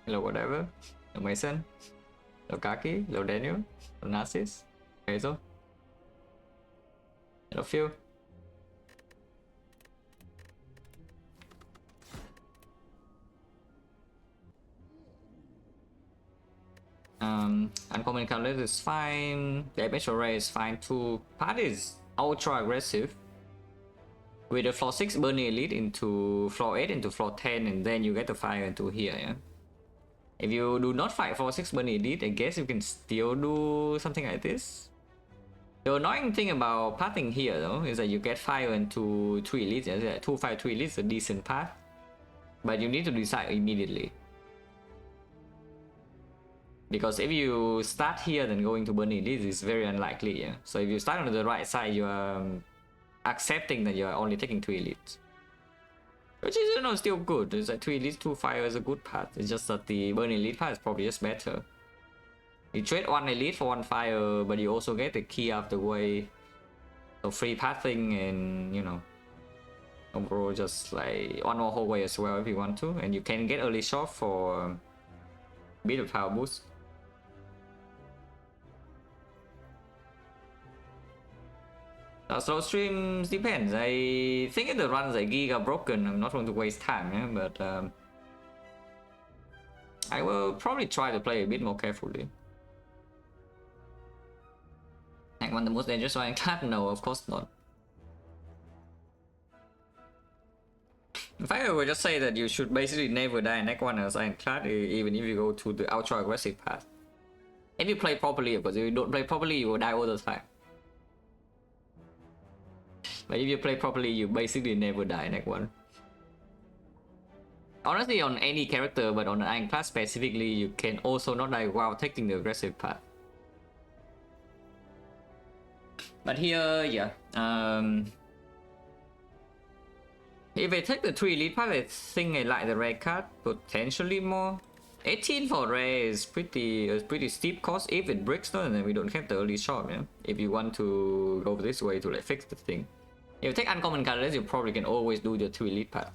Hello whatever. Hello Mason. Hello Kaki. Hello Daniel. Hello Narcis. Hazel. Hello Phil. Uncommon color is fine. Damage array is fine too. Part is ultra aggressive. With the floor 6 burning elite into floor 8 into floor 10, and then you get the fire into here, yeah? If you do not fight floor 6 burning elite, I guess you can still do something like this. The annoying thing about pathing here though is that you get fire into 2 elites, yeah? 2 fire 2 elites is a decent path. But you need to decide immediately. Because if you start here then going to burning elites is very unlikely, yeah? So if you start on the right side, you are accepting that you are only taking 2 elites, which is, you know, still good. It's like 2 elites, 2 fire is a good path. It's just that the burning elite path is probably just better. You trade 1 elite for 1 fire, but you also get the key out of the way, so free pathing, and you know, overall just like 1 more hallway as well if you want to, and you can get early shot for a bit of power boost. Slow streams depends. I think if the runs like Giga broken, I'm not going to waste time, yeah? But I will probably try to play a bit more carefully. Like one of the most dangerous Ironclad? No, of course not. In fact, I would just say that you should basically never die in Act 1 as Ironclad, even if you go to the ultra aggressive path. If you play properly, of course. If you don't play properly, you will die all the time. But if you play properly, you basically never die in Act 1. Honestly, on any character, but on an Ironclad specifically, you can also not die while taking the aggressive path. But here, yeah. If I take the 3 elite path, I think I like the red card potentially more. 18 for rare is pretty steep cost if it breaks though, and then we don't have the early shot, yeah? If you want to go this way to like fix the thing. If you take uncommon colorless, you probably can always do the 2 elite path.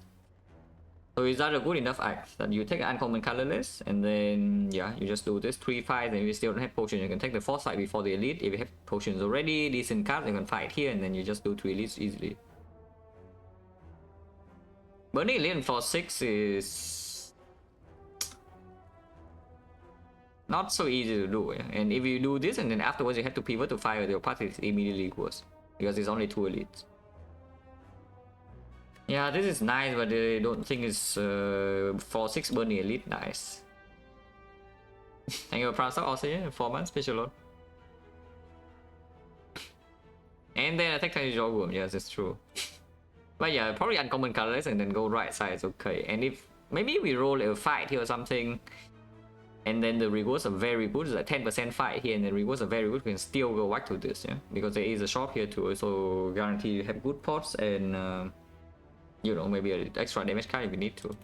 So is that a good enough act that you take an uncommon colorless, and then yeah, you just do this 3 fights, and if you still don't have potions, you can take the 4th fight before the elite. If you have potions already, decent cards, you can fight here, and then you just do 3 elites easily. Burning elite in floor 6 is not so easy to do, yeah? And if you do this and then afterwards you have to pivot to fire, your path is immediately worse because it's only 2 elites. Yeah, this is nice, but I don't think it's for 6 burning elite nice. Thank you for proud stock also, yeah, 4 months special load. And then attack time draw room, yes, it's true. But yeah, probably uncommon colorless and then go right side is okay. And if maybe we roll a fight here or something, and then the rewards are very good, it's like 10% fight here, and the rewards are very good, we can still go back to this, yeah, because there is a shop here to also guarantee you have good pots and you know, maybe an extra damage card if you need to.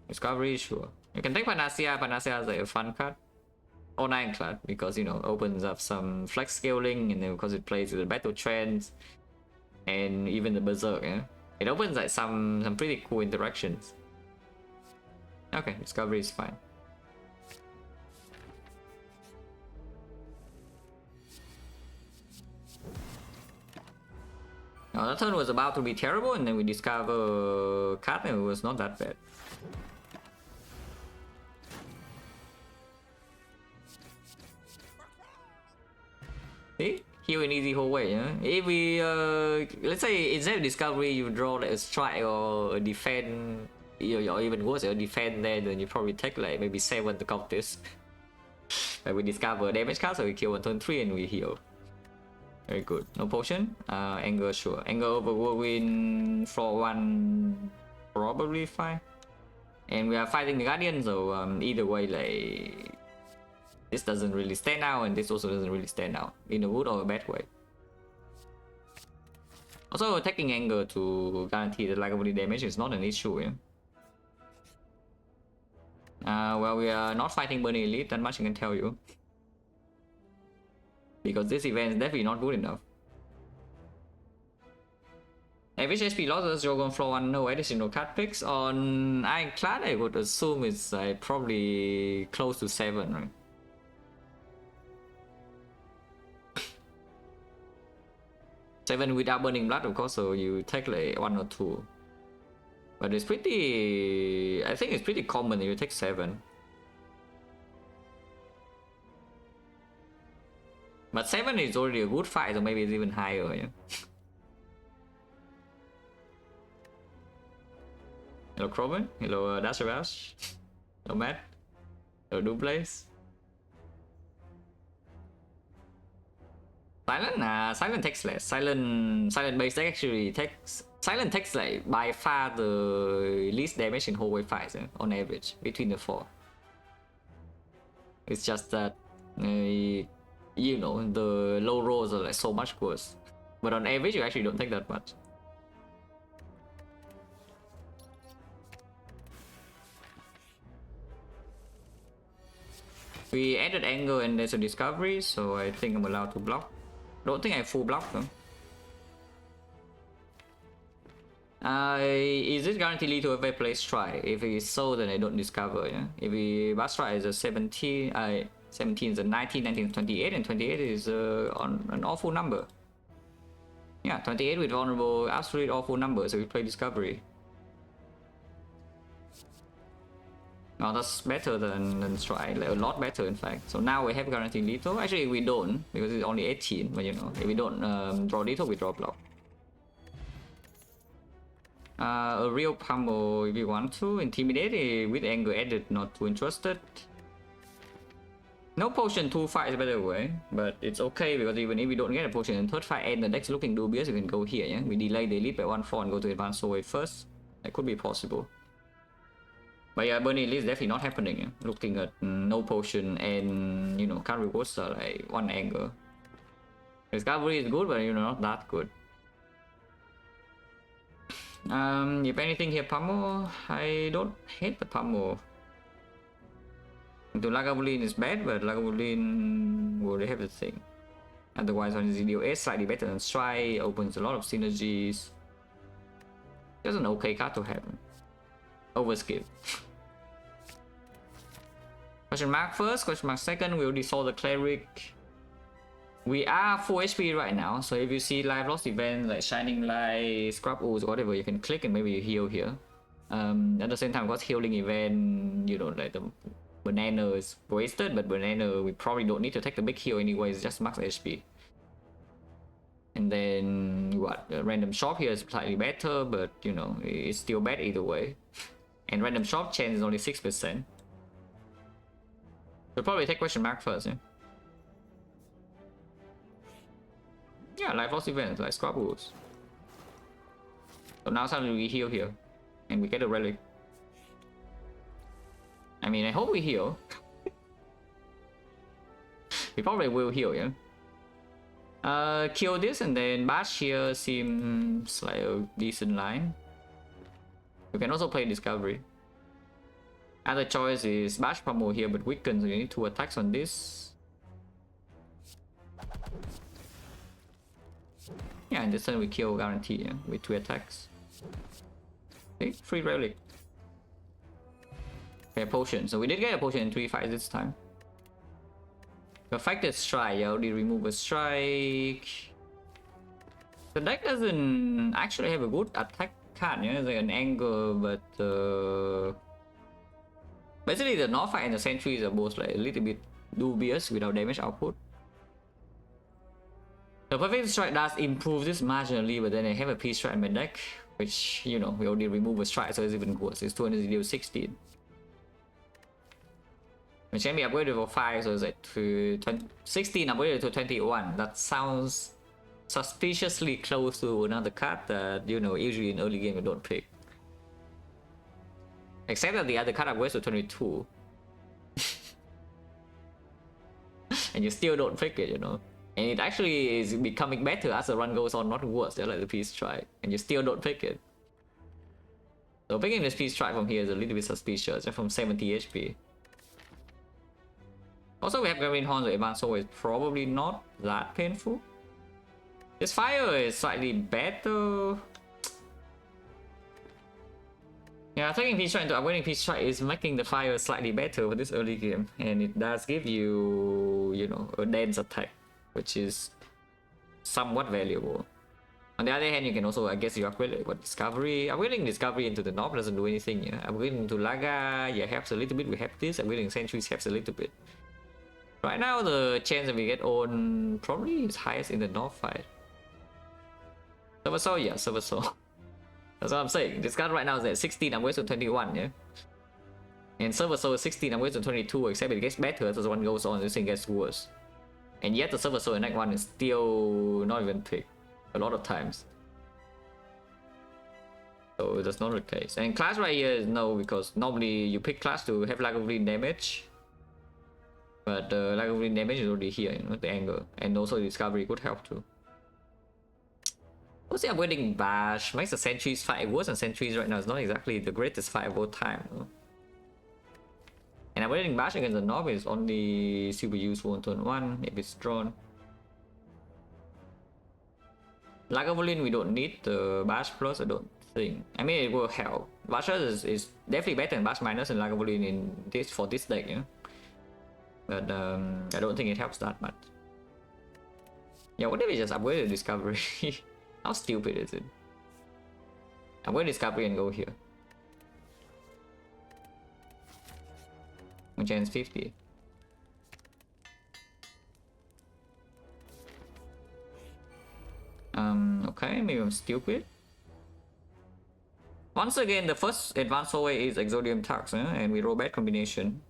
Discovery, sure. You can take Panacea. Panacea is like a fun card. Or Ironclad, because, you know, opens up some flex scaling, and then because it plays with the battle trends, and even the Berserk, yeah? It opens like some pretty cool interactions. Okay, Discovery is fine. Now, that turn was about to be terrible, and then we discover Cat, and it was not that bad. See? Heal an easy whole way, yeah? If we, let's say instead of Discovery, you draw like a strike or a defend, or even worse, a defend, then you probably take like maybe 7 to count this. Like we discover damage card, so we kill on turn 3 and we heal. Very good. No potion? Anger, sure. Anger over whirlwind, floor 1, probably fine. And we are fighting the Guardian, so either way, like, this doesn't really stand out, and this also doesn't really stand out in a good or a bad way. Also, attacking anger to guarantee the likability damage is not an issue, yeah? Well, we are not fighting Burning Elite, that much I can tell you. Because this event is definitely not good enough. average HP losses, Dragon Floor 1, no additional card picks. On Ironclad, I would assume it's probably close to 7, right? Seven without burning blood, of course, so you take like 1 or 2. But it's pretty... I think it's pretty common you take 7. But 7 is already a good fight, so maybe it's even higher, yeah? Hello Croven, hello Dashabash, hello Matt, hello Duplex. Silent takes less. Silent base deck actually takes... Silent takes like by far the least damage in whole wave fights, on average, between the 4. It's just that, you know, the low rolls are like so much worse. But on average, you actually don't take that much. We added angle and there's a discovery, so I think I'm allowed to block. Don't think I full block though. Is it guaranteed lethal if I play strike? If it is so, then I don't discover, yeah? If we bust strike is a 17, 17 is a 19, 19 is 28, and 28 is on an awful number. Yeah, 28 with vulnerable, absolute awful number, so we play discovery. Oh, that's better than strike, like a lot better in fact. So now we have guaranteed lethal. Actually, we don't, because it's only 18, but you know, if we don't draw lethal, we draw block. A real pummel if you want to. Intimidate with anger added, not too interested. No potion 2 fights by the way, but it's okay because even if we don't get a potion in third fight and the deck's looking dubious, you can go here, yeah? We delay the elite by 1/4 and go to advanced soul wave first. That could be possible. But yeah, burning elite is definitely not happening, yeah? Looking at no potion and, you know, card rewards are like 1 anger. Discovery is good, but you know, not that good. If anything here, pummel. I don't hate the pummel. The Lagavulin is bad, but Lagavulin will have the thing. Otherwise, on ZDO is slightly better than Strike, opens a lot of synergies. Just an okay card to have. Overskill. Question mark first, question mark second. We already saw the Cleric. We are full HP right now, so if you see live loss event like Shining Light, Scrub Ooze, whatever, you can click and maybe you heal here. At the same time, got healing event, you know, like the banana is wasted, but banana we probably don't need to take the big heal anyway, it's just max HP. And then what? The random shop here is slightly better, but you know, it's still bad either way. And random shop chance is only 6%. We'll probably take question mark first, yeah? Yeah, life loss events like Scrub Ooze. So now suddenly we heal here. And we get a relic. I mean, I hope we heal. We probably will heal, yeah? Kill this and then bash here seems like a decent line. You can also play discovery. Other choice is bash pummel here but weaken, so you need 2 attacks on this. Yeah, and this turn we kill guarantee, yeah, with 2 attacks. Okay, free relic. Okay, a potion. So we did get a potion in 3 fights this time. Perfected strike, yeah, already remove a strike. The deck doesn't actually have a good attack card, yeah, it's like an anger, but basically the North fight and the sentries are both like a little bit dubious without damage output. The perfect strike does improve this marginally, but then I have a peace strike in my deck, which, you know, we already remove a strike, so it's even worse. It's 216. Which can be upgraded for 5, so it's like 16 upgraded to 21. That sounds suspiciously close to another card that, you know, usually in early game you don't pick. Except that the other card upgrades to 22. And you still don't pick it, you know. And it actually is becoming better as the run goes on, not worse, like the peace strike. And you still don't pick it. So picking this peace strike from here is a little bit suspicious, from 70 HP. Also, we have Green Horns with Advanced Soul, is probably not that painful. This fire is slightly better. Yeah, taking Peace Strike into upgrading Peace Strike is making the fire slightly better for this early game, and it does give you, you know, a dense attack, which is somewhat valuable. On the other hand, you can also, I guess, you upgrade what Discovery. Upgrading Discovery into the Knob doesn't do anything. Yeah, upgrading into Laga, yeah, helps a little bit. We have this. Upgrading Sentries helps a little bit. Right now, the chance that we get on probably is highest in the North fight. Server Soul, yeah, Server Soul. That's what I'm saying. This card right now is at 16, I'm to 21, yeah? And Server Soul is 16, I'm to 22, except it gets better as the one goes on, this thing gets worse. And yet the Server Soul in Act 1 is still not even picked a lot of times. So that's not the case. And class right here is no, because normally you pick class to have Lagavulin damage. But Lagavulin damage is already here, you know, the angle. And also Discovery could help too. Also, upgrading Bash makes the Sentries fight worse than Sentries right now. It's not exactly the greatest fight of all time. No? And upgrading Bash against the Knob is only super useful on turn 1 if it's drawn. Lagavulin, we don't need the Bash Plus, I don't think. I mean, it will help. Bash is definitely better than Bash Minus and Lagavulin in this for this deck, you know? But I don't think it helps that much. Yeah, what if we just upgrade the Discovery? How stupid is it? I'm going to Discovery and go here. Chance 50. Okay, maybe I'm stupid. Once again, the first advanced away is Exodium Tux, and we roll bad combination.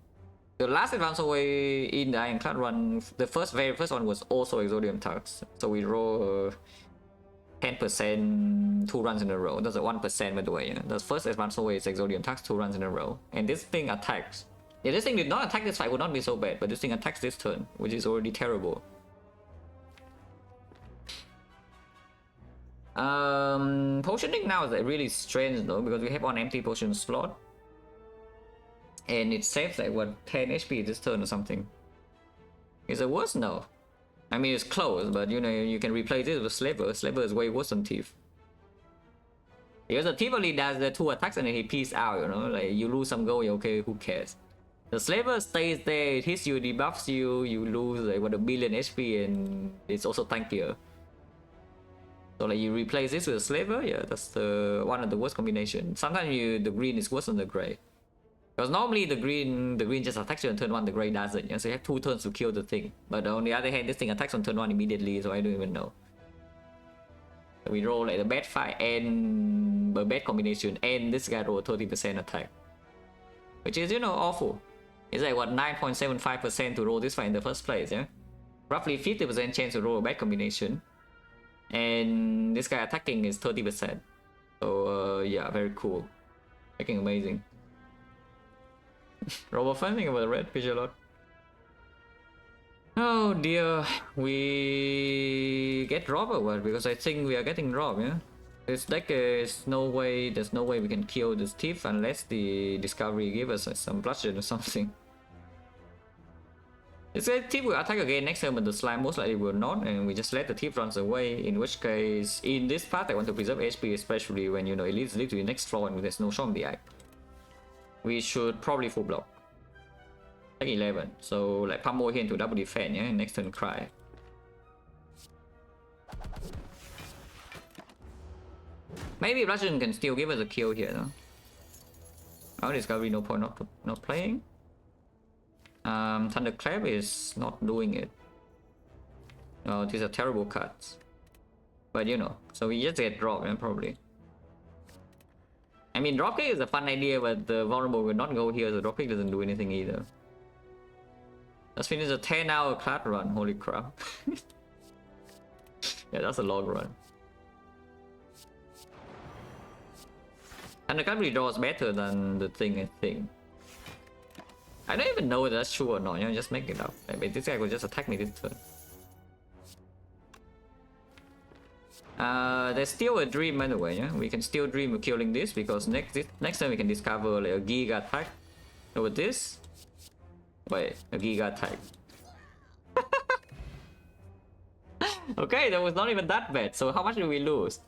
The last advanced away in the Ironclad run, the very first one was also Exodium Tux. So we roll 10% 2 runs in a row. That's a 1% by the way. Yeah? The first advanced away is Exodium Tux 2 runs in a row. And this thing attacks. Yeah, this thing did not attack this fight, would not be so bad, but this thing attacks this turn, which is already terrible. Potioning now is like really strange though, because we have one empty potion slot. And it saves like what, 10 HP this turn or something. Is it worse? No. I mean, it's close, but you know, you can replace it with Slaver. Slaver is way worse than Thief. Because the Thief only does the 2 attacks and then he peace out, you know, like you lose some gold, you're okay, who cares? The Slaver stays there, it hits you, debuffs you, you lose like what, 1 billion HP and it's also tankier. So like you replace this with a Slaver, yeah, that's the one of the worst combinations. Sometimes the green is worse than the gray. Because normally the green just attacks you on turn 1, the grey doesn't. Yeah? So you have 2 turns to kill the thing. But on the other hand, this thing attacks on turn 1 immediately, so I don't even know. So we roll like a bad fight and a bad combination, and this guy roll 30% attack. Which is, you know, awful. It's like what, 9.75% to roll this fight in the first place, yeah? Roughly 50% chance to roll a bad combination. And this guy attacking is 30%. So yeah, very cool. Freaking amazing. Robot funding about the red fish a lot. Oh dear, we get robbed or what? Because I think we are getting robbed, yeah? This deck is no way, there's no way we can kill this thief unless the Discovery give us some bludgeon or something. This thief will attack again next turn, but the slime most likely will not, and we just let the thief runs away, in which case, in this part I want to preserve HP, especially when, you know, it leads to the next floor and there's no show on the eye. We should probably full block. Like 11. So like pummel here into double defense, yeah? Next turn cry. Maybe Bludgeon can still give us a kill here, no? Our Discovery, no point not playing. Thunderclap is not doing it. Oh, these are terrible cuts. But you know, so we just get dropped, yeah, probably. I mean, dropkick is a fun idea, but the vulnerable will not go here, so dropkick doesn't do anything either. Let's finish a 10-hour clad run, holy crap. Yeah, that's a long run. And the clad redraws better than the thing, I think. I don't even know whether that's true or not, you know, just make it up. I mean, this guy could just attack me this turn. There's still a dream anyway, yeah? We can still dream of killing this because next time we can discover like a Giga attack over this. Wait, a Giga attack. Okay, that was not even that bad. So how much did we lose?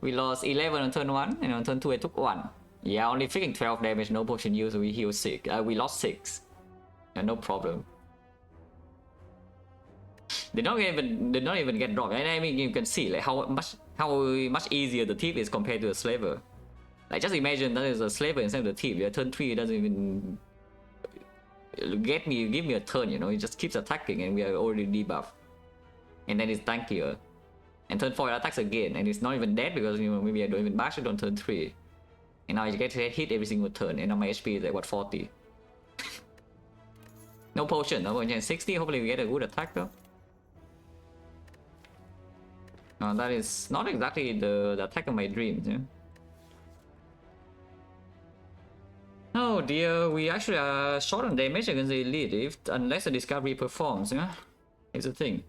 We lost 11 on turn 1 and on turn 2 I took 1. Yeah, only freaking 12 damage, no potion use, we heal 6. We lost 6. No problem. Did not even get dropped. And I mean, you can see like how much easier the thief is compared to a slaver. Like just imagine that is a slaver instead of the thief. Yeah, turn 3 doesn't even give me a turn, you know, it just keeps attacking and we are already debuffed. And then it's tankier. And turn 4 it attacks again and it's not even dead because, you know, maybe I don't even bash it on turn 3. And now you get hit every single turn and now my HP is like what, 40. No potion, no potion, 60, hopefully we get a good attack though. That is not exactly the attack of my dreams, yeah. Oh dear, we actually are short on damage against the elite unless the discovery performs, yeah? It's a thing.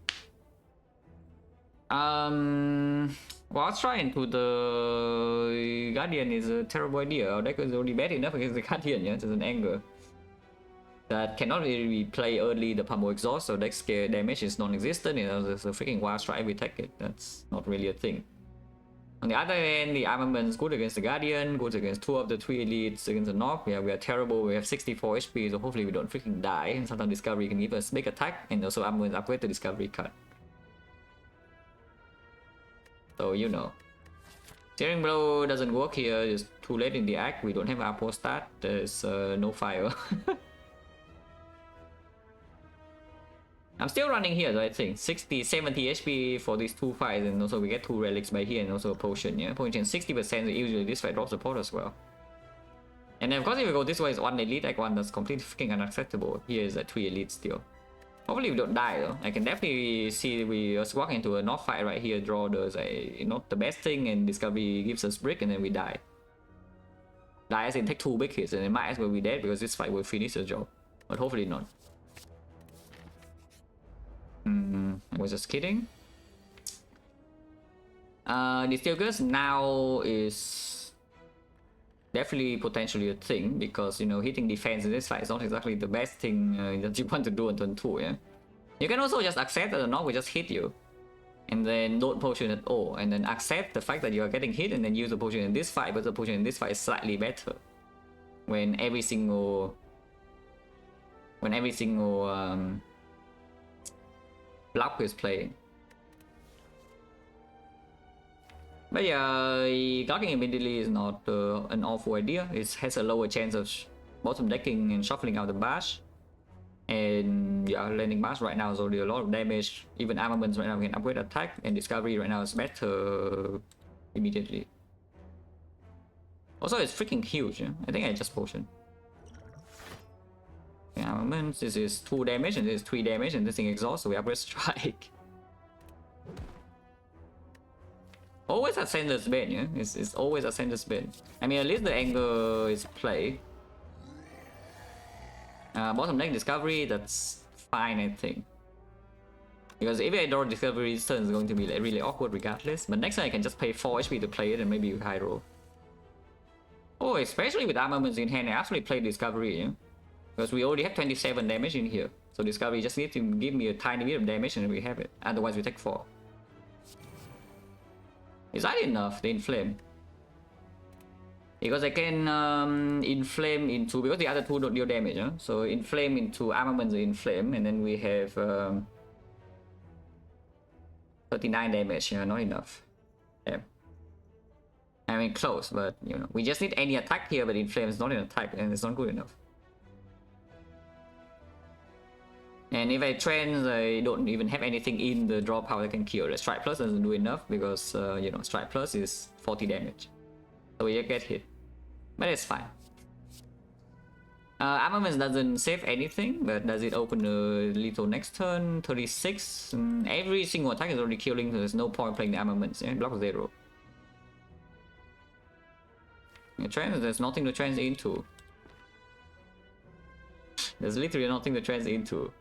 Well, trying to the Guardian is a terrible idea. Our deck is already bad enough against the Guardian, yeah? It's an anger. That cannot really play early the Pummel Exhaust, so deck scale damage is non-existent, you know, there's a freaking Wild Strike, we take it. That's not really a thing. On the other hand, the armament's good against the Guardian, good against 2 of the 3 elites against the Knock. Yeah, we are terrible, we have 64 HP, so hopefully we don't freaking die. And sometimes Discovery can give us big attack, and also armament upgrade the Discovery card. So, you know. Steering Blow doesn't work here, it's too late in the act, we don't have our stat, there's no fire. I'm still running here though, I think 60 70 HP for these 2 fights, and also we get 2 relics by here and also a potion. Yeah, potion 60%, usually this fight drops support as well. And then of course if we go this way is 1 elite, like 1 that's completely freaking unacceptable. Here is a 3 elite still. Hopefully we don't die though. I can definitely see we just walk into a knock fight right here, draw those not the best thing, and Discovery gives us brick and then we die. Die as in take 2 big hits and it might as well be dead because this fight will finish the job. But hopefully not. I was just kidding. The Steelgers now is definitely potentially a thing because, you know, hitting defense in this fight is not exactly the best thing that you want to do on turn 2, yeah? You can also just accept that the knock will just hit you and then don't potion at all, and then accept the fact that you are getting hit and then use the potion in this fight, but the potion in this fight is slightly better when every single block is playing. But yeah, blocking immediately is not an awful idea. It has a lower chance of bottom decking and shuffling out the bash. And yeah, landing bash right now is already a lot of damage. Even armaments right now can upgrade attack, and Discovery right now is better immediately. Also, it's freaking huge. Yeah? I think I just potion. Armaments, this is 2 damage and this is 3 damage, and this thing exhausts, so we upgrade strike. Always Ascender's Bane, yeah? It's always Ascender's Bane. I mean, at least the anger is play. Bottom deck Discovery, that's fine, I think. Because if I draw Discovery, this turn is going to be like really awkward regardless. But next time I can just pay 4 HP to play it and maybe high roll. Oh, especially with armaments in hand, I actually play Discovery, yeah? Because we already have 27 damage in here. So Discovery just needs to give me a tiny bit of damage and we have it. Otherwise we take 4. Is that enough, the Inflame? Because I can Inflame into... Because the other 2 don't deal damage, huh? So Inflame into Armaments Inflame, and then we have 39 damage, yeah, not enough. Yeah. I mean, close, but, you know, we just need any attack here, but Inflame is not an attack, and it's not good enough. And if I trans, I don't even have anything in the draw power that can kill. The Strike Plus doesn't do enough because, you know, Strike Plus is 40 damage. So we get hit. But it's fine. Armaments doesn't save anything, but does it open the lethal next turn? 36. Every single attack is already killing, so there's no point playing the armaments. Yeah? Block 0. There's nothing to trans into. There's literally nothing to trans into.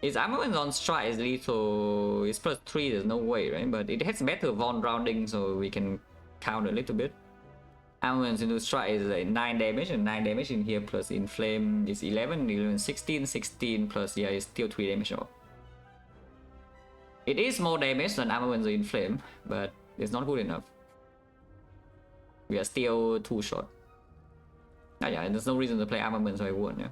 Its armaments on strike is lethal, it's +3, there's no way, right? But it has better Von rounding, so we can count a little bit. Armaments into strike is like 9 damage, and 9 damage in here plus Inflame is 11, 16, 16 plus, yeah, it's still 3 damage off. It is more damage than armaments Inflame, but it's not good enough. We are still 2 short. Oh, yeah, there's no reason to play armament, so I won, yeah.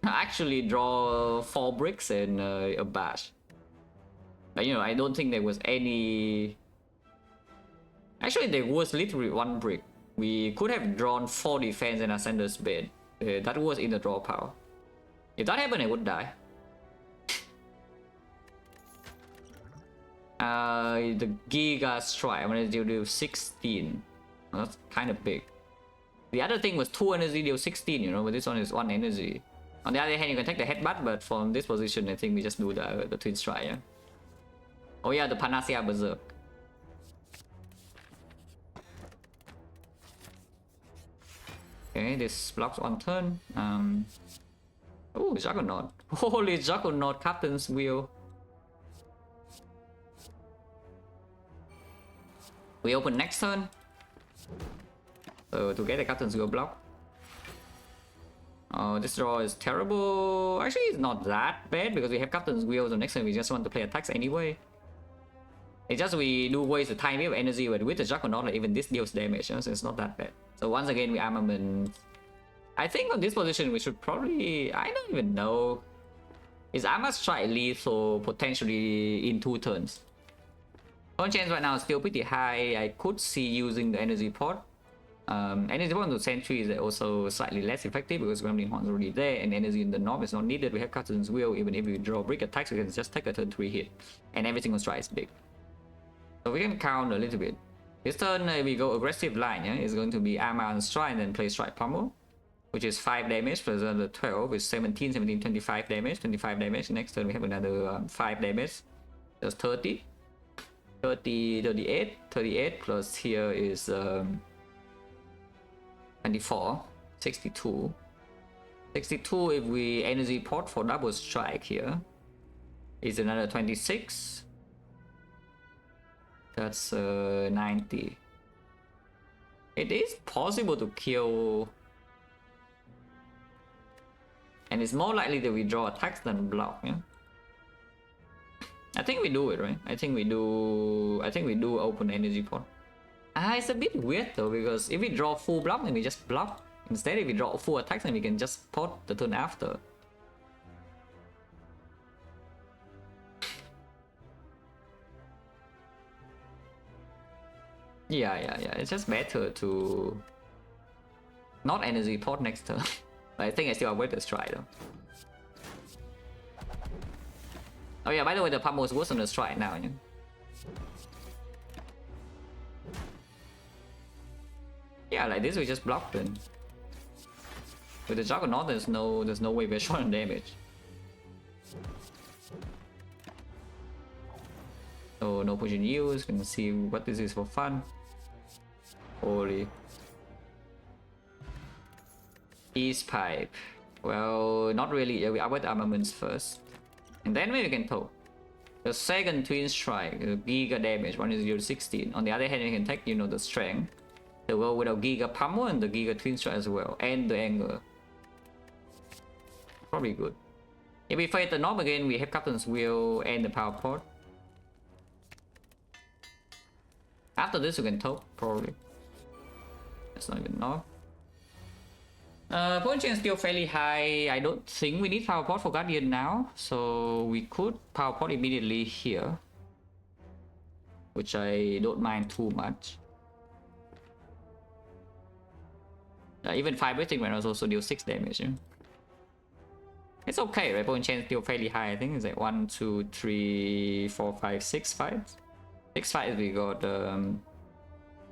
I actually draw 4 bricks and a bash. But you know, I don't think there was any... Actually, there was literally 1 brick. We could have drawn 4 defense and Ascender's Bed. That was in the draw pile. If that happened, I would die. The Giga Strike, I'm gonna deal 16. That's kind of big. The other thing was 2 energy deal 16, you know, but this one is 1 energy. On the other hand, you can take the headbutt, but from this position, I think we just do the Twin Strike, yeah? Oh yeah, the Panacea Berserk. Okay, this blocks 1 turn. Oh, Juggernaut. Holy Juggernaut, Captain's Wheel. We open next turn. So to get the Captain's Wheel block. This draw is terrible. Actually, it's not that bad because we have Captain's Wheel, so next time we just want to play attacks anyway. It's just we do waste the time of energy, but with the Juggernaut, like, even this deals damage, so it's not that bad. So once again, we armament. I think on this position, we should probably... I don't even know. Is Armor Strike lethal potentially in 2 turns? Point chance right now is still pretty high. I could see using the energy pot. Energy pot to Sentry is also slightly less effective because Gremlin Horn is already there and energy in the north is not needed. We have Captain's Wheel. Even if we draw brick attacks, we can just take a turn 3 hit. And every single strike is big. So we can count a little bit. This turn we go aggressive line, yeah? It's going to be Armor and Strike and then play Strike Pummel, which is 5 damage plus another 12 is 17, 25 damage, 25 damage. Next turn we have another 5 damage. That's 30. 38 plus here is 24, 62. 62 if we energy pot for double strike here is another 26. That's 90. It is possible to kill, and it's more likely that we draw attacks than block, yeah? I think we do it, right? I think we do open energy pot. It's a bit weird though, because if we draw full block, then we just block. Instead, if we draw full attacks, then we can just pot the turn after. Yeah. It's just better to not energy pot next turn. But I think I still avoid the strike though. Oh yeah, by the way, the pummel was on the strike now. Yeah? Yeah, like this we just block then. With the Juggernaut, there's no way we're short on damage. So no pushing use. Can see what this is for fun. Holy. East Pipe. Well, not really. Yeah, we avoid armaments first. And then we can talk. The second Twin Strike, Giga damage, 1 is 16. On the other hand, you can take, you know, the strength. So go with a Giga Pummel and the Giga Twin Strike as well. And the Anger. Probably good. If we fight the North again, we have Captain's Wheel and the Power Pot. After this, we can talk, probably. That's not even North. Point chance still fairly high. I don't think we need Power Pot for Guardian now, so we could Power Pot immediately here, which I don't mind too much. Even 5 rating right now also deal 6 damage. Yeah? It's okay, right? Point chance still fairly high. I think it's like 1, 2, 3, 4, 5, 6 fights. 6 fights we got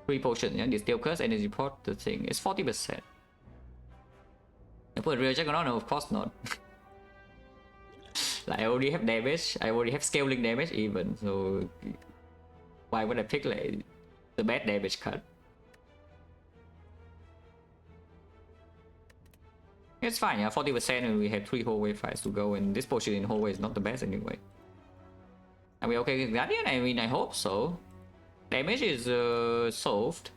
3 potions. Yeah, this deal curse energy pot. The thing is 40%. I put real Juggernaut? No, of course not. Like I already have damage, I already have scaling damage even, so why would I pick like the bad damage cut? It's fine, yeah, 40% and we have 3 hallway fights to go, and this potion in hallway is not the best anyway. Are we okay with Guardian? I mean, I hope so. Damage is solved.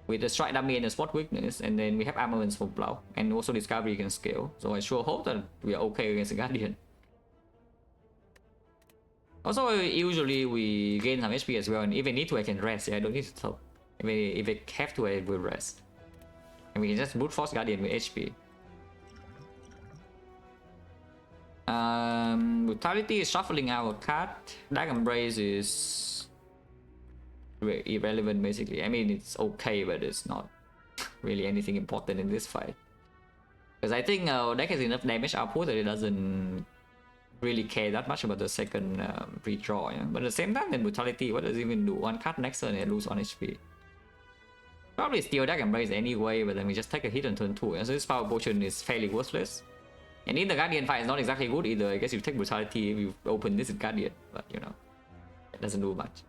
with the strike dummy and the spot weakness, and then we have armaments for block, and also discovery can scale. So I sure hope that we are okay against the Guardian. Also, usually we gain some HP as well, and if I need to, I can rest. Yeah, I don't need to top. If I have to, I will rest. And we can just brute force Guardian with HP. Brutality is shuffling our card. Dark Embrace is irrelevant basically. I mean, it's okay, but it's not really anything important in this fight. Because I think our deck has enough damage output that it doesn't really care that much about the second redraw. Yeah? But at the same time, then Brutality, what does it even do? One card next turn and lose 1 HP. Probably steal Dark Embrace anyway, but then we just take a hit on turn 2. And so this Power Potion is fairly worthless. And in the Guardian fight, it's not exactly good either. I guess you take Brutality if you open this in Guardian, but you know, it doesn't do much.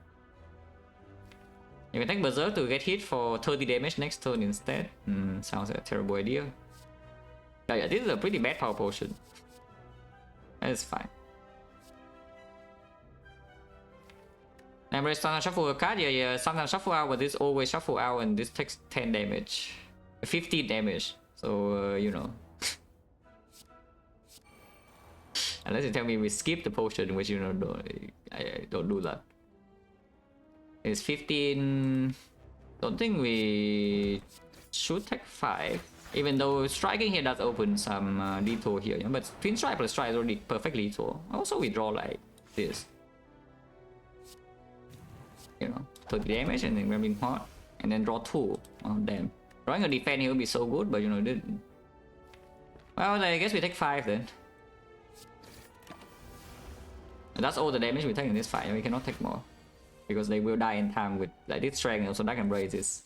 If we take Berserk to get hit for 30 damage next turn instead, sounds like a terrible idea. Yeah, this is a pretty bad Power Potion. That's fine. Embrace sometimes shuffle a card, yeah, sometimes shuffle out, but this always shuffle out, and this takes 10 damage. 15 damage, so you know. Unless you tell me we skip the potion, which you know, I don't do that. It's 15. Don't think we should take 5. Even though striking here does open some detour here, yeah? But Twin Strike plus Strike is already perfect detour. Also, we draw like this. You know, 30 damage and then Gremlin Heart, and then draw 2. Oh damn. Drawing a defense here would be so good, but you know, it didn't. Well, I guess we take 5 then. And that's all the damage we take in this fight. We cannot take more because they will die in time with like this strength. And also Dark Embrace is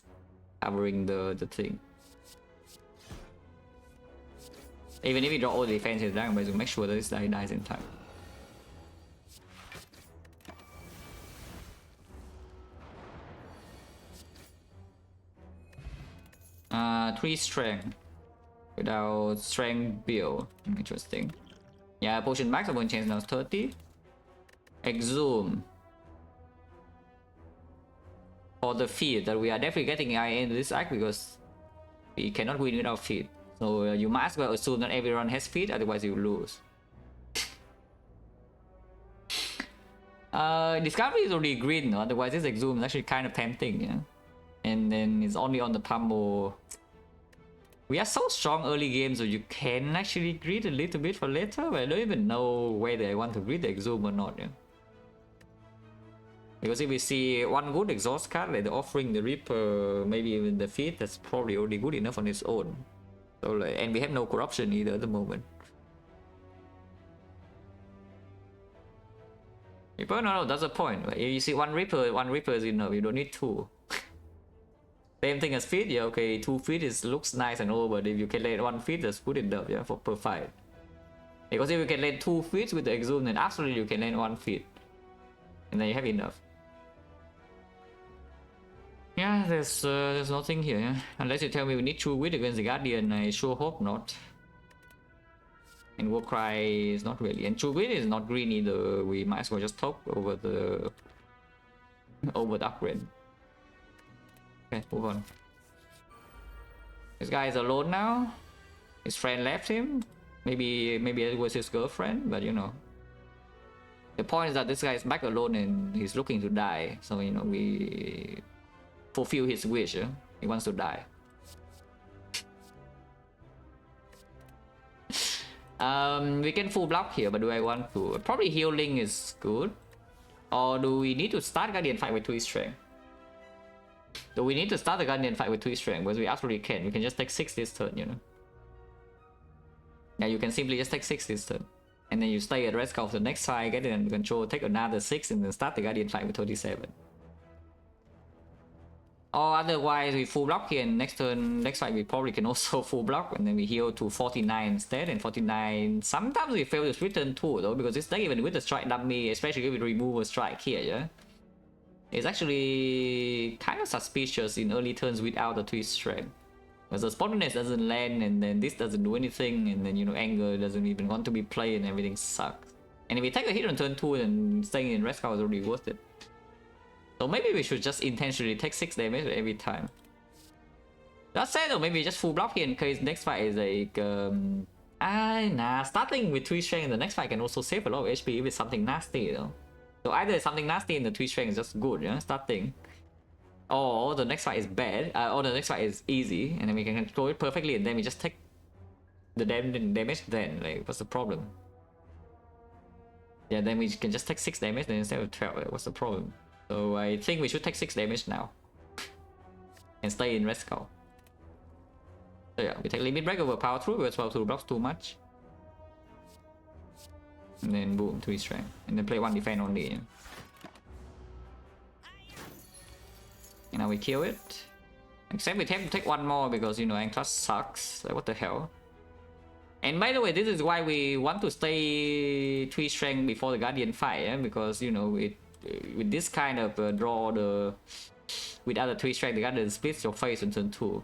covering the thing. Even if we draw all the defense with Dark Embrace, we make sure that this guy dies in time. Three strength without strength build. Interesting. Yeah, potion max of one change now 30. Exhume for the feed that we are definitely getting in this act because we cannot win without feed. So you must well assume that everyone has feed, otherwise you lose. Discovery is already green, no? Otherwise this exhume is actually kind of tempting, yeah. And then it's only on the pummel. We are so strong early game, so you can actually greed a little bit for later, but I don't even know whether I want to greed the exhume or not, yeah. Because if we see one good exhaust card like the Offering, the Reaper, maybe even the Feed, that's probably already good enough on its own. So like, and we have no corruption either at the moment. Reaper, no, that's the point. If you see one Reaper is enough. You don't need 2. Same thing as Feed, yeah, okay, 2 Feed looks nice and all, but if you can land 1 Feed, that's good enough, yeah, for per fight. Because if you can land 2 Feeds with the Exhume, then absolutely you can land 1 Feed. And then you have enough. Yeah, there's nothing here, yeah? Unless you tell me we need True Wit against the Guardian, I sure hope not. And Warcry is not really, and True Wit is not green either. We might as well just top over the upgrade. Okay, move on. This guy is alone now. His friend left him. Maybe it was his girlfriend, but you know. The point is that this guy is back alone and he's looking to die. So you know, we fulfill his wish. Yeah? He wants to die. We can full block here, but do I want to? Probably healing is good. Or do we need to start Guardian fight with 2 strength? Do we need to start the Guardian fight with 2 strength? Because we absolutely can. We can just take 6 this turn, you know. Yeah, you can simply just take 6 this turn. And then you stay at rest of the next side, get it under control, take another 6, and then start the Guardian fight with 37. Or otherwise, we full block here, and next turn, next fight, we probably can also full block, and then we heal to 49 instead, and 49. Sometimes we fail to return 2 though, because it's not even with the strike dummy, especially if we remove a strike here, yeah? It's actually kind of suspicious in early turns without the 2 strength. Because the spontaneous doesn't land, and then this doesn't do anything, and then you know, anger doesn't even want to be played, and everything sucks. And if we take a hit on turn 2, then staying in rest cow is already worth it. So maybe we should just intentionally take 6 damage every time. That said, or maybe just full block here in case next fight is like nah, starting with 3 strength, the next fight can also save a lot of HP with something nasty, you know. So either something nasty in the 3 strength is just good, yeah, starting. Or the next fight is bad, or the next fight is easy, and then we can control it perfectly, and then we just take the damage then, like, what's the problem? Yeah, then we can just take 6 damage then instead of 12, like, what's the problem? So I think we should take 6 damage now. And stay in rest call. So yeah, we take limit break over power through because power through blocks too much. And then boom, 3 strength. And then play 1 defense only. Yeah. And now we kill it. Except we have to take 1 more because, you know, Ironclad sucks. Like, what the hell? And by the way, this is why we want to stay 3 strength before the Guardian fight, yeah? Because, you know, with this kind of draw, with other 3 strength, the Guardian splits your face in turn 2.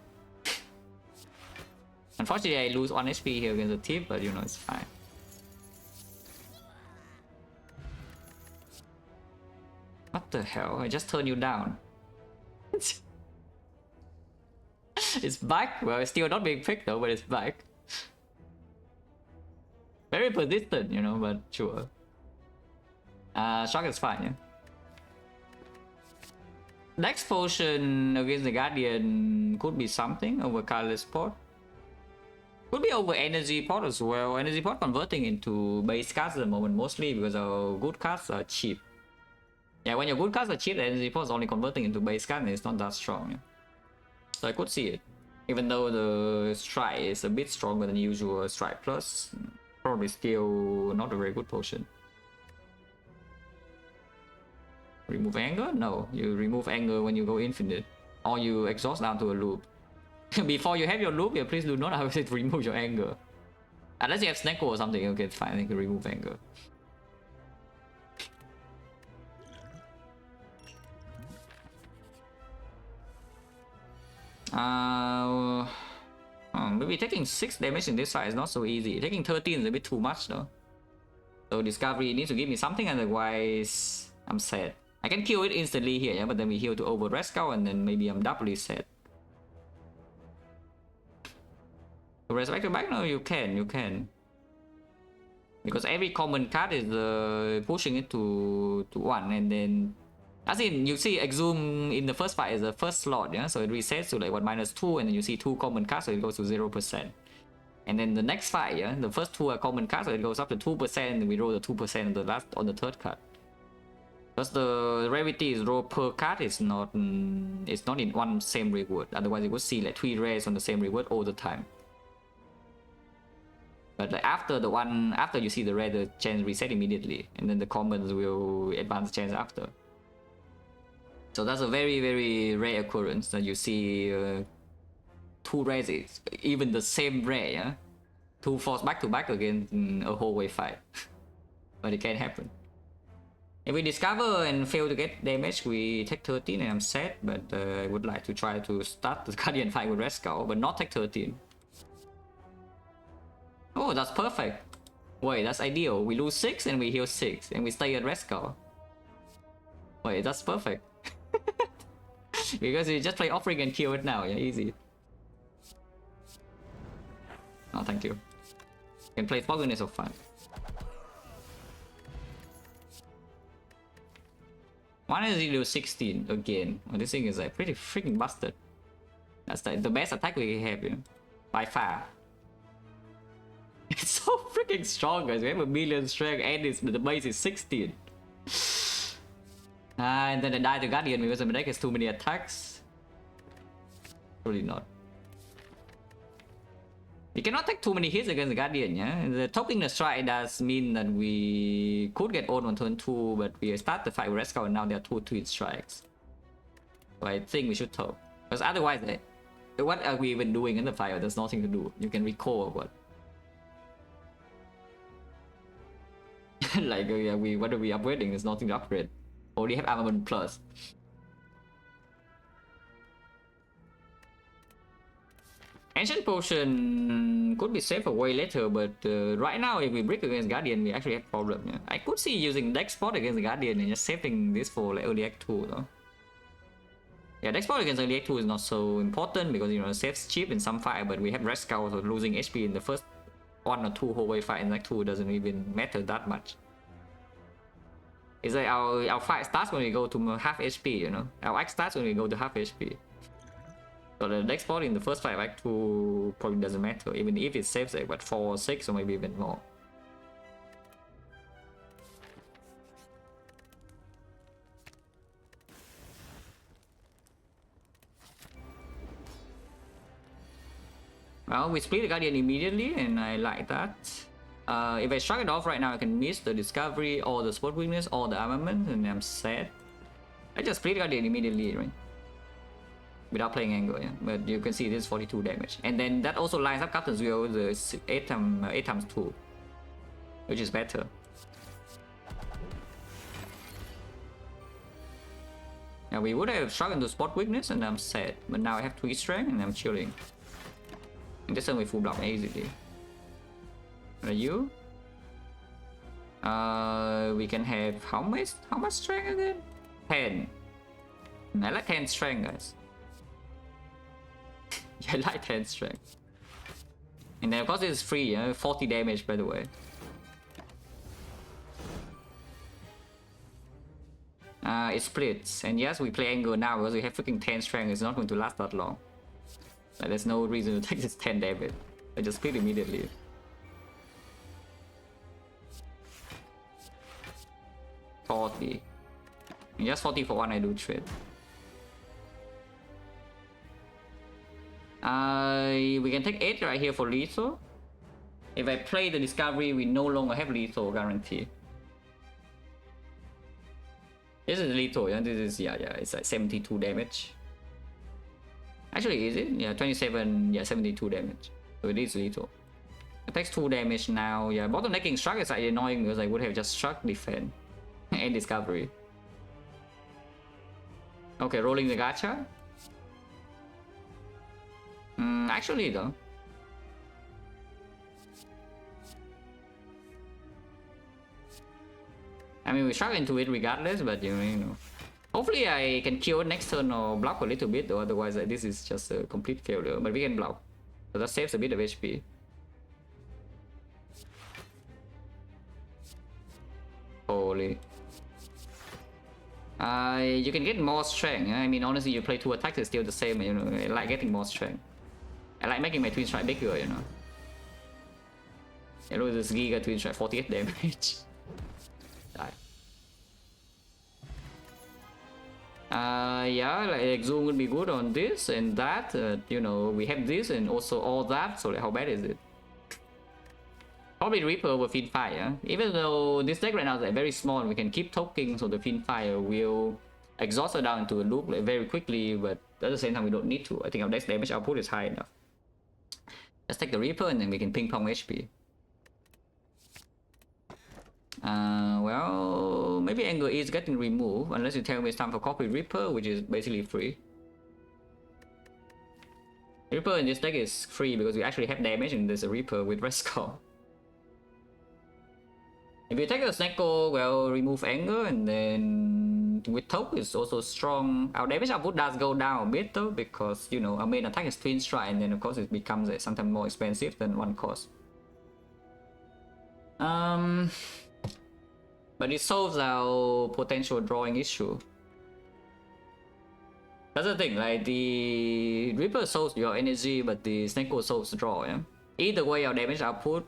Unfortunately, I lose 1 HP here against the tip, but you know, it's fine. What the hell? I just turned you down. It's back. Well, it's still not being picked though, but it's back. Very persistent, you know, but sure. Shock is fine, yeah. Next potion against the Guardian could be something over Careless Pot. Could be over Energy Pot as well. Energy Pot converting into base cards at the moment, mostly because our good cards are cheap. Yeah, when your good cards are cheap, the Energy Pot is only converting into base card and it's not that strong. Yeah. So I could see it. Even though the Strike is a bit stronger than usual Strike Plus, probably still not a very good potion. Remove anger? No, you remove anger when you go infinite. Or you exhaust down to a loop. Before you have your loop, yeah, please do not have to remove your anger. Unless you have Snecko or something, okay, it's fine, you can remove anger. Maybe taking 6 damage in this fight is not so easy. Taking 13 is a bit too much though. So Discovery needs to give me something, otherwise I'm sad. I can kill it instantly here, yeah, but then we heal to over Rescue and then maybe I'm doubly sad. To resurrect your back? No, you can. Because every common card is pushing it to 1, and then as in you see Exhume in the first fight is the first slot, yeah, so it resets to like what -2, and then you see 2 common cards, so it goes to 0%. And then the next fight, yeah, the first 2 are common cards, so it goes up to 2%, and we roll the 2% on the third card. Because the rarity is roll per card, it's not in one same reward. Otherwise, you would see like 3 rares on the same reward all the time. But like after you see the rare, the chance reset immediately, and then the commons will advance chance after. So that's a very, very rare occurrence that you see 2 rares, even the same rare, yeah? 2 force back to back against a whole wave fight. But it can happen. If we discover and fail to get damage, we take 13 and I'm sad, but I would like to try to start the Guardian fight with Rescue, but not take 13. Oh, that's perfect. Wait, that's ideal. We lose 6 and we heal 6 and we stay at Rescue. Wait, that's perfect. Because you just play Offering and kill it now, yeah, easy. Oh, thank you. You can play Fogginess of Fun. Why does he do 16 again? Well, this thing is like pretty freaking busted. That's the best attack we have, you know, by far. It's so freaking strong, guys. We have 1,000,000 strength and the base is 16. And then I die to Guardian because the deck has too many attacks. Probably not. You cannot take too many hits against the Guardian, yeah? The token the strike does mean that we could get owned on turn 2, but we start the fight with Rescue and now there are 2 twin strikes. So I think we should top. Because otherwise, what are we even doing in the fight? There's nothing to do. You can recall or what? Like, yeah, what are we upgrading? There's nothing to upgrade. Only have armament plus. Ancient Potion could be saved for way later, but right now if we break against Guardian, we actually have problem. Yeah? I could see using Deck Spot against the Guardian and just saving this for like early Act 2 though. Yeah, the export against early Act 2 is not so important because, you know, it saves cheap in some fight, but we have Red Skull, so losing HP in the first 1 or 2 hallway fight in Act 2 doesn't even matter that much. It's like our fight starts when we go to half HP, you know? Our act starts when we go to half HP. So the export in the first fight of Act 2 probably doesn't matter, even if it saves like, what, 4 or 6 or maybe even more. Well, we split the Guardian immediately, and I like that. If I shrug it off right now, I can miss the Discovery, or the Spot Weakness, or the Armament, and I'm sad. I just split the Guardian immediately, right? Without playing Angle, yeah. But you can see this is 42 damage. And then that also lines up Captain's Wheel with the 8 times 2, which is better. Now we would have struck into Spot Weakness, and I'm sad. But now I have 3 Strength, and I'm chilling. And this time we full block easily. What are you? We can have how much strength again? 10. I like 10 strength, guys. Yeah, I like 10 strength. And then of course it's free, 40 damage by the way. It splits, and yes, we play Angle now because we have freaking 10 strength. It's not going to last that long. Like, there's no reason to take this 10 damage. I just split immediately. $40. And just 40 for 1 I do trade. We can take 8 right here for lethal. If I play the Discovery, we no longer have lethal guarantee. This is lethal, yeah. This is, yeah, it's like 72 damage. Actually, is it? Yeah, 27, yeah, 72 damage. So it is lethal. It takes 2 damage now. Yeah, bottlenecking struck is slightly annoying because I would have just struck defend and Discovery. Okay, rolling the gacha. Actually though. I mean, we struck into it regardless, but you know. Hopefully I can kill next turn or block a little bit, or otherwise this is just a complete failure. But we can block, so that saves a bit of HP. Holy. You can get more strength. I mean, honestly, you play 2 attacks, it's still the same. You know, I like getting more strength. I like making my twin strike bigger. You know. Look at this Giga twin strike, 48 damage. Die. Yeah, like Zoom would be good on this and that. You know, we have this and also all that. So like, how bad is it? Probably Reaper over Fiendfire. Yeah? Even though this deck right now is like very small, and we can keep toking, so the Fiendfire will exhaust her down into a loop like, very quickly. But at the same time, we don't need to. I think our deck's damage output is high enough. Let's take the Reaper and then we can ping pong HP. Well, maybe Angle is getting removed unless you tell me it's time for copy Reaper, which is basically free. Reaper in this deck is free because we actually have damage and there's a Reaper with Red Skull. If you take a Snecko, well, remove Anger, and then with Toke is also strong. Our damage output does go down a bit though, because, you know, our main attack is Twin Strike, and then of course it becomes sometimes more expensive than 1 cost. But it solves our potential drawing issue. That's the thing, like the Reaper solves your energy, but the Snecko solves the draw, yeah? Either way, our damage output,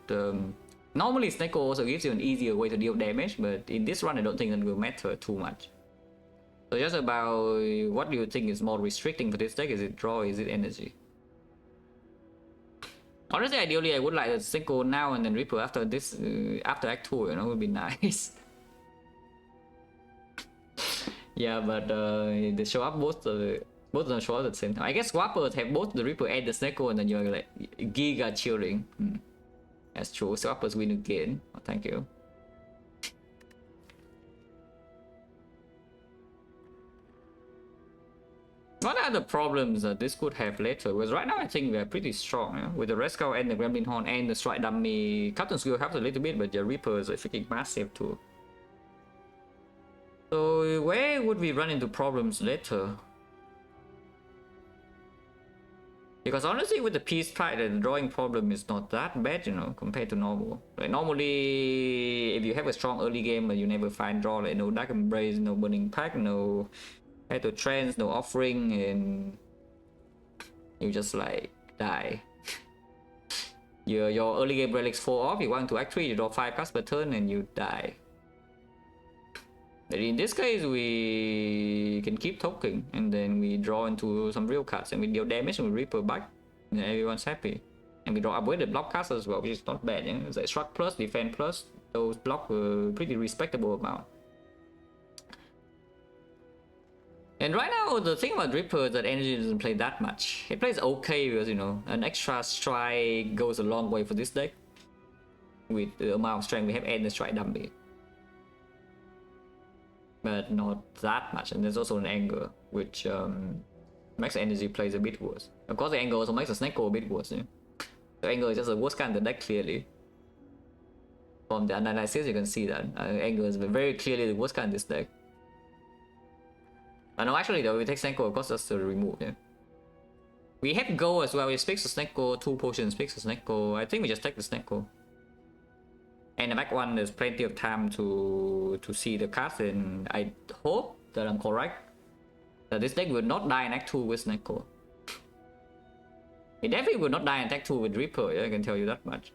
normally Snecko also gives you an easier way to deal damage, but in this run I don't think that will matter too much. So just about what do you think is more restricting for this deck? Is it draw, is it energy? Honestly, ideally I would like a Snecko now and then Reaper after this, after Act 2, you know, would be nice. Yeah, but they show up both of them show up at the same time. I guess Swappers have both the Reaper and the Snecko, and then you're like giga chilling. That's true. Swappers win again. Oh, thank you. What are the problems that this could have later? Because right now I think we are pretty strong, yeah? With the Red Skull and the Gremlin Horn and the Strike Dummy. Captain's Wheel helps a little bit, but the Reapers are freaking massive too. So where would we run into problems later? Because honestly, with the peace pride, the drawing problem is not that bad, you know, compared to normal. Like normally, if you have a strong early game, you never find draw, like no Dark Embrace, no Burning Pack, no Head to Trance, no Offering, and you just like die. Your early game relics fall off, you want to act 3, you draw 5 cards per turn, and you die. But in this case, we can keep talking, and then we draw into some real cards, and we deal damage, and we Reaper back, and everyone's happy. And we draw upgraded block cards as well, which is not bad. You know? It's like Struck plus, Defend plus, those block were pretty respectable amount. And right now, the thing about Reaper is that energy doesn't play that much. It plays okay because, you know, an extra strike goes a long way for this deck. With the amount of strength we have and the strike dummy. But not that much, and there's also an anger, which makes energy plays a bit worse. Of course, the anger also makes the Snecko a bit worse. Yeah? The anger is just the worst card in the deck, clearly. From the analysis, you can see that anger is very clearly the worst card in this deck. No, actually, though, we take Snecko, of course, that's to remove. Yeah? We have Go as well. We speaks to Snecko, 2 potions, speaks to Snecko. I think we just take the Snecko. And the back one, there's plenty of time to see the cards, and I hope that I'm correct. That this deck will not die in Act 2 with Snecko. It definitely will not die in Act 2 with Reaper, yeah, I can tell you that much.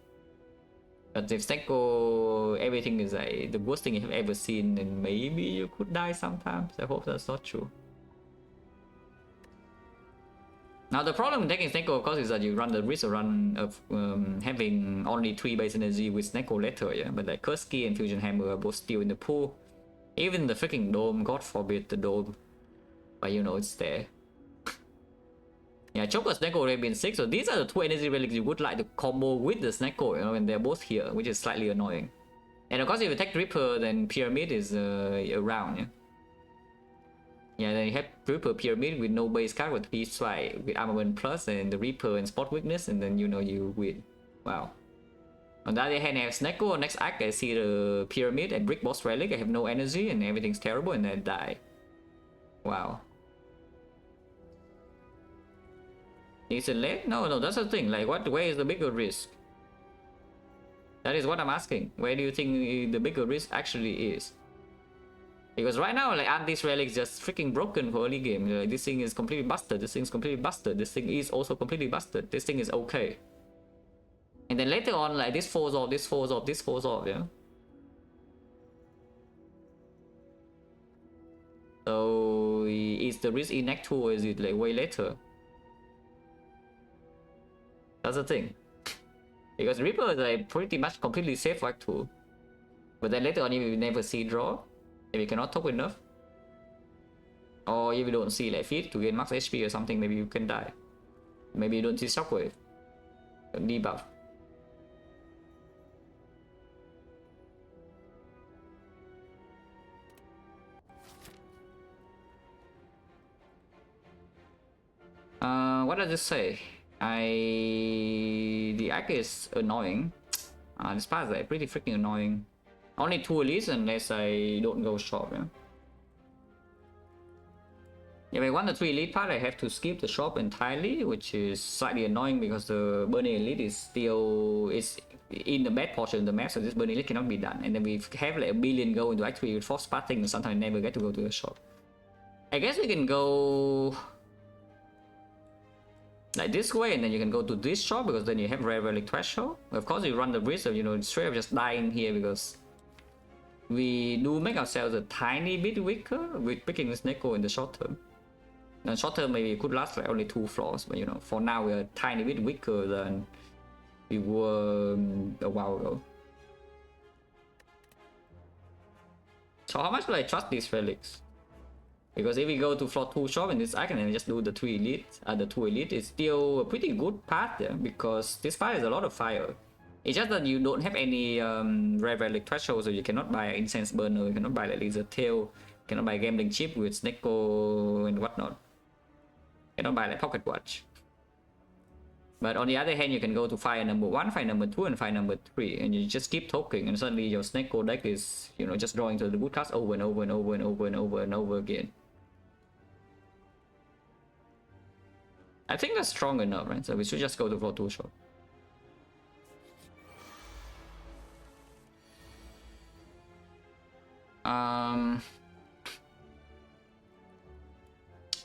But if Snecko, everything is like the worst thing you have ever seen, then maybe you could die sometimes. I hope that's not true. Now the problem with taking Snecko, of course, is that you run the risk of having only 3 base energy with Snecko later, yeah? But like Kurski and Fusion Hammer are both still in the pool. Even the freaking Dome, God forbid the Dome. But you know, it's there. Yeah, Choker Snecko already been 6, so these are the 2 energy relics you would like to combo with the Snecko, you know, when they're both here, which is slightly annoying. And of course, if you take Reaper, then Pyramid is around, yeah? Yeah, then you have Reaper Pyramid with no base card with Peace Strike, with Armament Plus, and the Reaper and Spot Weakness, and then you know you win. Wow. On the other hand, I have Snecko. Next act, I see the Pyramid and Brick Boss Relic. I have no energy, and everything's terrible, and then die. Wow. Is it late? No, that's the thing. Like, where is the bigger risk? That is what I'm asking. Where do you think the bigger risk actually is? Because right now, like, aren't these relics just freaking broken for early game? Like, this thing is completely busted, this thing's completely busted, this thing is also completely busted, this thing is okay. And then later on, like, this falls off, this falls off, this falls off, yeah? So, is the risk in Act 2 or is it, like, way later? That's the thing. Because Reaper is, like, pretty much completely safe for Act 2. But then later on, if you never see draw, if you cannot talk enough, or if you don't see like feed to gain max HP or something, maybe you can die. Maybe you don't see Shockwave, debuff. What does this say? The act is annoying. This part is like pretty freaking annoying. Only 2 elites unless I don't go shop, yeah? If I want the 3 elite part, I have to skip the shop entirely, which is slightly annoying because the burning elite is still in the bad portion of the map, so this burning elite cannot be done. And then we have like a billion go into Act 3 with 4 spotting, and sometimes I never get to go to the shop. I guess we can go like this way, and then you can go to this shop because then you have rare relic threshold. Of course, you run the risk of, you know, straight up just dying here because we do make ourselves a tiny bit weaker with picking the Snecko in the short term. Now, short term maybe it could last like only 2 floors, but you know, for now we're a tiny bit weaker than we were a while ago. So how much do I trust these relics? Because if we go to floor 2 shop in this icon and just do the 2 elite, the 2 elite is still a pretty good path there, because this fire is a lot of fire. It's just that you don't have any rare relic threshold, so you cannot buy incense burner, you cannot buy like lizard tail, you cannot buy gambling chip with Snecko and whatnot. You cannot buy like pocket watch. But on the other hand, you can go to fire number 1, fire number 2, and fire number 3, and you just keep talking, and suddenly your Snecko deck is, you know, just drawing to the good cards over and over and over and over and over and over again. I think that's strong enough, right? So we should just go to floor 2 shot.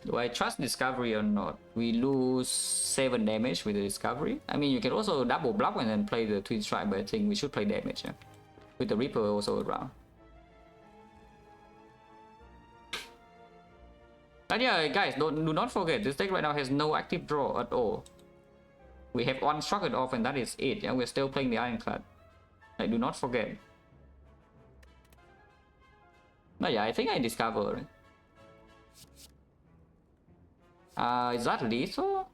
Do I trust Discovery or not? We lose 7 damage with the Discovery. I mean, you can also double block and then play the Twin Strike, but I think we should play damage, yeah? With the Reaper also around. But yeah, guys, do not forget, this deck right now has no active draw at all. We have one Structured off and that is it, yeah? We're still playing the Ironclad. Like, do not forget. But yeah, I think I discovered. Is that lethal?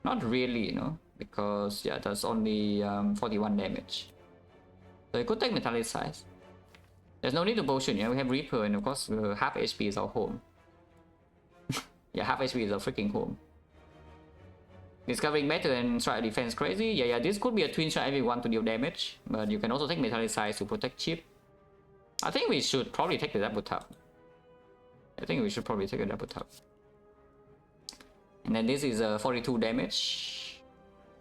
Not really, you know, because yeah, that's only 41 damage. So it could take Metallicize. There's no need to potion, yeah, we have Reaper and of course half HP is our home. Yeah, half HP is our freaking home. Discovering better and try defense crazy. Yeah, this could be a twin shot if you want to deal damage, but you can also take Metallicize to protect chip. I think we should probably take the double tap. I think we should probably take a double tap. And then this is 42 damage.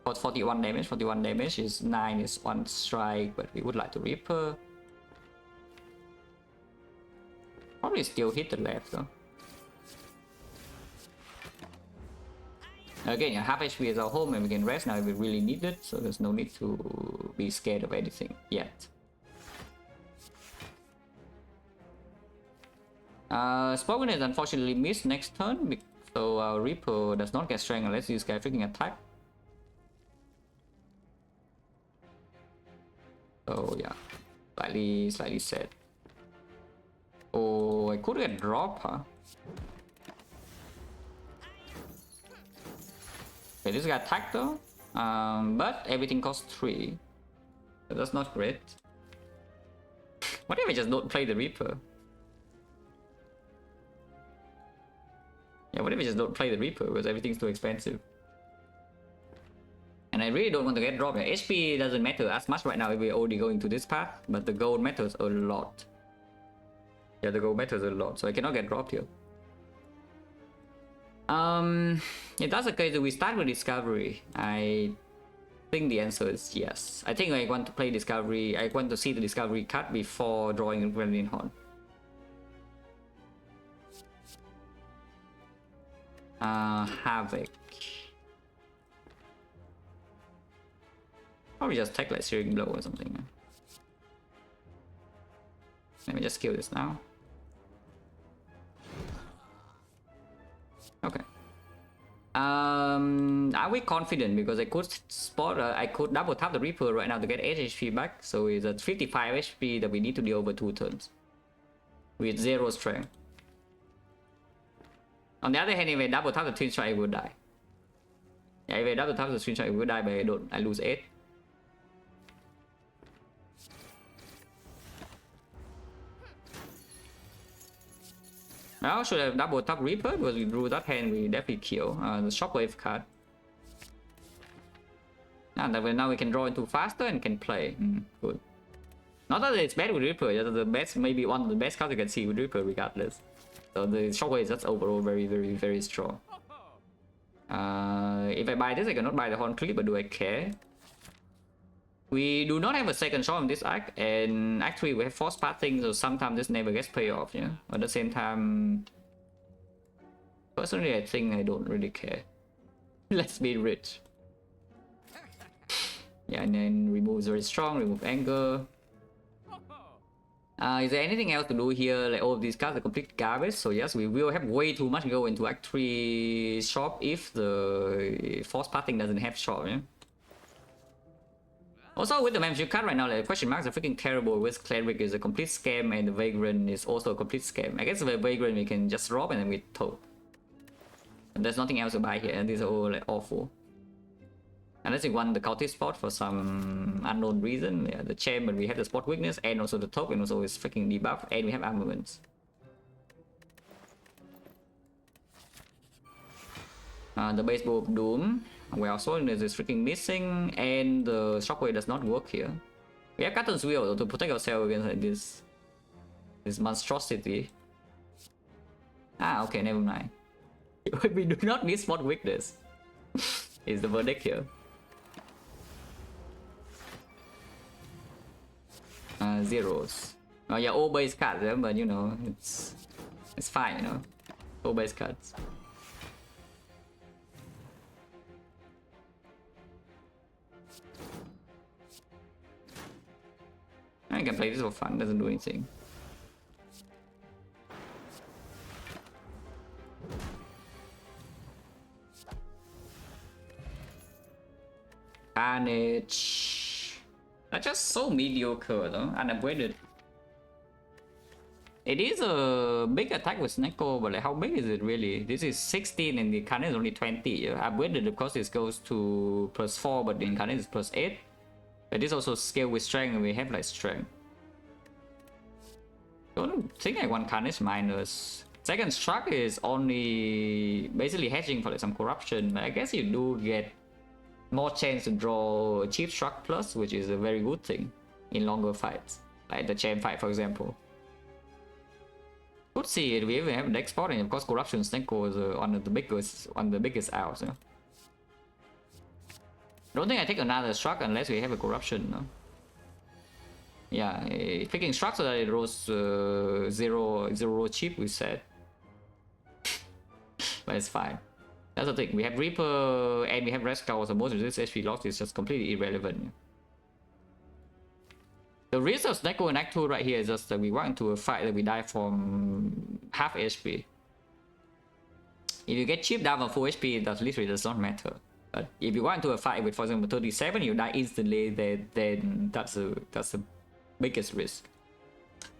41 damage. 41 damage is 9 is 1 strike, but we would like to Reaper. Probably still hit the left though. Again, yeah, half HP is our home and we can rest now if we really need it, so there's no need to be scared of anything yet. Spoken is unfortunately missed next turn, so our Reaper does not get strength unless this guy freaking attack. So yeah, slightly sad. Oh, I could get drop, huh? Okay, this guy attacked though, but everything costs 3. So that's not great. What if I just don't play the Reaper? Yeah, what if I just don't play the Reaper because everything's too expensive? And I really don't want to get dropped. HP doesn't matter as much right now if we're already going to this path, but the gold matters a lot. Yeah, the gold matters a lot, so I cannot get dropped here. If that's the case, we start with Discovery. I think the answer is yes. I think I want to play Discovery. I want to see the Discovery cut before drawing Grenadine Horn. Havoc. Probably just take like Searing Blow or something. Let me just kill this now. Okay. Are we confident? Because I could spot, I could double tap the Reaper right now to get 8 HP back. So it's at 55 HP that we need to deal over 2 turns. With 0 strength. On the other hand, if I double tap the Twin Strike, I would die. Yeah, if I double tap the Twin Strike, I would die, but I don't. I lose 8. Now should have double tap Reaper because we drew that hand, we definitely kill the Shockwave card. And now we can draw into faster and can play. Good. Not that it's bad with Reaper, it's the best, maybe one of the best cards you can see with Reaper regardless. So the Shockwave is just overall very strong. If I buy this, I cannot buy the Horn Clip, but do I care? We do not have a second shot on this act, and actually we have force pathing, so sometimes this never gets paid off, yeah? At the same time, personally I think I don't really care. Let's be rich. Yeah, and then remove very strong, remove anger. Is there anything else to do here? Like all of these cards are complete garbage, so yes, we will have way too much go into Act 3 shop if the force pathing doesn't have shop, yeah? Also, with the membership card right now, the question marks are freaking terrible. With Cleric is a complete scam, and the Vagrant is also a complete scam. I guess the Vagrant we can just drop and then we tote. And there's nothing else to buy here, and these are all like awful. Unless you want the cultist spot for some unknown reason. Yeah, the champ, but we have the spot weakness, and also the token also is freaking debuff, and we have armaments. The Baseball of Doom. Well, Soulness is freaking missing, and the Shockwave does not work here. We have Cotton's Wheel to protect ourselves against this monstrosity. Ah, okay, never mind. We do not need spot weakness. Is the verdict here. Zeros. Oh yeah, all base cards, yeah, but you know, it's fine, you know. All base cards. I can play this for fun, doesn't do anything. Carnage. That's just so mediocre though, unupgraded. It is a big attack with Snecko, but like how big is it really? This is 16 and the Carnage is only 20. Yeah? Upgraded of course it goes to +4, but the Carnage is +8. But this also scale with strength and we have like strength. I don't think I want Carnage minus. Second struck is only basically hedging for like some corruption, but I guess you do get more chance to draw a cheap struck plus, which is a very good thing in longer fights, like the champ fight for example. Could see it. We even have deck spot, and of course corruption Snecko is on the biggest out. So. Don't think I take another struck unless we have a corruption. No? Yeah, picking struck so that it rolls zero cheap. We said, but it's fine. That's the thing. We have Reaper and we have Red Skull, so most of this HP loss is just completely irrelevant. The risk of Snecko in Act 2 right here is just that we walk into a fight that we die from half HP. If you get cheap down from full HP, that literally does not matter. But if you walk into a fight with, for example, 37, you die instantly, then that's the biggest risk.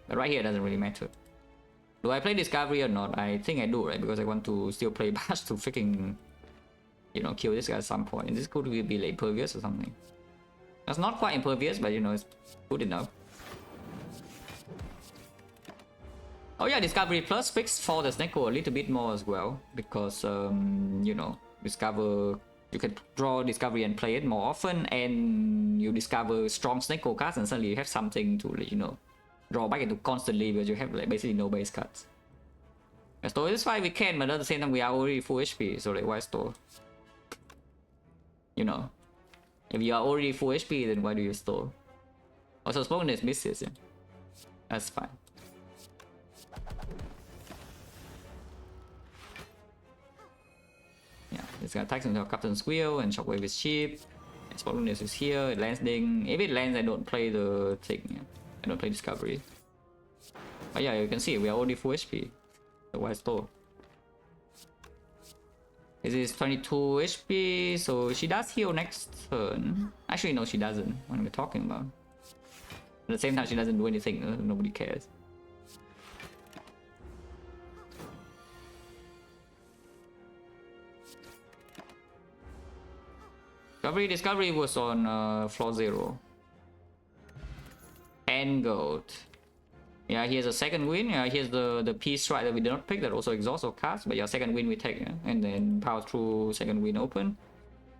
But right here, it doesn't really matter. Do I play Discovery or not? I think I do, right? Because I want to still play Bash to freaking, you know, kill this guy at some point. And this could be like impervious or something. That's not quite impervious, but you know, it's good enough. Oh yeah, Discovery Plus fixed for the Snecko a little bit more as well. Because, you know, you can draw Discovery and play it more often. And you discover strong Snecko cards and suddenly you have something to, you know, draw back into constantly because you have like basically no base cards. Store this fight we can, but at the same time we are already full HP, so like why store? You know, if you are already full HP, then why do you store? Also, Spokenness misses, yeah. That's fine. Yeah, it's gonna attack into Captain Squeal and Shockwave is cheap. Spokenness is here, it lands ding. If it lands, I don't play the thing. Yeah. I don't play Discovery. But yeah, you can see we are already full HP. So why store? This is 22 HP, so she does heal next turn. Actually, no, she doesn't. What am I talking about? At the same time, she doesn't do anything. Nobody cares. Discovery was on floor 0. 10 gold. Yeah, here's a second win. Yeah, here's the peace strike that we did not pick that also exhausts our cards, but yeah, second win we take, yeah? And then power through second win open.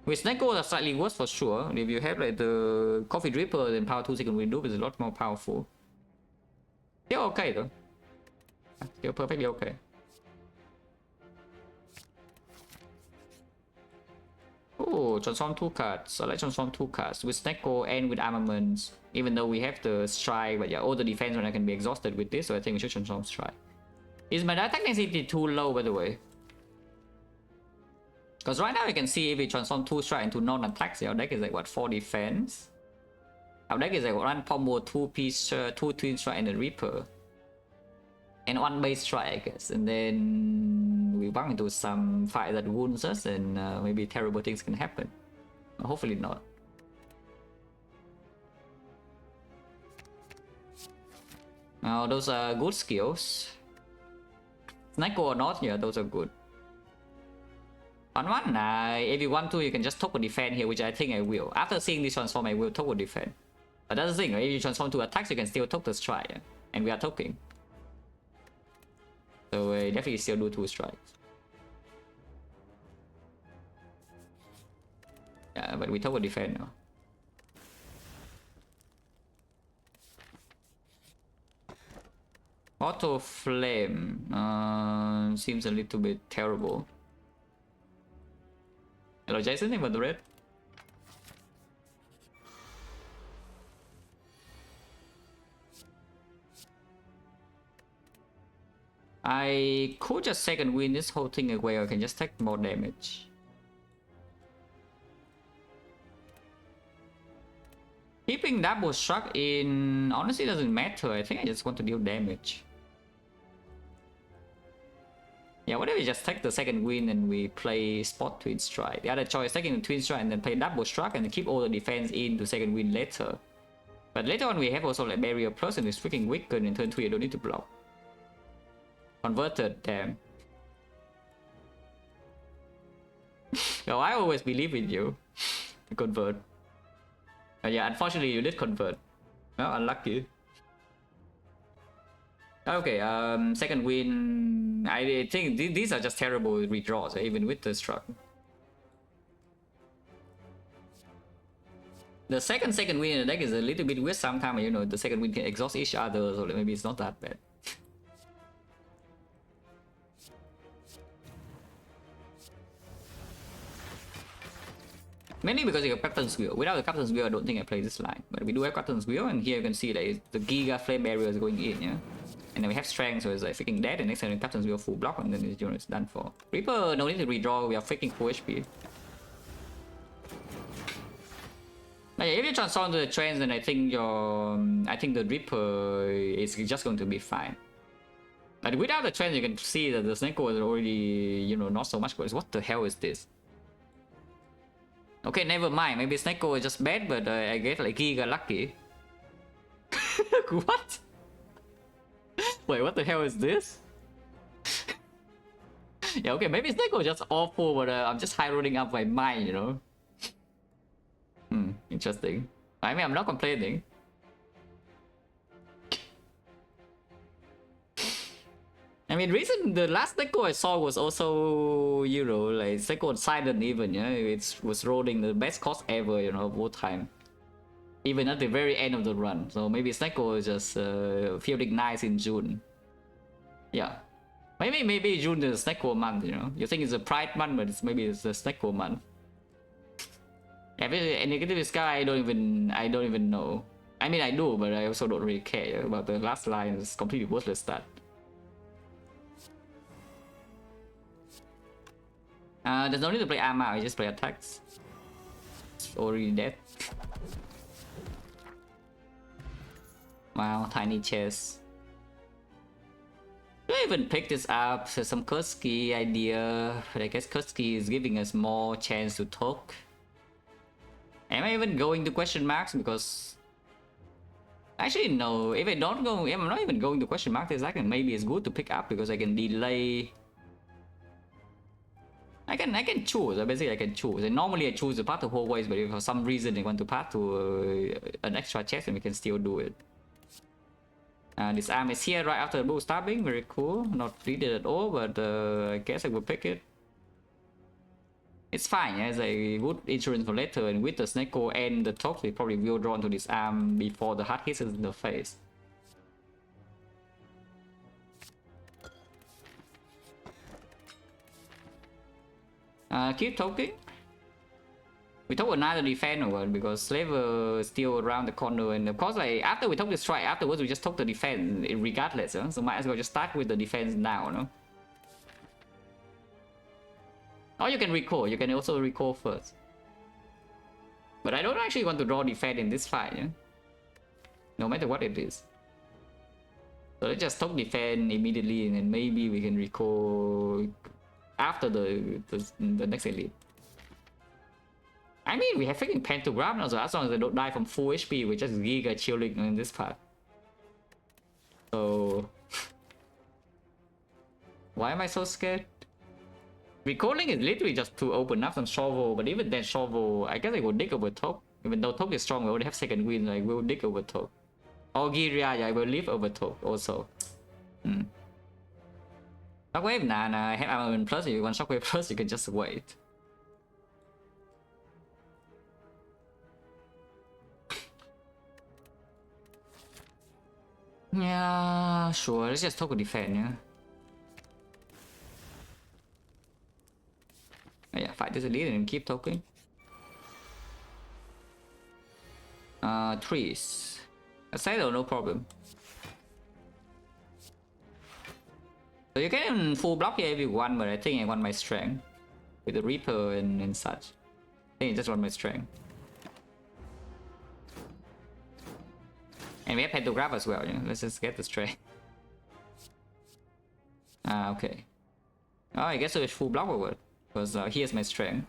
With Snecko, that's slightly worse for sure. If you have like the Coffee Dripper, then power 2 second win loop is a lot more powerful. Still okay though. Still perfectly okay. Oh, transform 2 cards. I like transform 2 cards with Snecko and with armaments. Even though we have the strike, but yeah, all the defense when I can be exhausted with this, so I think we should transform strike. Is my attack density too low, by the way? Because right now you can see if we transform 2 strike into non-attacks, our deck is like what, 4 defense? Our deck is like 1 combo, 2 piece, 2 twin strike and a Reaper. And 1 base strike, I guess. And then we bump into some fight that wounds us and maybe terrible things can happen. Hopefully not. Now those are good skills. Snecko or not, yeah, those are good. On one, if you want to, you can just Toggle defend here, which I think I will. After seeing this transform, I will Toggle defend. But that's the thing, if you transform to attacks, you can still Toggle strike, yeah? And we are talking. So I definitely still do 2 strikes. Yeah, but we Toggle defend now. Auto Flame seems a little bit terrible. Hello Jason, thank you for the red. I could just second win this whole thing away, or I can just take more damage. Keeping double struck in honestly doesn't matter. I think I just want to deal damage. Yeah, what if we just take the second win and we play spot twin strike? The other choice taking the twin strike and then play double struck and keep all the defense in to second win later. But later on we have also like barrier plus and it's freaking weakened in turn 3. I don't need to block. Converted, damn. Well, I always believe in you. Convert. But yeah, unfortunately you did convert. Well, unlucky. Okay, second win. I think these are just terrible redraws, even with the struck. The second win in the deck is a little bit weird sometimes, you know, the second win can exhaust each other, so maybe it's not that bad. Mainly because you have Captain's Wheel. Without the Captain's Wheel, I don't think I play this line. But we do have Captain's Wheel, and here you can see that the Giga Flame Barrier is going in, yeah? And then we have Strength, so it's like freaking dead, and next time Captain's Wheel full block, and then it's, you know, it's done for. Reaper, no need to redraw, we are freaking full HP. But yeah, if you transform to the trends, then I think the Reaper is just going to be fine. But without the trends, you can see that the Snecko is already, you know, not so much good. What the hell is this? Okay, never mind. Maybe Snecko is just bad, but I get like Giga lucky. What? Wait, what the hell is this? Yeah, okay, maybe Snecko is just awful, but I'm just high rolling up my mind, you know? Interesting. I mean, I'm not complaining. I mean, the last Snecko I saw was also, you know, like Snecko on Silent even, yeah? It was rolling the best cost ever, you know, of all time. Even at the very end of the run. So maybe Snecko is just feeling nice in June. Yeah. Maybe June is the Snecko month, you know? You think it's a Pride month, but maybe it's the Snecko month. Yeah, and negative sky, I don't even know. I mean, I do, but I also don't really care about the last line. It's completely worthless stat. There's no need to play armor. I just play attacks. It's already dead. Wow, tiny chest. Do I even pick this up? So some Kurski idea, but I guess Kurski is giving us more chance to talk. Am I even going to question marks? Because actually no, if I don't go, I'm not even going to question mark this second. Maybe it's good to pick up because I can delay. I can choose. Basically, I can choose. And normally I choose the path to whole ways, but if for some reason I want to path to an extra chest, then we can still do it. This arm is here right after the bow stabbing. Very cool. Not needed at all, but I guess I will pick it. It's fine, yeah? It's a good insurance for later, and with the Snecko and the Tox, we probably will draw into this arm before the hard hits us in the face. Keep talking. We took another defense over because Slaver is still around the corner, and of course, like after we took the strike, afterwards we just took the defense regardless, huh? So might as well just start with the defense now, no? Or you can recall. You can also recall first. But I don't actually want to draw defense in this fight, yeah? No matter what it is. So let's just talk defense immediately, and then maybe we can recall after the next elite. I mean, we have freaking pentagram now, so as long as they don't die from full HP, we're just giga chilling in this part. So why am I so scared? Recalling is literally just to open up some shovel, but even then shovel, I guess I will dig over top. Even though top is strong, we already have second win, like we'll dig over top. Or Giria, yeah, I will live over top also. Shockwave, nah, I have armament plus, if you want shockwave plus, you can just wait. Yeah, sure, let's just talk with defense, yeah? Oh, yeah, fight this elite and keep talking. Trees. Asylum, no problem. So you can full block here if you want, but I think I want my strength. With the Reaper and such. I think I just want my strength. And we have Pantograph as well, you know? Let's just get the strength. Okay. Oh, I guess it's full block over. Because here's my strength.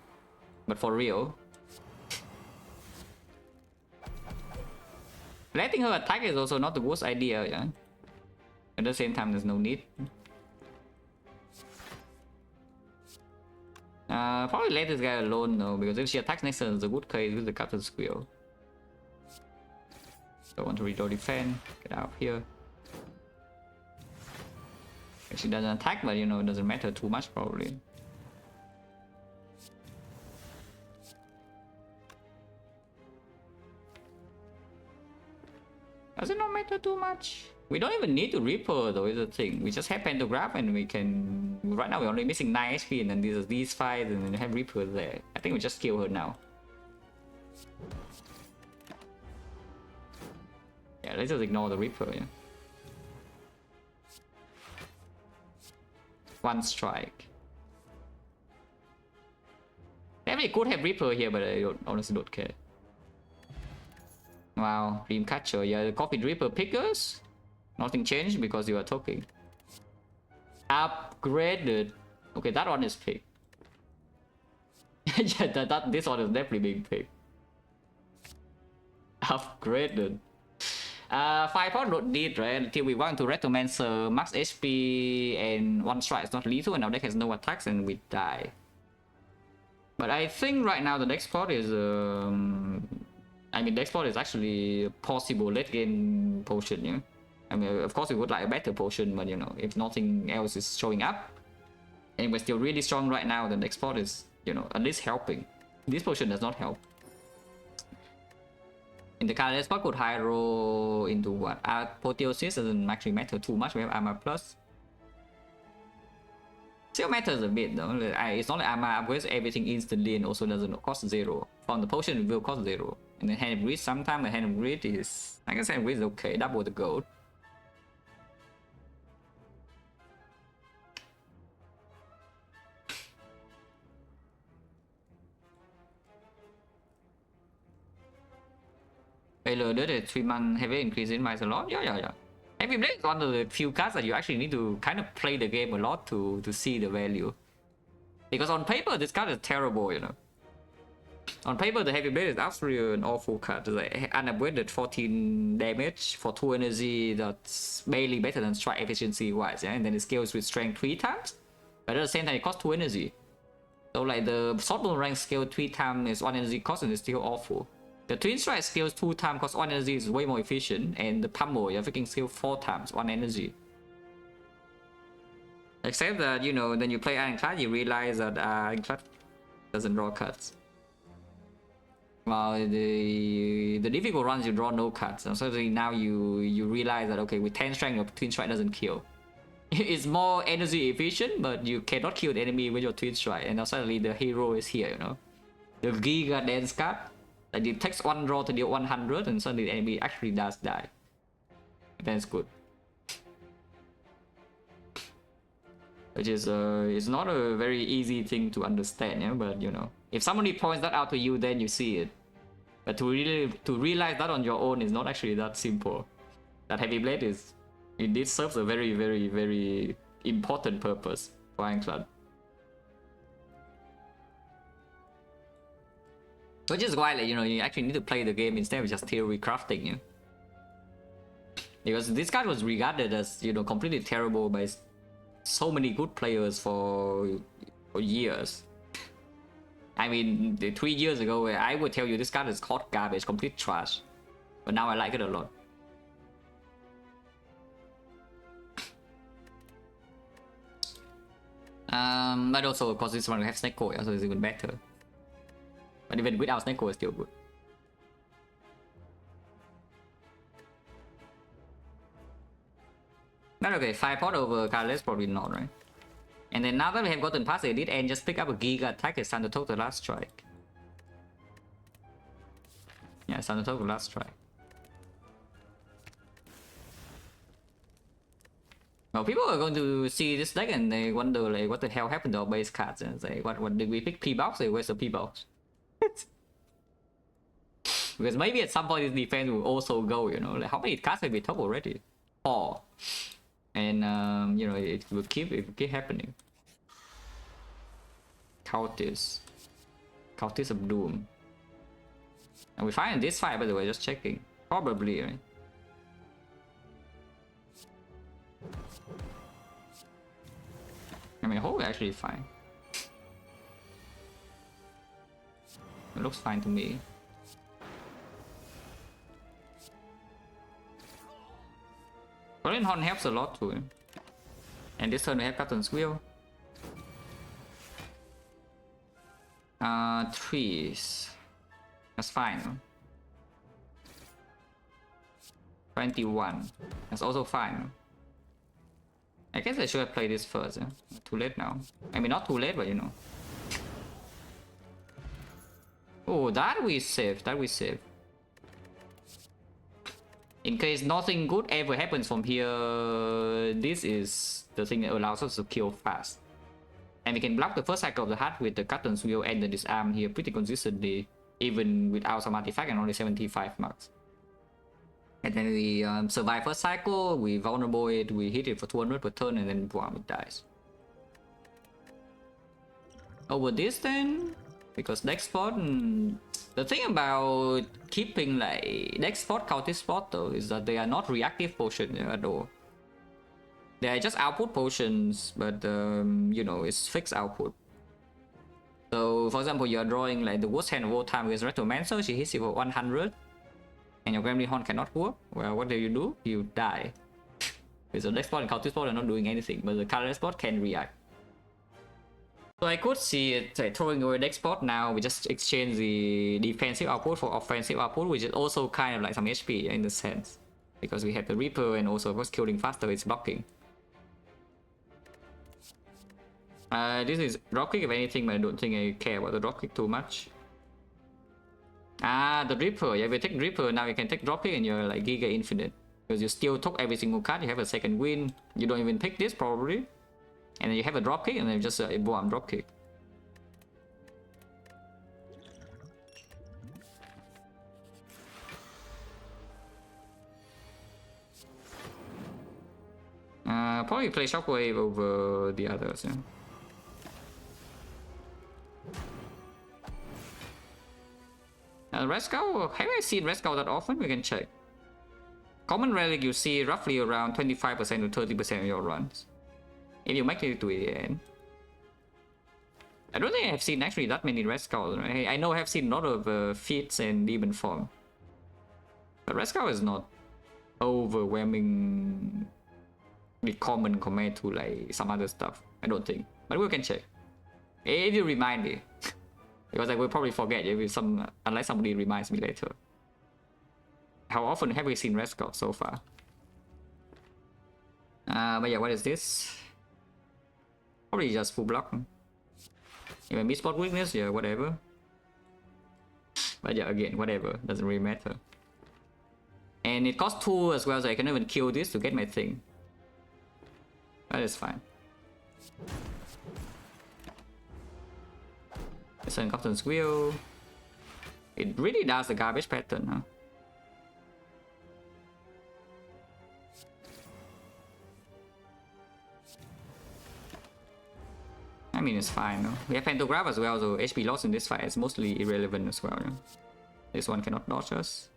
But for real. Letting her attack is also not the worst idea, yeah? At the same time, there's no need. Probably let this guy alone though, because if she attacks next turn, it's a good case with the Captain Squirrel. So I want to redraw defend, get out of here. She doesn't attack, but you know, it doesn't matter too much probably. Does it not matter too much? We don't even need to Reaper though, is the thing. We just have Pantograph and we can... Right now we're only missing 9 HP and then these 5 and then have Reaper there. I think we just kill her now. Yeah, let's just ignore the Reaper, yeah. One strike. Maybe could have Reaper here, but I honestly don't care. Wow, Dreamcatcher, yeah, the Coffee Reaper pickers. Nothing changed because you are talking. Upgraded. Okay, that one is picked. Yeah, this one is definitely being picked. Upgraded. 5 pound not need, right? Until we want to Retromancer, max HP and one strike is not lethal, and our deck has no attacks and we die. But I think right now the next part is I mean, the export is actually a possible late game potion, yeah? I mean, of course we would like a better potion, but you know, if nothing else is showing up, and we're still really strong right now, then the export is, you know, at least helping. This potion does not help. In the card, export could high roll into what? Apotheosis doesn't actually matter too much, we have armor plus. Still matters a bit though, it's not like armor upgrades everything instantly and also doesn't cost 0. From the potion it will cost 0. And then hand of greed, sometimes the hand of greed is... I guess hand of greed is okay, double the gold. Failure did a 3-month heavy increase in mice a lot? Yeah. Heavy Blade is one of the few cards that you actually need to kind of play the game a lot to see the value. Because on paper, this card is terrible, you know. On paper, the Heavy Blade is absolutely an awful card. It's like unupgraded 14 damage for 2 energy, that's barely better than strike efficiency wise, yeah? And then it scales with strength 3 times. But at the same time, it costs 2 energy. So like the sword rank scale 3 times is 1 energy cost and it's still awful. The Twin Strike scales 2 times cost 1 energy is way more efficient, and the Pummel, you're freaking scale 4 times 1 energy. Except that, you know, then you play Ironclad, you realize that Ironclad doesn't draw cards. Well, the difficult runs you draw no cards, and suddenly now you realize that okay, with 10 strength your Twin Strike doesn't kill. It's more energy efficient, but you cannot kill the enemy with your Twin Strike, and now suddenly the hero is here, you know. The Giga Dance card. Like it takes 1 draw to deal 100 and suddenly the enemy actually does die. That's good. Which is it's not a very easy thing to understand, yeah? But you know, if somebody points that out to you, then you see it. But to realize that on your own is not actually that simple. That Heavy Blade is indeed serves a very important purpose for Ironclad. Which is why, like, you know, you actually need to play the game instead of just theory crafting, you know? Because this card was regarded as, you know, completely terrible by so many good players for years. I mean, 3 years ago, I would tell you this card is hot garbage, complete trash. But now I like it a lot. But also, of course, this one will have Snecko, so it's even better. But even without Snecko, it's still good. But okay, 5 pot over Carlos probably not, right? And then now that we have gotten past Elite and just pick up a Giga attack, it's time to talk the last strike. Yeah, it's time to talk the last strike. Well, people are going to see this deck and they wonder like what the hell happened to our base cards and say what did we pick P-box or where's the P-box? Because maybe at some point this defense will also go, you know, like how many cards have we top already? 4. And you know, it will keep happening. Cultist of Doom. And we find this fight, by the way, just checking. Probably, right? I mean, whole actually fine. It looks fine to me. Golden Horn helps a lot too. And this turn we have Captain's Wheel. Trees. That's fine. 21. That's also fine. I guess I should have played this first. Too late now. I mean, not too late, but you know. Oh, that we saved. In case nothing good ever happens from here, this is the thing that allows us to kill fast. And we can block the first cycle of the heart with the Captain's Wheel and the disarm here pretty consistently, even without some artifact and only 75 marks. And then we survive first cycle, we vulnerable it, we hit it for 200 per turn, and then boom, it dies. Over this then, because deck spot, the thing about keeping like deck spot, counter spot though, is that they are not reactive potions at all. They are just output potions, but you know, it's fixed output. So for example, you are drawing like the worst hand of all time with Retromancer, she hits you for 100. And your Gremlin Horn cannot work. Well, what do? You die. Because the deck spot and counter spot are not doing anything, but the color spot can react. So I could see it like, throwing away deck spot. Now we just exchange the defensive output for offensive output, which is also kind of like some HP in the sense. Because we have the Reaper and also of course killing faster, it's blocking. This is dropkick if anything, but I don't think I care about the dropkick too much. The Reaper. Yeah, if you take Reaper, now you can take dropkick and you're like Giga Infinite. Because you still took every single card, you have a second win. You don't even pick this probably. And then you have a dropkick and then just a boom, dropkick. Probably play Shockwave over the others, yeah. Red Skull, have I seen Red Skull that often? We can check. Common Relic you see roughly around 25% to 30% of your runs. If you make it to the end. I don't think I have seen actually that many Red Skulls. Right? I know I have seen a lot of feats and demon form. But Red Skull is not overwhelmingly common compared to like some other stuff. I don't think. But we can check. If you remind me. Because I will probably forget if unless somebody reminds me later. How often have we seen Red Skull so far? But yeah, what is this? Probably just full block. If I miss spot weakness, yeah, whatever. But yeah, again, whatever, doesn't really matter. And it costs 2 as well, so I can even kill this to get my thing. That is fine. Send Captain's Wheel. It really does the garbage pattern, huh? I mean, it's fine. No? We have Pantograph as well, so HP loss in this fight is mostly irrelevant as well. No? This one cannot dodge us.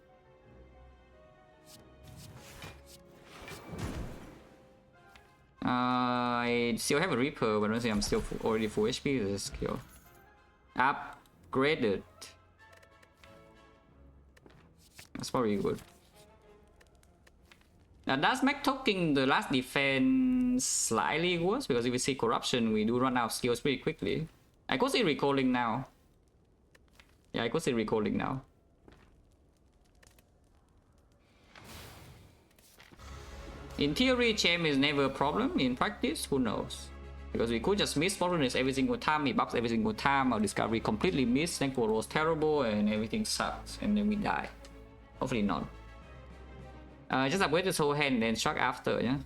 I still have a Reaper, but I don't think I'm still already full HP. This is skill. Upgraded. That's probably good. Now does make toking the last defense slightly worse, because if we see corruption, we do run out of skills pretty quickly. I could see recalling now. Yeah, I could see recalling now. In theory, Cham is never a problem. In practice, who knows? Because we could just miss Foreigners every single time, he buffs every single time, our discovery completely missed, Snecko rolls terrible, and everything sucks, and then we die. Hopefully not. Just upgrade this whole hand and then shock after, yeah?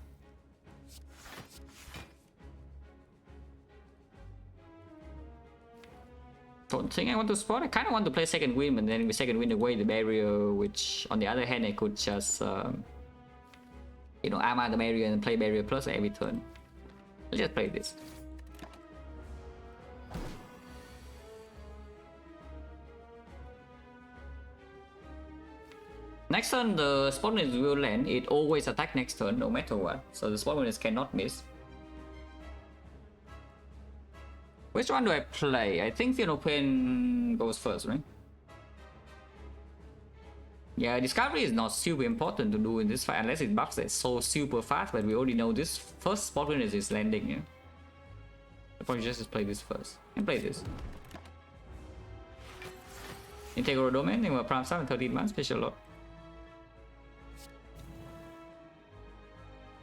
Don't think I want to spot. I kind of want to play second win, but then with second win away the barrier, which on the other hand I could just, you know, armor the barrier and play barrier plus every turn. Let's just play this. Next turn, the spot winners will land. It always attack next turn, no matter what. So the spot winners cannot miss. Which one do I play? I think Open goes first, right? Yeah, discovery is not super important to do in this fight unless it buffs it so super fast, but we already know this first spot winner is landing, yeah? I'll probably just play this first. And play this. Integral Domain, and Prime 7, 13 months, special lot.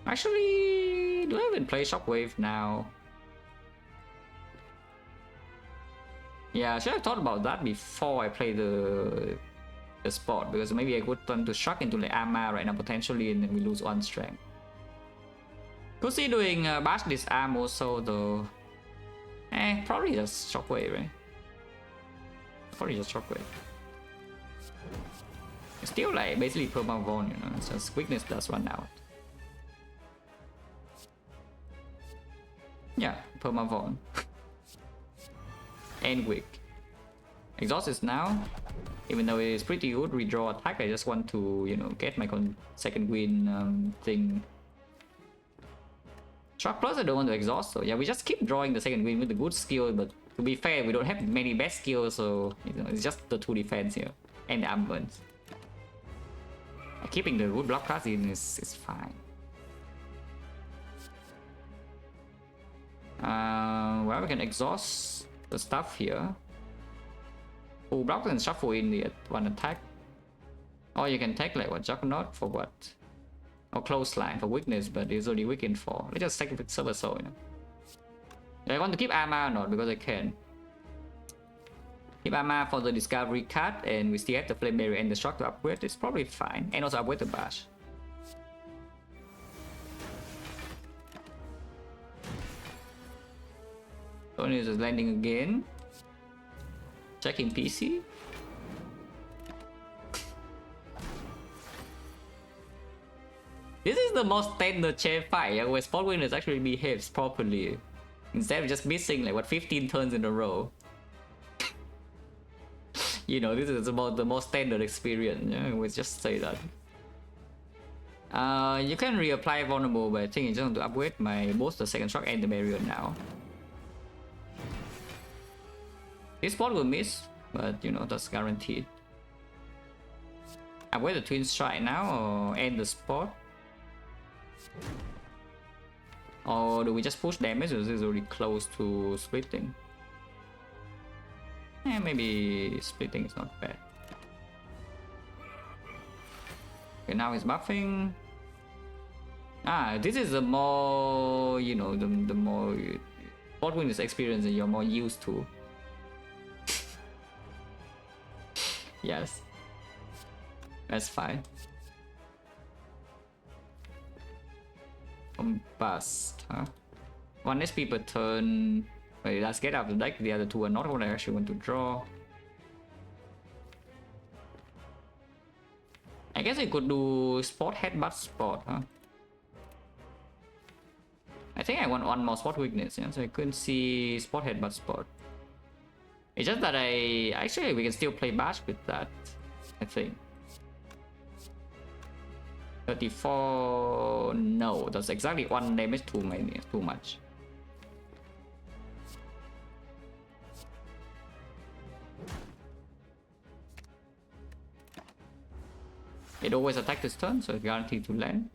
Actually, do I even play Shockwave now? Yeah, I should have thought about that before I play the spot, because maybe I could turn to shock into the armor right now potentially, and then we lose one strength. Could see doing bash disarm also though. Probably just Shockwave, right? Probably just Shockwave. It's still like basically perma-von, you know, it's just weakness does run out. Yeah, perma-von. And weak. Exhaust is now, even though it is pretty good redraw attack, I just want to, you know, get my second win thing. Shock plus I don't want to exhaust, so yeah, we just keep drawing the second win with the good skill, but to be fair, we don't have many best skills, so you know, it's just the 2 defense here and the armbands. Keeping the good block class in is fine. Well, we can exhaust the stuff here. Full block and shuffle in the one attack. Or you can take like what, Juggernaut for what? Or Clothesline for weakness, but it's only weakened for. Let's just take it Silver Soul, you know. Do I want to keep armor or not? Because I can. Keep armor for the discovery card, and we still have the flame barrier and the shock to upgrade. It's probably fine. And also upgrade the bash. Tony is landing again. Checking PC. This is the most standard chair fight where spot winners actually behaves properly. Instead of just missing like what 15 turns in a row. You know, this is about the most standard experience. Yeah, we just say that. You can reapply vulnerable, but I think I just want to upgrade my both the second shock and the barrier now. This spot will miss, but you know, that's guaranteed. Upgrade the twin strike now or end the spot? Or do we just push damage, or is this already close to splitting? Maybe splitting is not bad. Okay, now it's buffing. This is the more, you know, the more spot winners experience that you're more used to. Yes, that's fine. Bust, huh? 1 SP per turn. Wait, let's get out of the deck. The other two are not what I actually want to draw. I guess I could do spot headbutt spot, huh? I think I want one more spot weakness, yeah? So I couldn't see spot headbutt spot. It's just that actually we can still play bash with that, I think. 34, no, that's exactly 1 damage too much. It always attacks this turn, so it's guaranteed to land.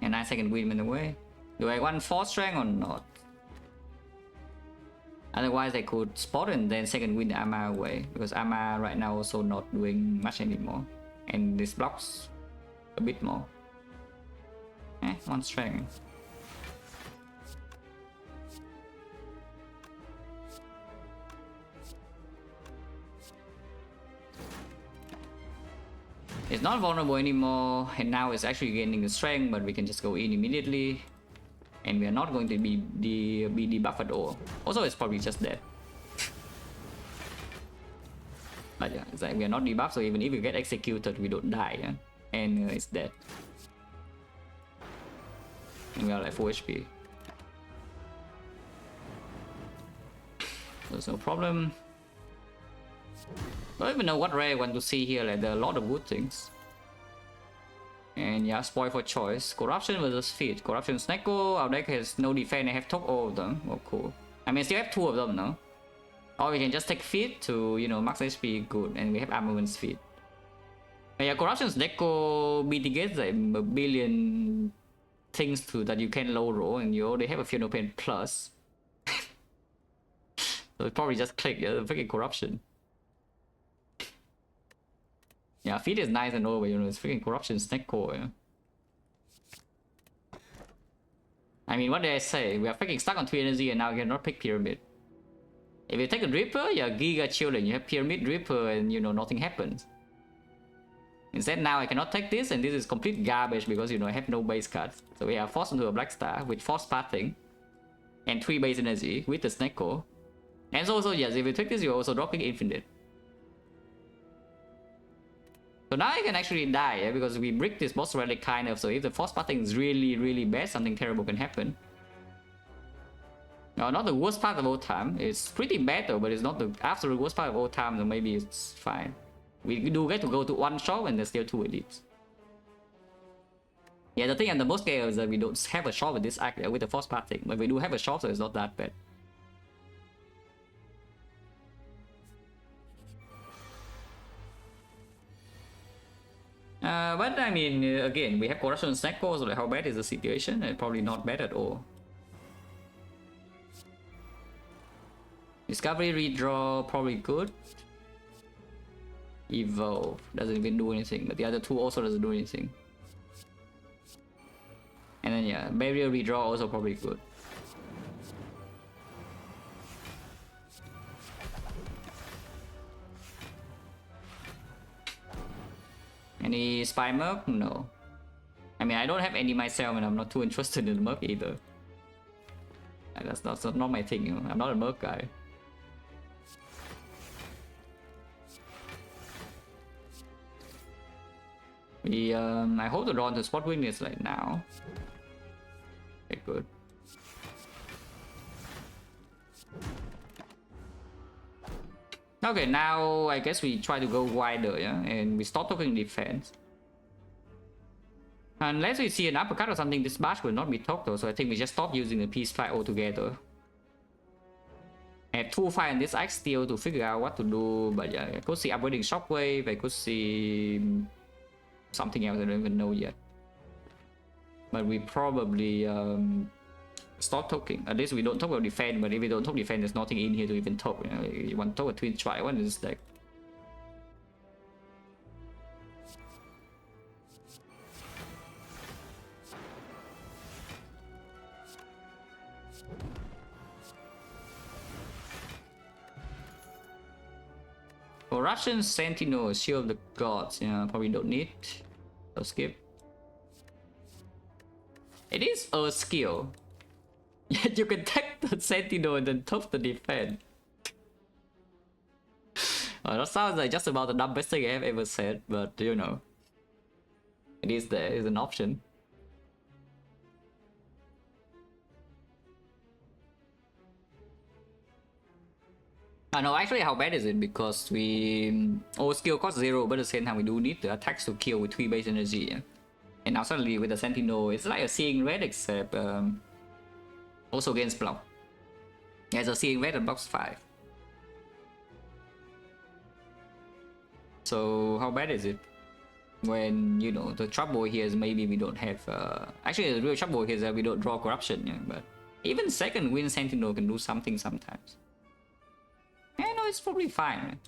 And 9 second win away. Do I want 4 strength or not? Otherwise I could spot and then second win the armor away, because armor right now also not doing much anymore. And this blocks a bit more. 1 strength. It's not vulnerable anymore, and now it's actually gaining the strength, but we can just go in immediately. And we are not going to be debuffed at all. Also, it's probably just dead. But yeah, it's like we are not debuffed, so even if we get executed, we don't die, yeah? And it's dead. And we are like full HP. There's no problem. I don't even know what rare I want to see here, like there are a lot of good things. And yeah, spoil for choice. Corruption versus Feed. Corruption Snecko, our deck has no defense, I have took all of them. Oh cool. I mean, still have 2 of them now. Or we can just take Feed to, you know, max HP, good. And we have Armament Feed. But yeah, Corruption Snecko mitigates like a billion things to that you can low roll, and you already have a Funeral Pain plus. So it's probably just click, yeah, the freaking Corruption. Yeah, Feed is nice and all, but you know, it's freaking Corruption Snecko, yeah. I mean, what did I say? We are freaking stuck on 3 energy and now we cannot pick Pyramid. If you take a Dripper, you're Giga chilling. You have Pyramid, Dripper, and you know, nothing happens. Instead, now I cannot take this, and this is complete garbage because, you know, I have no base cards. So we are forced into a Black Star with Force Pathing and 3 base energy with the Snecko. And so also, yes, if you take this, you're also dropping Infinite. So now I can actually die, yeah, because we brick this boss relic kind of, so if the force pathing is really bad, something terrible can happen. No, not the worst part of all time. It's pretty bad though, but it's not the absolute worst part of all time, so maybe it's fine. We do get to go to 1 shot and there's still 2 elites. Yeah, the thing I'm the most scared is that we don't have a shot with this act, with the force pathing, but we do have a shot, so it's not that bad. But I mean, again, we have Corruption and Snecko, so like how bad is the situation? Probably not bad at all. Discovery, redraw, probably good. Evolve, doesn't even do anything, but the other 2 also doesn't do anything. And then yeah, Barrier, redraw, also probably good. Any Spy Merc? No. I mean, I don't have any myself and I'm not too interested in the Merc either. That's not my thing, you know? I'm not a Merc guy. We, I hope to draw into Spot Weakness like now. Okay, good. Okay, now I guess we try to go wider, yeah? And we stop talking defense. Unless we see an uppercut or something, this bash will not be talked though, so I think we just stop using the peace fight altogether. I have 2 fight in this axe still to figure out what to do, but yeah, I could see upgrading Shockwave, I could see something else I don't even know yet. But we probably stop talking. At least we don't talk about defense, but if we don't talk defense, there's nothing in here to even talk. You know, you want to talk a twin strike, what is this deck? Corruption, Sentinel, Shield of the Gods. Yeah, probably don't need. So skip. It is a skill. Yet you can take the Sentinel and then top the defense. Well, that sounds like just about the dumbest thing I've ever said, but you know. It is there, it's an option. No, actually how bad is it? Because we... our skill costs 0, but at the same time we do need the attacks to kill with 3 base energy. Yeah? And now suddenly with the Sentinel, it's like a Seeing Red except also against block. Yeah, it's a Seeing Red and blocks 5. So how bad is it? When, you know, the trouble here is maybe we don't have... actually the real trouble here is that we don't draw Corruption, yeah? But even second Wind Sentinel can do something sometimes. Yeah, no, it's probably fine, right?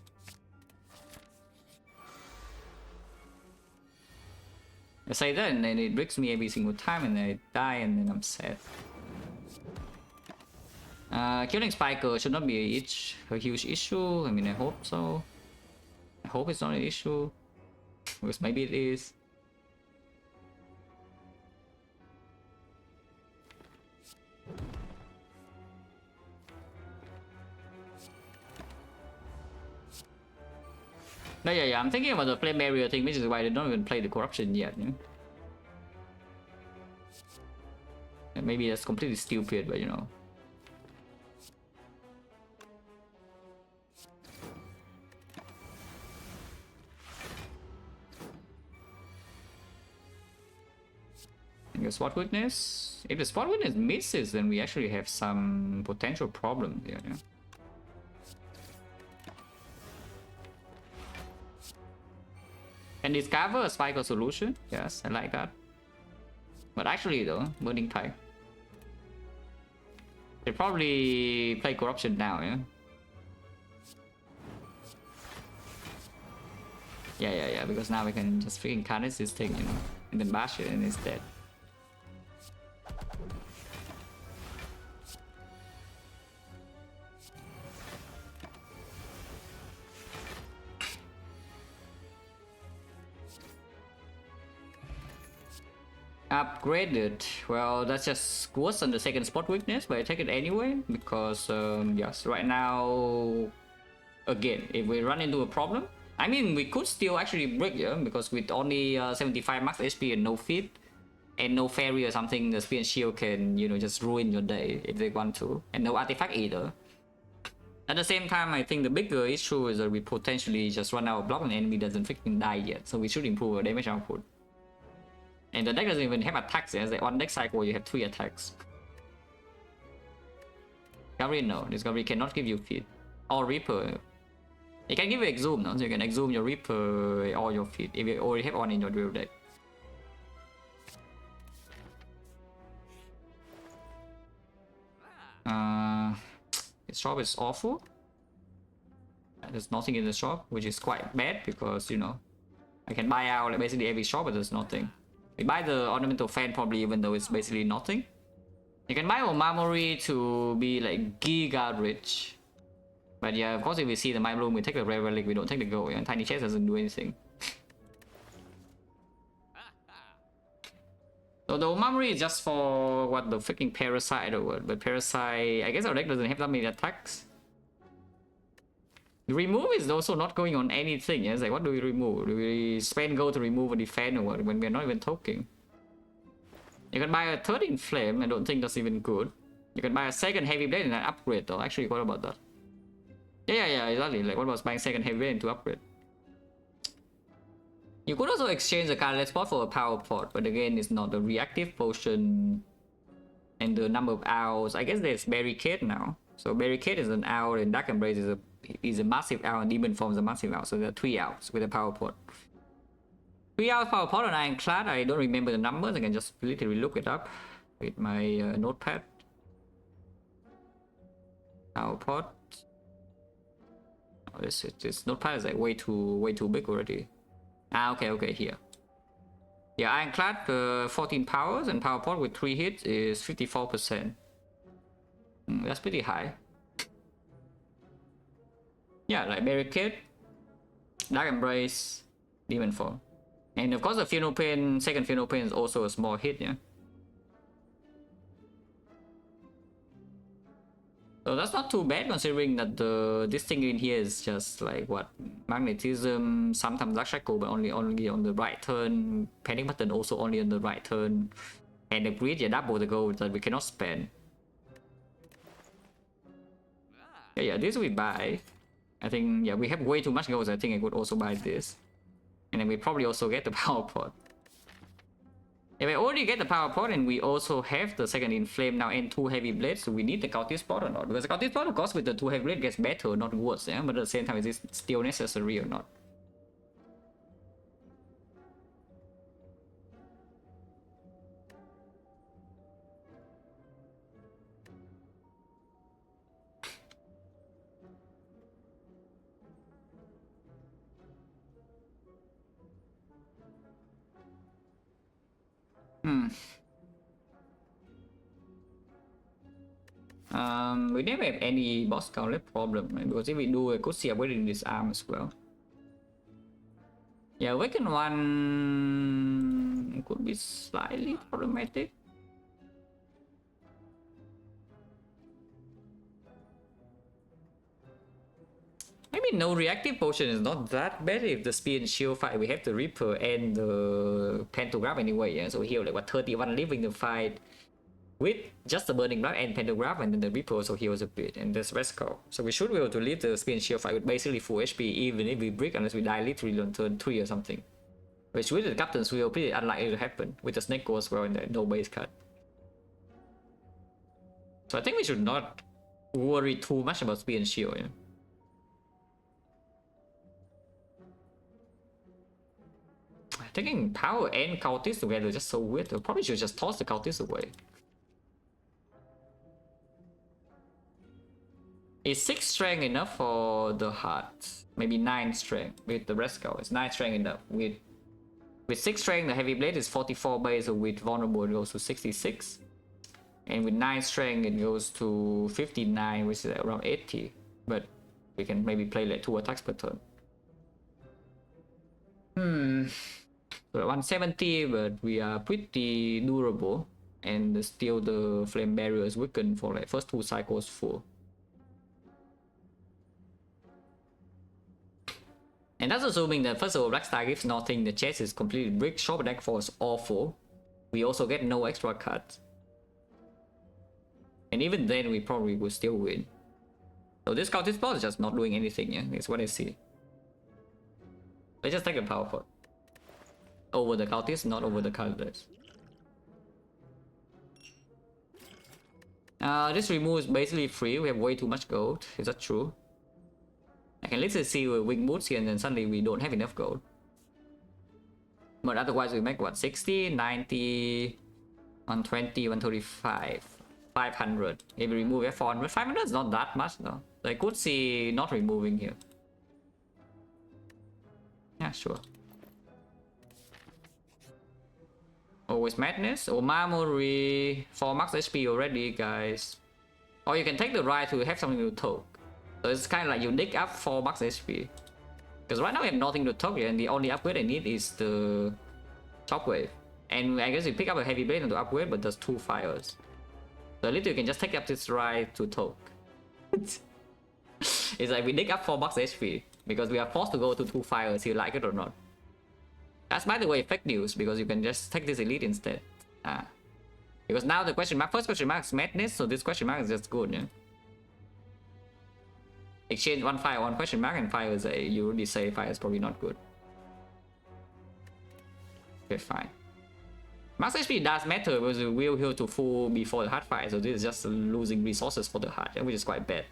I say that and then it breaks me every single time and then I die and then I'm sad. Killing Spiker should not be a huge issue. I mean, I hope so. I hope it's not an issue. Because maybe it is. No, yeah, I'm thinking about the flame barrier thing, which is why they don't even play the corruption yet. You know? And maybe that's completely stupid, but you know. And the spot witness. If the spot witness misses, then we actually have some potential problem here. Yeah? Can discover a spike or solution. Yes, I like that. But actually though, burning type. They probably play corruption now, yeah? Yeah, because now we can just freaking carnage this thing, you know, and then bash it and it's dead. Upgraded. Well, that's just worse than the second spot weakness, but I take it anyway because yes, right now, again, if we run into a problem, I mean, we could still actually break, yeah, because with only 75 max HP and no feed and no fairy or something, the spear and shield can, you know, just ruin your day if they want to, and no artifact either. At the same time, I think the bigger issue is that we potentially just run out of block and the enemy doesn't freaking die yet, so we should improve our damage output. And the deck doesn't even have attacks, as like one deck cycle you have 3 attacks. Discovery, no. Discovery cannot give you feed. Or Reaper. It can give you Exhume, no? So you can Exhume your Reaper or your feed if you already have one in your drill deck. The shop is awful. There's nothing in the shop, which is quite bad because, you know, I can buy out like basically every shop, but there's nothing. We buy the ornamental fan probably, even though it's basically nothing. You can buy a Marmory to be like giga rich. But yeah, of course if we see the Mind Bloom, we take the rare relic, we don't take the gold. And Tiny Chest doesn't do anything. So the Marmory is just for what, the freaking Parasite or what? But Parasite, I guess our deck doesn't have that many attacks. The remove is also not going on anything. Yeah? It's like, what do we remove? Do we spend gold to remove a defend or what when we're not even talking? You can buy a third in flame. I don't think that's even good. You can buy a second heavy blade and an upgrade though. Actually, what about that? Yeah, exactly. Like, what about buying second heavy blade to upgrade? You could also exchange the cardless pot for a power pot, but again, it's not a reactive potion. And the number of owls, I guess there's barricade now. So barricade is an owl and dark embrace is a massive owl and demon form is a massive owl. So there are 3 owls with a power pot. 3 owls power pot on Ironclad. I don't remember the numbers. I can just literally look it up with my notepad. Power pot. Oh, this notepad is like way too big already. Ah, okay, here. Yeah, Ironclad 14 powers and power pot with 3 hits is 54%. That's pretty high. Yeah, like barricade, dark embrace, demon form, and of course the funeral pain, second funeral pain is also a small hit. Yeah. So that's not too bad considering that this thing in here is just like what, magnetism, sometimes dark shackle, but only on the right turn. Panic button also only on the right turn, and the greed, yeah, double the gold that we cannot spend. Yeah, this we buy. I think, yeah, we have way too much gold, so I think I could also buy this. And then we probably also get the power pot. If I already get the power pot and we also have the second in flame now and 2 heavy blades, so we need the cultist pot or not? Because the cultist pot, of course, with the 2 heavy blades gets better, not worse, yeah? But at the same time, is this still necessary or not? We never have any boss gauntlet problem, right? Because if we do, I could see upgrading this arm as well. Yeah, Awaken 1 could be slightly problematic. Maybe no reactive potion is not that bad. If the speed and shield fight, we have the Reaper and the Pantograph anyway, yeah? So we heal like what 31 living the fight with just the Burning Blood and Pantograph, and then the Reaper also heals a bit, and there's Rescue. So we should be able to leave the speed and shield fight with basically full HP, even if we break, unless we die literally on turn 3 or something. Which with the Captain's Wheel, pretty unlikely to happen, with the Snecko as well and the no base cut. So I think we should not worry too much about speed and shield, yeah? Taking power and cultists together is just so weird. I probably should just toss the cultists away. Is 6 strength enough for the heart? Maybe 9 strength with the rescue. It's 9 strength enough. With 6 strength, the heavy blade is 44 base, so with vulnerable it goes to 66. And with 9 strength it goes to 59, which is around 80. But we can maybe play like 2 attacks per turn. So 170, but we are pretty durable, and still the flame barrier is weakened for like first 2 cycles full. And that's assuming that first of all Blackstar gives nothing, the chest is completely brick, shop attack force awful. We also get no extra cut. And even then we probably will still win. So this cultist boss is just not doing anything, yeah? That's what I see. Let's just take a power pot. Over the cultists, not over the cultists. This remove is basically free. We have way too much gold. Is that true? I can literally see with wing boots here and then suddenly we don't have enough gold. But otherwise we make what? 60, 90, 120, 135, 500. If we remove F 400, 500 is not that much though. So I could see not removing here. Yeah, sure. Oh, it's madness. Oh, Mamory 4 max HP already, guys. Or you can take the ride to have something to talk. So it's kind of like you dig up 4 max HP. Because right now we have nothing to talk yet, and the only upgrade I need is the Shockwave. And I guess you pick up a heavy blade to upgrade, but there's 2 fires. So literally you can just take up this ride to talk. It's like we dig up 4 max HP because we are forced to go to 2 fires, you like it or not. That's by the way fake news, because you can just take this elite instead. Because now the question mark, first question mark is madness, so this question mark is just good, yeah. Exchange 1 fire, 1 question mark, and fire is you already say fire is probably not good. Okay, fine. Max HP does matter because we will heal to full before the hard fight, so this is just losing resources for the hard, yeah, which is quite bad.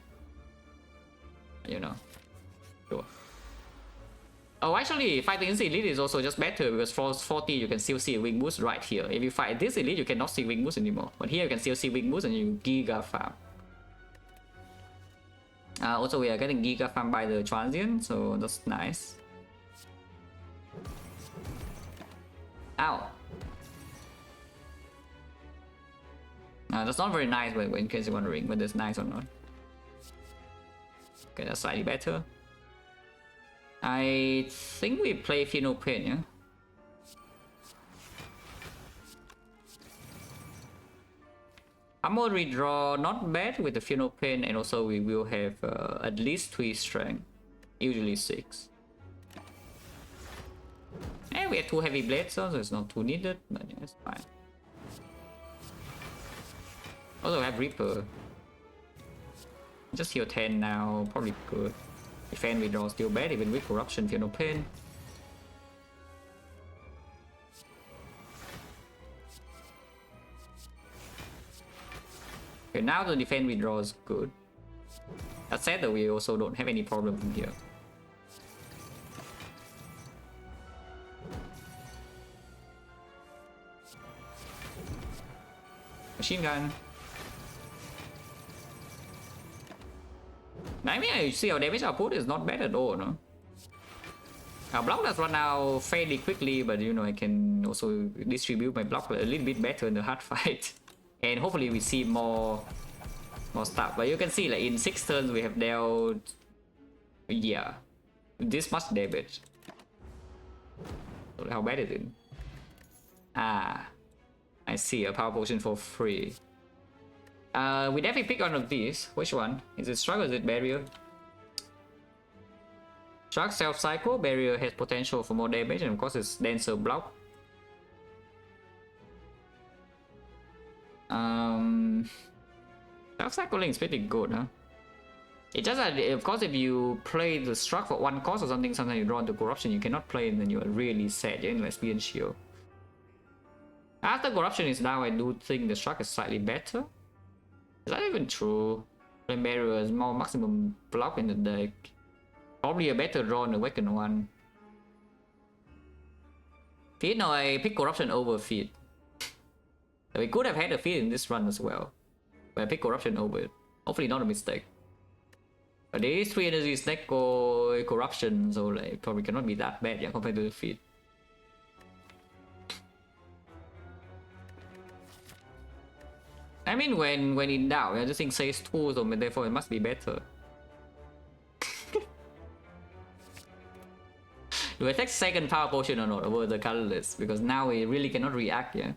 You know. Sure. Oh, actually, fighting this elite is also just better because for 40 you can still see wing boost right here. If you fight this elite, you cannot see wing boost anymore. But here you can still see wing boost and you giga farm. Also, we are getting giga farm by the transient, so that's nice. Ow. That's not very nice, but in case you're wondering whether it's nice or not. Okay, that's slightly better. I think we play Pheno Pain, yeah? Armor redraw, not bad with the Pheno Pain, and also we will have at least 3 strength, usually 6. And we have 2 heavy blades, so it's not too needed, but yeah, it's fine. Also have Reaper. Just heal 10 now, probably good. Defend redraw still bad, even with corruption, Pheno Pain. Okay, now the defend redraw is good. That said, that we also don't have any problem from here. Machine gun. I mean, you see our damage output is not bad at all, no? Our block does run out fairly quickly, but you know, I can also distribute my block a little bit better in the hard fight. And hopefully we see more stuff. But you can see, like, in 6 turns we have dealt, yeah, this much damage. So how bad is it? Ah, I see, a power potion for free. We definitely pick one of these. Which one? Is it Struck or is it Barrier? Struck self-cycle, Barrier has potential for more damage, and of course it's denser block. Self-cycling is pretty good, huh? It's just that, of course, if you play the Struck for one cost or something, sometimes you draw into Corruption, you cannot play it, and then you are really sad, yeah, unless being shield. After Corruption is down, I do think the Struck is slightly better. Is that even true? Flame Barrier is more maximum block in the deck. Probably a better draw in the Awakened one. Feed, no, I pick Corruption over Feed. We could have had a Feed in this run as well, but I pick Corruption over it. Hopefully not a mistake. But there is 3 energy Snecko Corruption, so like probably cannot be that bad, yeah, compared to the Feed. I mean, when in doubt, I just think says 2, so therefore it must be better. Do I take second power potion or not over the colorless? Because now we really cannot react, yeah,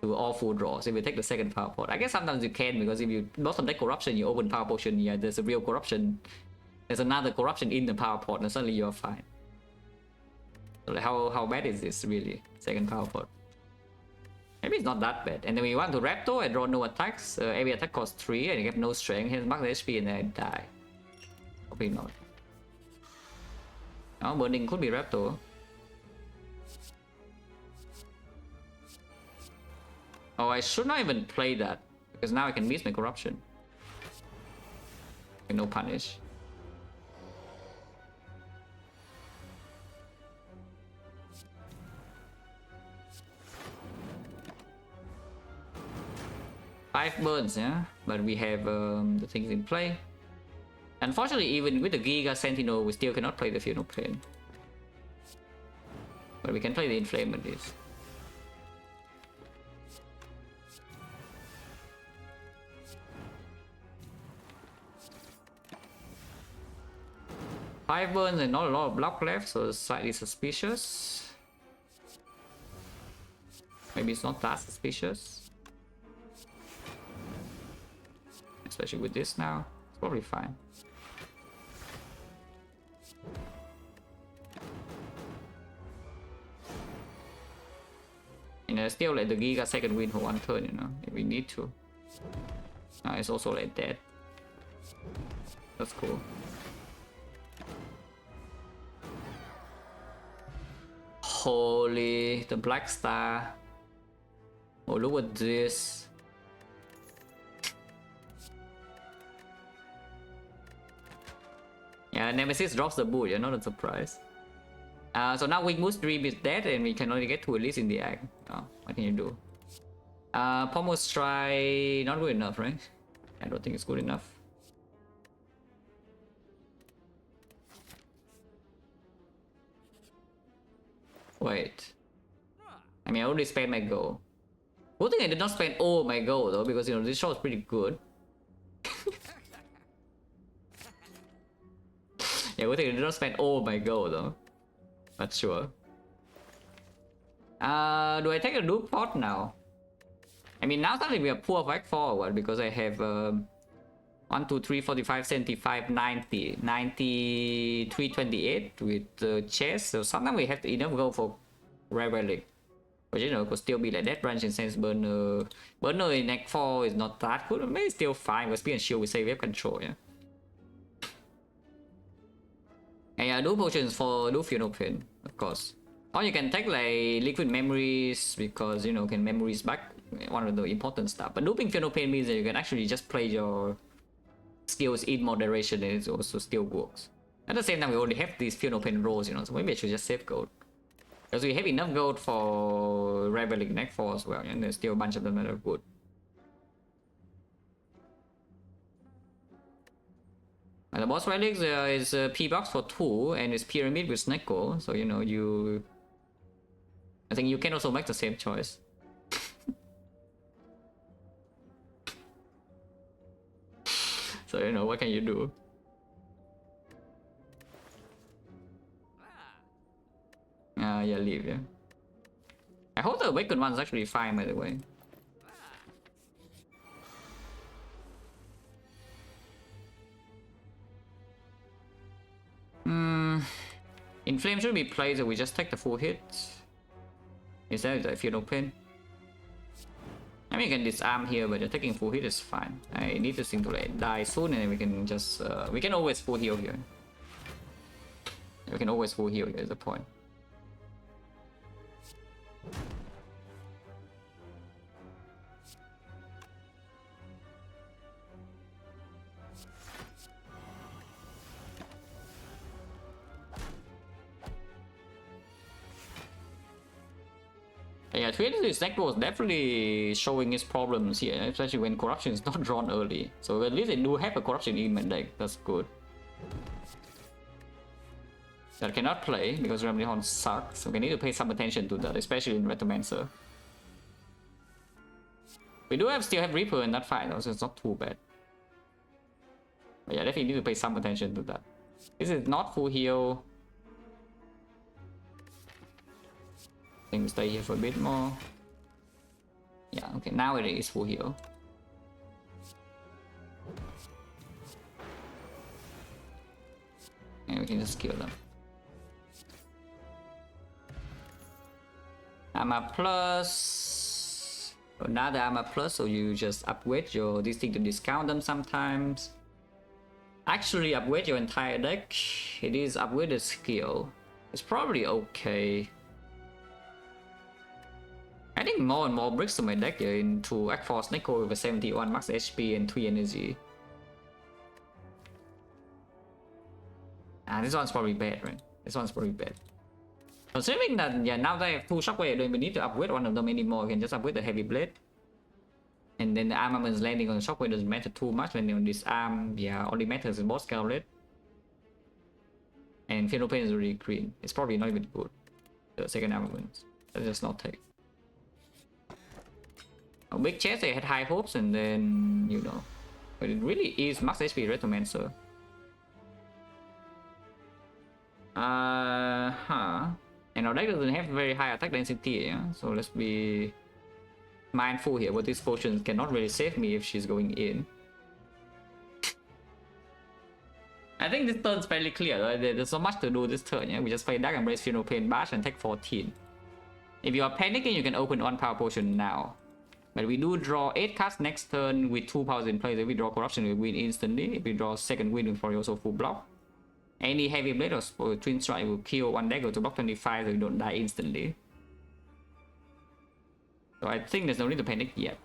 to all full draws if we take the second power pot. I guess sometimes you can, because if you bottom deck corruption, you open power potion, yeah, there's a real corruption. There's another corruption in the power pot, and suddenly you're fine. So like how bad is this really? Second power pot. Maybe it's not that bad. And then we want to Raptor, I draw no attacks. Every attack costs 3 and I get no strength. Here's max HP and then I die. Probably not. Oh, burning could be Raptor. Oh, I should not even play that, because now I can miss my corruption. Okay, no punish. Five burns, yeah, but we have the things in play. Unfortunately, even with the Giga Sentinel, we still cannot play the Funeral Plane. But we can play the Inflamed this. Five burns and not a lot of block left, so it's slightly suspicious. Maybe it's not that suspicious. Especially with this now, it's probably fine. And I still let the Giga second win for one turn, you know, if we need to. Now it's also like that. That's cool. Holy, the Black Star. Oh, look at this. Yeah, Nemesis drops the boot, you're not a surprise. So now Wing Moose Dream is dead and we can only get 2 at least in the act. Oh, what can you do? Pommel Strike, not good enough, right? I don't think it's good enough. Wait. I mean, I already spent my gold. Good thing I did not spend all my gold though, because you know this shot is pretty good. Yeah, good thing I did not spend all my gold though. Not sure. Do I take a Duke pot now? I mean, now suddenly we are poor back forward because I have 1, 2, 3, 45, 75, 90, 90, 328 with chest. So sometimes we have to enough go for relic. But you know, could still be like that branch in sense burner. Burner in Act 4 is not that good, maybe still fine, but speed and shield we say we have control, yeah. And yeah, do potions for do Funeral Pin, of course. Or you can take like liquid memories because you know can memories back, one of the important stuff. But looping Funeral Pin means that you can actually just play your skills in moderation and it also still works. At the same time, we already have these Funeral Pin rolls, you know, so maybe I should just save gold. Because we have enough gold for Rebelling Neck 4 as well, and there's still a bunch of them that are good. And the boss relics is P-Box for 2 and it's Pyramid with Snecko, so you know, I think you can also make the same choice. So you know, what can you do? Yeah, leave, yeah. I hope the awakened one's actually fine, by the way. Inflame should be played, so we just take the full hit. Instead, if you don't pin. I mean, you can disarm here, but taking full hit is fine. I need this thing to like die soon, and then we can just we can always full heal here. We can always full heal here is the point. Yeah, Snecko was definitely showing his problems here, especially when corruption is not drawn early. So at least they do have a corruption in my deck. That's good. That cannot play because Remedy Horn sucks, so we need to pay some attention to that, especially in Retomancer. We do still have Reaper in that fight, so it's not too bad. But yeah, definitely need to pay some attention to that. This is not full heal. I think we stay here for a bit more. Yeah, okay, now it is full heal. And we can just kill them. Armor plus. Another armor plus, so you just upgrade your this thing to discount them sometimes. Actually, upgrade your entire deck. It is upgraded skill. It's probably okay. Adding more and more bricks to my deck here into Act for Snecko with a 71 max HP and 3 energy. This one's probably bad, right? This one's probably bad. Considering that, yeah, now they have 2 shockwave, then we need to upgrade one of them anymore. We can just upgrade the heavy blade. And then the armaments landing on the shockwave doesn't matter too much. Landing on this arm, yeah, only matters in boss scale rate. And Final Pain is really green. It's probably not even good. The second armament. Let's just not take. A big chest, they had high hopes, and then, you know. But it really is max HP Retomancer. And our deck doesn't have very high attack density, yeah? So let's be mindful here, but this potion cannot really save me if she's going in. I think this turn's fairly clear, right? There's so much to do this turn, yeah? We just play Dark Embrace, Final Pain, Bash, and take 14. If you are panicking, you can open 1 power potion now. But we do draw 8 cards next turn with 2 powers in place. If we draw Corruption, we win instantly. If we draw second win, we probably also full block. Any heavy blade or twin strike will kill one dagger to block 25, so you don't die instantly. So I think there's no need to panic yet.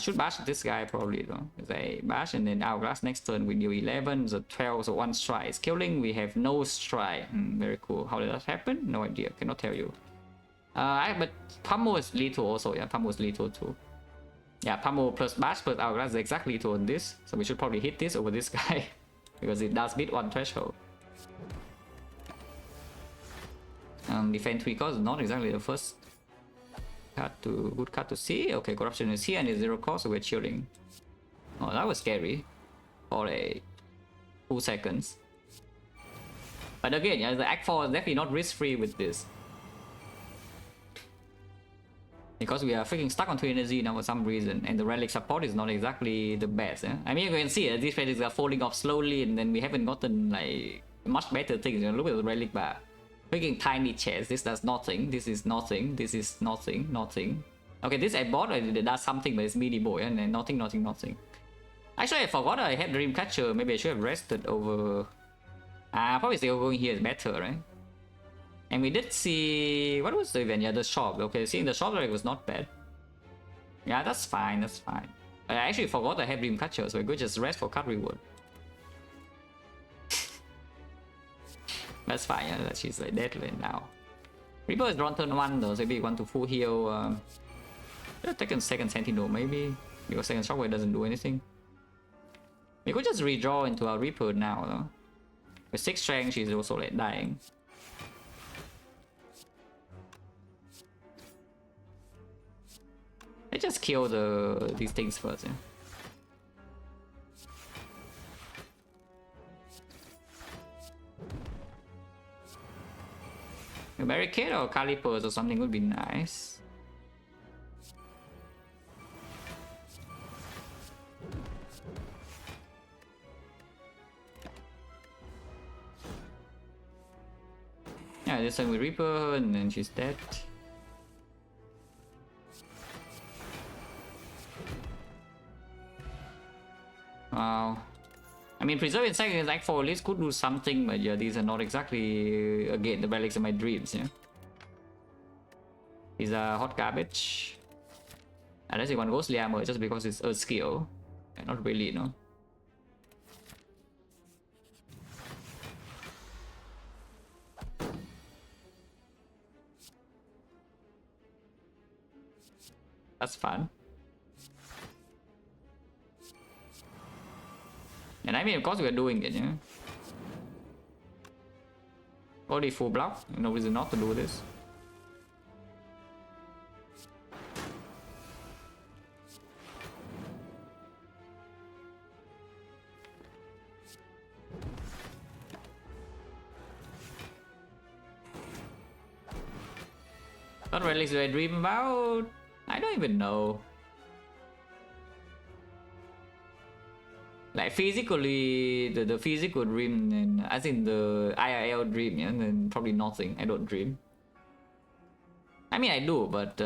Should bash this guy probably though. They bash and then Hourglass next turn with deal 11, so 12, so 1 strike is killing. We have no strike. Very cool. How did that happen? No idea. Cannot tell you. But Pummel is lethal also. Yeah, Pummel is lethal too. Yeah, Pummel plus Bash plus Hourglass is exactly lethal on this. So we should probably hit this over this guy. Because it does beat 1 threshold. Defend 3 cost is not exactly the first good card to see. Okay, Corruption is here and it's 0 cost, so we're chilling. Oh, that was scary. For a 2 seconds. But again, yeah, the Act 4 is definitely not risk-free with this. Because we are freaking stuck on 3 energy now for some reason, and the relic support is not exactly the best. Eh? I mean, you can see these relics are falling off slowly, and then we haven't gotten like much better things. You know, look at the relic bar. Freaking tiny chest. This does nothing. This is nothing. This is nothing. Nothing. Okay, this airborne it does something, but it's mini boy, and then nothing, nothing, nothing. Actually, I forgot I had Dreamcatcher. Maybe I should have rested over. Probably still going here is better, right? And we did see, what was the event? Yeah, the shop. Okay, seeing the shop relic was not bad. Yeah, that's fine, that's fine. I actually forgot I had Dreamcatcher, so I could just rest for card reward. That's fine, yeah, she's like dead right now. Reaper is drawn turn 1 though, so maybe you want to full heal. Taken second Sentinel maybe, because second Shockwave doesn't do anything. We could just redraw into our Reaper now though. With 6 strength, she's also like dying. Let's just kill these things first, yeah. A barricade or calipers or something would be nice. Yeah, this time we Reaper and then she's dead. Wow. I mean, Preserve Insect and Act 4 at least could do something, but yeah, these are not exactly, again, the relics of my dreams, yeah? These are hot garbage. Unless you want Ghostly Armor just because it's a skill. Yeah, not really, you know? That's fun. And I mean, of course we are doing it, yeah? Already full block, no reason not to do this. What relics do I dream about? I don't even know. Like physically, the physical dream, and as in the IRL dream, yeah, then probably nothing. I don't dream. I mean, I do, but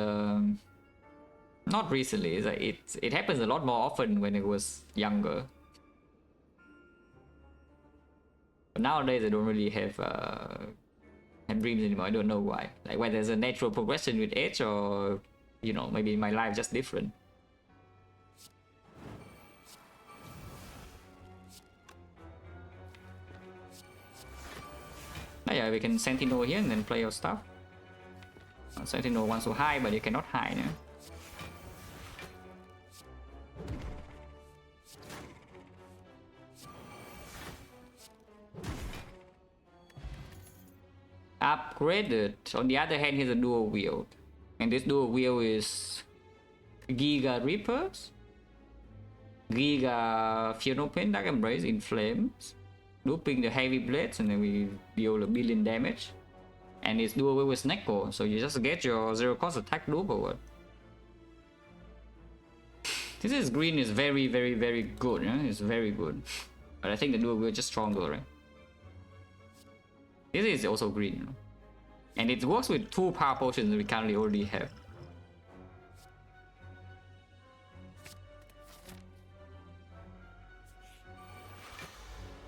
not recently. It's like it happens a lot more often when I was younger. But nowadays, I don't really have dreams anymore. I don't know why. Like whether there's a natural progression with age, or you know, maybe my life just different. Oh yeah, we can Sentinel here and then play your stuff. Sentinel wants to hide, but you cannot hide. Yeah? Upgraded. On the other hand, here's a dual wield, and this dual wield is Giga Reapers, Giga Phenopin, Dark Embrace in Flames, looping the heavy blades, and then we deal 1 billion damage. And it's dual wield with Snecko, so you just get your 0 cost attack loop or what? This is green is very, very, very good. Yeah? It's very good, but I think the dual wield is just stronger, right? This is also green, you know? And it works with 2 power potions that we currently already have.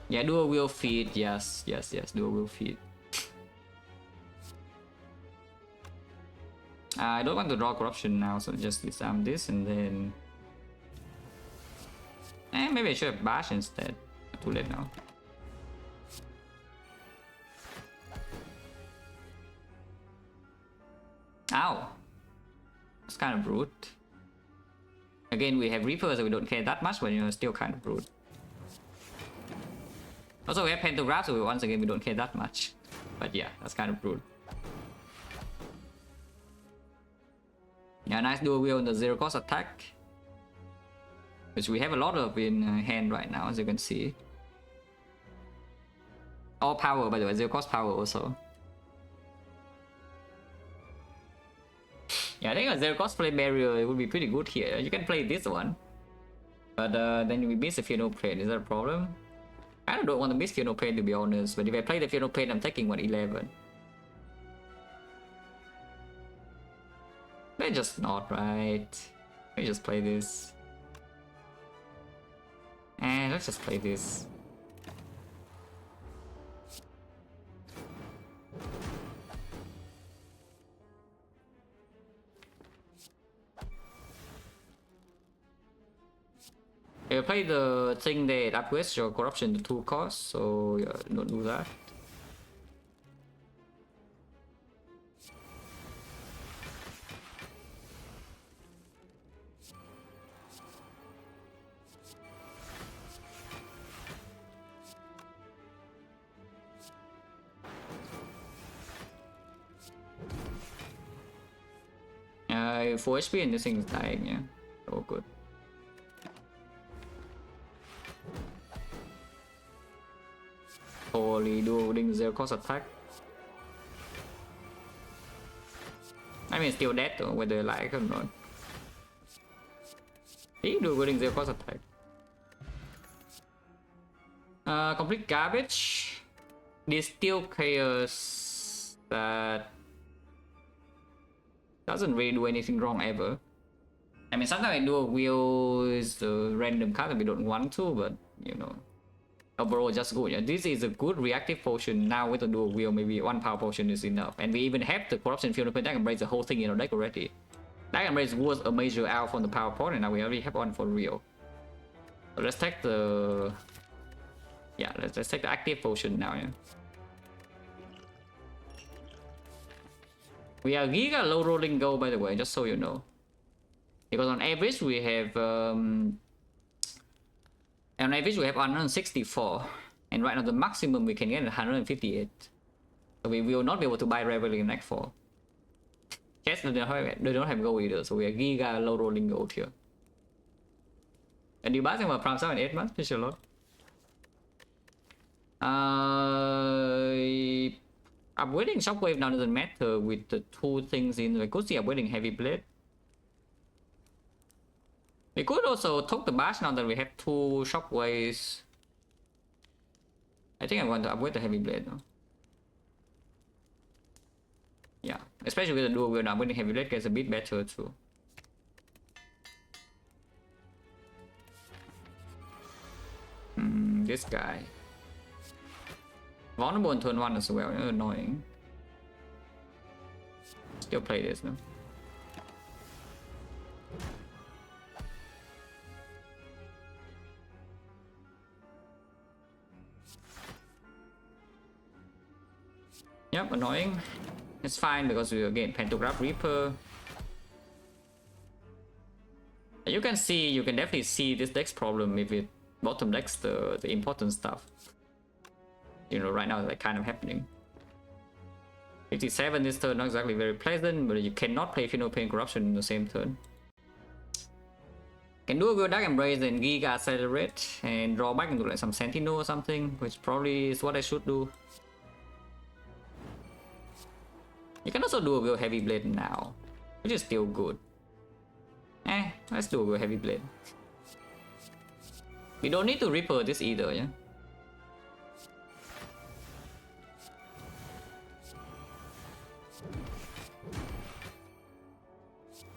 Yeah, dual wield feed. Yes, yes, yes. Dual wield feed. I don't want to draw corruption now, so just disarm this and then. Maybe I should have bash instead. Too late now. Ow! That's kind of rude. Again, we have Reapers, so we don't care that much, but you know, still kind of rude. Also, we have Pentagram, so once again, we don't care that much. But yeah, that's kind of rude. Yeah, nice dual wield on the 0 cost attack, which we have a lot of in hand right now, as you can see. All power, by the way, 0 cost power also. Yeah, I think a 0 cost play barrier would be pretty good here. You can play this one, but then we miss the Phenopane. Is that a problem? I don't want to miss Phenopane, to be honest, but if I play the Phenopane, I'm taking 111. They're just not right. Let me just play this. And let's just play this. I play the thing that upgrades your corruption to 2 costs, so yeah, don't do that. Full HP and this thing is dying, yeah. Oh, good. Holy dueling 0 cost attack. I mean, still dead though, whether like or not. He do good in zero cost attack. Complete garbage. Distill chaos that doesn't really do anything wrong ever. I mean, sometimes I do a wheel is a random card that we don't want to, but you know, overall just good. Yeah, this is a good reactive potion. Now with the dual wheel, maybe one power potion is enough, and we even have the corruption field open. That can break the whole thing in our deck already. That can break was a major out from the power point, and now we already have one for real. So let's take the let's take the active potion now. Yeah. We are giga low rolling goal, by the way, just so you know. Because on average we have 164, and right now the maximum we can get is 158. So we will not be able to buy Reveling in Act 4. Yes, they don't have gold either, so we are giga low rolling gold here. And you buy them vào Prime 7 and 8 months, a lot. Upgrading Shockwave now doesn't matter with the two things in. We could see upgrading Heavy Blade. We could also talk the bash now that we have two Shockwaves. I think I want to upgrade the Heavy Blade though. Yeah, especially with the dual wheel now, upgrading Heavy Blade gets a bit better too. This guy. Vulnerable on turn 1 as well, annoying. Still play this, no? Yep, annoying. It's fine because we again Pantograph Reaper. You can definitely see this deck's problem if it bottom decks the important stuff. You know, right now it's like kind of happening. 57 this turn, not exactly very pleasant, but you cannot play Final Pain Corruption in the same turn. Can do a good Dark Embrace and Giga Accelerate and draw back into like some Sentinel or something, which probably is what I should do. You can also do a real Heavy Blade now, which is still good. Let's do a real Heavy Blade. We don't need to Reaper this either, yeah?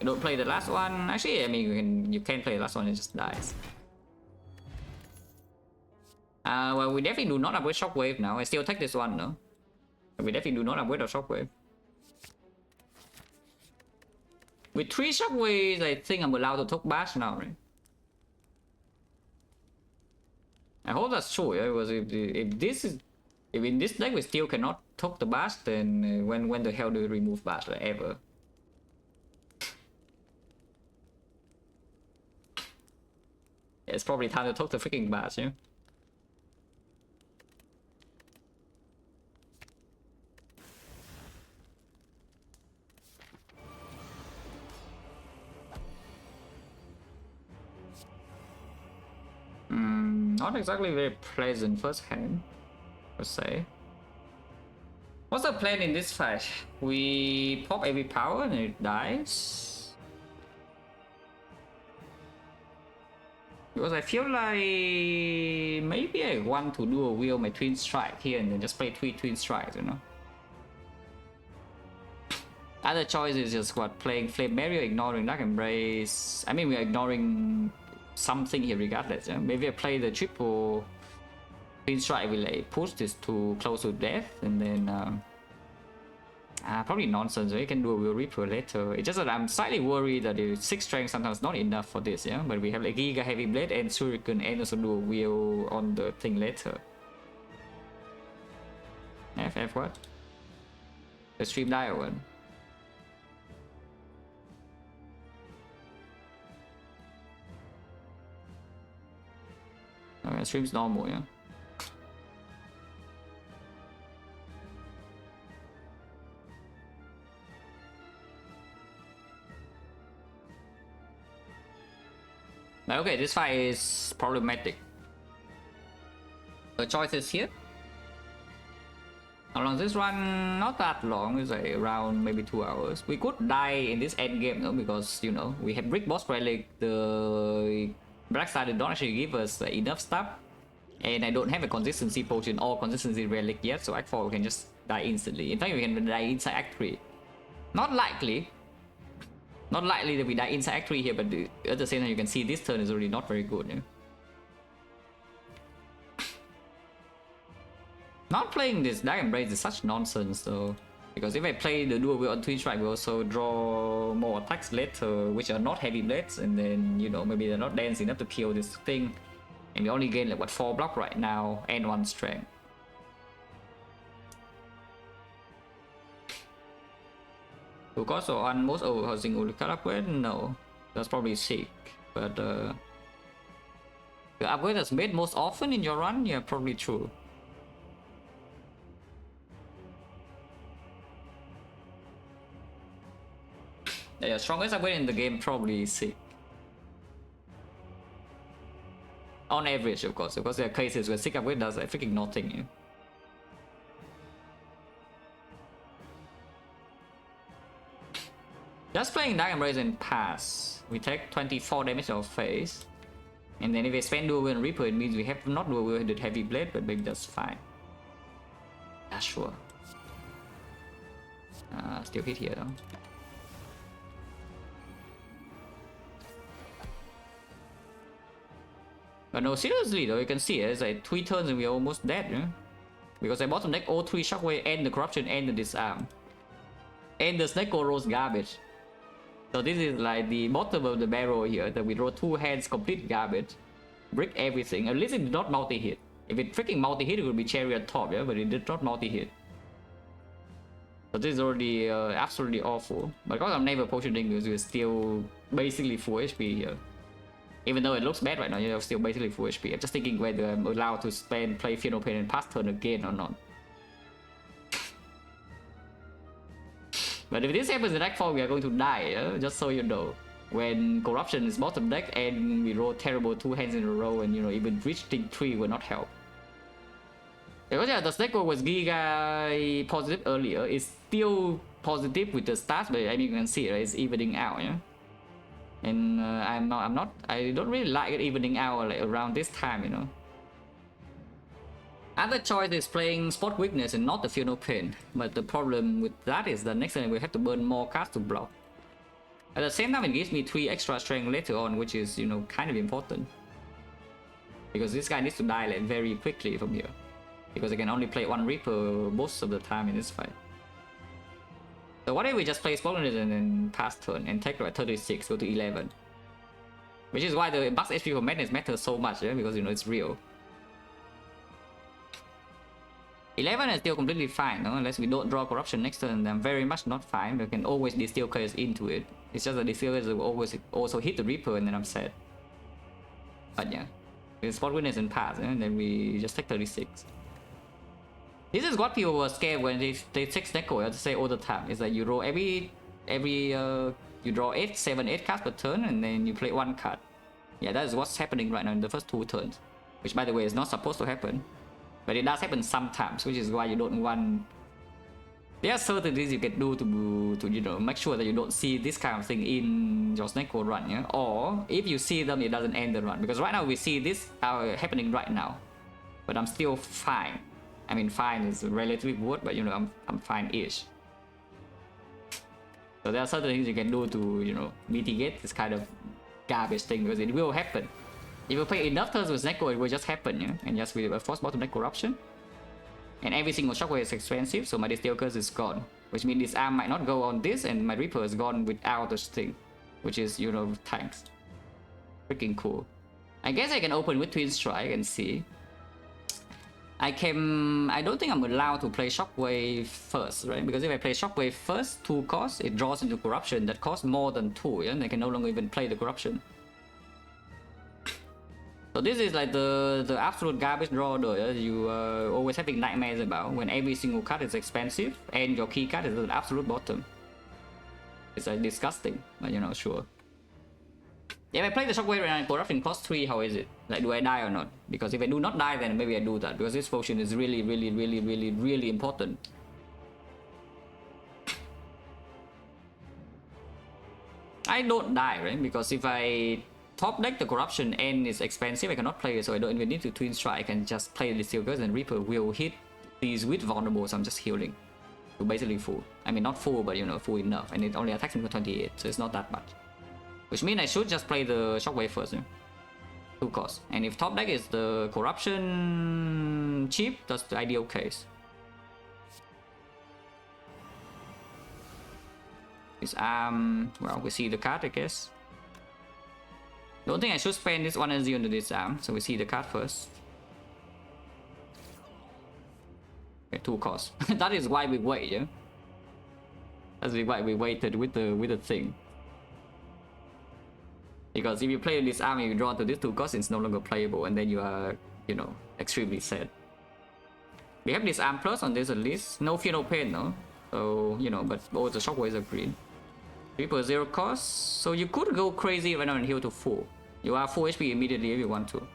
Don't play the last one. Actually, I mean, you can play the last one, it just dies. Well, we definitely do not upgrade Shockwave now. I still take this one, no? We definitely do not upgrade our Shockwave. With 3 Shockwaves, I think I'm allowed to talk Bash now, right? I hope that's true, yeah? Because if in this deck we still cannot talk the Bash, then when the hell do we remove Bash, like, ever? It's probably time to talk the freaking Bash, yeah? Not exactly very pleasant first hand, per se. What's the plan in this fight? We pop every power and it dies? Because I feel like maybe I want to do a wheel my Twin Strike here and then just play 3 Twin Strikes, you know? Other choice is just what, playing Flame Barrier, ignoring Dark Embrace. I mean, we are ignoring something here regardless, yeah? Maybe I play the triple Twin Strike, will like push this to close to death, and then probably nonsense. You can do a Will Reaper later. It's just that I'm slightly worried that the 6 strength sometimes not enough for this, yeah? But we have like Giga Heavy Blade and Shuriken and also do a Will on the thing later. F what? The stream die or what? Okay, stream's normal, yeah. Okay, this fight is problematic. The choices here. How long this run? Not that long. It's like around maybe 2 hours. We could die in this end game though, because you know we have brick boss relic. The black side don't actually give us enough stuff, and I don't have a consistency potion or consistency relic yet, so Act 4 we can just die instantly. In fact, we can die inside Act 3. Not likely. Not likely that we die inside Act 3 here, but at the same time you can see this turn is already not very good. Yeah? Not playing this Dragon Blade is such nonsense though, because if I play the dual wield on Twin Strike, we also draw more attacks later, which are not heavy blades, and then you know maybe they're not dense enough to kill this thing, and we only gain like what 4 block right now and 1 strength. Of course, on most overhousing Ulical upgrade, no, that's probably sick, but the upgrade that's made most often in your run, yeah, probably true. Yeah, strongest upgrade in the game probably sick. On average, of course. There are cases where sick upgrade does like freaking nothing. Yeah. Just playing Dragon Blade and pass. We take 24 damage to our face. And then if we spend dual wield and Reaper, it means we have not dual wielded heavy blade, but maybe that's fine. Yeah, sure. Still hit here though. But no, seriously though, you can see it's like 3 turns and we're almost dead, yeah? Because I bottom deck all 3 shockwave and the corruption and the disarm. And the Snecko rolls garbage. So this is like the bottom of the barrel here, that we draw 2 hands complete garbage. Brick everything. At least it did not multi-hit. If it freaking multi-hit, it would be Chariot top, yeah? But it did not multi-hit. So this is already absolutely awful. But because I'm never potioning, we're still basically full HP here. Even though it looks bad right now, you're still basically full HP. I'm just thinking whether I'm allowed to play Final Pain and pass turn again or not. But if this happens in Act 4, we are going to die, just so you know. When Corruption is bottom deck and we roll terrible 2 hands in a row, and you know, even reaching 3 will not help. Because yeah, the Snecko was Giga positive earlier, it's still positive with the stats, but I mean, you can see it's evening out, yeah? And I don't really like it evening out like around this time, you know. Other choice is playing Spot Weakness and not the Final Pain, but the problem with that is that next time we have to burn more cards to block. At the same time, it gives me 3 extra strength later on, which is, you know, kind of important. Because this guy needs to die like very quickly from here. Because I can only play 1 Reaper most of the time in this fight. So what if we just play Spot Weakness and then pass turn and take like 36, go to 11. Which is why the max HP for Madness matters so much, yeah? Because you know it's real. 11 is still completely fine, no? Unless we don't draw Corruption next turn, then very much not fine. We can always distill curse into it. It's just that distill curse will always also hit the Reaper and then I'm sad. But yeah, we Spot Witness and pass, and then we just take 36. This is what people were scared when they take Snecko. I have to say all the time. It's like you roll every you draw 8 cards per turn, and then you play 1 card. Yeah, that is what's happening right now in the first 2 turns. Which, by the way, is not supposed to happen. But it does happen sometimes, which is why you don't want... There are certain things you can do to you know, make sure that you don't see this kind of thing in your Snecko run, yeah? Or, if you see them, it doesn't end the run. Because right now we see this happening right now. But I'm still fine. I mean, fine is a relative word, but you know, I'm fine-ish. So there are certain things you can do to, you know, mitigate this kind of garbage thing, because it will happen. If you play enough turns with Snecko, it will just happen, yeah? And just with a force bottom deck Corruption. And every single shockwave is expensive, so my Distill Curse is gone. Which means this arm might not go on this, and my Reaper is gone without this thing. Which is, you know, tanks. Freaking cool. I guess I can open with Twin Strike and see. I don't think I'm allowed to play Shockwave first, right? Because if I play Shockwave first, 2 costs, it draws into Corruption that costs more than 2, yeah? And I can no longer even play the Corruption. So this is like the absolute garbage draw though, yeah? You are always having nightmares about when every single card is expensive and your key card is at the absolute bottom. It's like disgusting, but you know, sure. If I play the Shockwave and I corrupt in cost 3, how is it? Like, do I die or not? Because if I do not die, then maybe I do that. Because this potion is really important. I don't die, right? Because if I top deck the corruption and it's expensive, I cannot play it, so I don't even need to twin strike. I can just play the Steel Curse and Reaper will hit these with vulnerable, so I'm just healing. So basically full. I mean, not full, but you know, full enough. And it only attacks me for 28, so it's not that much. Which means I should just play the Shockwave first, yeah? 2 cost. And if top deck is the corruption cheap, that's the ideal case. This well, we see the card, I guess. Don't think I should spend this 1 energy onto this so we see the card first. Okay, 2 cost. That is why we wait, yeah? That's why we waited with the thing. Because if you play this army, you draw to this 2 cost, it's no longer playable, and then you are, you know, extremely sad. We have this arm plus on this at least. No fear, no pain, no? So, you know, but all the shockwaves are green. Reaper 0 cost, so you could go crazy right now and heal to full. You are full HP immediately if you want to.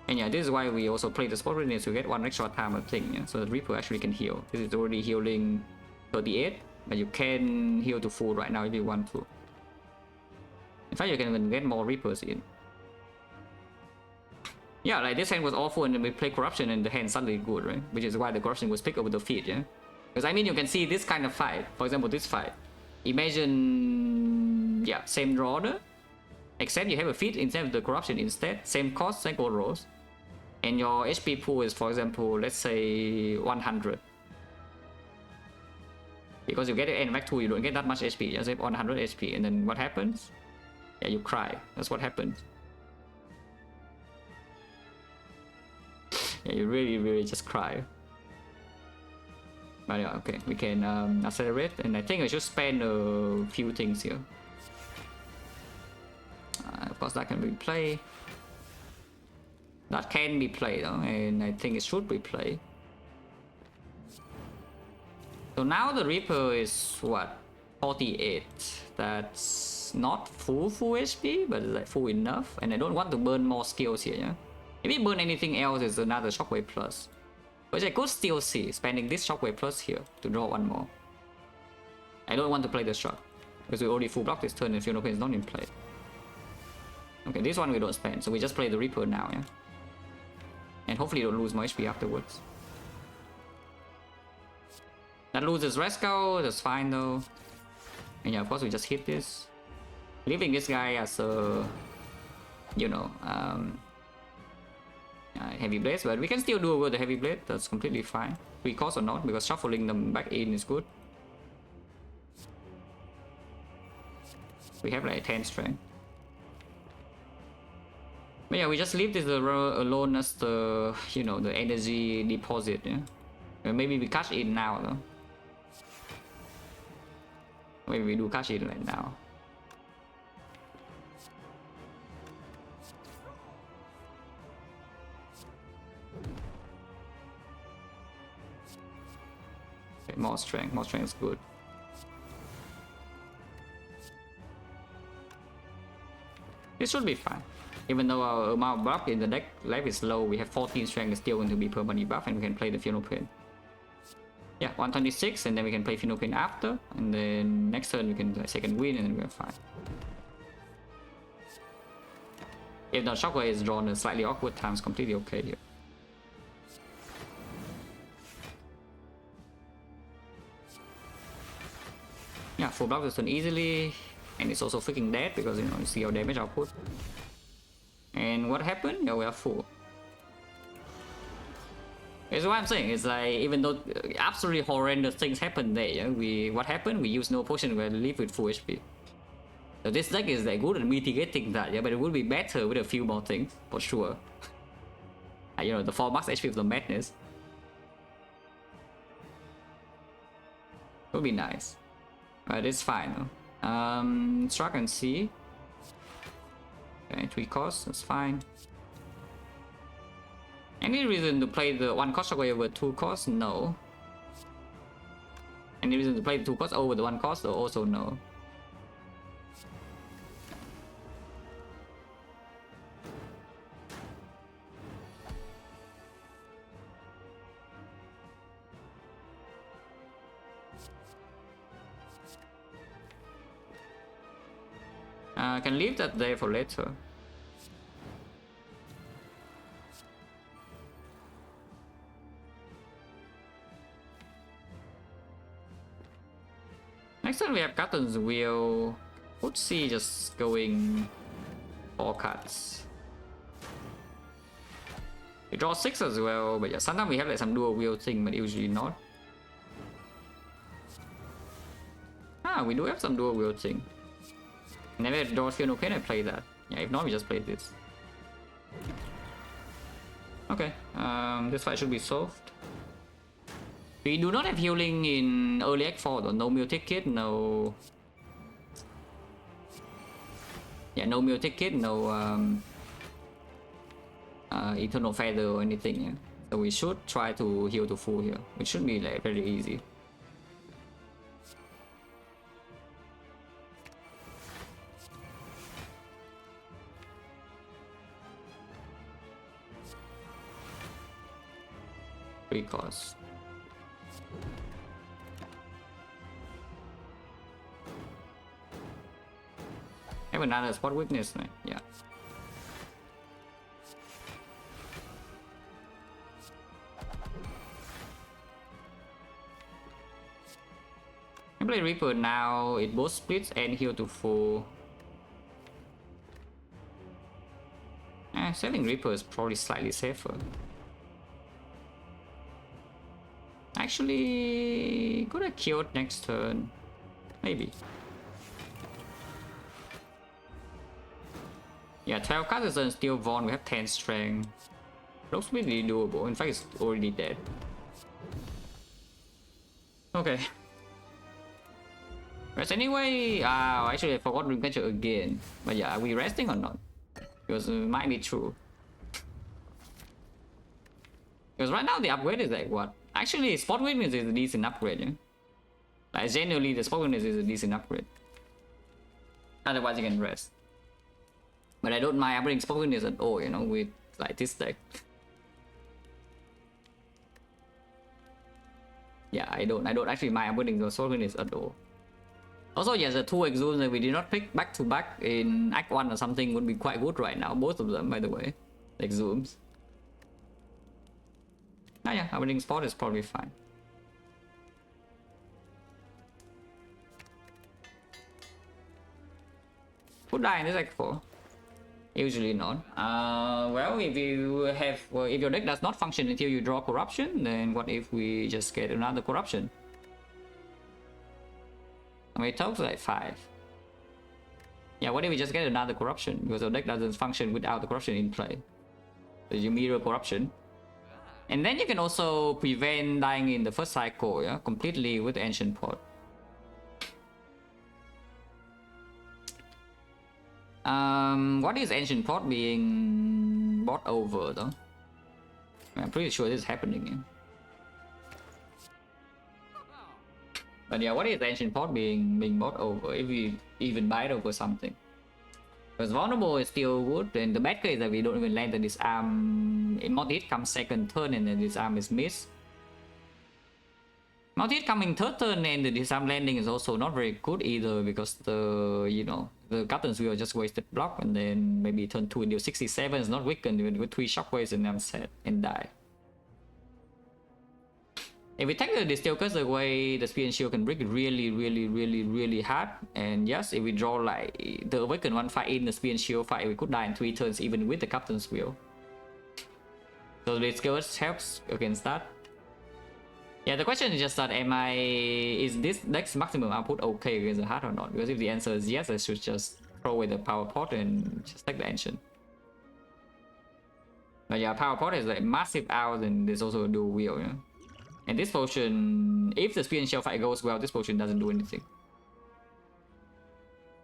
And yeah, this is why we also play the spot readiness to get 1 extra time of thing, yeah? So the Reaper actually can heal. This is already healing 38. But you can heal to full right now if you want to. In fact, you can even get more Reapers in. Yeah, like this hand was awful and then we play Corruption and the hand suddenly good, right? Which is why the Corruption was picked over the feet, yeah? Because I mean, you can see this kind of fight. For example, this fight. Imagine, yeah, same draw order. Except you have a feat instead of the Corruption instead. Same cost, same gold rolls. And your HP pool is, for example, let's say 100. Because you get it and back 2, you don't get that much HP, you just have 100 HP, and then what happens? Yeah, you cry. That's what happens. Yeah, you really just cry. But yeah, okay, we can accelerate, and I think I should spend a few things here. Of course, that can be played. That can be played, though, and I think it should be played. So now the Reaper is what? 48. That's not full HP, but it's like full enough. And I don't want to burn more skills here, yeah? If we burn anything else, it's another Shockwave Plus. Which I could still see, spending this Shockwave Plus here to draw 1 more. I don't want to play the Shock, because we already full block this turn and Funeral Pain is not in play. Okay, this one we don't spend, so we just play the Reaper now, yeah? And hopefully don't lose more HP afterwards. That loses Rescue, that's fine though. And yeah, of course we just hit this. Leaving this guy as a, you know, heavy blades, but we can still do over the heavy blade, that's completely fine. 3 cost or not, because shuffling them back in is good. We have like 10 strength. But yeah, we just leave this alone as the, you know, the energy deposit, yeah? Maybe we cash in now though. Maybe we do cash in right now. Okay, more strength is good. This should be fine. Even though our amount of buff in the deck life is low, we have 14 strength, is still going to be permanently buff, and we can play the Funeral Pain. Yeah, 126, and then we can play Funeral Pain after, and then next turn we can second win, and then we're fine. If the Shockwave is drawn at slightly awkward times, completely okay here. Yeah, full block this turn easily, and it's also freaking dead because, you know, you see our damage output. And what happened? Yeah, we are full. It's what I'm saying. It's like, even though absolutely horrendous things happen there, yeah, what happened? We use no potion, we leave with full HP. So this deck is like good at mitigating that, yeah, but it would be better with a few more things, for sure. You know, the 4 max HP of the madness would be nice. But it's fine. Struck and see. Okay, 3 costs, that's fine. Any reason to play the 1 cost Shockwave over 2 costs? No. Any reason to play the 2 cost over the 1 cost? Or also no. Can leave that there for later. Next turn we have Captain's Wheel. Would see just going 4 cards. We draw 6 as well, but yeah, sometimes we have like some dual wheel thing, but usually not. We do have some dual wheel thing. Never draw skill, no, can I play that? Yeah, if not, we just play this. Okay, this fight should be solved. We do not have healing in early act 4 though. No meal ticket, no... Yeah, no meal ticket, no eternal feather or anything. Yeah. So we should try to heal to full here, which should be like very easy. Cost. Have another spot weakness, right? Yeah. I play Reaper now. It both splits and heal to full. Selling Reaper is probably slightly safer. Actually, could have killed next turn. Maybe. Yeah, 12 cards and still Vaughn. We have 10 strength. Looks really doable. In fact, it's already dead. Okay. Rest anyway. Actually, I forgot to catch it again. But yeah, are we resting or not? Because it might be true. Because right now the upgrade is like what? Actually, spot weakness is a decent upgrade. Yeah? Like generally, the spot weakness is a decent upgrade. Otherwise, you can rest. But I don't mind upgrading spot weakness at all, you know, with like this deck. Yeah, I don't actually mind upgrading the spot weakness at all. Also, yes, the 2 exumes that we did not pick back to back in Act 1 or something would be quite good right now. Both of them, by the way, exumes. Yeah, upgrading spot is probably fine. Who die in this Act 4? Usually not. Well, if you have, if your deck does not function until you draw corruption, then what if we just get another corruption? I mean, it talks like 5. Yeah, what if we just get another corruption? Because your deck doesn't function without the corruption in play. So you mirror corruption. And then you can also prevent dying in the first cycle, yeah, completely with the Ancient Pot. What is Ancient Pot being bought over though? I'm pretty sure this is happening. Yeah? But yeah, what is Ancient Pot being bought over if we even buy it over something? Because vulnerable is still good, and the bad case is that we don't even land the disarm. Multi-hit comes second turn and the disarm is missed. Multi-hit coming third turn and the disarm landing is also not very good either, because the, you know, the Captain's Wheel just wasted block, and then maybe turn 2 and deal 67 is not weakened with 3 shockwaves and I'm set and die. If we take the Distill Curse away, the Spear and Shield can break really hard. And yes, if we draw like the Awakened one fight in the Spear and Shield fight, we could die in 3 turns even with the Captain's Wheel. So the Distill Curse helps against that. Yeah, the question is just that is this deck's maximum output okay against the Heart or not? Because if the answer is yes, I should just throw away the Power Pot and just take the Ancient. But yeah, Power Pot is like massive out, and there's also a dual wheel, yeah. And this potion, if the Spear and Shield fight goes well, this potion doesn't do anything.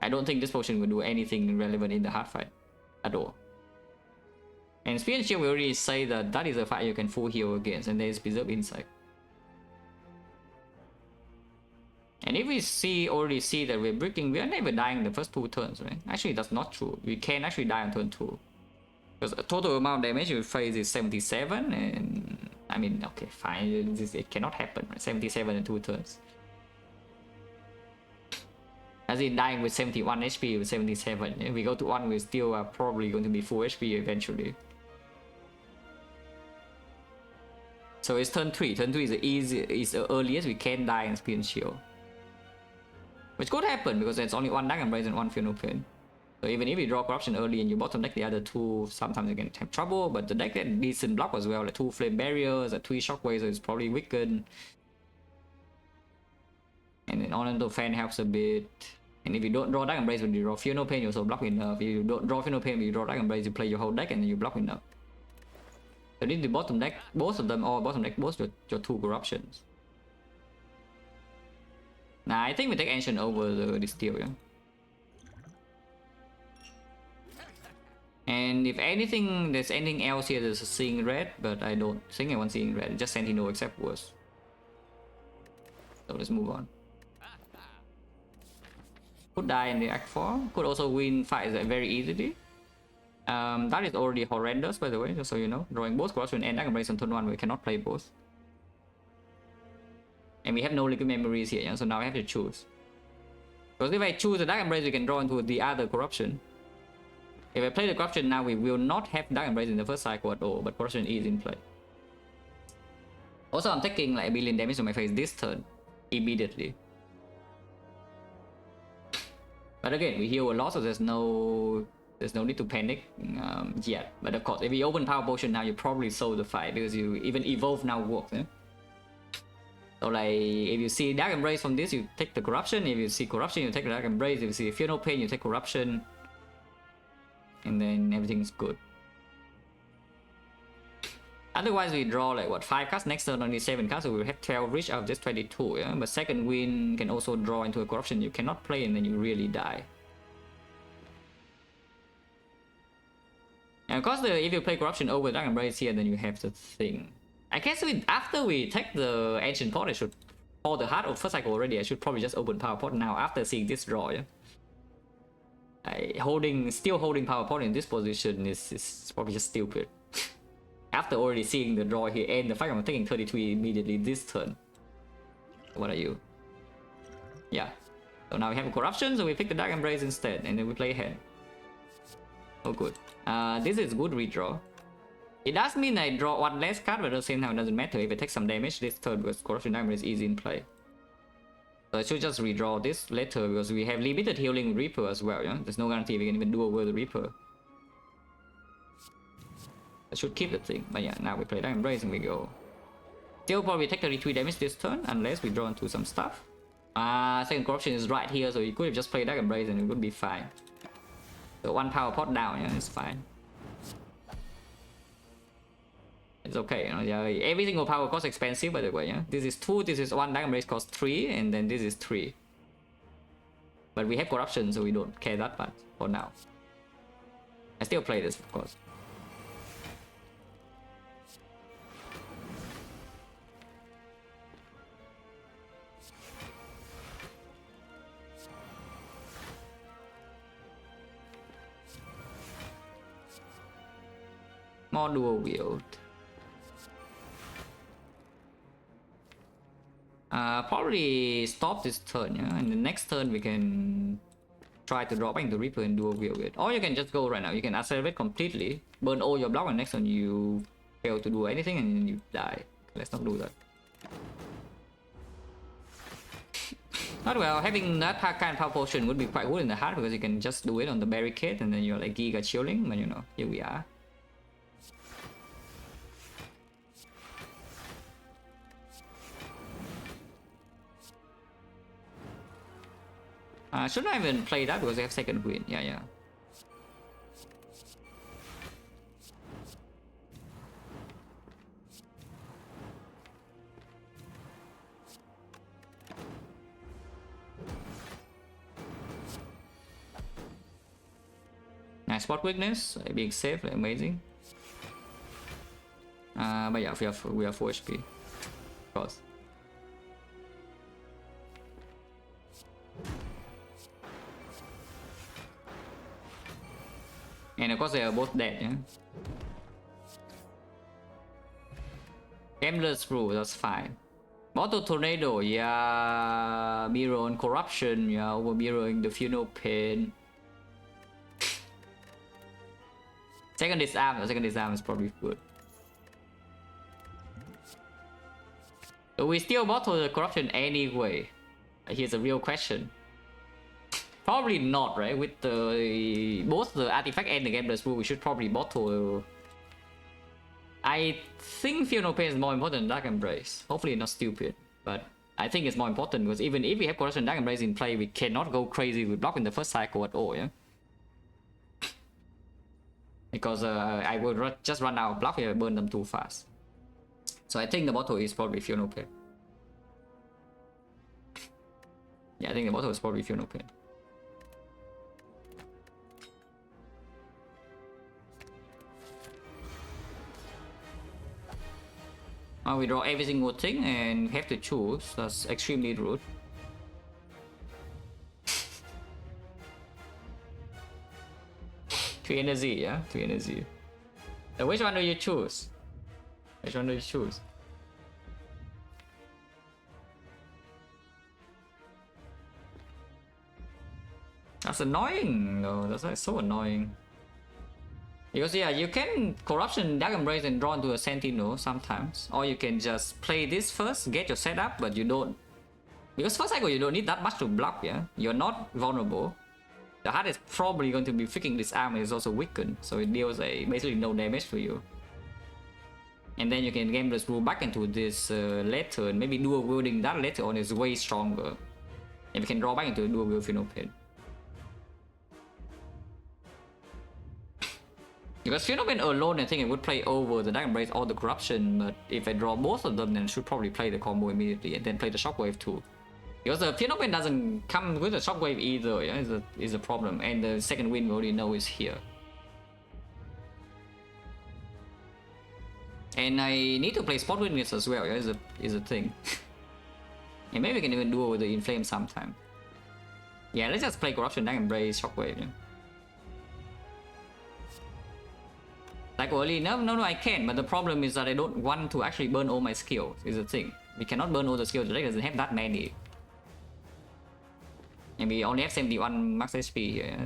I don't think this potion will do anything relevant in the hard fight at all. And Spear and Shield will already say that that is a fight you can full heal against, and there is Preserve Insight. And if we already see that we're bricking, we are never dying the first 2 turns, right? Actually, that's not true. We can actually die on turn 2. Because the total amount of damage we face is 77, and I mean, okay, fine, it cannot happen, right? 77 in 2 turns. As in dying with 71 HP with 77. If we go to 1, we're still probably going to be full HP eventually. So it's turn 3. Turn 3 is the earliest we can die in Spear and Shield. Which could happen because there's only 1 Dark Embrace and 1 Fear No Pain. So even if you draw Corruption early and you bottom deck the other 2, sometimes you can have trouble, but the deck had decent block as well, like 2 Flame Barriers, 3 Shockwaves, so it's probably weakened. And then Ornamental Fan helps a bit. And if you don't draw Dark Embrace when you draw Fear No Pain, you also block enough. If you don't draw Fear No Pain when you draw Dark Embrace, you play your whole deck and then you block enough. So need to bottom deck both of them, or bottom deck both your 2 Corruptions. Nah, I think we take Ancient over this deal, yeah. And if anything, there's anything else here, there's a Seeing Red, but I don't think I want Seeing Red, just Sentinel except worse. So let's move on. Could die in the Act 4, could also win fights very easily. That is already horrendous, by the way, just so you know. Drawing both Corruption and Dark Embrace on turn 1, we cannot play both. And we have no liquid memories here, yeah? So now I have to choose. Because if I choose the Dark Embrace, we can draw into the other Corruption. If I play the Corruption now, we will not have Dark Embrace in the first cycle at all, but Corruption is in play. Also, I'm taking like 1 billion damage to my face this turn, immediately. But again, we heal a lot, so there's no need to panic yet. But of course, if you open Power Potion now, you probably solve the fight, because you even Evolve now works, eh? So like, if you see Dark Embrace from this, you take the Corruption. If you see Corruption, you take the Dark Embrace. If you see Fear No Pain, you take Corruption. And then everything's good. Otherwise, we draw like what, 5 cards, next turn only 7 cards, so we'll have 12 reach out of this 22, yeah? But second win can also draw into a Corruption you cannot play, and then you really die. And of course, if you play Corruption over Dark Embrace here, then you have the thing. I guess after we take the Ancient Pot, I should, or the Heart of first cycle already, I should probably just open Power Pot now after seeing this draw, yeah? Still holding Power Pot in this position is probably just stupid. After already seeing the draw here and the fact I'm taking 33 immediately this turn. What are you? Yeah. So now we have a Corruption, so we pick the Dark Embrace instead, and then we play ahead. Oh good. This is good redraw. It does mean I draw 1 less card, but at the same time it doesn't matter if I take some damage this turn because Corruption Dark Embrace is in play. So I should just redraw this later because we have limited healing Reaper as well, yeah? There's no guarantee we can even do over the Reaper. I should keep the thing, but yeah, now we play Dark Embrace and we go. Still probably take 33 damage this turn unless we draw into some stuff. Second Corruption is right here, so you could have just played Dark Embrace and it would be fine. So 1 Power Pot down, yeah, it's fine. It's okay, you know, yeah, every single power cost expensive, by the way, yeah. This is 2, this is 1, Dark Embrace costs 3, and then this is 3. But we have Corruption, so we don't care that much for now. I still play this, of course. More dual wield. Probably stop this turn, yeah? And the next turn we can try to draw back into Reaper and dual wield it. Or you can just go right now, you can accelerate completely, burn all your block, and next turn you fail to do anything and then you die. Let's not do that. Not well, having that kind of Power Potion would be quite good in the heart because you can just do it on the barricade and then you're like Giga chilling, but you know, here we are. Shouldn't I even play that because they have second win? Yeah. Nice spot weakness, being safe, amazing. But yeah, we have 4 HP, of course. And of course they are both dead, yeah? Gameless Brew, that's fine. Bottle Tornado, yeah. Mirror on Corruption, yeah. Over mirroring the Funeral Pain. Second disarm is probably good. So we still bottle the Corruption anyway. Here's a real question. Probably not, right? With the both the artifact and the Gameless Brew, we should probably bottle. I think Funeral Pain is more important than Dark Embrace. Hopefully not stupid, but I think it's more important because even if we have Corruption Dark Embrace in play, we cannot go crazy with block in the first cycle at all, yeah? Because I will just run out of block here and burn them too fast. So I think the bottle is probably Funeral Pain. Yeah, I think the bottle is probably Funeral Pain. We draw every single thing and have to choose. That's extremely rude. 3 energy, yeah? 3 energy. So which one do you choose? Which one do you choose? That's annoying, though. That's like so annoying. Because yeah, you can Corruption Dark Embrace and draw into a Sentinel sometimes. Or you can just play this first, get your setup, but you don't. Because first cycle you don't need that much to block, yeah? You're not vulnerable. The heart is probably going to be freaking disarm and is also weakened, so it deals basically no damage to you. And then you can game this rule back into this late turn, maybe dual wielding that later on is way stronger. And we can draw back into a dual wield Funeral Pain. Because Funeral Pain alone, I think it would play over the Dark Embrace or the Corruption, but if I draw both of them, then I should probably play the combo immediately and then play the Shockwave too. Because the Funeral Pain doesn't come with a Shockwave either, yeah, is a problem, and the second win we already know is here. And I need to play Spot Witness as well, yeah, is a thing. And maybe we can even do it with the Inflame sometime. Yeah, let's just play Corruption, Dark Embrace, Shockwave, yeah. Like early, no, I can, but the problem is that I don't want to actually burn all my skills, is the thing. We cannot burn all the skills, the deck doesn't have that many. And we only have 71 max HP here,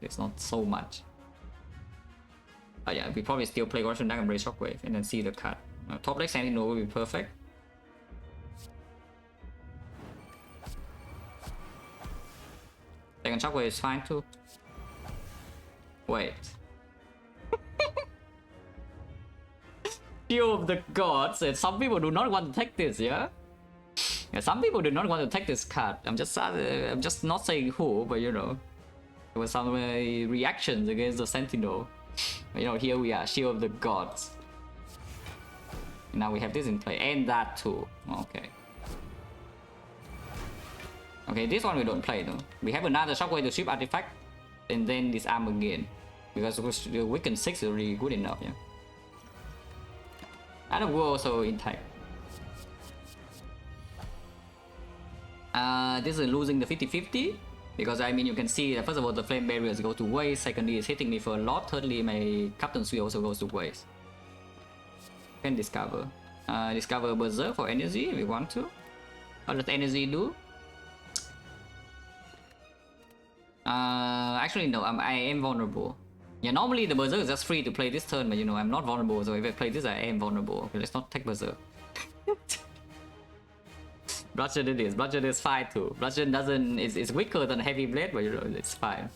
it's not so much. But yeah, we probably still play Corruption Dark Embrace Shockwave and then see the card. Top deck Sentinel will be perfect. Second Shockwave is fine too. Wait. Few of the gods, and some people do not want to take this, yeah? Yeah, some people do not want to take this card. I'm just not saying who, but you know, there were some reactions against the Sentinel. But, you know, here we are, Shield of the Gods. And now we have this in play, and that too. Okay. Okay, this one we don't play though. We have another Shockwave to ship artifact, and then disarm again, because the weaken 6 is really good enough, yeah. Adam will also intact. This is losing the 50-50 because I mean you can see that first of all the flame barriers go to waste, secondly it's hitting me for a lot, thirdly my Captain's Wheel also goes to waste. Can discover. Discover Berserk for energy if we want to. What does energy do? Actually no, I am vulnerable. Yeah, normally the Berserk is just free to play this turn, but you know, I'm not vulnerable, so if I play this, I am vulnerable. Okay, let's not take Berserk. Bloodshed it is. Bloodshed is fine too. Bloodshed doesn't... It's weaker than Heavy Blade, but you know, it's fine.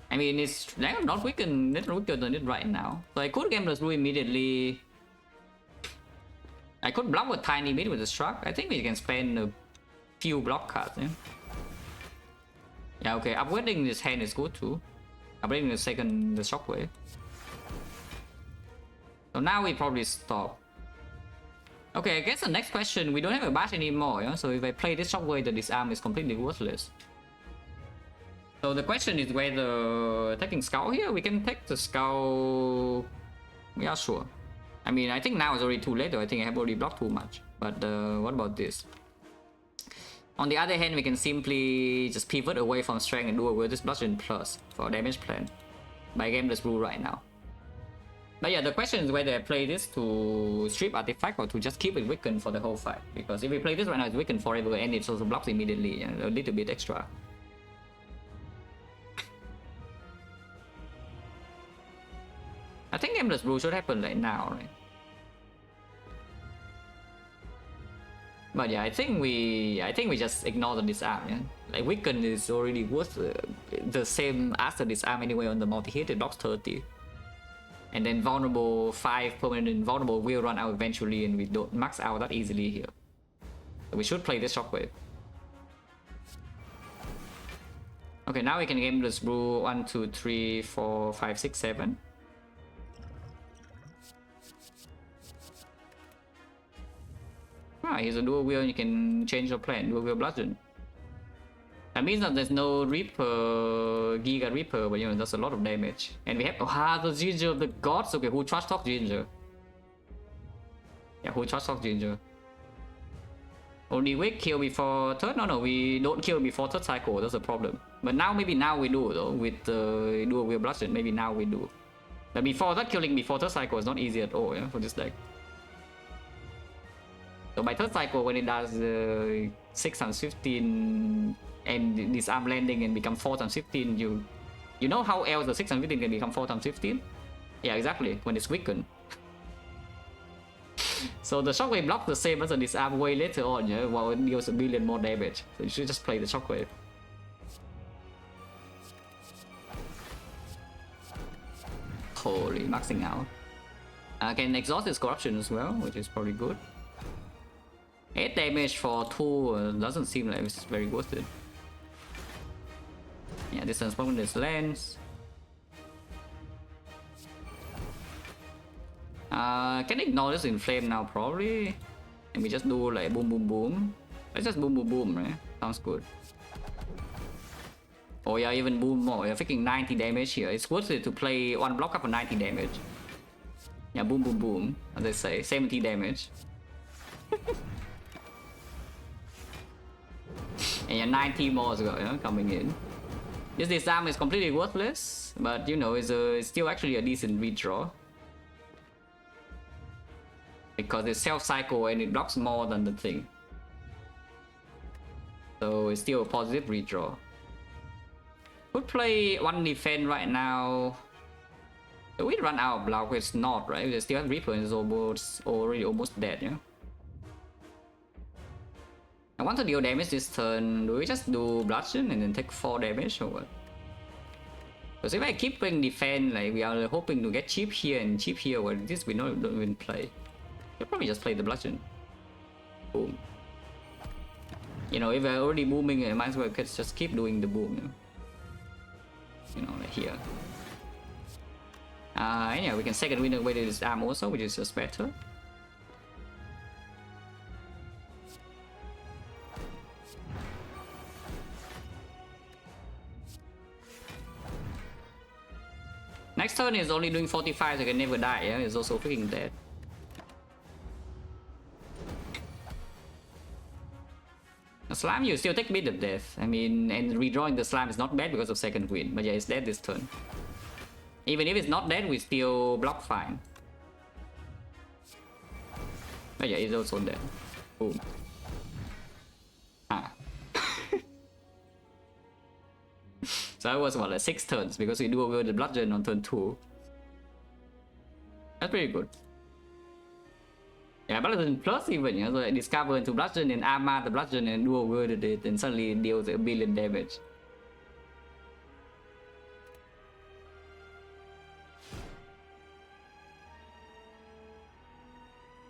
I mean, it's not weaker than it right now. So I could Gameless Brew immediately. I could block with Tiny Mid with the Struck. I think we can spend a few block cards, yeah? Yeah, okay, upgrading this hand is good too. Upgrading the Shockwave. So now we probably stop. Okay, I guess the next question, we don't have a bash anymore, yeah? So if I play this Shockwave, the disarm is completely worthless. So the question is whether taking Skull here, we can take the Skull... Yeah, sure. I mean, I think now it's already too late though, I think I have already blocked too much. But what about this? On the other hand, we can simply just pivot away from strength and do away with this bludgeon plus for damage plan by game this rule right now. But yeah, the question is whether I play this to strip artifact or to just keep it weakened for the whole fight. Because if we play this right now, it's weakened forever and it also blocks immediately, a little bit extra. I think Gameless Brew should happen like now, right? But yeah, I think we just ignore the disarm. Yeah? Like weaken is already worth the same as the disarm anyway on the multi-hit. It blocks 30, and then vulnerable 5 permanent invulnerable will run out eventually, and we don't max out that easily here. So we should play this shockwave. Okay, now we can game this brew 1, 2, 3, 4, 5, 6, 7. Ah, here's a dual wheel, you can change your plan, dual wheel bludgeon. That means that there's no Reaper, Giga Reaper, but you know, that's a lot of damage. And we have, the Ginger of the Gods. Okay, who trash talk Ginger? Yeah, who trash talk Ginger? Only weak kill before third? No, we don't kill before third cycle, that's a problem. But now, maybe now we do though, with the dual wheel bludgeon, maybe now we do. But before that, killing before third cycle is not easy at all, yeah, for this deck. So by third cycle, when it does 6 times 15 and disarm landing and become 4 times 15, you know how else the 6 times 15 can become 4 times 15? Yeah, exactly, when it's weakened. So the shockwave blocks the same as the disarm way later on, yeah, while it deals a billion more damage. So you should just play the shockwave. Holy, maxing out. Can exhaust its corruption as well, which is probably good. 8 damage for 2 doesn't seem like it's very worth it. Yeah, distance from this lens. Can ignore this in flame now probably. And we just do like boom boom boom. Let's just boom boom boom, right? Sounds good. Oh yeah, even boom more. You're freaking 90 damage here. It's worth it to play one block up for 90 damage. Yeah, boom boom boom. As they say, 70 damage. And yeah, 90 more as well, you know, coming in. This disarm is completely worthless, but you know, it's still actually a decent redraw. Because it's self-cycle and it blocks more than the thing. So it's still a positive redraw. Could play one defense right now. Do we run out of block? It's not, right? We still have Reaper and it's already almost dead, yeah? I want to deal damage this turn. Do we just do bludgeon and then take 4 damage or what? Because if I keep playing defense, like we are hoping to get cheap here and cheap here, well, this we don't even play. We'll probably just play the bludgeon. Boom. You know, if we're already booming, I might as well just keep doing the boom. You know, like here. And yeah, we can second win away this arm also, which is just better. Next turn is only doing 45, so it can never die, yeah? It's also freaking dead. The slime, you still take bit of death. I mean, and redrawing the slime is not bad because of second win, but yeah, it's dead this turn. Even if it's not dead, we still block fine. But yeah, it's also dead. Boom. Ah. So that was what, like 6 turns because we do away the bludgeon on turn 2. That's pretty good. Yeah, bludgeon plus even, you know, so I discover into bludgeon and armor the bludgeon and do away with it and suddenly it deals a billion damage.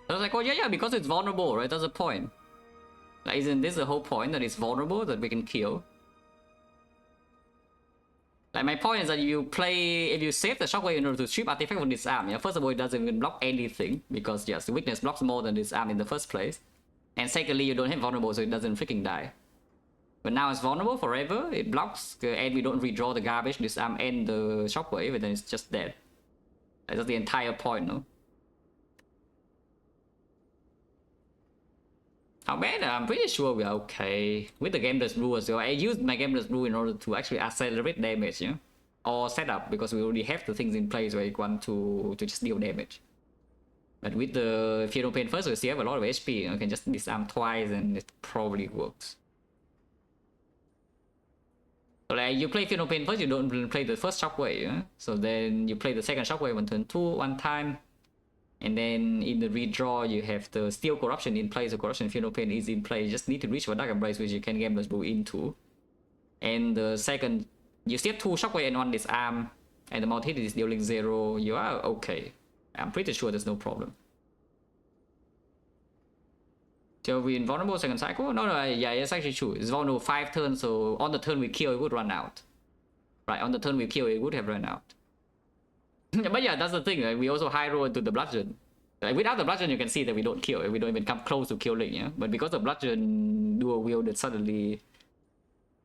So I was like, oh yeah, because it's vulnerable, right? That's the point. Like, isn't this the whole point, that it's vulnerable, that we can kill? Like, my point is that if you save the shockwave in order to strip artifact from disarm, yeah, first of all, it doesn't even block anything, because yes, the weakness blocks more than disarm in the first place. And secondly, you don't have vulnerable, so it doesn't freaking die. But now it's vulnerable forever, it blocks, and we don't redraw the garbage, disarm and the shockwave, and then it's just dead. That's the entire point, no? How bad? I'm pretty sure we're okay. With the Gameless Brew as well. I used my Gameless Brew in order to actually accelerate damage, you know? Or setup, because we already have the things in place where you want to just deal damage. But with the Fear Pain first, we still have a lot of HP. You can just disarm twice and it probably works. So like you play Fear Pain first, you don't play the first Shockwave, yeah? So then you play the second Shockwave on turn 2 one time. And then in the redraw, you have the Steel Corruption in place. So Corruption Fear Pain is in play. You just need to reach for Dark Embrace, which you can Gameless Brew into. And the second, you still have 2 Shockwave and 1 disarm. And the multi is dealing 0. You are okay. I'm pretty sure there's no problem. So we invulnerable second cycle? No, yeah, it's actually true. It's vulnerable 5 turns, so on the turn we kill, it would run out. Right, on the turn we kill, it would have run out. But yeah, that's the thing, right? We also high roll into the bludgeon. Like without the bludgeon, you can see that we don't kill. We don't even come close to killing, yeah? But because the bludgeon dual wielded, suddenly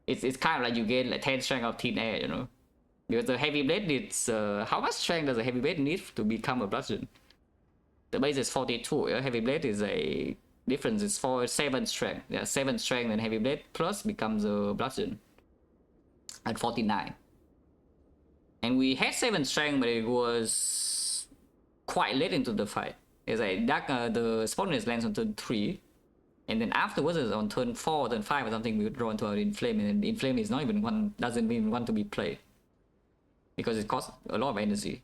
it's kind of like you gain like 10 strength of thin air, you know? Because the heavy blade needs how much strength does a heavy blade need to become a bludgeon? The base is 42, yeah? Heavy blade is a difference is 7 strength. Yeah, 7 strength and heavy blade plus becomes a bludgeon at 49. And we had 7 strength, but it was quite late into the fight. It's like the spawners lands on turn 3, and then afterwards on turn 4, turn 5 or something, we would draw into our Inflame, and Inflame is not even one, doesn't even want to be played because it costs a lot of energy.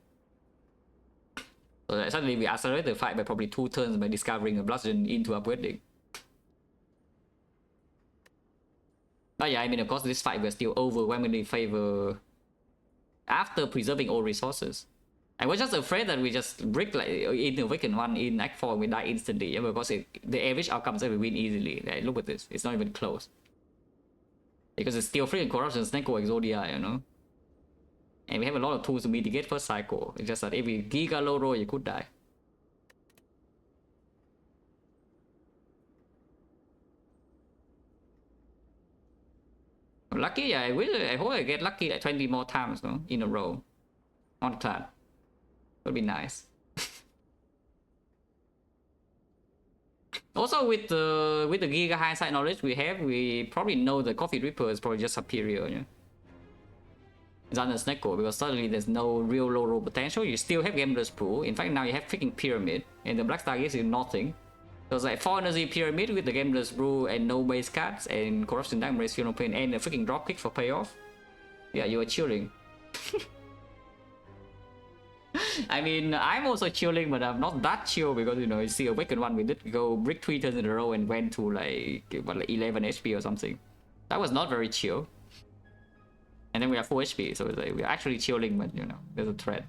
So suddenly we accelerate the fight by probably 2 turns by discovering a bludgeon into upgrading. But yeah, I mean, of course, this fight will still overwhelmingly favor after preserving all resources. I was just afraid that we just brick like in the Awakened one in Act 4 we die instantly, yeah, because the average outcomes that we win easily. Like, look at this, it's not even close. Because it's still freaking Corruption, Snecko, Exodia, you know? And we have a lot of tools to mitigate first cycle. It's just that if we giga low roll, you could die. Lucky, yeah, I hope I get lucky like 20 more times, no? In a row. On turn. Would be nice. Also with the giga hindsight knowledge we have, we probably know the Coffee Reaper is probably just superior, yeah? Than the Snecko, because suddenly there's no real low roll potential. You still have Gameless Pool. In fact, now you have freaking Pyramid, and the Black Star gives you nothing. So it's like 4 energy Pyramid with the Gameless Brew and no base cards, and Corruption, Dark Embrace, Fear No Pain, and a freaking dropkick for payoff. Yeah, you are chilling. I mean, I'm also chilling, but I'm not that chill because, you know, you see Awakened one, we did go brick 3 turns in a row and went to like 11 HP or something. That was not very chill. And then we have 4 HP, so it's like we're actually chilling, but you know, there's a threat.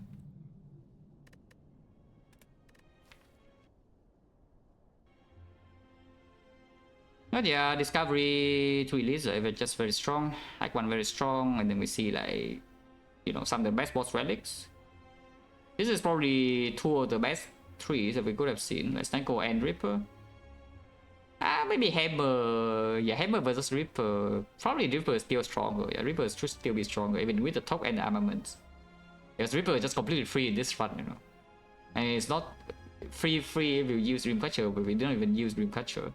But yeah, Discovery to Elise are just very strong. Like 1 very strong, and then we see like, you know, some of the best boss relics. This is probably 2 of the best 3s that we could have seen, like Snecko and Reaper. Maybe Hammer. Yeah, Hammer versus Reaper. Probably Reaper is still stronger. Yeah, Reaper should still be stronger, even with the top end armaments. Because Reaper is just completely free in this run, you know. And it's not free if you use Dreamcatcher, but we don't even use Dreamcatcher.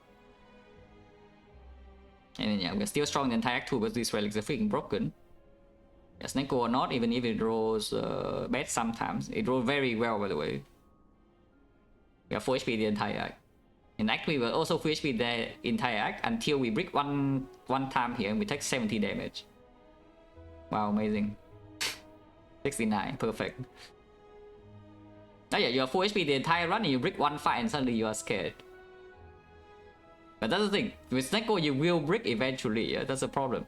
And then yeah, we're still strong in the entire Act 2, but these relics are freaking broken. Yeah, Snecko or not, even if it rolls bad sometimes. It rolls very well, by the way. We have 4 HP the entire Act. In Act 3, we're also 4 HP the entire Act until we brick one time here and we take 70 damage. Wow, amazing. 69, perfect. Oh yeah, you are 4 HP the entire run and you brick 1 fight and suddenly you are scared. But that's the thing, with Snecko you will brick eventually, yeah? That's the problem.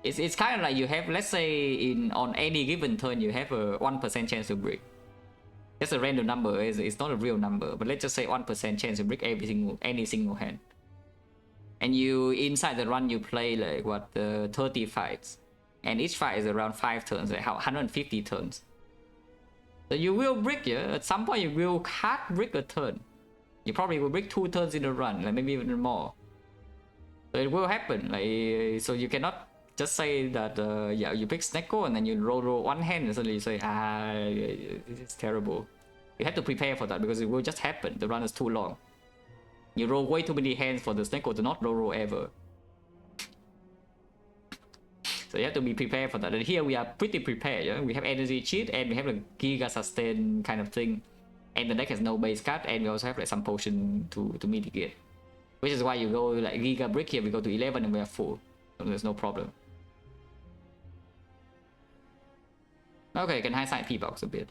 It's kind of like you have, let's say on any given turn you have a 1% chance to brick. That's a random number, it's not a real number, but let's just say 1% chance to brick any single hand. And you, inside the run, you play like what, 30 fights. And each fight is around 5 turns, like 150 turns. So you will brick, yeah? At some point you will hard brick a turn. You probably will brick 2 turns in a run, like maybe even more. So it will happen, like, so you cannot just say that, yeah, you pick Snecko and then you roll 1 hand and suddenly you say, it's terrible. You have to prepare for that because it will just happen. The run is too long. You roll way too many hands for the Snecko to not roll ever. So you have to be prepared for that. And here we are pretty prepared. Yeah? We have energy cheat and we have a Giga sustain kind of thing. And the deck has no base card, and we also have like some potion to mitigate. Which is why you go like Giga Brick here, we go to 11 and we are full. So there's no problem. Okay, can hindsight P-box a bit.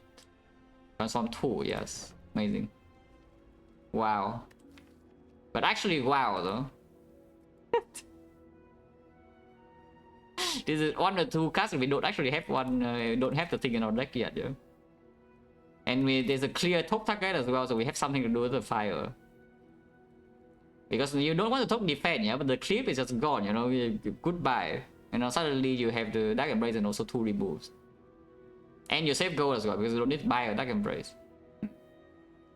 Transform 2, yes. Amazing. Wow. But actually, wow though. This is one or two cards we don't actually have one, don't have the thing in our deck yet, yeah. And there's a clear top target as well, so we have something to do with the fire. Because you don't want to top defend, yeah, but the creep is just gone, you know, goodbye. And now suddenly you have the Dark Embrace and also 2 removes. And you save gold as well, because you don't need to buy a Dark Embrace.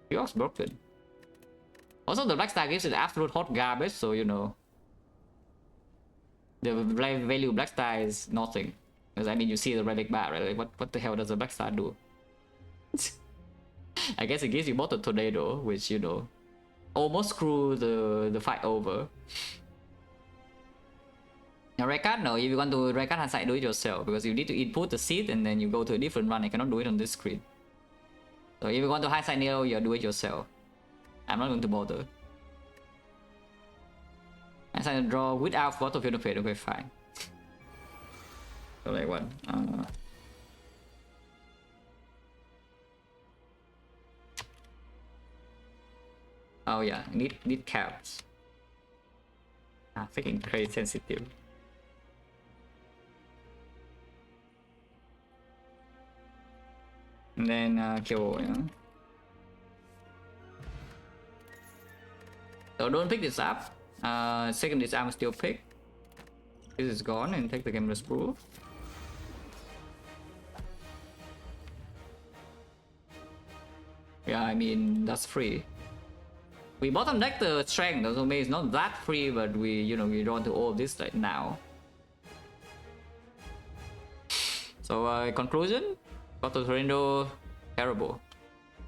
Yours broken. Also, the Black Star gives it absolute hot garbage, so you know. The value Black Star is nothing. Because I mean, you see the relic bar, right? Like, what the hell does the Black Star do? I guess it gives you both a tornado, which, you know, almost screw the fight over. Now, Rekat, no, if you want to Rekat Hindsight, do it yourself, because you need to input the seed and then you go to a different run. I cannot do it on this screen. So if you want to Hindsight Neo, you do it yourself. I'm not going to bother. Hindsight draw without battlefield of fate, okay, fine. So like what? Oh yeah, need caps. Ah, freaking crazy sensitive. And then kill, you know. So don't pick this up. Second this arm still pick. This is gone and take the Gambler's Brew. Yeah, I mean that's free. We bottom deck the strength, so maybe it's not that free, but we, you know, we draw to all of this right now. So conclusion, got to Tornado, terrible.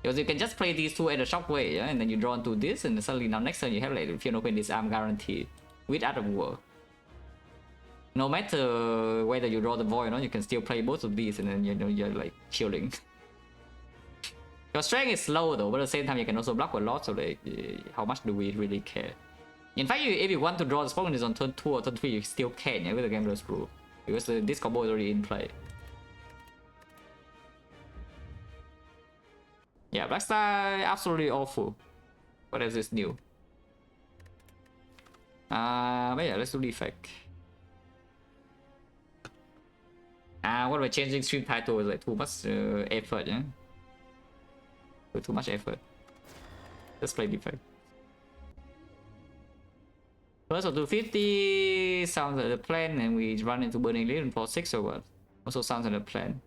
Because you can just play these two at a shockwave, yeah? And then you draw into this, and suddenly now next turn you have like if you open this arm guarantee with Out of War. No matter whether you draw the void or not, you can still play both of these, and then you know you're like chilling. Your strength is low though, but at the same time you can also block a lot, so like how much do we really care? In fact, if you want to draw the Spoken is on turn 2 or turn 3, you still can, yeah, with the Gambler's Brew. Because this combo is already in play. Yeah, Black Star absolutely awful. What else is new? But yeah, let's do Defect. What about changing stream title is like too much effort, yeah? Too much effort. Let's play Defect. First of 250 sounds like the plan, and we run into Burning Legion for 6 or what? Also sounds like the plan.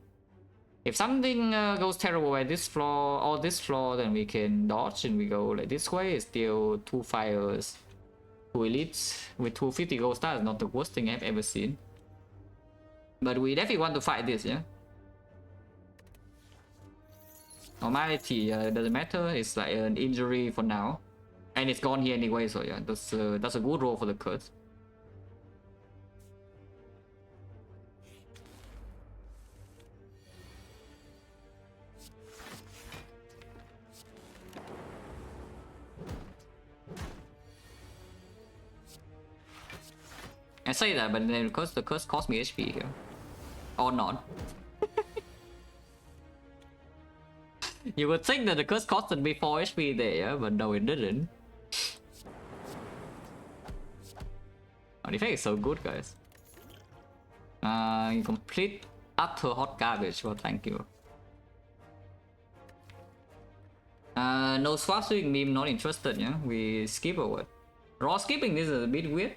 If something goes terrible at this floor or this floor, then we can dodge and we go like this way. It's still 2 fires, 2 elites with 250 gold stars. Not the worst thing I've ever seen. But we definitely want to fight this, yeah. Normality doesn't matter. It's like an injury for now, and it's gone here anyway. So yeah, that's a good roll for the curse. I say that, but then because the curse cost me HP here, or not. You would think that the curse costed me 4 HP there, yeah? But no, it didn't. Oh, the effect is so good, guys. Complete utter hot garbage. Well, thank you. No swap sweeping beam, not interested, yeah? We skip or what? Raw skipping this is a bit weird.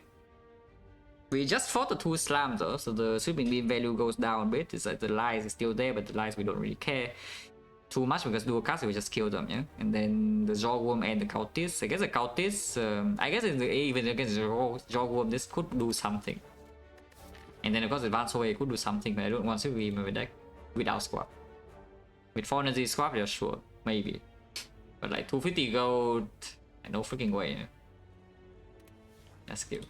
We just fought the 2 slams though, so the sweeping beam value goes down a bit. It's like the lies is still there, but the lies we don't really care too much because dual cast we just kill them, yeah. And then the Jawworm and the Cultist. I guess the Cultist, I guess even against the Jawworm, this could do something. And then of course Advanced Away could do something, but I don't want to be in my deck without swap. With 4 energy swap, yeah, sure, maybe. But like 250 gold, no freaking way. Yeah. That's good.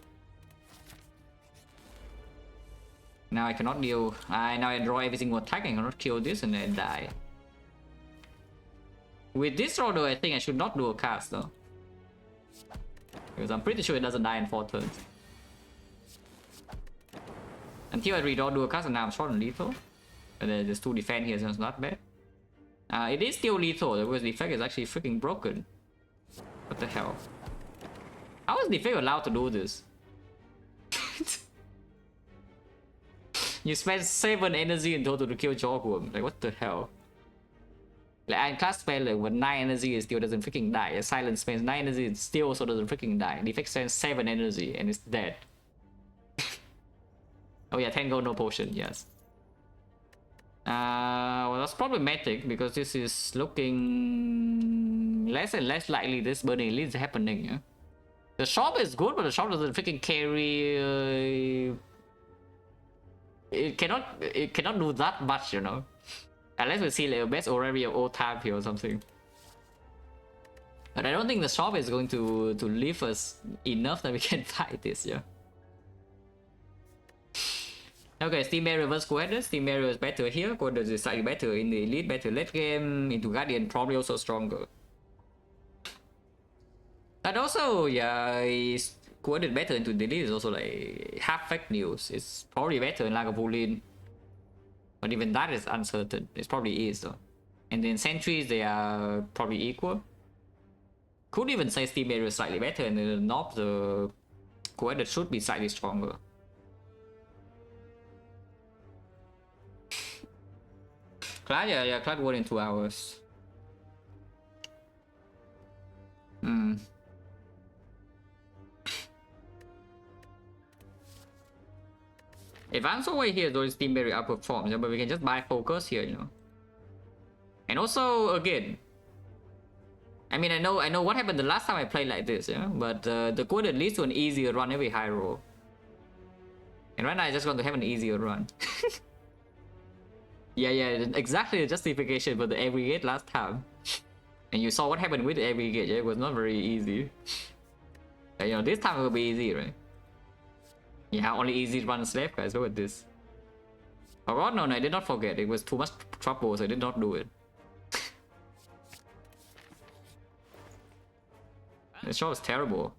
Now I cannot deal. Now I draw every single attack. I cannot kill this and then die. With this draw though, I think I should not do a cast though. Because I'm pretty sure it doesn't die in 4 turns. Until I redraw do a cast and now I'm short on lethal. But there's 2 defend here, so it's not bad. It is still lethal because the effect is actually freaking broken. What the hell? How is Defect allowed to do this? You spend 7 energy in total to kill Jorgwurm. Like, what the hell? Like, Ironclad spell like, with 9 energy, it still doesn't freaking die. A Silence spends 9 energy, it still also doesn't freaking die. Defect spends 7 energy and it's dead. Oh yeah, 10 gold, no potion, yes. Well, that's problematic because this is looking less and less likely this burning elite is happening. Yeah? The shop is good, but the shop doesn't freaking carry. It cannot do that much, you know. Unless we see like a best Auraria of all time here or something. But I don't think the shop is going to leave us enough that we can fight this, yeah. Okay, Steam Barrier versus Coheadus. Steam Barrier is better here. Coheadus is slightly better in the elite, better late game. Into Guardian, probably also stronger. But also, yeah, Coheadus better into the elite is also like half fake news. It's probably better in Lagavulin. But even that is uncertain. It probably is though. And then Sentries, they are probably equal. Could even say Steam Barrier is slightly better, and the Knob, the Coheadus should be slightly stronger. Clad, yeah, Clad won in 2 hours. If I'm so way here, those Steam Barrier outperforms, yeah, but we can just buy focus here, you know. And also, again, I mean, I know what happened the last time I played like this, yeah, but the code leads to an easier run every high roll. And right now I just want to have an easier run. Yeah, exactly the justification for the aggregate last time. And you saw what happened with the aggregate, yeah? It was not very easy. You know, this time it will be easy, right? Yeah, only easy runs left, guys. Look at this. Oh god, no, I did not forget. It was too much trouble, so I did not do it. This shot was terrible.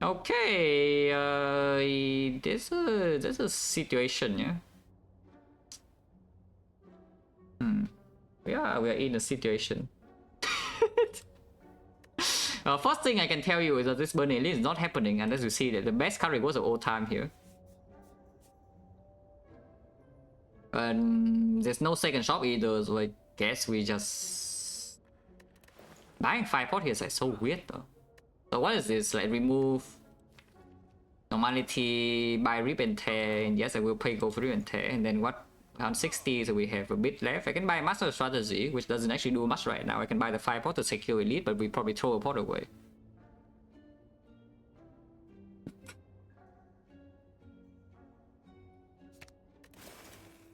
Okay, there's a situation, yeah. Yeah, we are in a situation. First thing I can tell you is that this burning elite is not happening unless you see that the best card rewards of all time here. And there's no second shop either, so I guess we just buying 5 pot here is like so weird though. So what is this? Like remove normality, buy rip and tear, and yes I will pay gold for rip and tear, and then what? Around 60, so we have a bit left. I can buy Master Strategy, which doesn't actually do much right now. I can buy the 5 pot to secure elite, but we probably throw a pot away.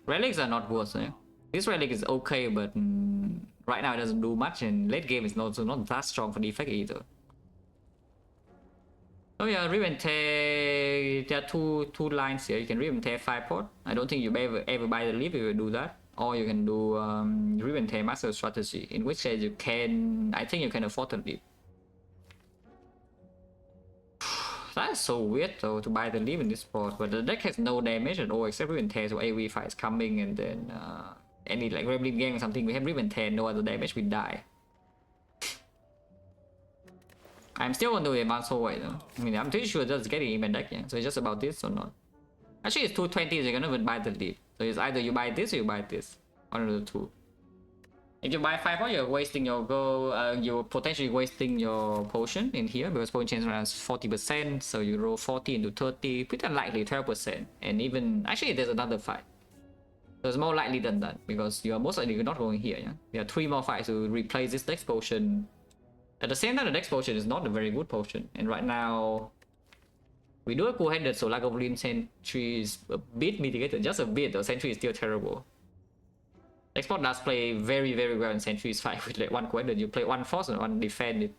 Relics are not worse, eh? This relic is okay, but right now it doesn't do much, and late game is also not that strong for Defect either. Oh yeah, rip and tear. There are two lines here. You can rip and tear 5 pot. I don't think you ever buy the leap if you do that. Or you can do rip and tear Master Strategy, in which case you can. I think you can afford the leap. That's so weird though to buy the leap in this spot, but the deck has no damage at all except rip and tear. So AV fight is coming, and then any like Rebel game or something, we have rip and tear, no other damage, we die. I'm still going to advance forward though. I mean, I'm pretty sure that's getting in my deck, yeah. So it's just about this or not. Actually, it's 220, so you're gonna even buy the leap. So it's either you buy this or you buy this. One of the two. If you buy 5 pot, you're wasting your gold. You're potentially wasting your potion in here because potion change around 40%. So you roll 40 into 30, pretty unlikely 12%. And even actually, there's another fight. So it's more likely than that because you are most likely not going here. Yeah, there are 3 more fights to replace this next potion. At the same time, the next potion is not a very good potion, and right now we do a cool-headed, so Lagavulin Sentry is a bit mitigated, just a bit. The Sentry is still terrible. Export does play very well in Sentry's fight with like 1 cool-headed. You play 1 force and 1 defend,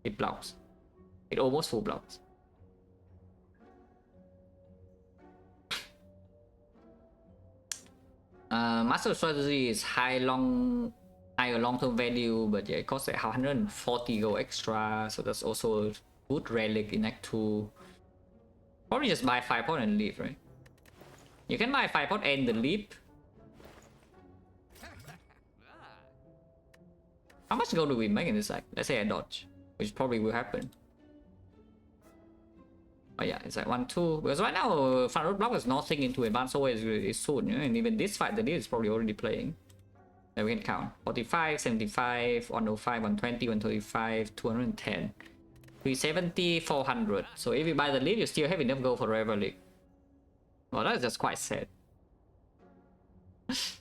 it blocks. It almost full blocks. Master strategy is higher long-term value, but yeah, it costs like 140 gold extra, so that's also a good relic in Act 2. Probably just buy 5 pot and leave, right? You can buy 5 pot and the leap. How much gold do we make in this act? Let's say I dodge, which probably will happen. Oh yeah, it's like 1-2. Because right now, front road block is nothing into advanced always is soon, you know? And even this fight, the lead is probably already playing. Then we can count 45, 75, 105, 120, 135, 210, 370, 400. So if you buy the lead, you still have enough gold for relic. Well, that's just quite sad.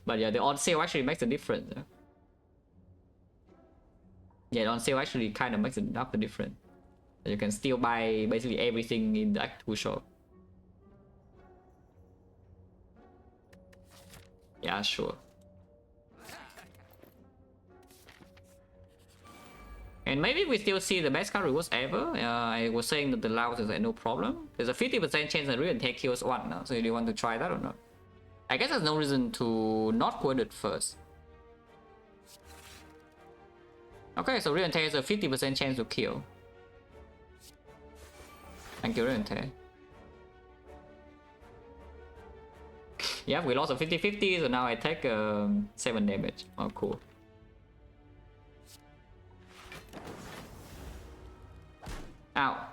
But yeah, the on sale actually makes a difference. Yeah, the on sale actually kind of makes enough the difference. You can still buy basically everything in the Act 2 shop. Yeah, sure. And maybe we still see the best card rewards ever. I was saying that the loud is like no problem. There's a 50% chance that real take kills one now. So do you want to try that or not? I guess there's no reason to not quit it first. Okay, so real has a 50% chance to kill. Thank you, Real. Yeah, we lost a 50-50, so now I take 7 damage. Oh, cool. Ow.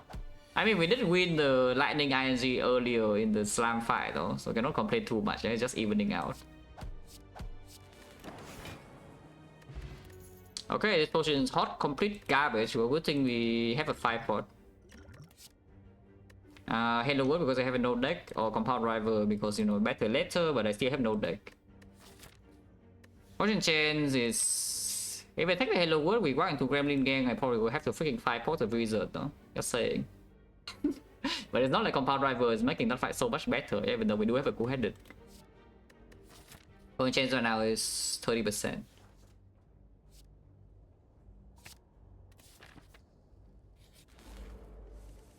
I mean, we did win the Lightning ING earlier in the Slam fight though, so cannot complain too much. It's just evening out. Okay, this potion is hot, complete garbage. Well, good thing we have a 5 pot. Hello World because I have a no deck, or Compound Rival because, you know, better later, but I still have no deck. Potion Chains is... If I take the Hello World, we walk into Gremlin Gang, I probably will have to freaking 5 pot of Wizard though. Just saying. But it's not like Compound Rival is making that fight so much better, even though we do have a cool-headed. Potion Chains right now is 30%.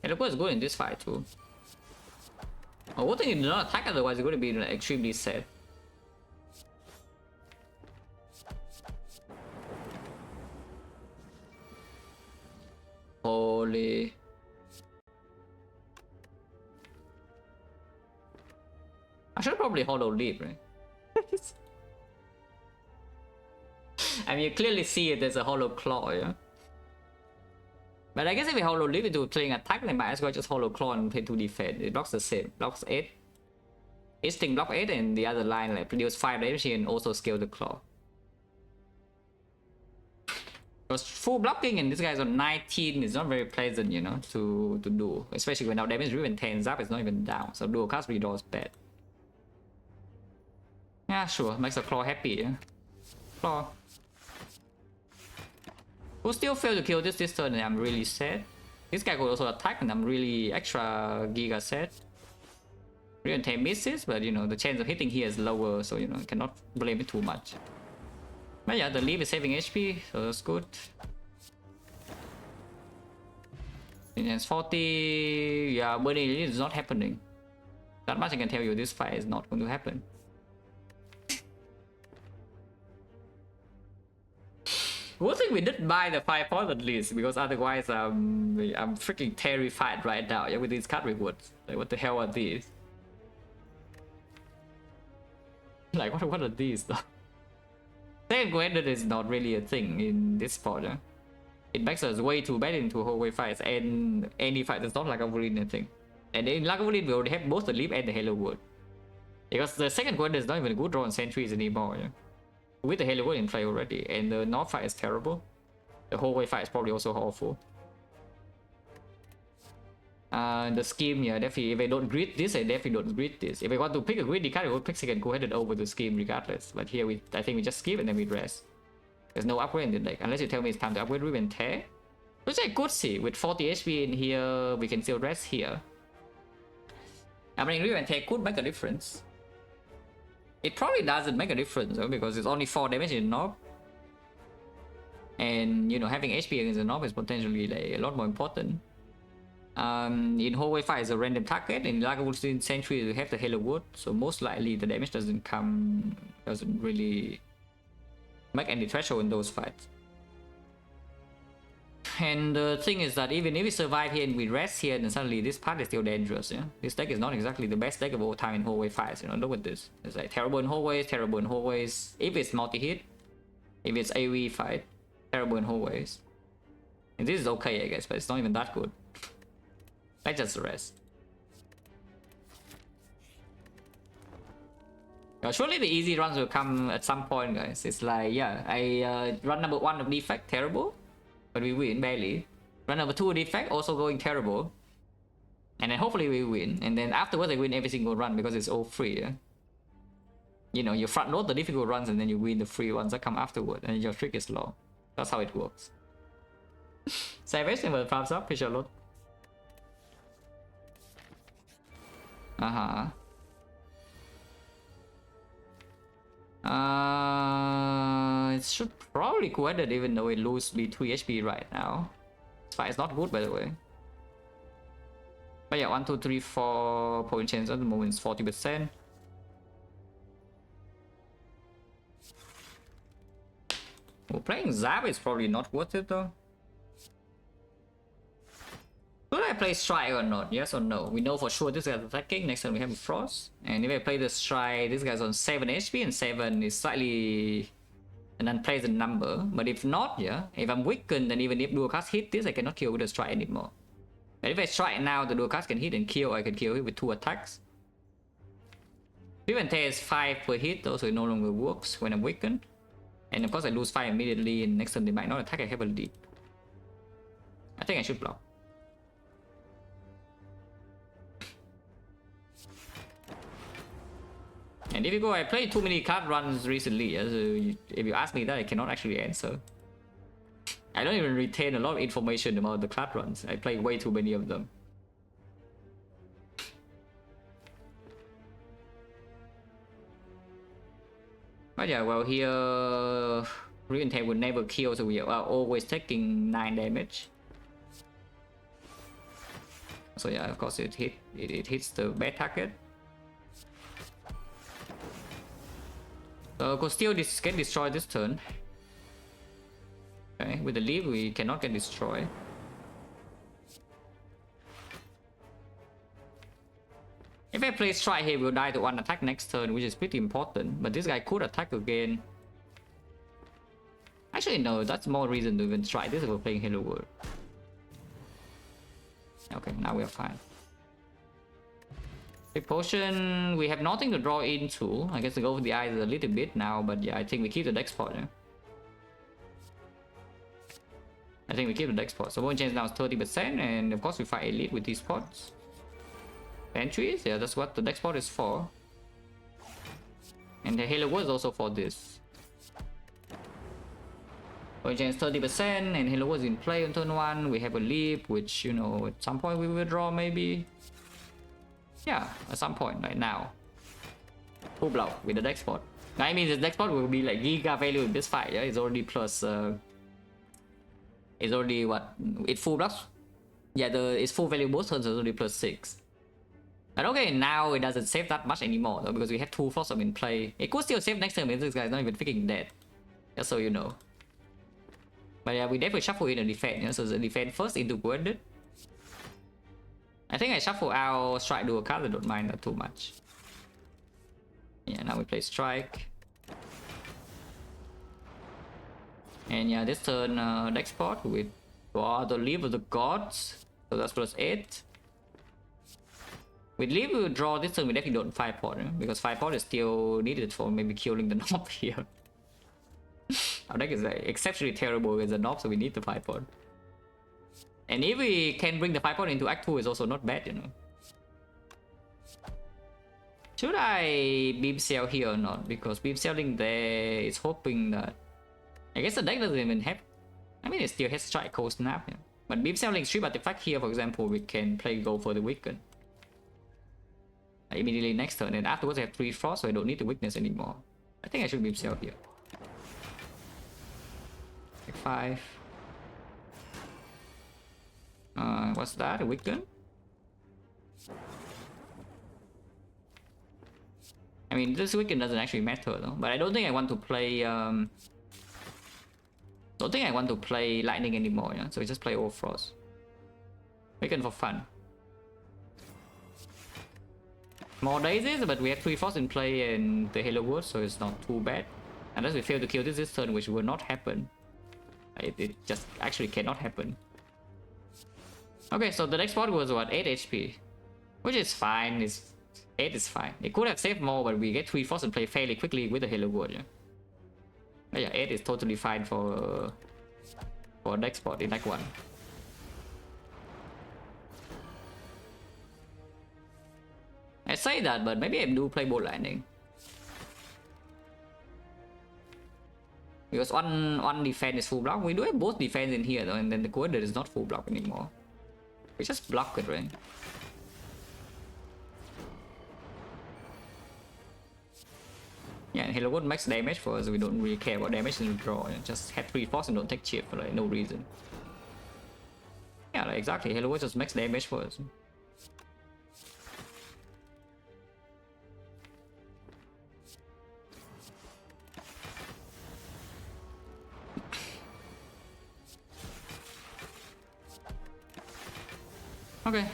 And the is good in this fight too. Oh, one thing you do not attack, otherwise it's going to be like, extremely sad. Holy. I should probably hollow leap, right? I mean, you clearly see it as a hollow claw, yeah? But I guess if we hollow leap into playing attack, then might as well just hollow claw and play to defend. It blocks the same. Blocks 8. Each thing block 8 and the other line like produce 5 damage and also scale the claw. Because full blocking and this guy's on 19 is not very pleasant, you know, to do. Especially when our damage even 10 zap is not even down. So dual cast redraw is bad. Yeah, sure. Makes the claw happy, yeah. Claw. We'll still fail to kill this turn and I'm really sad. This guy could also attack and I'm really extra giga sad. Real 10 misses, but you know, the chance of hitting here is lower, so you know, I cannot blame it too much. But yeah, the leap is saving HP, so that's good. Intense 40, yeah, burning elite is not happening. That much I can tell you, this fight is not going to happen. Good thing we did buy the 5 pot at least, because otherwise I'm freaking terrified right now, yeah, with these card rewards. Like, what the hell are these? Like, what are these though? Second graded is not really a thing in this spot, yeah? It makes us way too bad into hallway fights and any fight that's not like a Lagavulin thing. And in Lagavulin we already have both the leap and the Halo Wood. Because the second graded is not even a good draw on sentries anymore, yeah? With the Halo Wood in play already, and the North fight is terrible. The hallway fight is probably also awful. The scheme, yeah, definitely. If I don't grid this, I definitely don't grid this. If I want to pick a greedy card, I would pick second go-headed over the scheme regardless. But here, I think we just skip and then we rest. There's no upgrade in the deck, unless you tell me it's time to upgrade Riven Tear. Which I could see. With 40 HP in here, we can still rest here. I mean, Riven Tear could make a difference. It probably doesn't make a difference, though, because it's only 4 damage in Knob. And, you know, having HP against the Knob is potentially like, a lot more important. In hallway fight is a random target, and in Lagavulin Sentry you have the Halo Wood, so most likely the damage doesn't really make any threshold in those fights. And the thing is that even if we survive here and we rest here, then suddenly this part is still dangerous. Yeah, this deck is not exactly the best deck of all time in hallway fights. You know, look at this. It's like terrible in hallways, terrible in hallways. If it's multi-hit, if it's AoE fight, terrible in hallways. And this is okay, I guess, but it's not even that good. Let's just rest. Surely the easy runs will come at some point, guys. It's like, yeah, I run number 1 of Defect, terrible, but we win barely. Run number 2 of Defect, also going terrible, and then hopefully we win. And then afterwards I win every single run because it's all free. Yeah? You know, you front load the difficult runs and then you win the free ones that come afterward, and your trick is long. That's how it works. Savage never farms up, fish a lot. It should probably quit it even though it loses B2 HP right now. This fight is not good, by the way. But yeah, 1, 2, 3, 4 point change at the moment is 40%. Well, playing Zap is probably not worth it though. Should I play Strike or not? Yes or no? We know for sure this guy's attacking. Next turn we have a Frost. And if I play the Strike, this guy's on 7 HP, and 7 is slightly an unpleasant number. But if not, yeah, if I'm weakened, then even if dual cast hit this, I cannot kill with the Strike anymore. But if I Strike now, the dual cast can hit and kill. I can kill it with 2 attacks. Even is 5 per hit, also it no longer works when I'm weakened. And of course I lose 5 immediately, and next turn they might not attack I heavily deep. I think I should block. And if you go, I played too many card runs recently, so if you ask me that, I cannot actually answer. I don't even retain a lot of information about the card runs. I play way too many of them. But yeah, well here, Ironclad will never kill, so we are always taking 9 damage. So yeah, of course it hits the bad target. Could still get destroyed this turn. Okay, with the leave we cannot get destroyed. If I play Strike here, we'll die to 1 attack next turn, which is pretty important. But this guy could attack again. Actually no, that's more reason to even try this if we're playing Halo World. Okay, now we are fine. Big potion, we have nothing to draw into. I guess to go for the eyes a little bit now, but yeah, I think we keep the deck spot. Yeah? I think we keep the deck spot. So one change now is 30%, and of course we fight elite with these spots. Entries, yeah, that's what the deck spot is for. And the Halo was also for this. One change 30%, and Halo was in play on turn 1. We have a leap, which, you know, at some point we will draw maybe. Yeah, at some point right now. Full block with the deck spot. I mean, the deck spot will be like giga value in this fight. Yeah, it's already plus. It's already what? It's full blocks. Yeah, it's full value both turns. It's already plus 6. But okay, now it doesn't save that much anymore though, because we have 2 Frostbomb in play. It could still save next turn if this guy's not even freaking dead. Just so you know. But yeah, we definitely shuffle in a defense. Yeah? So the defense first into wounded. I think I shuffle out Strike dual card. I don't mind that too much. Yeah, now we play Strike. And yeah, this turn deck spot with the Leave of the Gods. So that's plus 8. With Leave, we draw this turn. We definitely don't 5-pot, because 5-pot is still needed for maybe killing the Knob here. Our deck is like exceptionally terrible against the Knob, so we need the 5-pot. And if we can bring the 5-pot into Act 2, it's also not bad, you know. Should I beam sell here or not? Because beam selling there is hoping that... I guess the deck doesn't even have... I mean, it still has Strike, Cold Snap, yeah. But beam selling Strip Artifact here, for example, we can play go for the Weaken. Immediately next turn, and afterwards I have 3 Frost, so I don't need the Weakness anymore. I think I should beam sell here. Like 5. What's that? A weaken? I mean, this weaken doesn't actually matter though. But I don't think I want to play. Don't think I want to play lightning anymore. Yeah? So we just play Overfrost. Weaken for fun. More daisies, but we have 3 Frost in play and the Halo Wood, so it's not too bad. Unless we fail to kill this turn, which will not happen. It just actually cannot happen. Okay, so the next spot was what? 8 HP. Which is fine. 8 is fine. It could have saved more, but we get 3 Frost and play fairly quickly with the Halo Wood, yeah. But yeah, 8 is totally fine for next spot in Act 1. I say that, but maybe I do play bolt lightning. Because one defense is full block. We do have both defense in here though, and then the coordinate is not full block anymore. We just block it, right? Yeah, and Halo Wood max damage for us. We don't really care about damage in the draw. Just have 3 Force and don't take chip for like no reason. Yeah, like exactly. Halo Wood just max damage for us. Okay,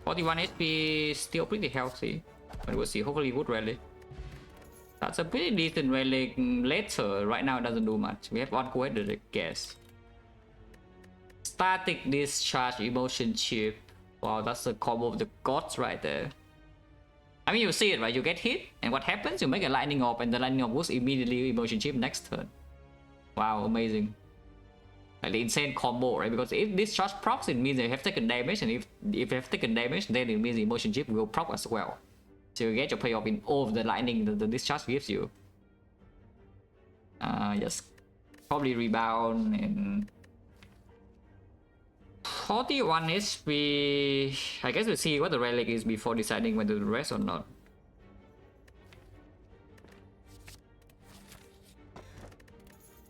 41 HP, still pretty healthy, but we'll see. Hopefully good relic. That's a pretty decent relic. Later, right now it doesn't do much. We have one coordinate, I guess. Static discharge, emotion chip. Wow, that's a combo of the gods right there. I mean, you see it, right? You get hit, and what happens? You make a lightning orb, and the lightning orb goes immediately emotion chip next turn. Wow, amazing. Like the insane combo, right? Because if this charge procs, it means they have taken damage, and if you have taken damage, then it means the emotion chip will proc as well. So you get your payoff in all of the lightning that the discharge gives you. Just probably rebound and 41 HP. I guess we'll see what the relic is before deciding whether to rest or not.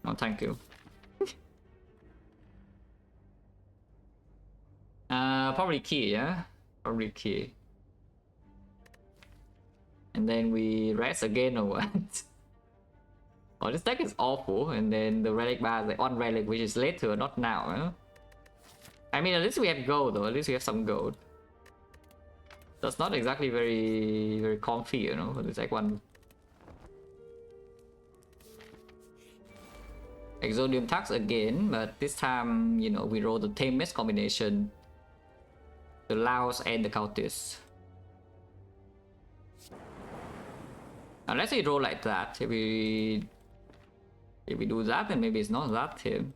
No, thank you. Probably key, yeah? Probably key. And then we rest again or what? Oh, this deck is awful. And then the relic bar is like on relic, which is later, not now, huh? I mean, at least we have gold though. At least we have some gold. That's not exactly very comfy, you know, for this deck one. Exodium Tux again, but this time, you know, we roll the tame mesh combination. The Laos and the Cultist. Now let's say roll like that. If we do that, then maybe it's not that him.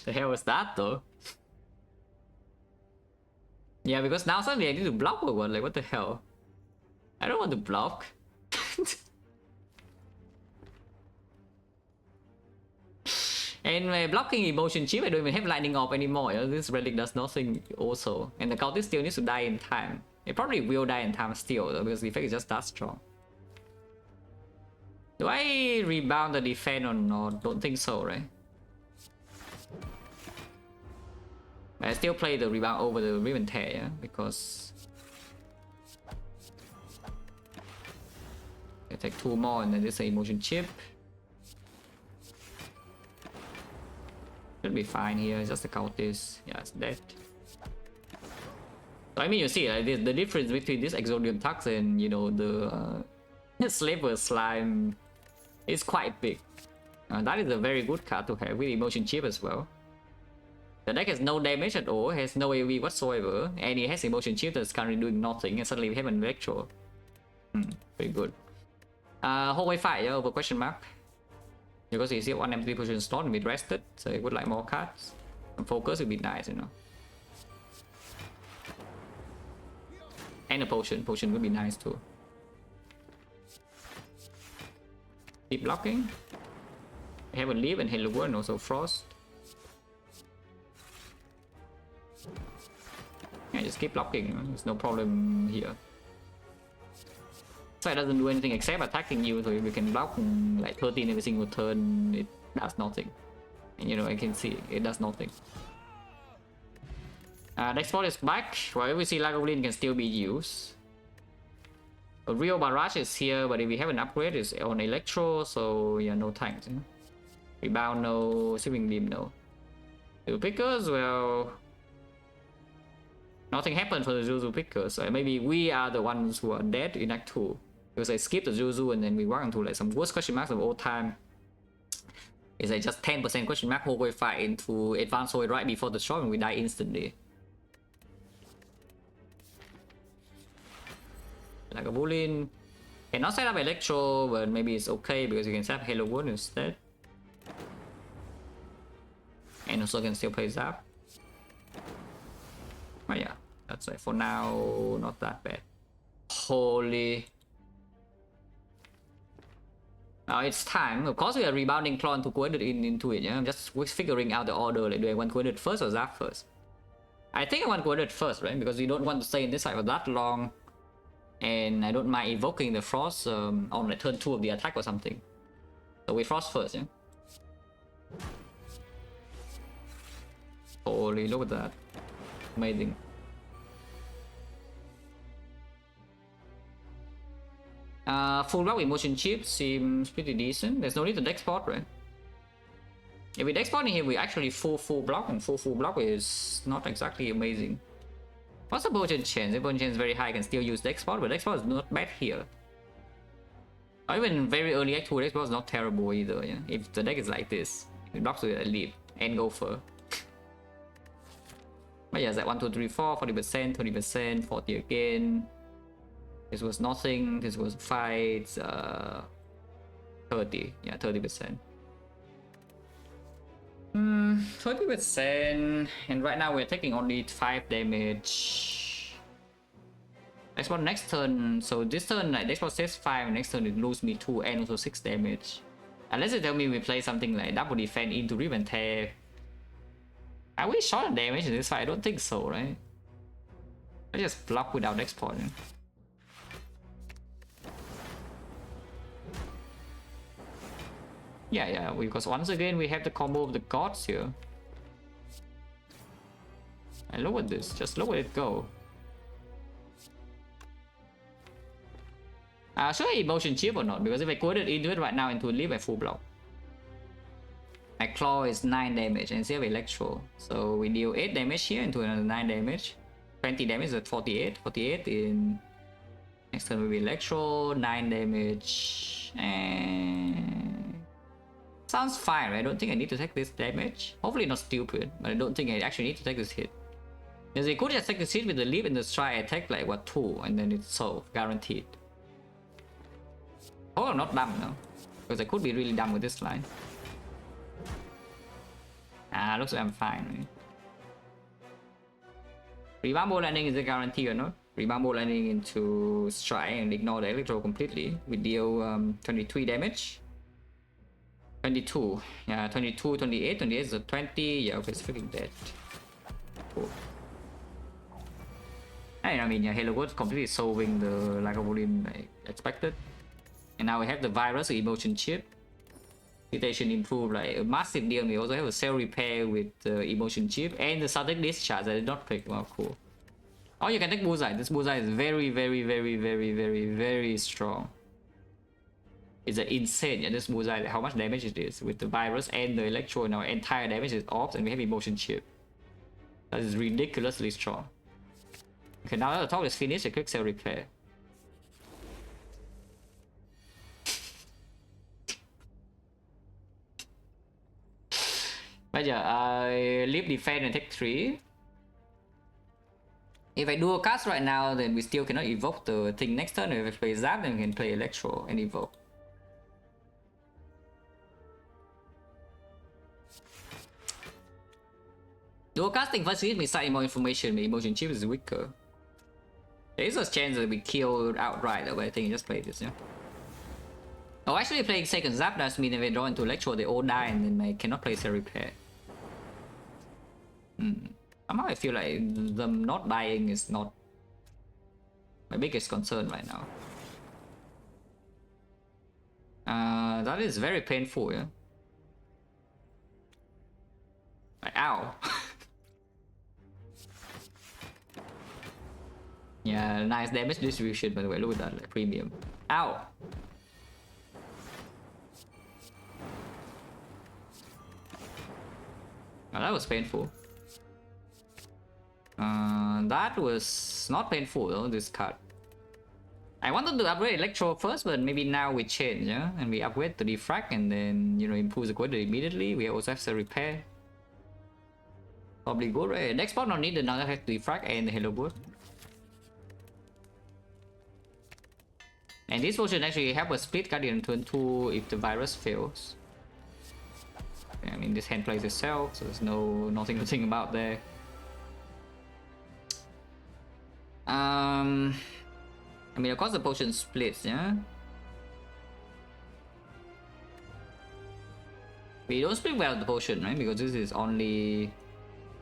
The hell was that though? Yeah, because now suddenly I need to block or what? Like what the hell? I don't want to block. And blocking emotion chip, I don't even have lightning orb anymore. This relic does nothing also. And the cultist still needs to die in time. It probably will die in time still though, because the effect is just that strong. Do I rebound the defense or not? Don't think so, right? But I still play the rebound over the ribbon tear, yeah? Because I take 2 more and then this is emotion chip. Should be fine here, just the cultist. Yeah, it's dead. So I mean, you see, like, the difference between this Exodium Tux and, you know, the Slaver Slime is quite big. That is a very good card to have with emotion chip as well. The deck has no damage at all, has no AoE whatsoever, and it has emotion chip that's currently doing nothing, and suddenly we have an electro. Very good. Hallway fight, yeah, over question mark. Because you see one empty position slot and we rested, so it would like more cards. And focus would be nice, you know. And a potion would be nice too. Keep blocking. We have a leaf and Halo World and also Frost. Yeah, just keep blocking, you know? There's no problem here. So it doesn't do anything except attacking you, so if we can block like 13 every single turn, it does nothing. And you know, I can see it does nothing. Next spot is back. Well, we see Lagavulin can still be used. A real barrage is here, but if we have an upgrade, it's on Electro, so yeah, no tanks. You know? Rebound, no. Sweeping beam, no. The pickers, well, nothing happened for the Zuzu pickers. So maybe we are the ones who are dead in Act 2. Because I skipped the Zuzu and then we walk into like some worst question marks of all time. It's like just 10% question mark whole way fight into advanced hold right before the shot and we die instantly. Like a Bulin. Cannot set up Electro, but maybe it's okay because you can set up Halo Wound instead. And also can still play Zap. But yeah, that's like for now, not that bad. Holy. Now it's time. Of course, we are rebounding Clone to coordinate into it. Yeah? I'm just figuring out the order. Like, do I want coordinate first or Zap first? I think I want coordinate first, right? Because you don't want to stay in this side for that long. And I don't mind evoking the Frost on like turn 2 of the attack or something. So we Frost first, yeah? Holy, look at that. Amazing. Full block with motion chip seems pretty decent. There's no need to deck spot, right? If we deck spot in here, we actually full block, and full block is not exactly amazing. What's the potion chance? If potion chance is very high, I can still use deck spot, but deck spot is not bad here. Or even very early Act 2, deck spot is not terrible either. Yeah? If the deck is like this, it blocks with a leap and go for. But yeah, it's like 1, 2, 3, 4, 40%, 20%, 40 again. This was nothing. This was fights. 30. Yeah, 30%. 30%. And right now we're taking only 5 damage. Export next turn. So this turn, like export says 5. Next turn it lose me 2 and also 6 damage. Unless they tell me we play something like double defense into rip and tear. Are we short on damage in this fight? I don't think so, right? I just block without export. Yeah, because once again we have the combo of the gods here. And look at this, just look at it go. Should I emotion chip or not? Because if I coded into it right now into a leap, I full block. My claw is 9 damage and still have Electro. So we deal 8 damage here into another 9 damage. 20 damage at 48. 48 in... Next turn will be Electro, 9 damage. And... Sounds fine, right? I don't think I need to take this damage. Hopefully not stupid, but I don't think I actually need to take this hit. Because I could just take this hit with the leap and the strike attack like what 2 and then it's solved, guaranteed. Oh, I'm not dumb now. Because I could be really dumb with this line. Looks like I'm fine. Right? Rebound ball landing is a guarantee or not? Rebound ball landing into strike and ignore the electro completely. We deal 23 damage. 22. Yeah, 22, 28, 28 is a 20. Yeah, okay, it's freaking dead. Cool. I mean, yeah, Halo was completely solving the lack of volume I expected. And now we have the virus emotion chip. Mutation improved like a massive deal. We also have a cell repair with the emotion chip and the sudden discharge I did not pick. Wow, cool. Oh, you can take bullseye. This bullseye is very strong. It's insane. Yeah, this bullseye, how much damage it is with the virus and the electro. Now entire damage is off, and we have emotion chip. That is ridiculously strong. Okay, now that the talk is finished, a quick cell repair. Bây giờ leap defense and take 3. If I do a cast right now, then we still cannot evoke the thing next turn. If I play Zap, then we can play Electro and evoke. Dual casting first gives me slightly more information, but emotion chip is weaker. There is a chance that we kill outright, but I think I just play this, yeah. Oh, actually playing second Zap does mean if I draw into Electro, they all die and then I cannot play Cell Repair. Somehow I feel like them not dying is not my biggest concern right now. That is very painful, yeah. Like, ow. Yeah, nice damage distribution by the way. Look at that, like, premium. Ow. Oh, that was painful. That was not painful though, this card. I wanted to upgrade Electro first, but maybe now we change, yeah? And we upgrade to Defect and then, you know, improve the quality immediately. We also have the repair. Probably good, right? Next part not needed, now that have Defect and the Hello Good. And this potion actually help us split Guardian turn 2 if the virus fails. I mean, this hand plays itself, so there's nothing to think about there. I mean, of course the potion splits, yeah? We don't split well the potion, right? Because this is only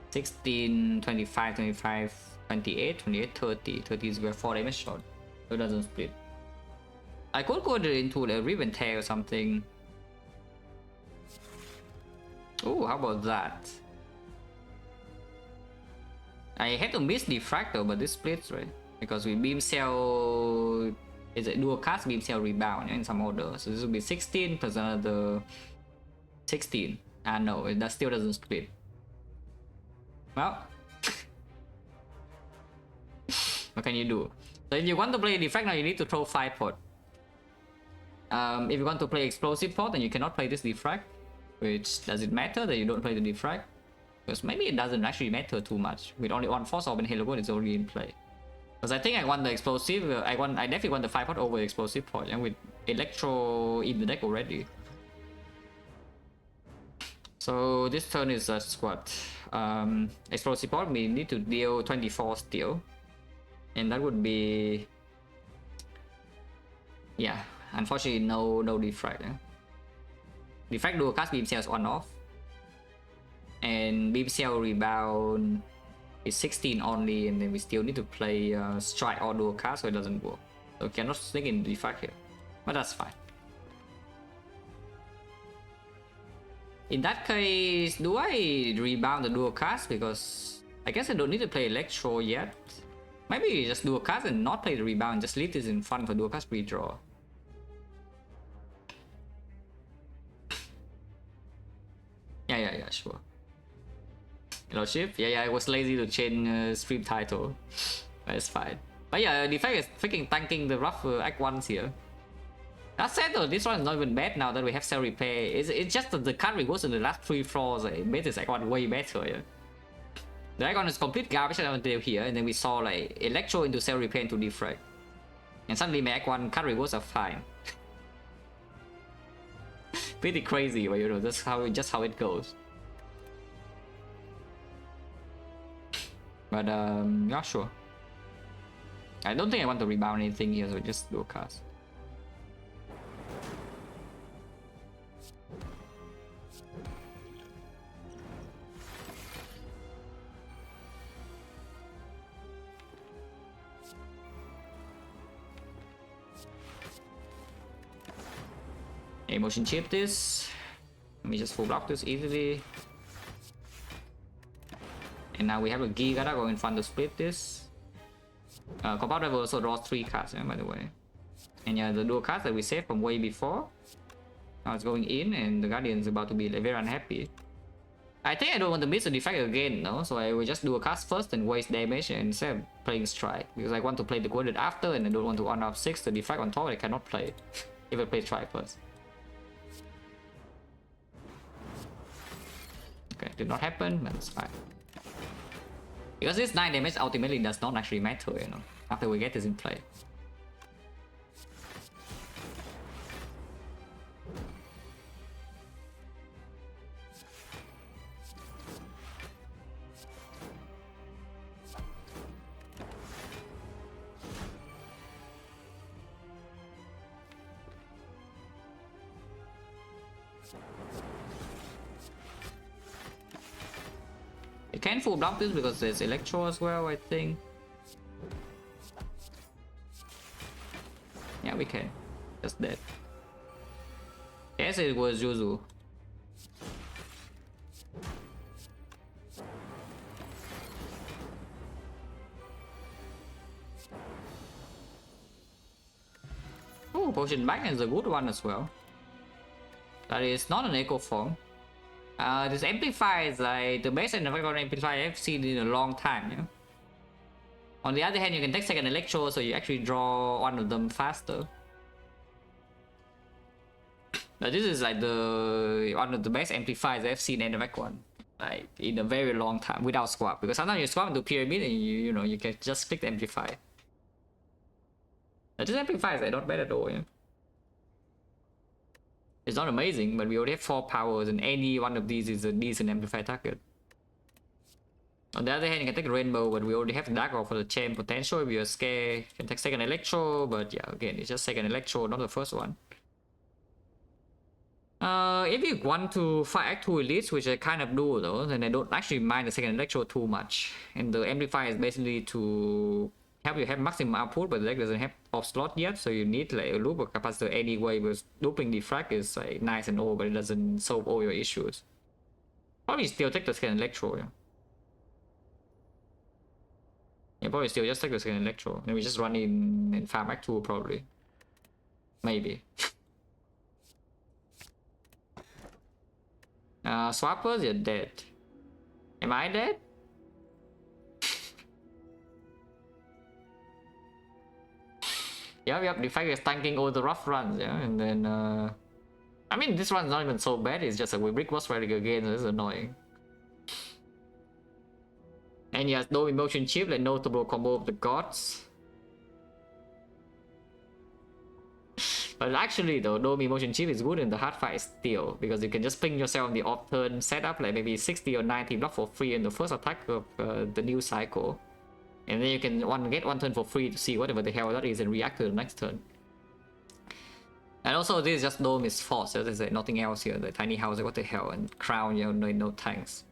16, 25, 25, 28, 28, 30. 30 is where 4 damage shot. So it doesn't split. I could go into the ribbon tear or something. Oh, how about that? I had to miss Defect though, but this splits, right? Because we beam cell is a dual cast beam cell rebound, yeah, in some order. So this will be 16 plus another 16. Ah no, that still doesn't split. Well, what can you do? So if you want to play Defect now, you need to throw 5 pot. If you want to play explosive pot, then you cannot play this Defect. Which does it matter that you don't play the Defect? Because maybe it doesn't actually matter too much. With only one force orb and Halo Good, it's already in play. Because I think I want the explosive. I definitely want the 5 pot over the explosive pot, and with Electro in the deck already. So this turn is a squad. Explosive pot, we need to deal 24 steel, and that would be, yeah. Unfortunately, no Defect. Eh? Defect dual cast beam cells on off, and beam cell rebound is 16 only, and then we still need to play strike or dual cast, so it doesn't work. So we cannot sneak in Defect here, but that's fine. In that case, do I rebound the dual cast? Because I guess I don't need to play Electro yet. Maybe just dual cast and not play the rebound, just leave this in front for dual cast redraw. Yeah, sure. Hello, Ship. Yeah, I was lazy to change stream title. But it's fine. But yeah, Defect is freaking tanking the rough Act 1s here. That said though, this one is not even bad now that we have cell repair. It's just that the card rewards in the last 3 floors. It made this Act 1 way better, yeah. The Act 1 is complete garbage until here, and then we saw like Electro into cell repair into Defect. And suddenly my Act 1 card rewards are fine. Pretty crazy, but you know, that's just how it goes. But yeah, sure. I don't think I want to rebound anything here, so just do a cast. Emotion chip this. Let me just full block this easily. And now we have a Gigara going in front to split this. Compound Driver also draws 3 cards, yeah, by the way. And yeah, the dual cards that we saved from way before. Now it's going in, and the Guardian is about to be like, very unhappy. I think I don't want to miss the Defect again, no? So I will just do a cast first and waste damage instead of playing Strike. Because I want to play the Quadrat after, and I don't want to 1-6 the Defect on top. I cannot play if I play Strike first. Okay, did not happen, but it's fine. Because this 9 damage ultimately does not actually matter, you know, after we get this in play. You can full block this because there's Electro as well, I think. Yeah, we can. Just dead. Yes, it was Juzu. Oh, potion back is a good one as well. That is not an echo form. This amplifier is like the best amplifier I've seen in a long time. Yeah? On the other hand, you can take second electro, so you actually draw one of them faster. But this is like the one of the best amplifiers I've seen in the back one, like in a very long time without swap. Because sometimes you swap into pyramid and you can just click the amplifier. But this amplifier is not bad at all. Yeah? It's not amazing, but we already have 4 powers, and any one of these is a decent amplifier target. On the other hand, you can take Rainbow, but we already have Dark Orb for the chain potential. If you're scared, you can take second Electro, but yeah, again, it's just second Electro, not the first one. If you want to fight Act 2 elites, which I kind of do though, then I don't actually mind the second Electro too much. And the amplifier is basically to help you have maximum output, but the deck doesn't have off slot yet, so you need like a loop or capacitor anyway, because looping Defect is like nice and all, but it doesn't solve all your issues. Probably still take the second Electro, yeah. Yeah, probably still just take the second Electro, and we just run in and farm Act 2 probably. Maybe. Swappers, you're dead. Am I dead? Yep, Defect is tanking all the rough runs, yeah, and then I mean, this run's not even so bad, it's just like we brick boss relic again, so it's annoying. And he has no emotion chip, like notable combo of the gods. But actually though, no emotion chip is good in the hard fight still, because you can just ping yourself on the off turn setup, like maybe 60 or 90 block for free in the first attack of the new cycle. And then you can get one turn for free to see whatever the hell that is and react to the next turn. And also this is just Dome is force, so there's like nothing else here. The tiny house, like what the hell, and crown, no tanks.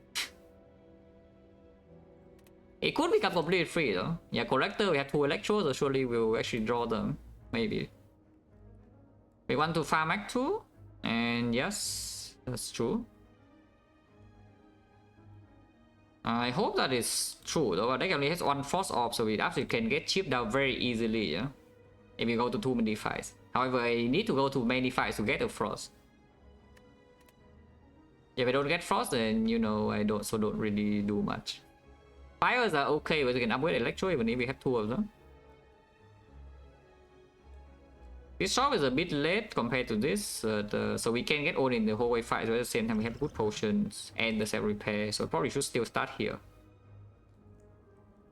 It could become completely free though. Yeah, collector, we have 2 electros, so surely we'll actually draw them. Maybe. We want to farm Act 2, and yes, that's true. I hope that is true though. Our deck only has 1 Frost Orb, so we actually can get chipped down very easily, yeah? If we go to too many fights. However, I need to go to many fights to get a Frost. If I don't get Frost, then I don't really do much. Fires are okay, but we can upgrade Electro even if we have 2 of them. This shop is a bit late compared to this, so we can get all in the hallway fight, but at the same time we have good potions and the self-repair, so probably should still start here.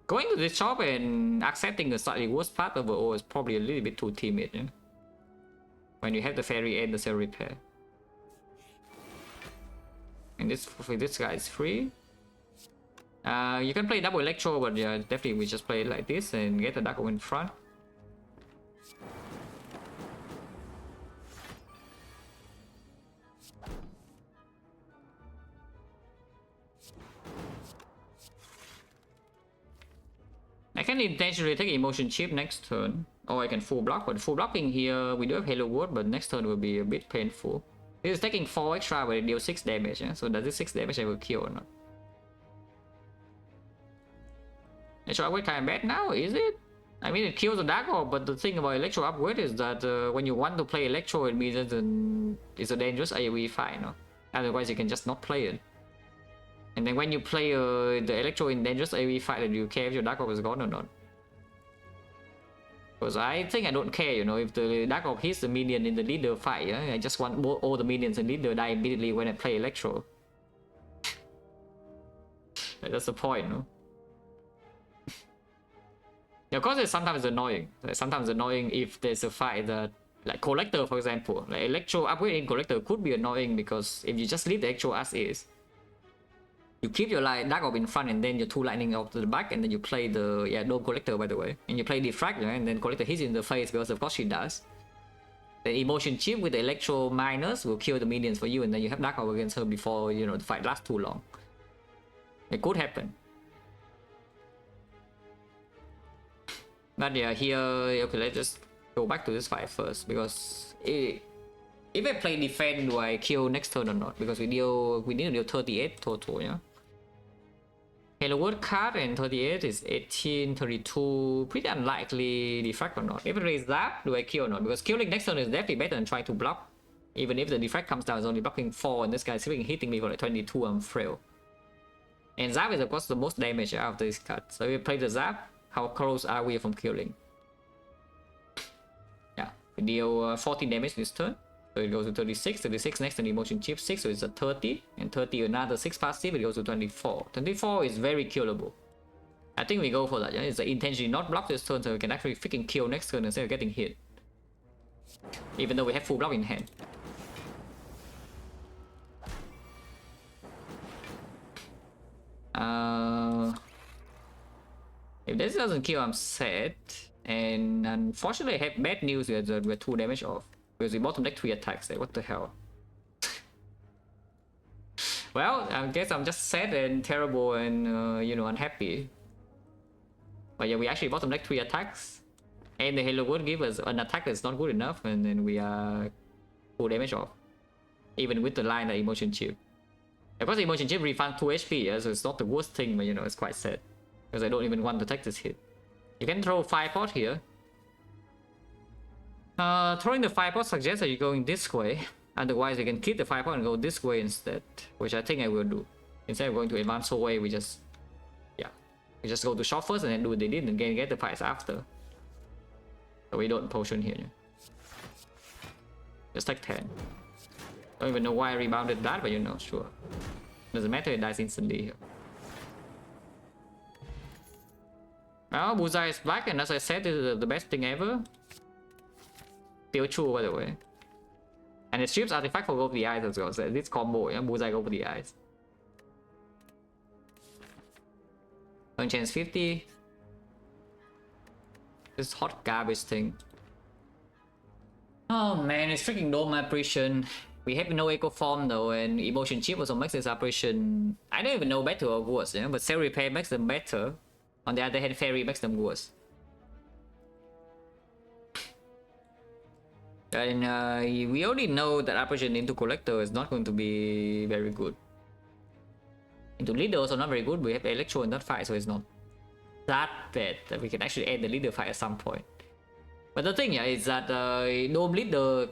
Going to this shop and accepting the slightly worse part overall is probably a little bit too timid, yeah? When you have the fairy and the self-repair. And this guy is free. You can play double Electro, but yeah, definitely we just play it like this and get the Dark Orb in front. I can intentionally take emotion chip next turn, or I can full block, but full blocking here we do have Halo Ward, but next turn will be a bit painful. This is taking 4 extra, but it deals 6 damage, yeah? So does this 6 damage ever kill or not? Electro Upgrade kind of bad now, is it? I mean, it kills the Dark Orb, but the thing about Electro Upgrade is that when you want to play Electro, it means that it's a dangerous AoE fight, no? Otherwise you can just not play it. And then when you play the Electro in dangerous AoE fight, do you care if your Dark Orb is gone or not? Because I think I don't care, if the Dark Orb hits the minion in the leader fight, yeah? I just want all the minions in leader die immediately when I play Electro. That's the point, no? Yeah, of course it's sometimes annoying. Sometimes annoying if there's a fight that, like Collector for example, like Electro upgrade in Collector could be annoying because if you just leave the Electro as is, you keep your Dark Orb in front and then your 2 lightning off to the back, and then you play the Dome Collector by the way, and you play Defect, and then Collector hits you in the face because of course she does. The emotion chip with the Electro minus will kill the minions for you, and then you have Dark Orb against her before the fight lasts too long. It could happen. But yeah, here, okay, let's just go back to this fight first, because if I play defend, do I kill next turn or not? Because we need to deal 38 total, yeah? Hello World card and 38 is 18, 32. Pretty unlikely defect or not. If it is that, do I kill or not? Because killing next turn is definitely better than trying to block. Even if the defect comes down, it's only blocking 4, and this guy's hitting me for like 22, I'm frail. And Zap is of course the most damage out of this card. So if we play the Zap, how close are we from killing? Yeah, we deal 14 damage this turn. So it goes to 36, 36 next turn emotion chip 6, so it's a 30, and 30 another 6 passive, it goes to 24. 24 is very killable. I think we go for that, yeah? It's intentionally not block this turn so we can actually freaking kill next turn instead of getting hit. Even though we have full block in hand. If this doesn't kill, I'm sad. And unfortunately I have bad news, we're 2 damage off. Because we bottom deck 3 attacks there, what the hell? Well, I guess I'm just sad and terrible and, you know, unhappy. But yeah, we actually bottom deck 3 attacks. And the Halo would give us an attack that's not good enough, and then we are 4 damage off. Even with the line of emotion chip. Of course, the emotion chip refunds 2 HP, yeah, so it's not the worst thing, but you know, it's quite sad. Because I don't even want to take this hit. You can throw 5 pot here. Throwing the 5 pot suggests that you're going this way. Otherwise, you can keep the 5 pot and go this way instead. Which I think I will do. Instead of going to advance away, we just... Yeah. We just go to short first and then do what they did and get the fights after. So we don't potion here. Yeah. Just take 10. Don't even know why I rebounded that, but you know, sure. Doesn't matter, it dies instantly here. Well, Bullseye is black, and as I said, this is the best thing ever. Still true, by the way. And it strips artifact for go over the eyes as well. So this combo, yeah, Bullseye go over the eyes. One chance 50. This hot garbage thing. Oh man, it's freaking dome apparition. We have no echo form though, and emotion chip also makes this apparition. I don't even know better or worse, yeah? But cell repair makes them better. On the other hand, fairy makes them worse. And we already know that apparition into collector is not going to be very good. Into leader also not very good. We have electro in that fight, so it's not that bad that we can actually end the leader fight at some point. But the thing, yeah, is that Dome leader.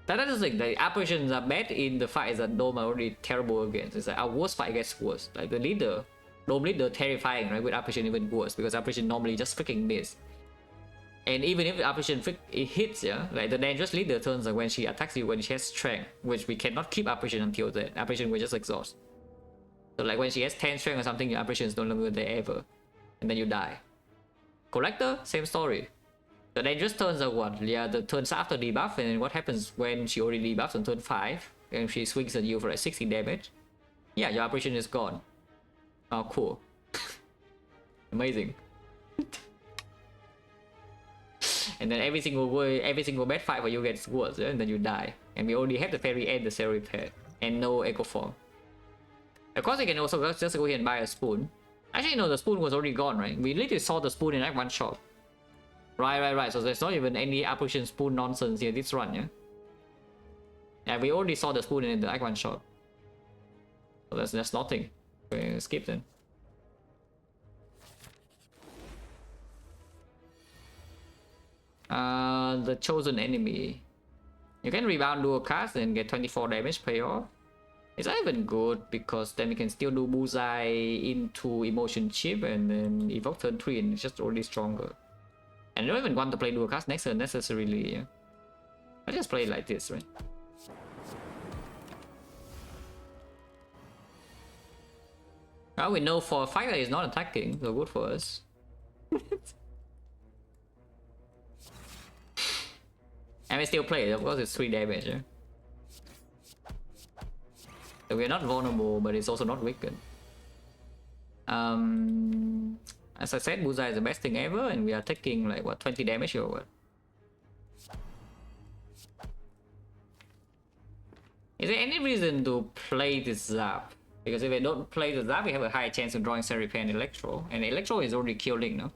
That's the thing. The apparitions are bad in the fights that Dome are already terrible against. It's like our worst fight gets worse. Like the leader, Dome leader terrifying, right? With apparition even worse because apparition normally just freaking miss. And even if the apparition it hits, yeah, like the dangerous leader turns like when she attacks you when she has strength, which we cannot keep apparition until then. Apparition will just exhaust. So like when she has 10 strength or something, your apparition is no longer there ever, and then you die. Collector, same story. The dangerous turns are what? Yeah, the turns after debuff, and what happens when she already debuffs on turn 5 and she swings at you for like 60 damage? Yeah, your apparition is gone. Oh, cool. Amazing. And then every single bad fight where you get worse, yeah? And then you die. And we already have the fairy and the cell repair, and no echo form. Of course, you can also just go here and buy a spoon. Actually, no, the spoon was already gone, right? We literally saw the spoon in like one shot. Right. So there's not even any apparition spoon nonsense here this run, yeah? Yeah, we already saw the spoon in the like one shot. So there's nothing. Okay, skip then. The chosen enemy. You can rebound dual cast and get 24 damage payoff. It's not even good because then we can still do Bullseye into emotion chip and then evoke turn 3 and it's just already stronger. And I don't even want to play dual cast next turn necessarily. Yeah? I just play it like this, right? Well, we know for a fight that is not attacking, so good for us. And we still play it, of course it's 3 damage, yeah? So we're not vulnerable, but it's also not weakened. As I said, Bullseye is the best thing ever, and we are taking like what, 20 damage or what? Is there any reason to play this Zap? Because if we don't play the Zap, we have a higher chance of drawing Cell Repair and Electro. And Electro is already killing, no?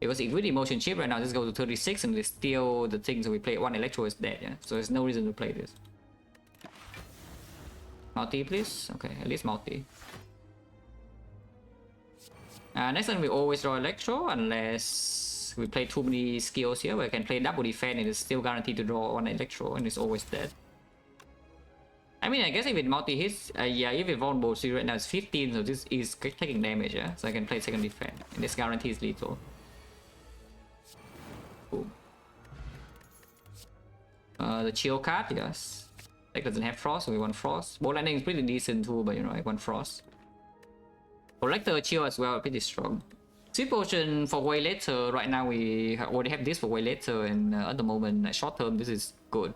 Because if with emotion chip right now, this goes to 36 and we steal the things, so we play one Electro is dead, yeah? So there's no reason to play this. Multi, please? Okay, at least multi. Next turn we always draw Electro unless we play too many skills here where I can play double defense and it's still guaranteed to draw one Electro and it's always dead. I mean, I guess if it multi-hits, yeah, if it vulnerable, so right now it's 15, so this is taking damage, yeah? So I can play second defense, and this guarantees lethal. Boom. The chill card, yes. Deck doesn't have frost, so we want frost. Ball lightning is pretty decent too, but you know, I want frost. Collector chill as well, pretty strong. Sweet potion for way later, right now we already have this for way later, and at the moment, short term, this is good.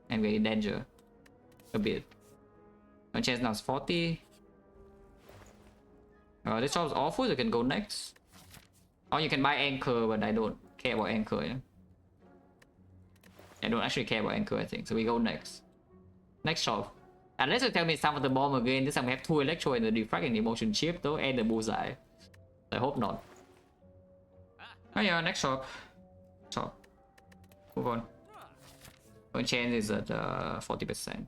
And we're in danger. A bit. Our chance now is 40. This job is awful, so you can go next. Or you can buy Anchor, but I don't care about Anchor, yeah? I don't actually care about Anchor, I think. So we go next. Next shop. Unless you tell me some of the bomb again, this time we have 2 Electro and the Defect and the Emotion Chip though, and the Bullseye. I hope not. Oh yeah, next shop. Shop. Move on. Our chance is at 40%.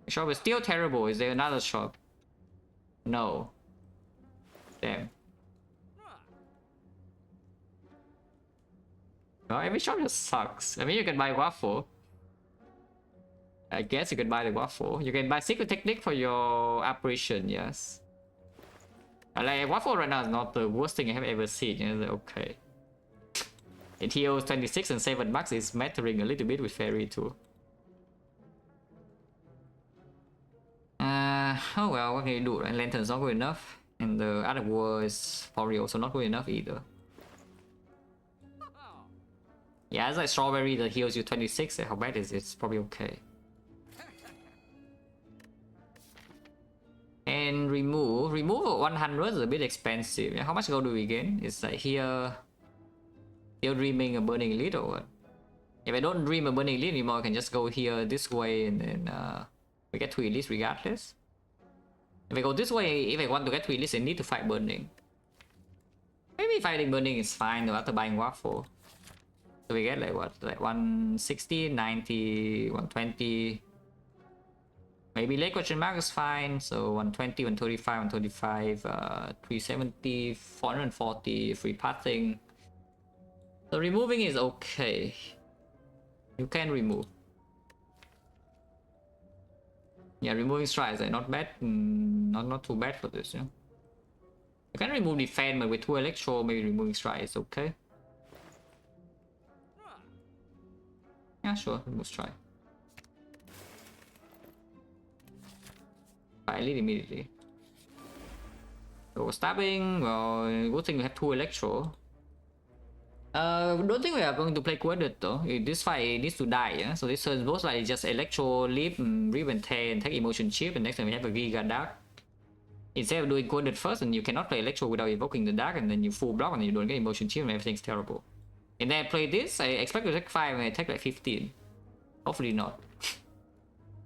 The shop is still terrible. Is there another shop? No. Damn. Well, every shop just sucks. I mean, you can buy Waffle. I guess you can buy the Waffle. You can buy Secret Technique for your apparition, yes. Like, Waffle right now is not the worst thing I have ever seen. You know, okay. It heals 26 and 7 bucks is mattering a little bit with Fairy too. Oh well, what can you do, right? Lantern's not good enough. And the other war is probably also not good enough either. Yeah, it's like Strawberry that heals you 26. How bad is it? It's probably okay. And remove. Remove 100 is a bit expensive. How much gold do we gain? It's like here. Still dreaming a burning elite or what? If I don't dream a burning elite anymore, I can just go here this way and then we get 2 elites regardless. If I go this way, if I want to get 2 elites, I need to fight burning. Maybe fighting burning is fine though after buying Waffle. So we get like what? Like 160, 90, 120. Maybe late question mark is fine. So 120, 135, 135, 370, 440, free pathing. So removing is okay. You can remove. Yeah, removing strikes are not bad. Not too bad for this, yeah. You can remove defense, but with 2 Electro, maybe removing strike is okay. Yeah, sure, remove strike. Fight elite immediately. So stabbing, well, good thing we have 2 Electro. Don't think we are going to play Quadrant though. This fight needs to die, yeah? So this turn most likely just Electro, Leap, Rip and Tear and take Emotion Chip, and next time we have a Giga Dark. Instead of doing Quadrant first, and you cannot play Electro without invoking the Dark, and then you full block and you don't get Emotion Chip and everything's terrible. And then I play this, I expect to take 5 and I take like 15. Hopefully not.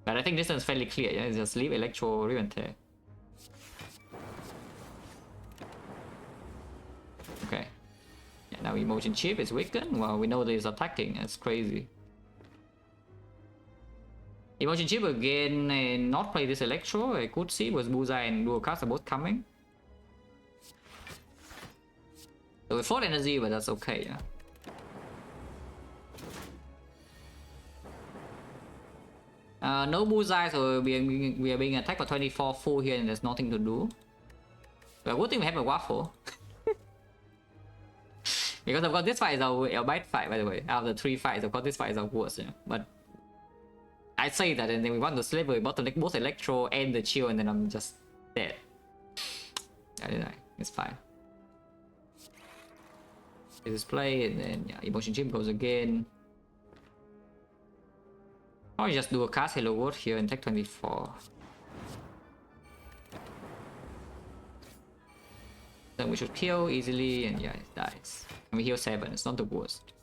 But I think this one's fairly clear, yeah? It's just Leap, Electro, Rip and Tear. Okay. Yeah, now Emotion Chip is weakened. Well, we know there's attacking. That's crazy. Emotion Chip again and not play this Electro. I could see was Bullseye and Dual Cast are both coming. So we fought energy, but that's okay, yeah. No Bullseye, so we are being attacked for 24 full here and there's nothing to do. But good thing we have a Waffle. Because of course this fight is our bad fight, by the way. Out of the 3 fights, of course this fight is our worst, yeah. But I say that and then we want to slip, we bottleneck both Electro and the chill and then I'm just dead. It's fine. This is play and then yeah, Emotion Chip goes again. Or you just do a cast Hello World here and take 24. Then we should kill easily and yeah, it dies. And we heal 7, it's not the worst.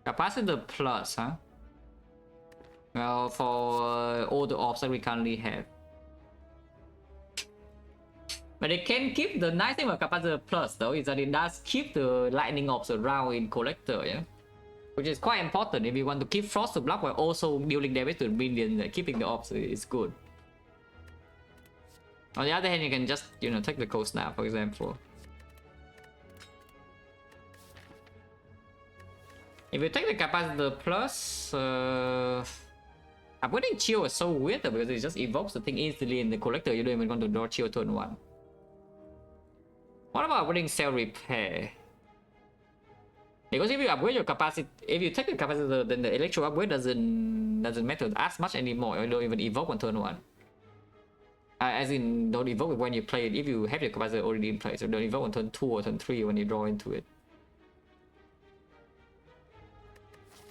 Capacitor plus, huh? Well, for all the orbs that we currently have. But it can keep the nice thing about Capacitor plus though is that it does keep the lightning orbs around in Collector, yeah? which is quite important if you want to keep frost to block while also dealing damage to the minions. Keeping the ops is good. On the other hand, you can just, you know, take the cold snap, for example. If you take the capacitor plus, upgrading chill is so weird though, because it just evokes the thing instantly in the collector. You don't even want to draw chill turn 1. What about upgrading cell repair? Because if you upgrade your capacity, if you take the capacitor, then the electro upgrade doesn't matter as much anymore. You don't even evoke on turn 1. As in, don't evoke it when you play it if you have your capacitor already in place. So don't evoke on turn 2 or turn 3 when you draw into it.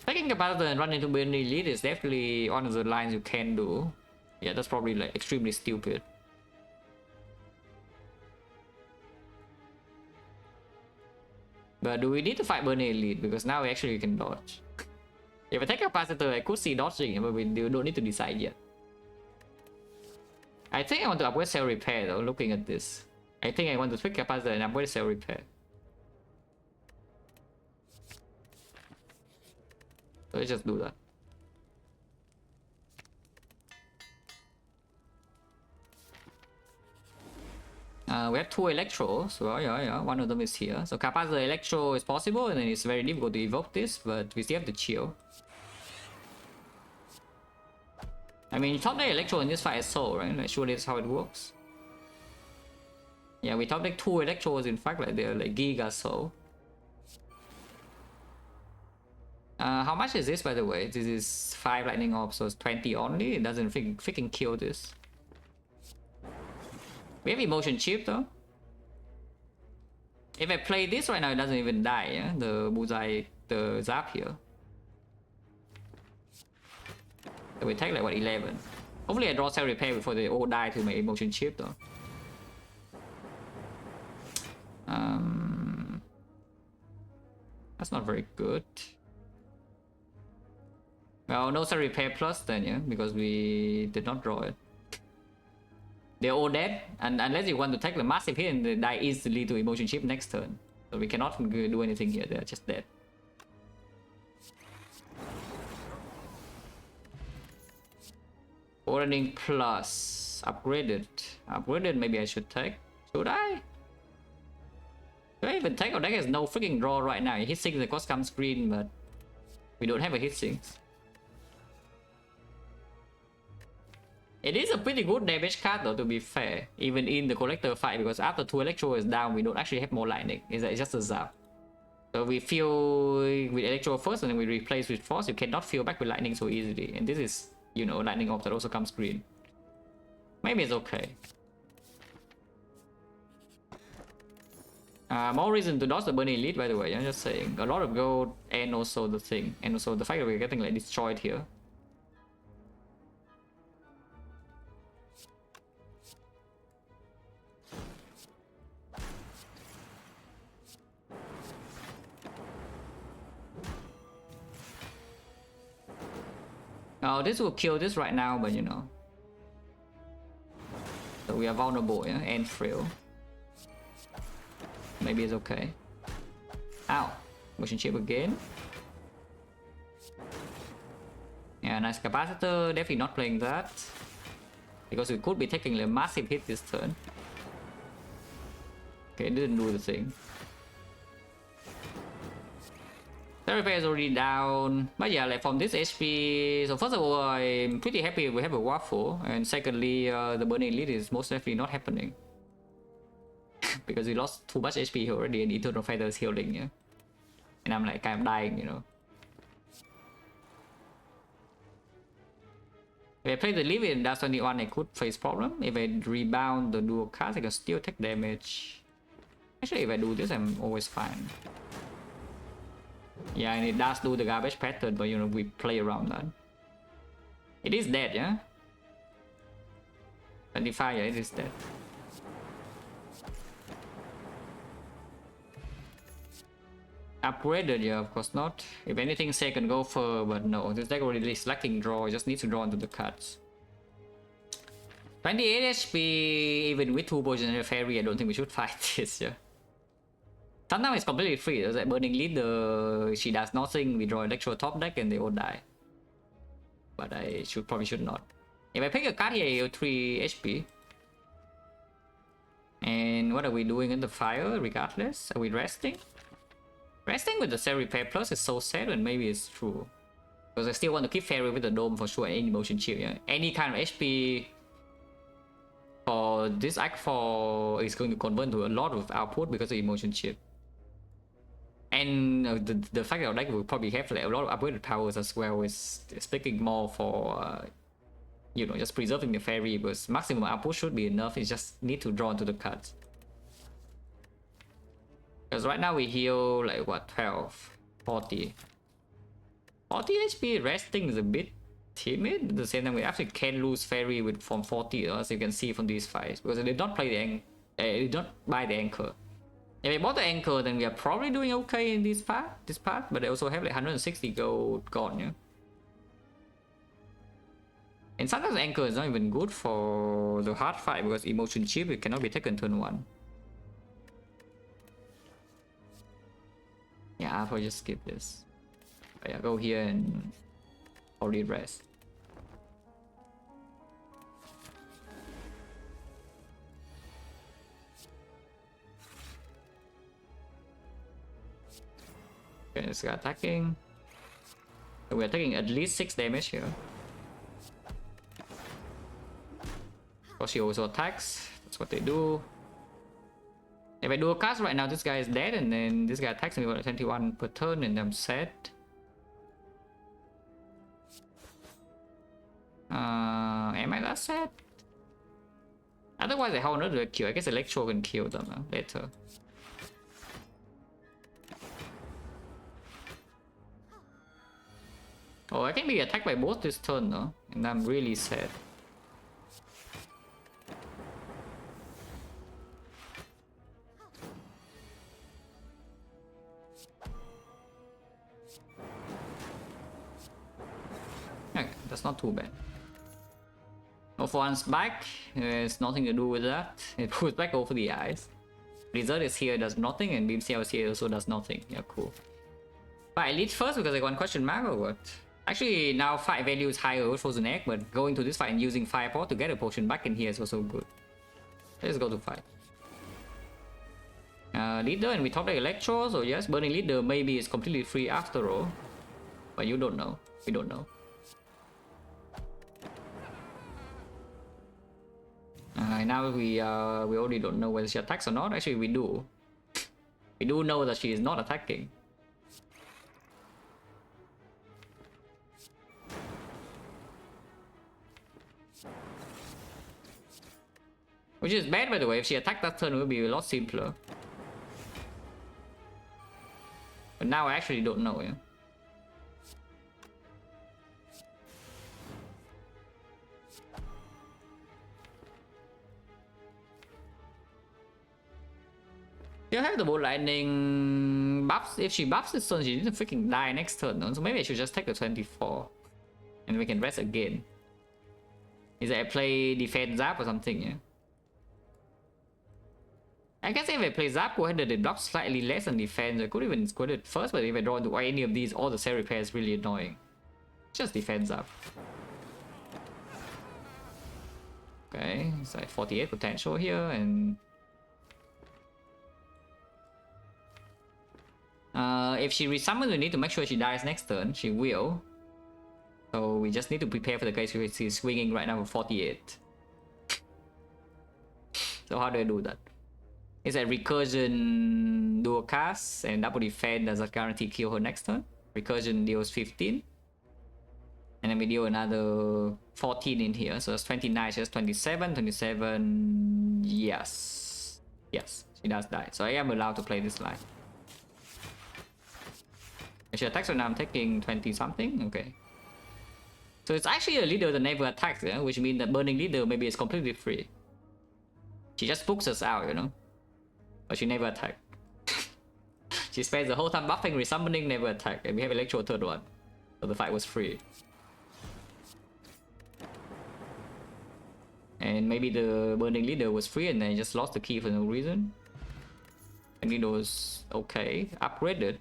Taking capacitor and run into burn elite is definitely one of the lines you can do. Yeah, that's probably like extremely stupid. But do we need to fight burn elite? Because now actually we can dodge. If I take capacitor, I could see dodging, but we don't need to decide yet. I think I want to upgrade cell repair though, looking at this. I think I want to tweak capacitor and upgrade cell repair. So let's just do that. We have 2 electros, so yeah, one of them is here. So capacitor electro is possible, and then it's very difficult to evoke this, but we still have the chill. I mean, you top deck electro in this fight as soul, right? Like, surely that's how it works. Yeah, we top deck 2 electros, in fact, like they're like giga soul. How much is this, by the way? This is 5 lightning orbs, so it's 20 only. It doesn't freaking kill this. We have emotion chip though. If I play this right now, it doesn't even die. Yeah? The bullseye, the zap here. So we take like what, 11. Hopefully I draw cell repair before they all die to my emotion chip though. That's not very good. Well, no cell repair plus then, yeah, because we did not draw it. They're all dead, and unless you want to take the massive hit and they die instantly to emotion chip next turn. So we cannot do anything here, they're just dead. Warning plus. Upgraded. Upgraded maybe I should take. Should I? Should I even take? Our deck has no freaking draw right now. Hit sync the cost comes screen, but we don't have a hit sync. It is a pretty good damage card though, to be fair, even in the collector fight, because after 2 electro is down, we don't actually have more lightning. It's just a zap. So we fill with electro first and then we replace with force. You cannot fill back with lightning so easily. And this is, you know, lightning off that also comes green. Maybe it's okay. More reason to dodge the burning elite, by the way. I'm just saying. A lot of gold and also the thing. And also the fact that we're getting like destroyed here. Oh, this will kill this right now, but you know. So we are vulnerable, yeah, and frail. Maybe it's okay. Ow. Motion chip again. Yeah, nice capacitor. Definitely not playing that. Because we could be taking a massive hit this turn. Okay, it didn't do the thing. Therapy is already down, but yeah, like from this HP, so first of all, I'm pretty happy we have a waffle, and secondly, the burning elite is most definitely not happening. Because we lost too much HP here already, and Eternal Fighter is healing, yeah? And I'm like, I'm dying, you know? If I play the Leave in Dash 21, I could face problem. If I rebound the dual cast, I can still take damage. Actually, if I do this, I'm always fine. Yeah, and it does do the garbage pattern, but you know, we play around that. It is dead, yeah? 25, yeah, it is dead. Upgraded, yeah, of course not. If anything, second go for, but no, this deck already is lacking draw, it just needs to draw into the cards. 28 HP, even with 2 poison and a fairy, I don't think we should fight this, yeah. Sometimes it's completely free. There's like Burning Leader, she does nothing, we draw Electro top deck and they all die. But I probably should not. If I pick a card here, he'll 3 HP. And what are we doing in the fire regardless? Are we resting? Resting with the Cell Repair Plus is so sad, and maybe it's true. Because I still want to keep Fairy with the Dome for sure, any motion shield. Yeah? Any kind of HP for this Act 4 is going to convert to a lot of output because of emotion chip. And the fact that our deck will probably have like a lot of upgraded powers as well is speaking more for you know, just preserving the fairy, because maximum output should be enough. You just need to draw into the cards. Because right now we heal like what, 12, 40 HP. Resting is a bit timid. At the same time, we actually can lose fairy with from 40, as you can see from these fights, because they did not play the they don't buy the anchor. If we bought the anchor, then we are probably doing okay in this part, but they also have like 160 gold gone, yeah. And sometimes anchor is not even good for the hard fight, because emotion chip, it cannot be taken turn 1. Yeah, I'll probably just skip this. But yeah, go here and already rest. Okay, this guy attacking. So we are taking at least 6 damage here. Because she also attacks. That's what they do. If I do a cast right now, this guy is dead, and then this guy attacks me with 21 per turn, and I'm set. Am I that set? Otherwise, I have another kill. I guess Electro can kill them later. Oh, I can be attacked by both this turn though, and I'm really sad. Okay, that's not too bad. No one's back, there's nothing to do with that. It puts back over the eyes. Blizzard is here, does nothing, and Beam CL is here, also does nothing. Yeah, cool. But I lead first because I got question mark or what? Actually, now fight value is higher with Frozen Egg, but going to this fight and using Firepot to get a potion back in here is also good. Let's go to fight. Leader, and we top deck Electro, so yes, Burning Leader maybe is completely free after all. But you don't know. We don't know. Now we already don't know whether she attacks or not. Actually, we do. We do know that she is not attacking. Which is bad, by the way. If she attacked that turn, it would be a lot simpler. But now I actually don't know, yeah. You have the Bolt Lightning buffs. If she buffs this turn, she needs to freaking die next turn. No? So maybe I should just take the 24. And we can rest again. Is that I play Defend Zap or something, yeah? I guess if I play Zap, go ahead and it blocks slightly less than defense. I could even squid it first, but if I draw into any of these, all the cell repair is really annoying. Just defend Zap. Okay, it's like 48 potential here, and if she resummons, we need to make sure she dies next turn. She will. So we just need to prepare for the case she's swinging right now for 48. So how do I do that? It's a recursion dual cast, and double defend does not guarantee kill her next turn. Recursion deals 15. And then we deal another 14 in here. So that's 29, so that's 27, 27. Yes. Yes, she does die. So I am allowed to play this line. If she attacks right now, I'm taking 20 something. Okay. So it's actually a leader that never attacks, yeah? Which means that Burning Leader maybe is completely free. She just spooks us out, you know? But she never attacked. She spends the whole time buffing, resummoning, never attack. And we have Electro third one. So the fight was free. And maybe the Burning Leader was free and they just lost the key for no reason. Magnetos, okay, upgraded.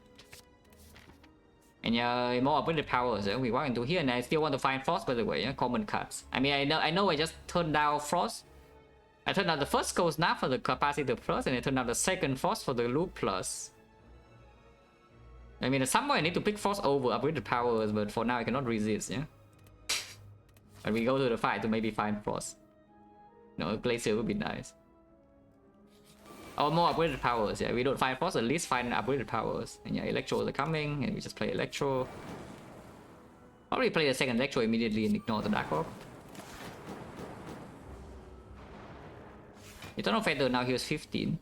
And yeah, more upgraded powers. We walk into here, and I still want to find Frost, by the way. Common cards. I mean, I know I just turned down Frost. I turned down the first Cold Snap for the Capacitor Plus, and I turned down the second Frost for the Loop Plus. I mean, at some point I need to pick Frost over upgraded powers, but for now I cannot resist, yeah? And we go to the fight to maybe find Frost. No, Glacier would be nice. Oh, more upgraded powers, yeah. We don't find Frost, at least find upgraded powers. And yeah, Electros are coming, and we just play Electro. Probably play the second Electro immediately and ignore the Dark Orb. Eternal Feather now heals 15.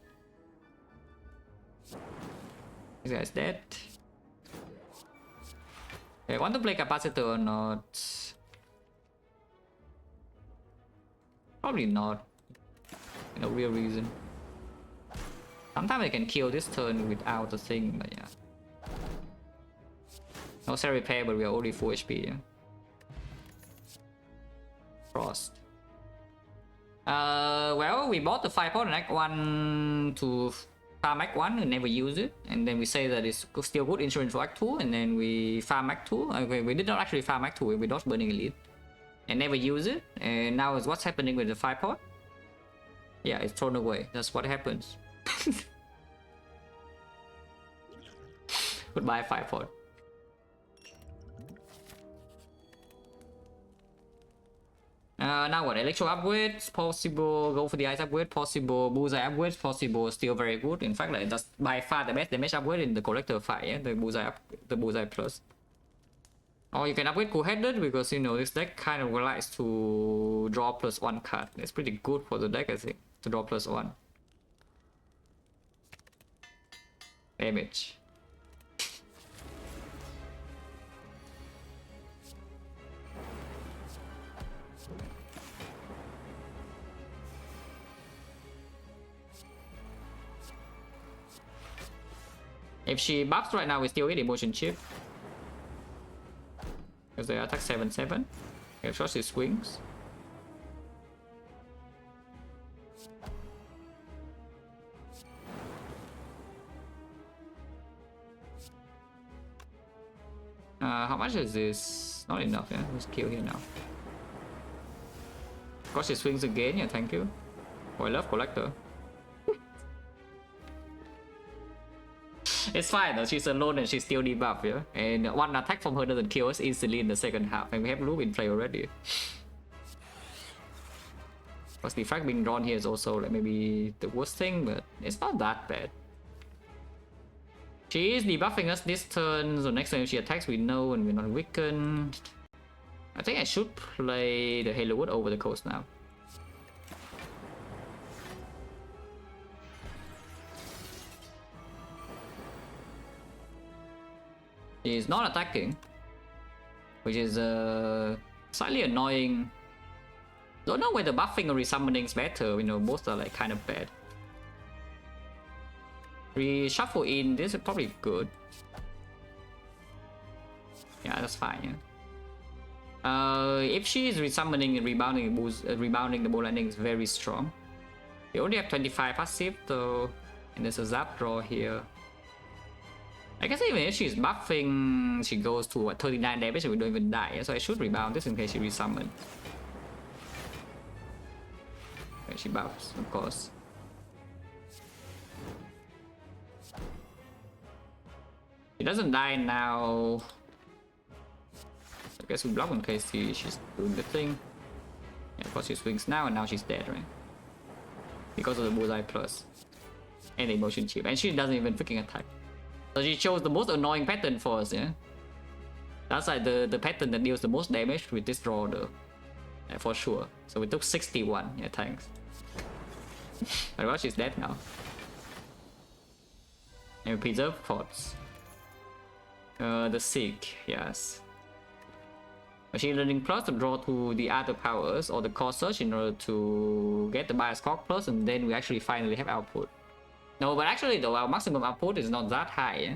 This guy's dead. Okay, I want to play Capacitor or not? Probably not. No real reason. Sometimes I can kill this turn without the thing, but yeah. No cell repair, but we are only full HP, yeah. Frost. Well, we bought the 5-point Act 1 to farm Act 1 and never use it. And then we say that it's still good insurance for Act 2, and then we farm Act 2. Okay, we did not actually farm Act 2, we dodged Burning Elite. And never use it. And now is what's happening with the 5-point? Yeah, it's thrown away. That's what happens. Goodbye 5-point. Now what? Electro upgrades possible, go for the ice upgrade possible, bullseye upgrades possible, still very good. In fact, like that's by far the best damage upgrade in the collector fight, yeah? The bullseye plus. Or you can upgrade cool-headed because you know this deck kind of relies to draw +1 card. It's pretty good for the deck, I think, to draw +1. Damage. If she buffs right now, we still get emotion chip. Because they attack 7/7. If shot she swings. How much is this? Not enough, yeah. Let's kill here now. Of course, she swings again, yeah, thank you. Oh, I love Collector. It's fine though, she's alone and she's still debuffed, yeah? And one attack from her doesn't kill us instantly in the second half, and we have Loop in play already. Because the Defect being drawn here is also like maybe the worst thing, but it's not that bad. She is debuffing us this turn, so next time she attacks we know and we're not weakened. I think I should play the Halo Wood over the coast now. He's not attacking, which is slightly annoying. Don't know whether buffing or resummoning is better, you know, both are like kind of bad. Reshuffle in, this is probably good. Yeah, that's fine, yeah. If she is resummoning and rebounding the ball landing is very strong. We only have 25 passive though, and there's a zap draw here. I guess even if she's buffing, she goes to what, 39 damage and we don't even die, so I should rebound this in case she resummons. Okay, she buffs, of course. She doesn't die now. I guess we block in case she's doing the thing. Yeah, of course she swings now and now she's dead, right? Because of the bullseye plus. And the emotion chip. And she doesn't even freaking attack. So she chose the most annoying pattern for us, yeah? That's like the pattern that deals the most damage with this draw though. Yeah, for sure. So we took 61, yeah, thanks. But well, she's dead now. And we preserve pots. The Seek, yes. Machine Learning Plus to draw to the other powers or the Core Search in order to get the Bias Clock Plus, and then we actually finally have output. No, but actually though, our maximum output is not that high, yeah?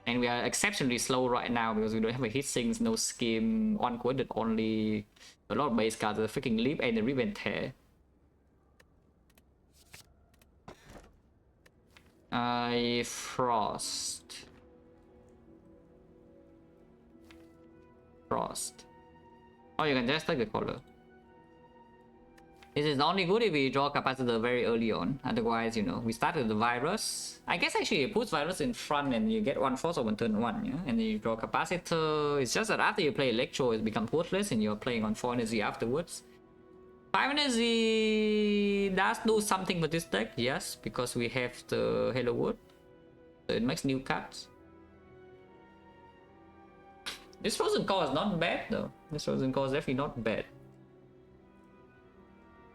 And we are exceptionally slow right now because we don't have a hit sinks, no skim, one quoted only a lot of base cards, the freaking Leap and the Rip and Tear. Frost. Frost. Oh, you can just take the color. This is only good if we draw capacitor very early on. Otherwise, you know, we start with the virus. I guess actually it puts virus in front and you get one frost on turn 1, yeah? And then you draw capacitor. It's just that after you play electro, it becomes worthless and you're playing on 4 energy afterwards. 5 energy does do something with this deck, yes, because we have the Halo Wood. So it makes new cards. This frozen core is not bad though. This frozen core is definitely not bad.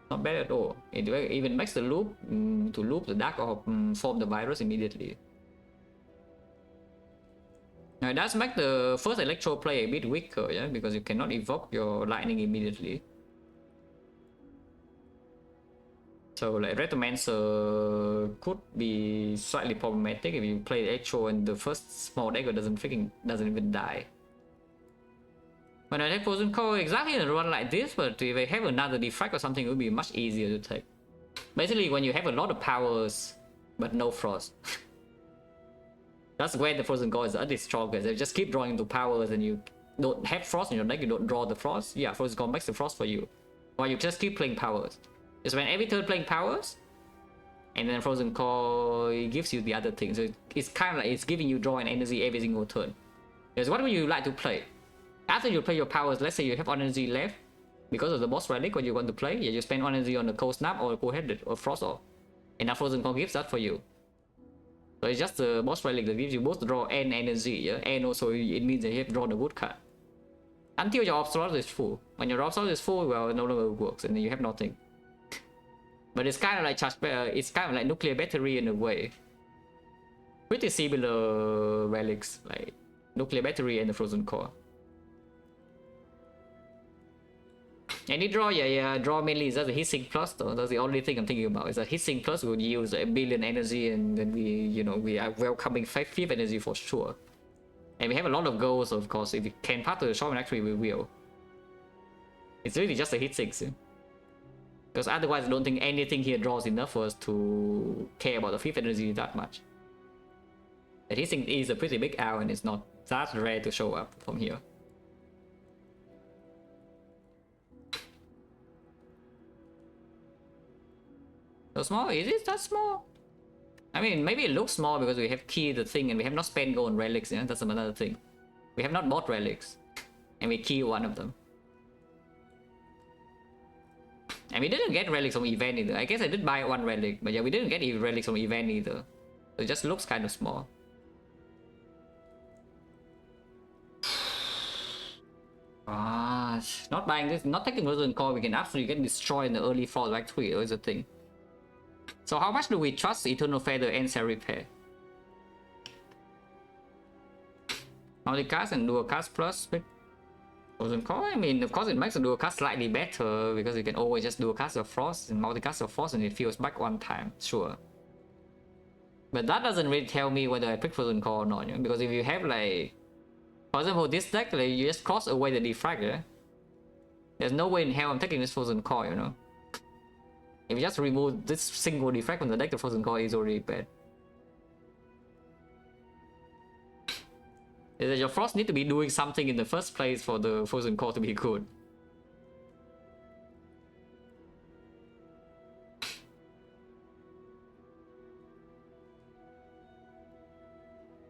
Not bad at all. It even makes the loop to loop the dark orb form the virus immediately. Now it does make the first electro play a bit weaker, yeah, because you cannot evoke your lightning immediately. So like Retomancer could be slightly problematic if you play electro and the first small dagger doesn't even die. When I take Frozen Core exactly in a run like this, but if I have another Defect or something, it would be much easier to take. Basically, when you have a lot of powers, but no Frost. That's where the Frozen Core is at its strongest. They just keep drawing into powers and you don't have Frost in your deck, you don't draw the Frost. Yeah, Frozen Core makes the Frost for you. Or you just keep playing powers. It's when every turn playing powers, and then Frozen Core gives you the other thing. So it's kind of like it's giving you draw and energy every single turn. Because what would you like to play? After you play your powers, let's say you have energy left because of the boss relic, what you want to play, yeah, you spend energy on the cold snap or cold headed or frost off, and now Frozen Core gives that for you. So it's just the boss relic that gives you both draw and energy, yeah, and also it means that you have drawn the wood card until your orb slot is full. When your orb slot is full, well, it no longer works, and then you have nothing. But it's kind of like it's kind of like nuclear battery in a way. Pretty similar relics, like nuclear battery and the Frozen Core. Any draw, yeah, draw mainly is that the heatsink plus though. That's the only thing I'm thinking about. Is that heatsink plus would use 1 billion energy, and then we are welcoming 5th energy for sure. And we have a lot of goals, of course. If we can part of the shop, actually we will. It's really just a heatsink, yeah? Because otherwise I don't think anything here draws enough for us to care about the 5th energy that much. The heatsink is a pretty big owl and it's not that rare to show up from here. So small? Is it that small? I mean, maybe it looks small because we have keyed the thing and we have not spent gold on relics, yeah? That's another thing. We have not bought relics. And we key one of them. And we didn't get relics from event either. I guess I did buy one relic, but yeah, we didn't get relics from event either. So it just looks kind of small. Not buying this, not taking Frozen Core, we can absolutely get destroyed in the early fall like 3 is the thing. So how much do we trust Eternal Feather and Cell Repair? Multicast and dual cast plus Frozen Core? I mean, of course it makes the dual cast slightly better because you can always just dual cast of Frost and multicast of Frost and it feels back one time, sure. But that doesn't really tell me whether I pick Frozen Core or not, you know? Because if you have like, for example, this deck, like, you just cross away the Defect, yeah? There's no way in hell I'm taking this Frozen Core, you know? If you just remove this single Defect from the deck, the Frozen Core is already bad. Is that your Frost need to be doing something in the first place for the Frozen Core to be good.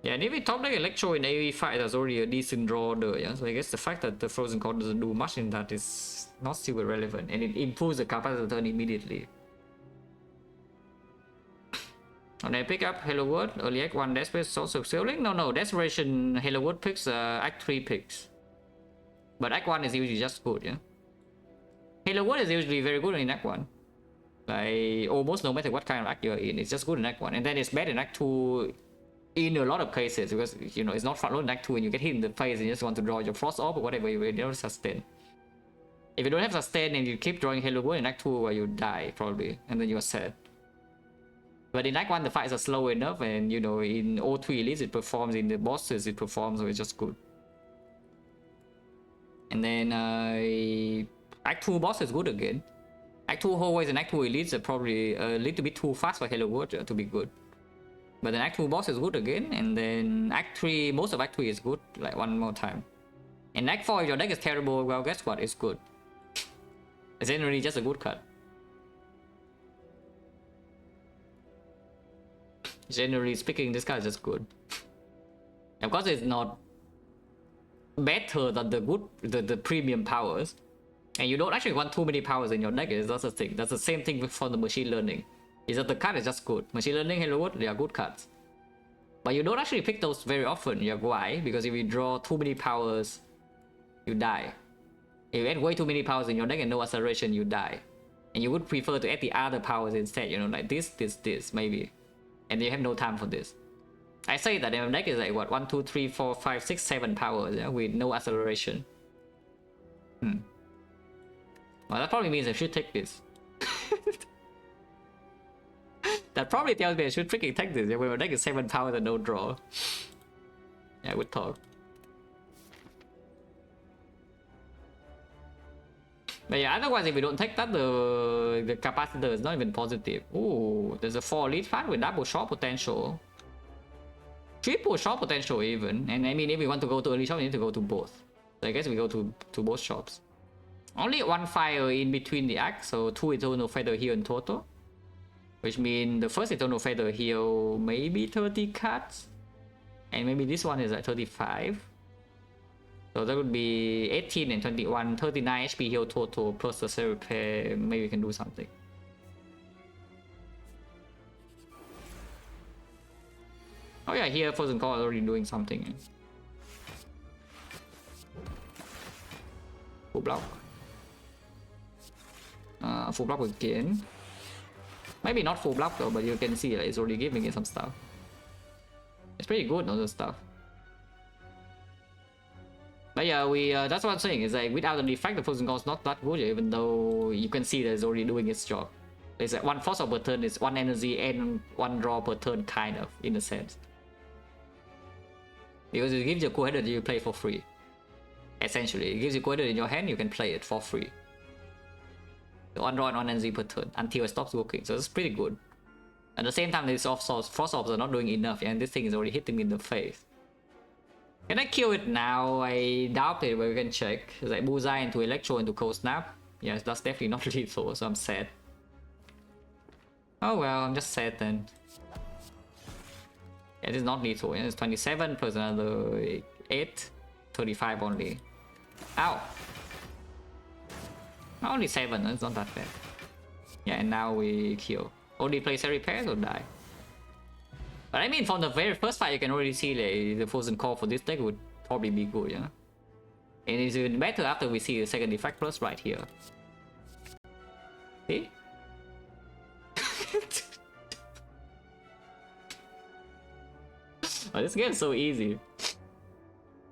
Yeah, and if we top deck Electro in AoE fight, that's already a decent draw there, yeah? So I guess the fact that the Frozen Core doesn't do much in that is not super relevant, and it improves the capacitor turn immediately. When I pick up Halo Wood, early Act 1 Desperate Source of Sealing? No, Desperation Halo Wood picks, Act 3 picks. But Act 1 is usually just good, yeah? Halo Wood is usually very good in Act 1. Like, almost no matter what kind of Act you're in, it's just good in Act 1. And then it's bad in Act 2 in a lot of cases, because, you know, it's not front load in Act 2 and you get hit in the face and you just want to draw your Frost Orb or whatever, you don't sustain. If you don't have sustain and you keep drawing Halo Wood in Act 2, well, you die, probably, and then you're sad. But in Act 1, the fights are slow enough, and, you know, in O3 Elites it performs, in the bosses it performs, so it's just good. And then, Act 2 boss is good again. Act 2 hallways and Act 2 Elites are probably a little bit too fast for Halo Wood to be good. But then Act 2 boss is good again, and then Act 3, most of Act 3 is good, like one more time. And Act 4, if your deck is terrible, well, guess what? It's good. It's generally just a good card. Generally speaking, this card is just good. Of course, it's not better than the premium powers. And you don't actually want too many powers in your deck, that's the thing. That's the same thing for the machine learning. Is that the card is just good. Machine learning, hello world, they are good cards. But you don't actually pick those very often. Yeah, why? Because if you draw too many powers, you die. If you add way too many powers in your deck and no acceleration, you die. And you would prefer to add the other powers instead, you know, like this, maybe. And you have no time for this. I say that your deck is like what, 1, 2, 3, 4, 5, 6, 7 powers, yeah, with no acceleration. Well, that probably means I should take this. That probably tells me I should freaking take this. Yeah, when my deck is 7 powers and no draw. Yeah, I would talk. But yeah, otherwise if we don't take that, the capacitor is not even positive. Ooh, there's a 4 lead fan with double shot potential. Triple shot potential even. And I mean, if we want to go to early shot, we need to go to both. So I guess we go to both shops. Only 1 fire in between the acts, so 2 eternal feather heal in total. Which means the first eternal feather heal maybe 30 cards. And maybe this one is like 35. So that would be 18 and 21, 39 HP heal total plus the cell repair. Maybe we can do something. Oh yeah, here Frozen Core is already doing something. Full block. Full block again. Maybe not full block though, but you can see that it's already giving it some stuff. It's pretty good on the stuff. But yeah, that's what I'm saying. Is like without the defect, the Frozen Core is not that good, even though you can see that it's already doing its job. It's like 1 force per turn is 1 energy and 1 draw per turn, kind of, in a sense. Because it gives you cool header that you play for free. Essentially, it gives you cool header in your hand, you can play it for free. 1 draw and 1 energy per turn until it stops working, so it's pretty good. At the same time, these frost orbs are not doing enough, and this thing is already hitting me in the face. Can I kill it now? I doubt it, but we can check. It's like Bullseye into Electro into Cold Snap. Yes, that's definitely not lethal, so I'm sad. Oh well, I'm just sad then. Yeah, it is not lethal. Yeah, it's 27 plus another 8. 35 only. Ow! Only 7, it's not that bad. Yeah, and now we kill. Only play set repairs or die. But I mean, from the very first fight, you can already see the Frozen Core for this deck would probably be good, yeah? And it's even better after we see the second Defect plus right here. See? Oh, this game is so easy.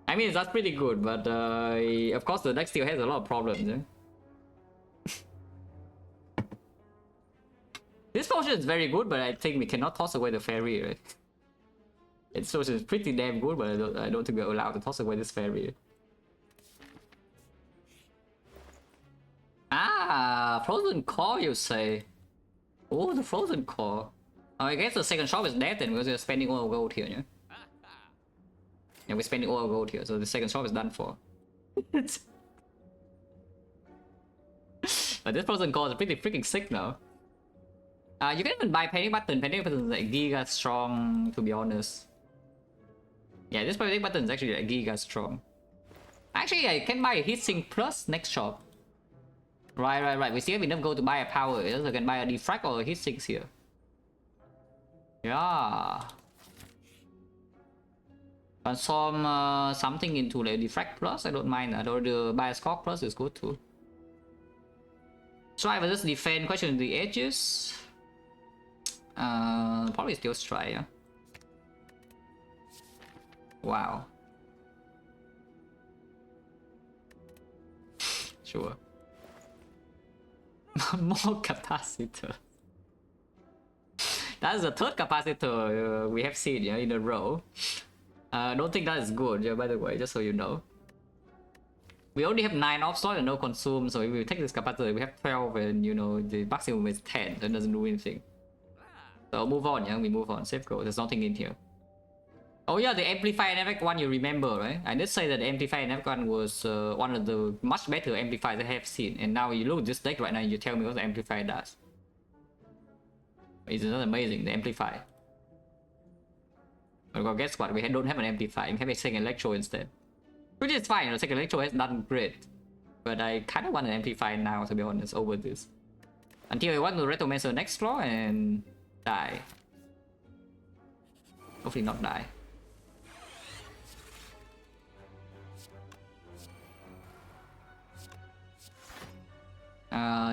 I mean, that's pretty good, but of course the deck still has a lot of problems, yeah? This potion is very good, but I think we cannot toss away the fairy, right? Its potion is pretty damn good, but I don't think we're allowed to toss away this fairy. Ah, Frozen Core, you say? Oh, the Frozen Core. Oh, I guess the second shop is dead then because we're spending all our gold here, yeah? Yeah, we're spending all our gold here, so the second shop is done for. But this Frozen Core is pretty freaking sick now. You can even buy Panic Button. Panic Button is like giga strong, to be honest. Yeah, this Panic Button is actually like giga strong. Actually, I can buy a Heatsink Plus next shop. Right. We still have enough gold to buy a power. So I can buy a Defect or a Heatsink here. Yeah. Transform something into like Defect Plus, I don't mind that. Or the buy a Scorch Plus is good too. Try versus defend, question the edges. Probably still try, yeah. Wow. Sure. More capacitor. That's the third capacitor we have seen, yeah, in a row. I don't think that is good, yeah, by the way, just so you know. We only have 9 offside and no consume, so if we take this capacitor, we have 12 and, you know, the maximum is 10, that doesn't do anything. So move on, yeah, we move on. Safe go. There's nothing in here. Oh yeah, the Amplify and Effect one you remember, right? I did say that the Amplify and Effect one was one of the much better amplifiers I have seen. And now you look at this deck right now, you tell me what the Amplify does. It's not amazing, the Amplify. But well, guess what? We don't have an Amplify. We have a second Electro instead. Which is fine, the second Electro has done great. But I kind of want an Amplify now, to be honest, over this. Until I want to Retromancer next floor and die. Hopefully not die.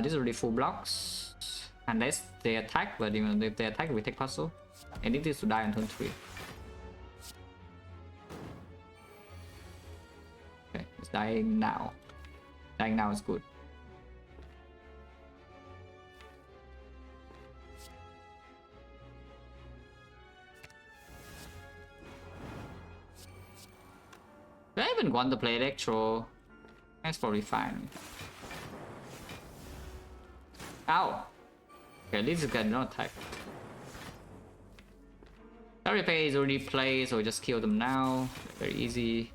These are already full blocks. Unless they attack, but even if they attack, we take puzzle. And it is to die on turn 3. Okay, it's dying now. Dying now is good. Do I even want to play Electro? That's probably fine. Ow! Okay, at least this guy did not attack. That repair is already played, so we just kill them now. Very easy.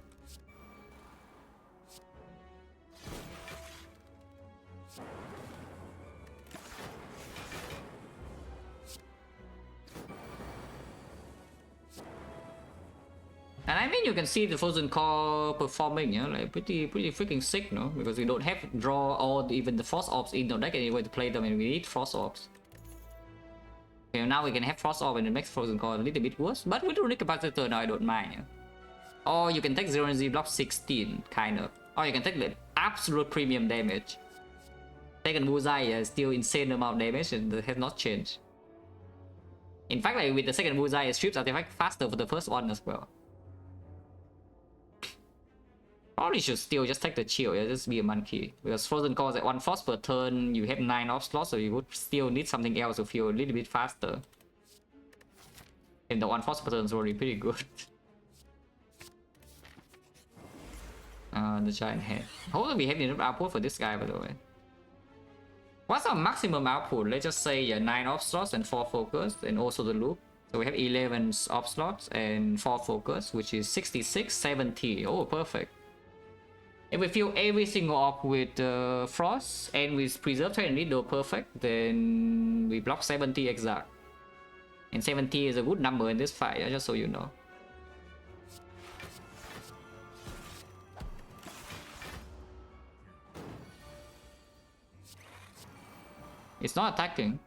And I mean, you can see the Frozen Core performing, you know, like pretty freaking sick, no? Because we don't have to draw all even the Frost Orbs in the deck anyway to play them, and we need Frost Orbs. Okay, now we can have Frost Orb and it makes Frozen Core a little bit worse, but with Runic Capacitor now I don't mind. Yeah? Or you can take 0 and Z block 16, kind of. Or you can take the absolute premium damage. Second Bullseye is still insane amount of damage and it has not changed. In fact, like with the second Bullseye, it strips artifact faster for the first one as well. Probably should still just take the chill, yeah, just be a monkey. Because Frozen Core is at 1 frost per turn, you have 9 off slots, so you would still need something else to feel a little bit faster. And the 1 frost per turn is already pretty good. The giant head. Hopefully we have enough output for this guy, by the way. What's our maximum output? Let's just say 9 off slots and 4 focus, and also the loop. So we have 11 off slots and 4 focus, which is 66, 70. Oh, perfect. If we fill every single op with Frost and with Preserve Trade Needle perfect, then we block 70 exact. And 70 is a good number in this fight, just so you know. It's not attacking.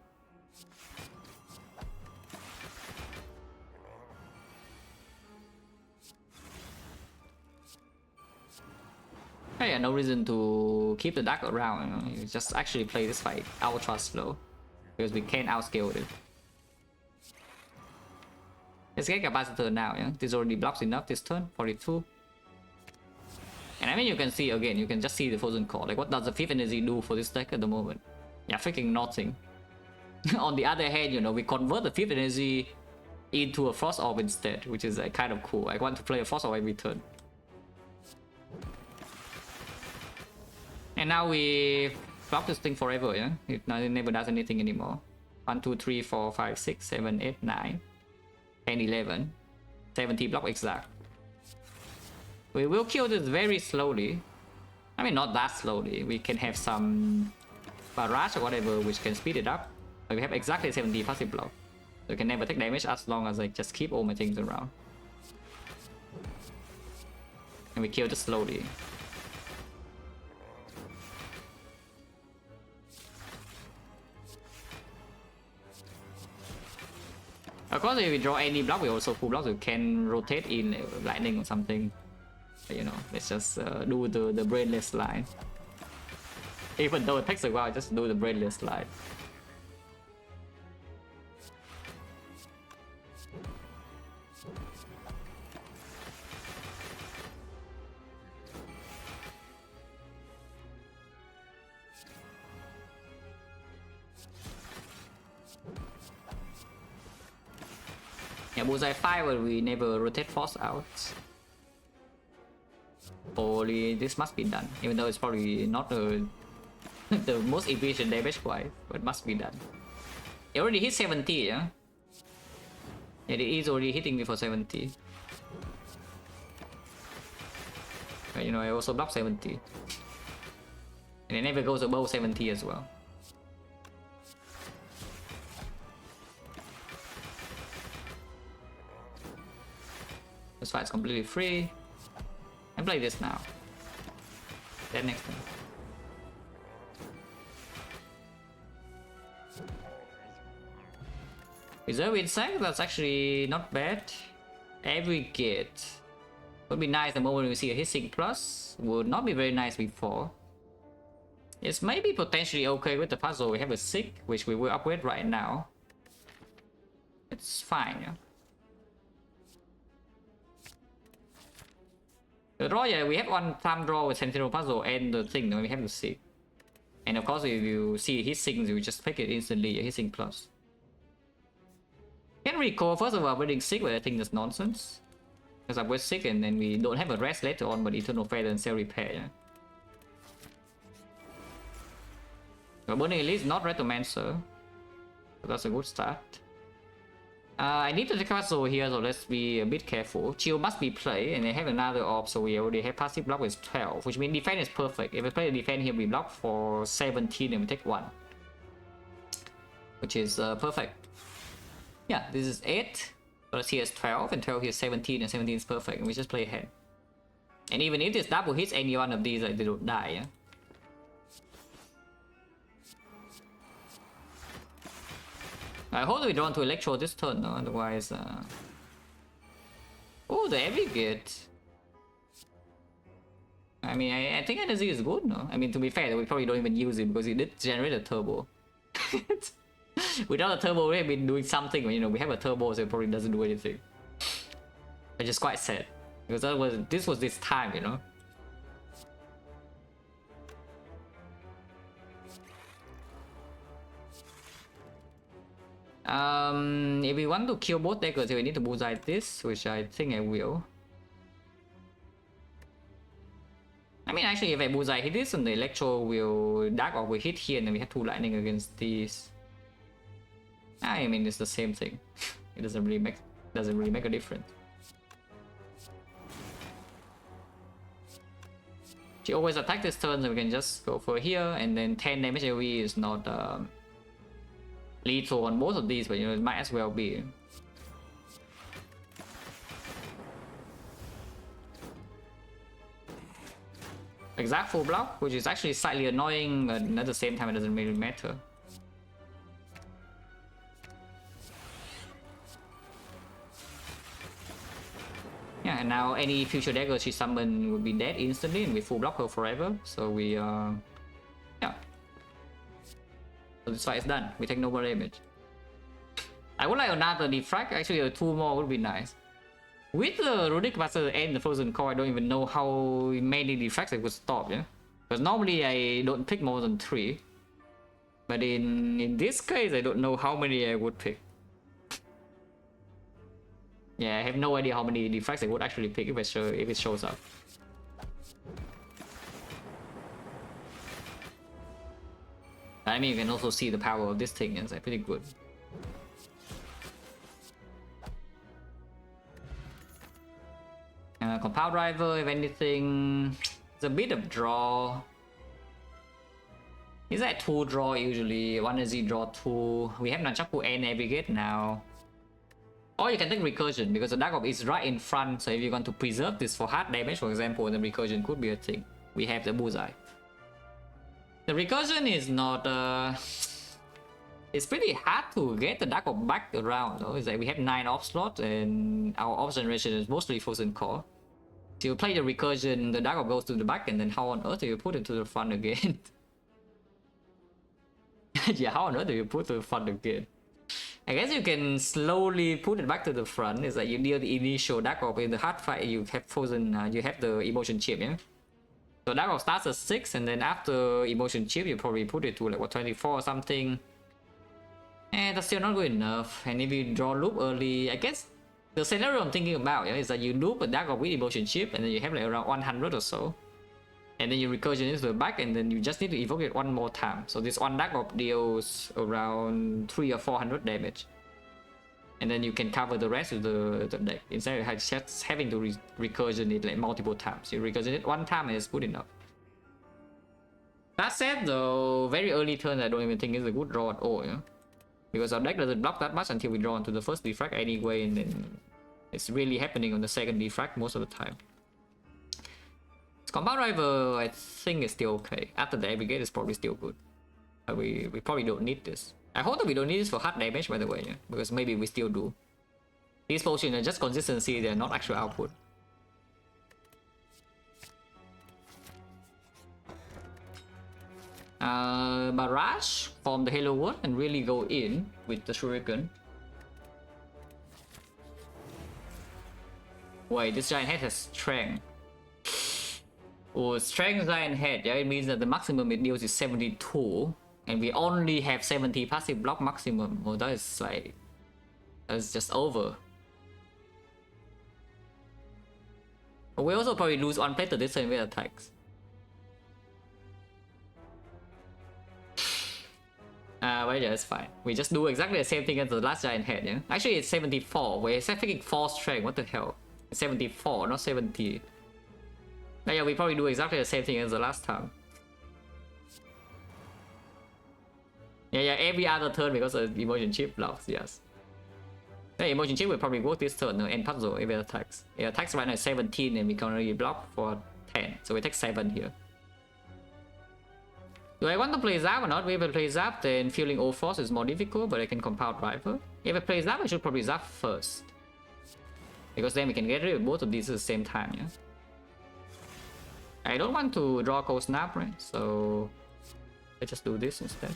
Hey, no reason to keep the deck around, you know? You just actually play this fight ultra slow. Because we can't outscale it. Let's get Capacitor now, yeah? This already blocks enough this turn, 42. And I mean, you can see again, you can just see the Frozen Core. Like, what does the 5th energy do for this deck at the moment? Yeah, freaking nothing. On the other hand, you know, we convert the 5th energy into a Frost Orb instead, which is kind of cool. I want to play a Frost Orb every turn. And now we block this thing forever, yeah? It never does anything anymore. 1, 2, 3, 4, 5, 6, 7, 8, 9, 10, 11. 70 block exact. We will kill this very slowly. I mean, not that slowly. We can have some barrage or whatever which can speed it up. But we have exactly 70 passive block. So you can never take damage as long as I just keep all my things around. And we kill this slowly. Of course, if we draw any block, we also pull blocks. We can rotate in lightning or something. But, you know, let's just do the brainless line. Even though it takes a while, just do the brainless line. Yeah, Bullseye 5 where we never rotate force out. Only this must be done, even though it's probably not the most efficient damage wise, but it must be done. It already hit 70, yeah? And it is already hitting me for 70. But, you know, I also block 70. And it never goes above 70 as well. This fight's completely free. And play this now. Then next time. Reserve insect, that's actually not bad. Every gate would be nice the moment we see a hissing plus. Would not be very nice before. It's maybe potentially okay with the puzzle. We have a sick, which we will upgrade right now. It's fine, yeah. The draw, yeah, we have one time draw with Sentinel puzzle and the thing, then we have the sick. And of course, if you see hissing, you just pick it instantly, a hissing plus. Can recall first of all wedding sick, but I think that's nonsense. Because I'm with sick and then we don't have a rest later on, but eternal feather and cell repair. Yeah? So burning elite is not Retomancer. So that's a good start. I need to take a puzzle here, so let's be a bit careful. Chill must be played, and they have another orb, so we already have passive block with 12, which means defense is perfect. If we play the defense here, we block for 17 and we take 1. Which is perfect. Yeah, this is 8. But here is 12, and 12 here is 17, and 17 is perfect, and we just play ahead. And even if this double hits any one of these, they don't die, yeah? I hope we don't want to electro this turn, no? Otherwise... Oh, the heavy gate. I mean, I think energy is good, no? I mean, to be fair, we probably don't even use it because it did generate a turbo. Without a turbo, we have been doing something. You know, we have a turbo, so it probably doesn't do anything. Which is quite sad because this was this time, you know. If we want to kill both daggers, we need to bullseye this, which I think I will. I mean, actually, if I bullseye hit this, and the electro will dark or will hit here, and then we have 2 lightning against these. I mean, it's the same thing. It doesn't really make a difference. She always attack this turn, so we can just go for here, and then 10 damage AoE is not lethal on both of these, but you know, it might as well be. Exact full block, which is actually slightly annoying, but at the same time, it doesn't really matter. Yeah, and now any future dagger she summon would be dead instantly, and we full block her forever. So we, yeah. So this fight is done. We take no more damage. I would like another defect. Actually, 2 more would be nice. With the Runic Master and the Frozen Core, I don't even know how many defects I would stop, yeah? Because normally I don't pick more than 3. But in this case, I don't know how many I would pick. Yeah, I have no idea how many defects I would actually pick if it shows up. I mean, you can also see the power of this thing, it's like pretty good. Compound driver, if anything, it's a bit of draw. Is that 2 draw usually? 1 is draw 2. We have Nunchaku and Navigate now. Or you can take recursion because the Dark Orb is right in front, so if you want to preserve this for hard damage, for example, then recursion could be a thing. We have the bullseye. The recursion is not it's pretty hard to get the Dark Orb back around, though. It's like we have 9 off slots and our off generation is mostly Frozen Core. So you play the recursion, the Dark Orb goes to the back, and then how on earth do you put it to the front again? Yeah, how on earth do you put it to the front again? I guess you can slowly put it back to the front. It's like you deal the initial Dark Orb in the hard fight. You have Frozen, you have the emotion chip, yeah. So Dark Orb starts at 6, and then after emotion chip, you probably put it to like what 24 or something. And that's still not good enough. And if you draw loop early, I guess the scenario I'm thinking about, yeah, is that you loop a Dark Orb with emotion chip, and then you have like around 100 or so. And then you recursion into the back, and then you just need to evoke it 1 more time. So this one Dark Orb deals around 300 or 400 damage. and then you can cover the rest of the deck instead of just having to recursion it like multiple times. You recursion it one time and it's good enough. That said though, very early turn I don't even think is a good draw at all, yeah? Because our deck doesn't block that much until we draw into the first Defect anyway, and then it's really happening on the second Defect most of the time. Compound Rival I think is still okay. After the Aggregate is probably still good. But we probably don't need this. I hope that we don't need this for hard damage, by the way, yeah? Because maybe we still do. These potions are just consistency, they're not actual output. Barrage from the Halo Word and really go in with the Shuriken. Wait, this giant head has strength. Oh, strength giant head, yeah, it means that the maximum it deals is 72. And we only have 70 passive block maximum. Oh, that is like... that's just over. But we also probably lose one play to this turn with attacks. But yeah, it's fine. We just do exactly the same thing as the last giant head, yeah? Actually, it's 74. We're freaking 4 strength, what the hell? It's 74, not 70. But yeah, we probably do exactly the same thing as the last time. Yeah, every other turn because of emotion chip blocks, yes. The emotion chip will probably work this turn and puzzle if it attacks. It attacks right now at 17 and we can only block for 10. So we take 7 here. Do I want to play Zap or not? If I play Zap, then feeling all force is more difficult, but I can compound Rival. If I play Zap, I should probably Zap first. Because then we can get rid of both of these at the same time, yeah? I don't want to draw Cold Snap, right? So let's just do this instead.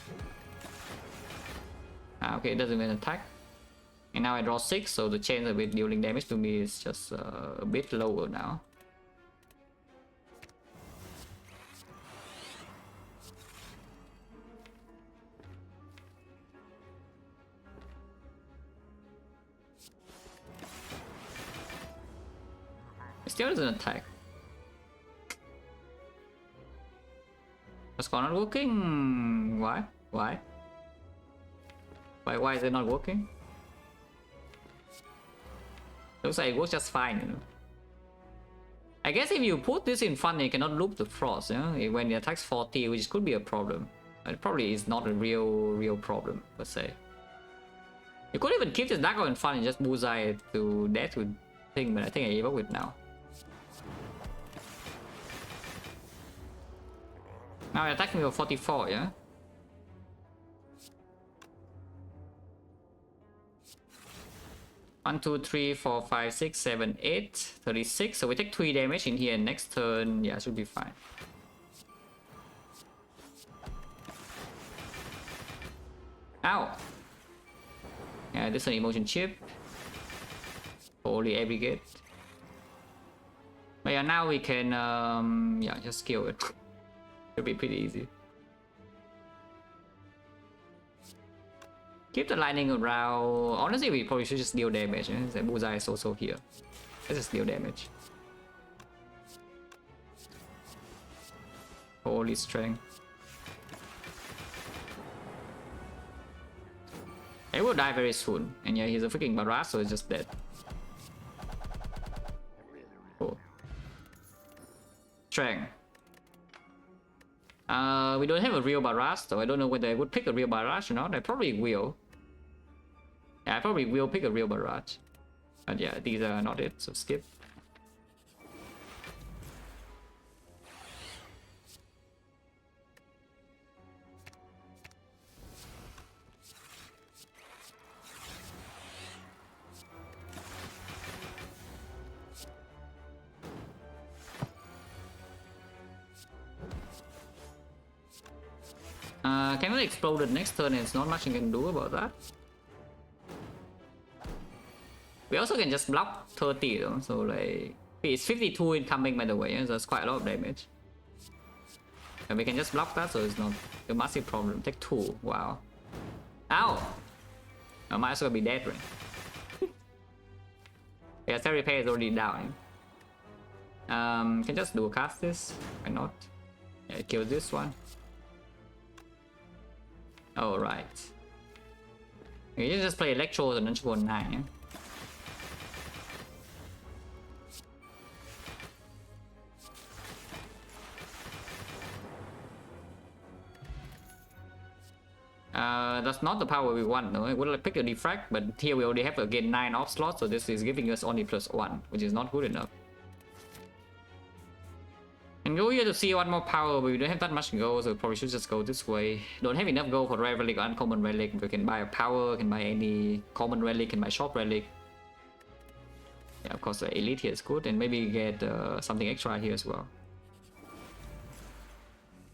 Okay, it doesn't even attack. And now I draw 6, so the chance of it dealing damage to me is just a bit lower now. It still doesn't attack. What's not working? Why? Why is it not working? Looks like it works just fine, you know. I guess if you put this in front, you cannot loop the frost, yeah? When it attacks 40, which could be a problem. It probably is not a real problem, per se. You could even keep this Darko in front and just bullseye to death with thing, but I think I gave up with now. Now it attacks me with 44, yeah? One, two, three, 4, 5, 6, 7, 8, 36. So we take 3 damage in here, and next turn, yeah, should be fine. Ow! Yeah, this is an emotion chip. Holy aggregate. But yeah, now we can, yeah, just kill it. It'll be pretty easy. Keep the lightning around. Honestly, we probably should just deal damage. The bullseye is also here. Let's just deal damage. Holy strength. It will die very soon. And yeah, he's a freaking barrage, so it's just dead. Cool. Strength. We don't have a real barrage, so I don't know whether I would pick a real barrage or not. I probably will. Yeah, I probably will pick a real barrage. But yeah, these are not it, so skip. Can we explode it next turn? There's not much you can do about that. We also can just block 30 though, so like... It's 52 incoming by the way, so that's quite a lot of damage. And we can just block that, so it's not a massive problem. Take 2, wow. Ow! I might as well be dead, right? Yeah, Set Repair is already down. Can just do a cast this, why not? Yeah, kill this one. Alright. You just play Electro and then just go 9. That's not the power we want. No, I would like pick a Defect, but here we already have again 9 off slots, so this is giving us only +1, which is not good enough. And go here to see one more power, but we don't have that much gold, so probably should just go this way. Don't have enough gold for rare relic or uncommon relic. We can buy a power, can buy any common relic, can buy shop relic. Yeah, of course the elite here is good, and maybe get something extra here as well.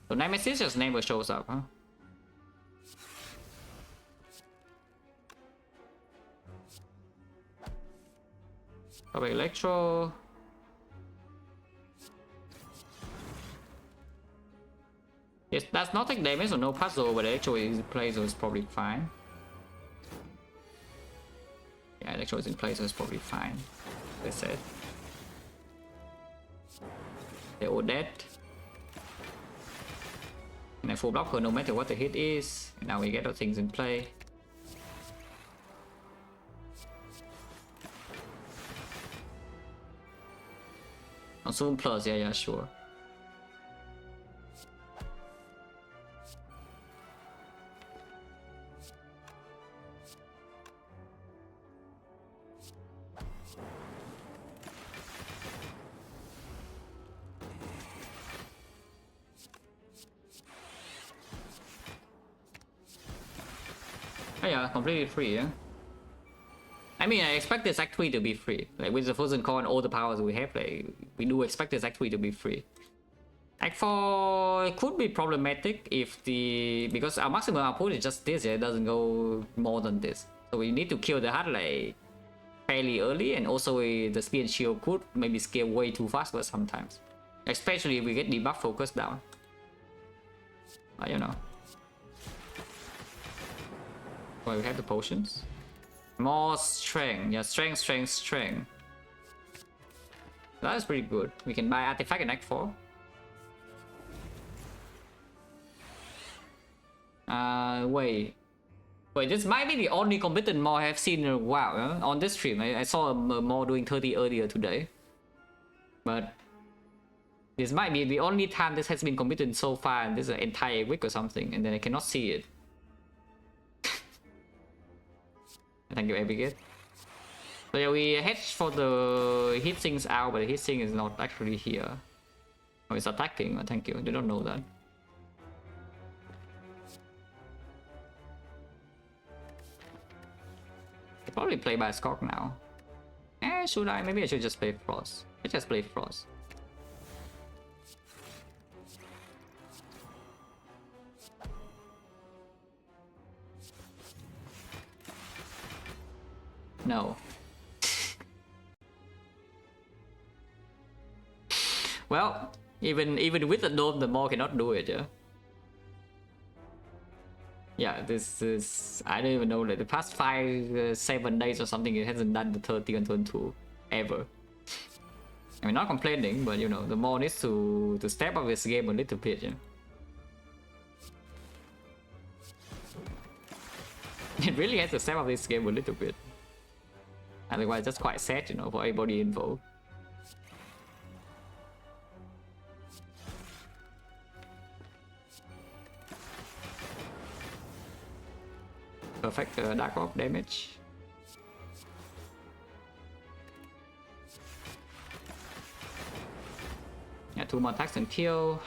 So Nemesis just never shows up, huh? Probably Electro. Yes, that's not take damage or no puzzle, but Electro is in place, so it's probably fine. Yeah, Electro is in place, so it's probably fine. They said. They're all dead. And I full block her no matter what the hit is. And now we get our things in play. Zoom plus, yeah, sure. Oh yeah, completely free, yeah. I mean, I expect this Act 3 to be free. Like, with the Frozen Core and all the powers we have, like, we do expect this Act 3 to be free. Act 4 could be problematic if because our maximum output is just this, yeah, it doesn't go more than this. So we need to kill the heart, like, fairly early, and also the speed and shield could maybe scale way too fast but sometimes. Especially if we get debuff focus down. But, you know. Well, we have the potions. More strength, yeah, strength. That is pretty good. We can buy artifact in Act 4. Wait, this might be the only competent mod I've seen in a while. Huh? On this stream, I saw a mod doing 30 earlier today. But this might be the only time this has been competent so far, and this is an entire week or something, and then I cannot see it. Thank you, Abigail. So yeah, we head for the heat sinks out, but the heat sink is not actually here. Oh, it's attacking. Oh, thank you. They don't know that. I probably play by Skok now. Should I? Maybe I should just play Frost. I just play Frost. No. Well, even with the dome, the Maw cannot do it, yeah. Yeah, this is, I don't even know, like the past 5-7 days or something, it hasn't done the 30 on turn 2 ever. I mean, not complaining, but you know, the Maw needs to step up this game a little bit, yeah. It really has to step up this game a little bit. Otherwise, that's quite sad, you know, for everybody involved. Perfect Dark Orb damage. Yeah, 2 more attacks and kill.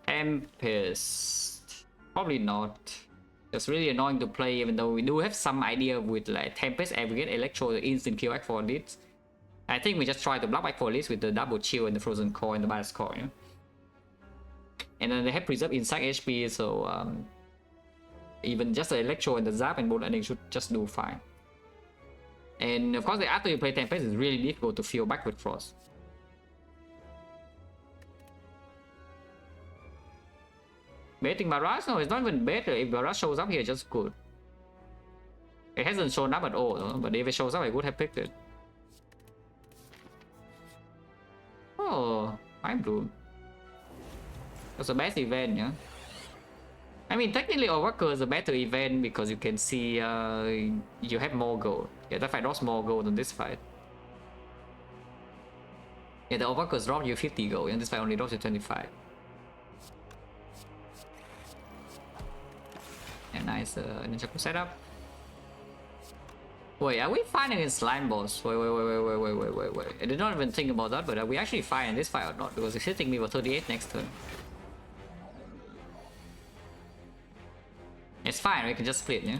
Tempest. Probably not. It's really annoying to play, even though we do have some idea with like Tempest, Aggregate, Electro, the instant kill Act 4 leads. I think we just try to block Act 4 leads with the double chill and the Frozen Core and the Bias Core, you know? And then they have preserved insect HP, so even just the Electro and the Zap and Bolt Ending should just do fine. And of course, after you play Tempest, it's really difficult to feel back with Frost. Baiting Barrage? No, it's not even better. If Barrage shows up here, just good. It hasn't shown up at all, but if it shows up, I would have picked it. Oh, Mind Bloom. That's the best event, yeah. I mean, technically, Overworker is a better event because you can see you have more gold. Yeah, that fight drops more gold than this fight. Yeah, the Overworkers drop you 50 gold, and this fight only drops you 25. Yeah, nice Ninjaku setup. Wait, are we fine against slime boss? Wait. I did not even think about that, but are we actually fine in this fight or not? Because it's hitting me for 38 next turn. It's fine, we can just split, yeah?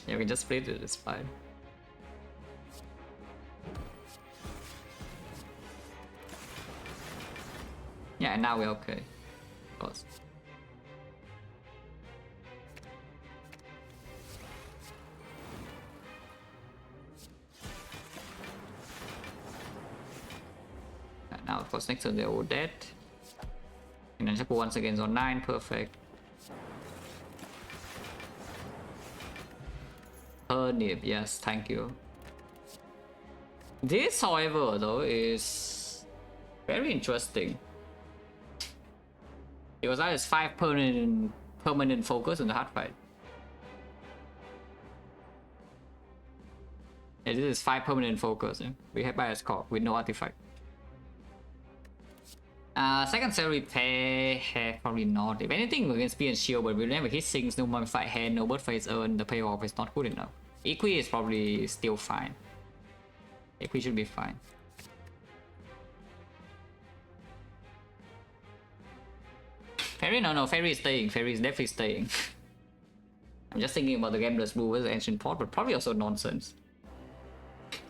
Yeah, we can just split it, it's fine. Yeah, and now we're okay. Of course. And now, of course, next turn they're all dead. And then Chapu once again is on 9, perfect. Turnip, yes, thank you. This, however, though, is very interesting. Because that is 5 permanent focus in the hard fight. Yeah, this is 5 permanent focus. Yeah? We have bias core with no artifact. Second cell repair, probably not. If anything, we can speed and shield, but we never hit sinks, no modified hand, no bird phase earn, the payoff is not good enough. Equi is probably still fine. Equi should be fine. Fairy? No, Fairy is staying. Fairy is definitely staying. I'm just thinking about the Gambler's Blue versus Ancient Pot, but probably also nonsense.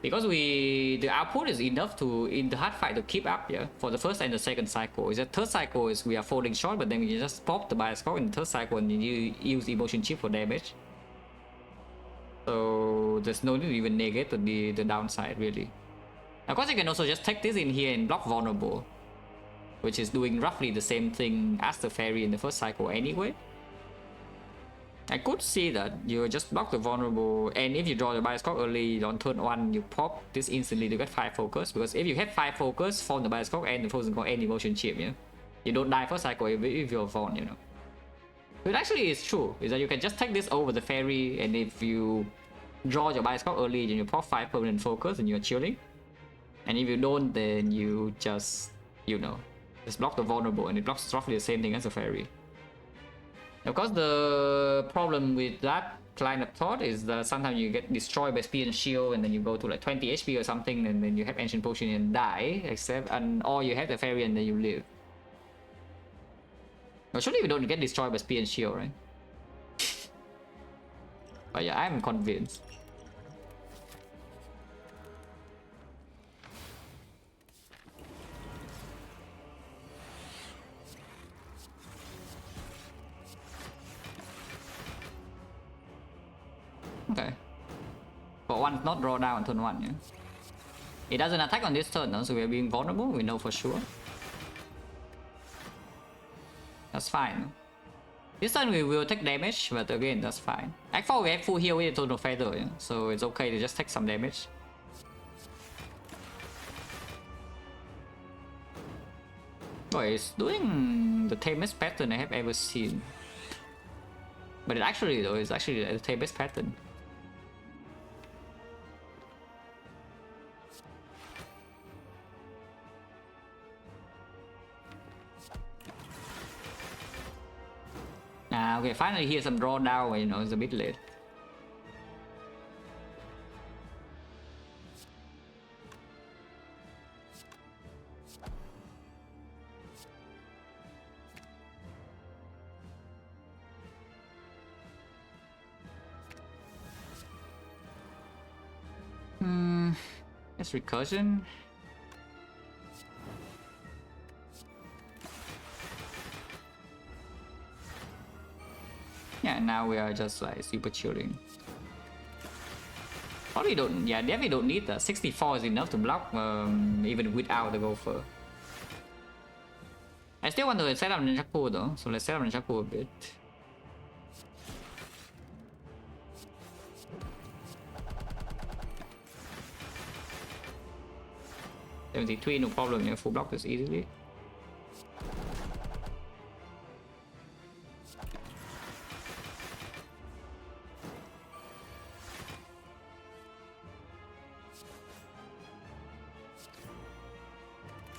Because the output is enough to, in the hard fight, to keep up, yeah, for the first and the second cycle. Is the third cycle is we are falling short, but then we just pop the bias score in the third cycle and you use emotion chip for damage. So there's no need to even negate the downside, really. Of course, you can also just take this in here and block vulnerable, which is doing roughly the same thing as the fairy in the first cycle anyway. I could see that you just block the vulnerable, and if you draw the bias clock early on turn 1, you pop this instantly to get 5 focus. Because if you have 5 focus, form the bias clock and the frozen core and emotion chip, yeah, you don't die first cycle if you're fawn, you know. But actually, it's true is that you can just take this over the fairy, and if you draw your bias clock early, then you pop 5 permanent focus and you're chilling. And if you don't, then you just, you know, just block the vulnerable, and it blocks roughly the same thing as the fairy. Of course, the problem with that line of thought is that sometimes you get destroyed by speed and shield, and then you go to like 20 HP or something, and then you have ancient potion and die, or you have the fairy and then you live. Well, surely we don't get destroyed by speed and shield, right? But yeah, I'm convinced. Okay. But one's not draw down on turn 1, yeah? It doesn't attack on this turn, no? So we're being vulnerable, we know for sure. That's fine. This turn we will take damage, but again, that's fine. Act 4 we have full heal with the Total Feather, yeah? So it's okay to just take some damage. Oh, it's doing the tamest pattern I have ever seen. But it actually, though, it's actually the tamest pattern. Okay, finally here's some drawdown, but you know, it's a bit late. That's recursion. Yeah, now we are just like super chilling. Probably don't, yeah, definitely don't need that. 64 is enough to block even without the gopher. I still want to set up Ninjaku though, so let's set up Ninjaku a bit. No problem, yeah, full block this easily.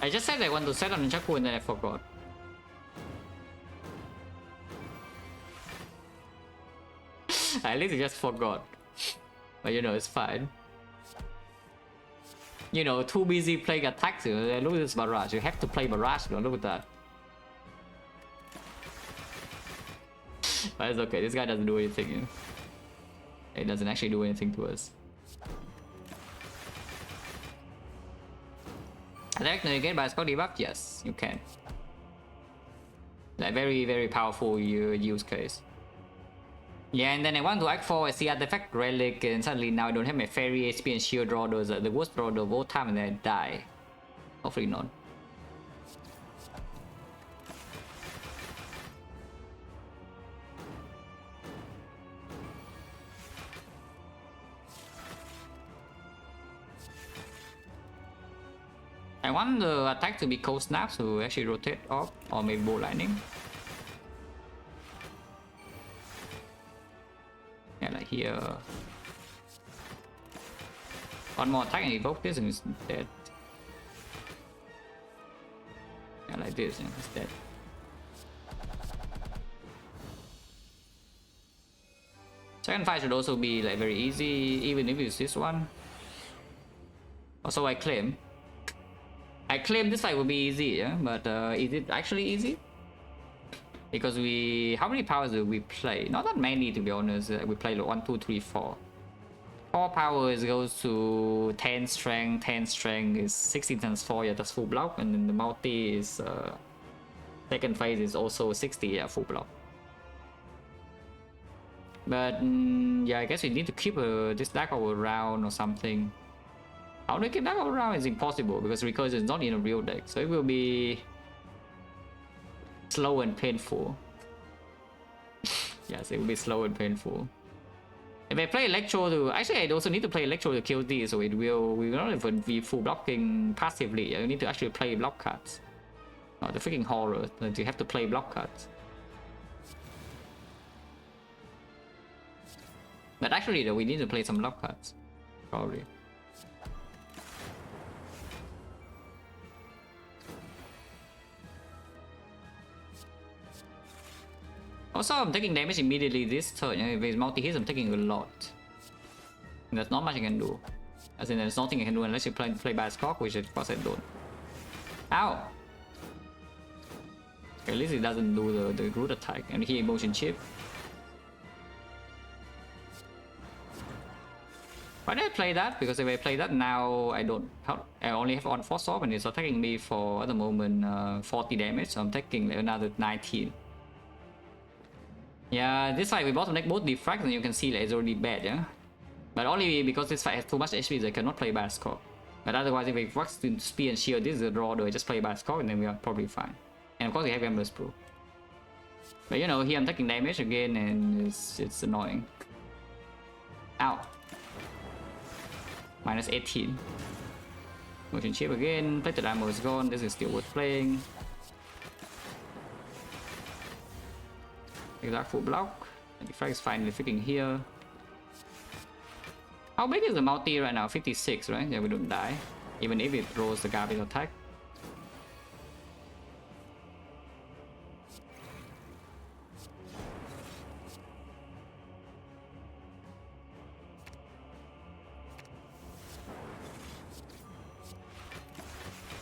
I just said I want to set on Chaku and then I forgot. At least I just forgot. But you know, it's fine. You know, too busy playing attacks. Look at this barrage. You have to play barrage. Look at that. But it's okay. This guy doesn't do anything. You know? It doesn't actually do anything to us. Attack no, you get by Scott debuff? Yes, you can. Like very powerful use case. Yeah, and then I want to act for I see a Defect relic, and suddenly now I don't have my fairy HP and shield draw. Those are the worst draw of all time, and then I die. Hopefully not. I want the attack to be cold snap to actually rotate off, or maybe bolt lightning. Yeah, like here. One more attack and evoke this and it's dead. Yeah, like this and it's dead. Second fight should also be like very easy, even if it's this one. Also, I claim this fight will be easy, yeah? But is it actually easy? Because how many powers do we play? Not that many, to be honest. We play like 1, 2, 3, 4. 4 powers goes to 10 strength. 10 strength is 16 times 4, yeah, that's full block. And then the multi is second phase is also 60, yeah, full block. But yeah, I guess we need to keep this Dark Owl around or something. How do we keep Dark Owl around? It's impossible because Recursion is not in a real deck, so it will be slow and painful. Yes, it will be slow and painful. If I play Electro to... Actually, I also need to play Electro to kill these, so we will not even be full blocking passively. I need to actually play block cards. Oh, the freaking horror that you have to play block cards. But actually, though, we need to play some block cards. Probably. Also, I'm taking damage immediately this turn. If it's multi-hits, I'm taking a lot. And there's not much I can do. As in, there's nothing I can do unless you play by Scock, which of course I don't. Ow! At least it doesn't do the root attack. And here, emotion chip. Why did I play that? Because if I play that now, I only have on 4 sword and it's attacking me for, at the moment, 40 damage. So I'm taking like another 19. Yeah, this fight we bottom deck both Defect and you can see that it's already bad, yeah? But only because this fight has too much HP, so I cannot play by Scock. But otherwise, if it works to spear and shield, this is a draw, though I just play by Scock and then we are probably fine. And of course, we have Gambler's Brew. But you know, here I'm taking damage again and it's annoying. Ow. Minus 18. Motion chip again, play the ammo is gone, this is still worth playing. Exact full block. And Defect is finally freaking here. How big is the multi right now? 56, right? Yeah, we don't die. Even if it throws the garbage attack.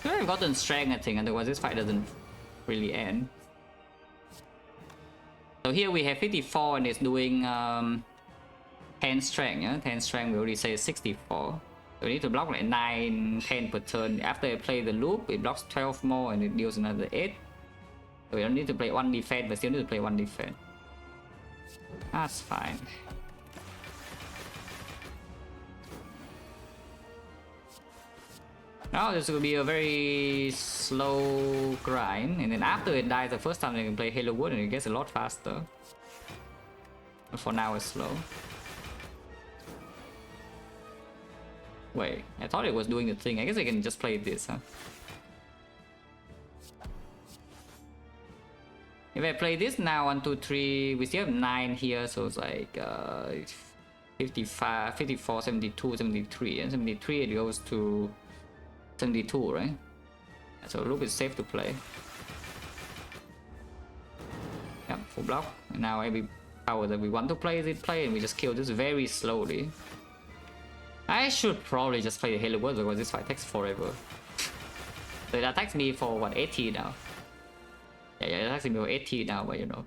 I've gotten strength, I think, otherwise this fight doesn't really end. So here we have 54 and it's doing 10 strength, yeah? 10 strength we already say 64. So we need to block like 9, 10 per turn. After I play the loop, it blocks 12 more and it deals another 8. So we don't need to play 1 defense, but still need to play 1 defense. That's fine. Now this will be a very slow grind, and then after it dies the first time, you can play Halo Wood and it gets a lot faster. But for now it's slow. Wait, I thought it was doing the thing. I guess I can just play this, huh? If I play this now, 1, 2, 3, we still have 9 here, so it's like 55, 54, 72, 73, and 73 it goes to 72, right? So loop is safe to play. Yep, full block. And now every power that we want to play is play, and we just kill this very slowly. I should probably just play the Halo World because this fight takes forever. So it attacks me for what, 80 now? Yeah, it attacks me for 80 now, but you know.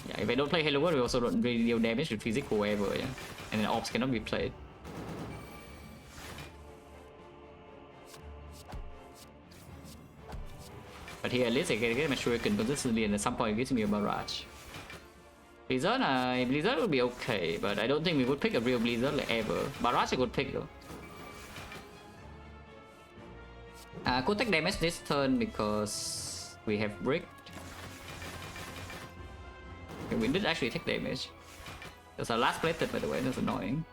Yeah, if I don't play Halo World, we also don't really deal damage with physical ever, yeah. And then ops cannot be played. But here at least I can get my shuriken consistently, and at some point it gives me a barrage. Blizzard, Blizzard would be okay, but I don't think we would pick a real Blizzard like ever. Barrage I could pick though. Could take damage this turn because we have brick. Okay, we did actually take damage. That's our last plated, by the way. That's annoying.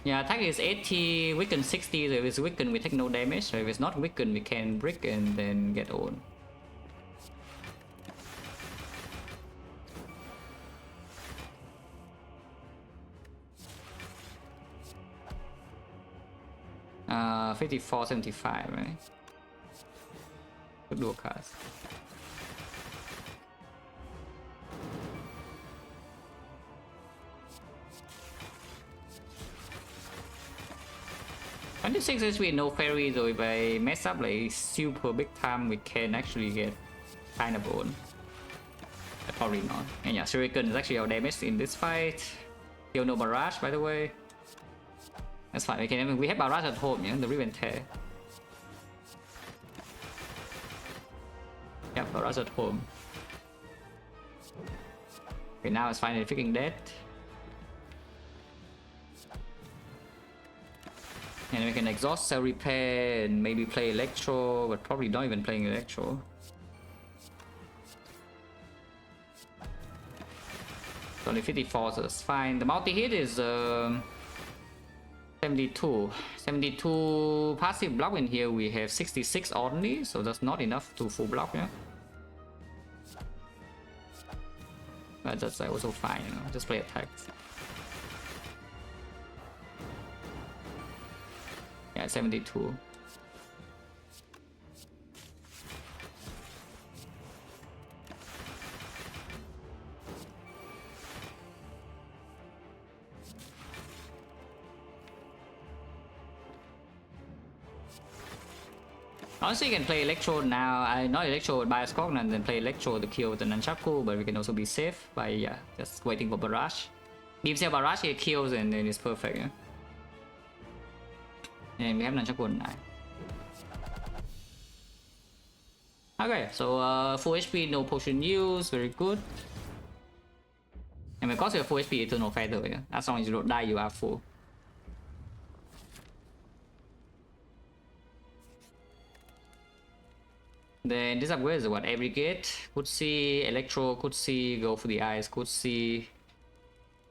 Yeah, attack is 80, weaken 60, so if it's weakened we take no damage, so if it's not weakened we can brick and then get on. Uh, 54, 75, right? Good dual cast. Only 6 HP, no fairy, so if I mess up like super big time, we can actually get kind of own. But probably not. And yeah, Shuriken is actually our damage in this fight. Still no barrage, by the way. That's fine. We have barrage at home, yeah, the Riven Tear. Yeah, barrage at home. Okay, now it's finally freaking dead. And we can exhaust cell repair and maybe play electro, but probably not even playing electro. It's only 54, so that's fine. The multi-hit is 72. 72 passive block. In here we have 66 only, so that's not enough to full block, yeah. But that's also fine, you know, just play attacks. Yeah, 72. Honestly, you can play Electro now. Not Electro with Bias Cogn and then play Electro to kill with the Nunchaku, but we can also be safe by, yeah, just waiting for Barrage. Gives you a Barrage, it kills, and then it's perfect, yeah. And we have Nunchaku 9. Okay, so full HP, no potion use, very good. And because you have full HP, Eternal Feather, yeah. As long as you don't die, you are full. Then this upgrade is what? Abrogate, could see, Electro, could see, go for the eyes, could see,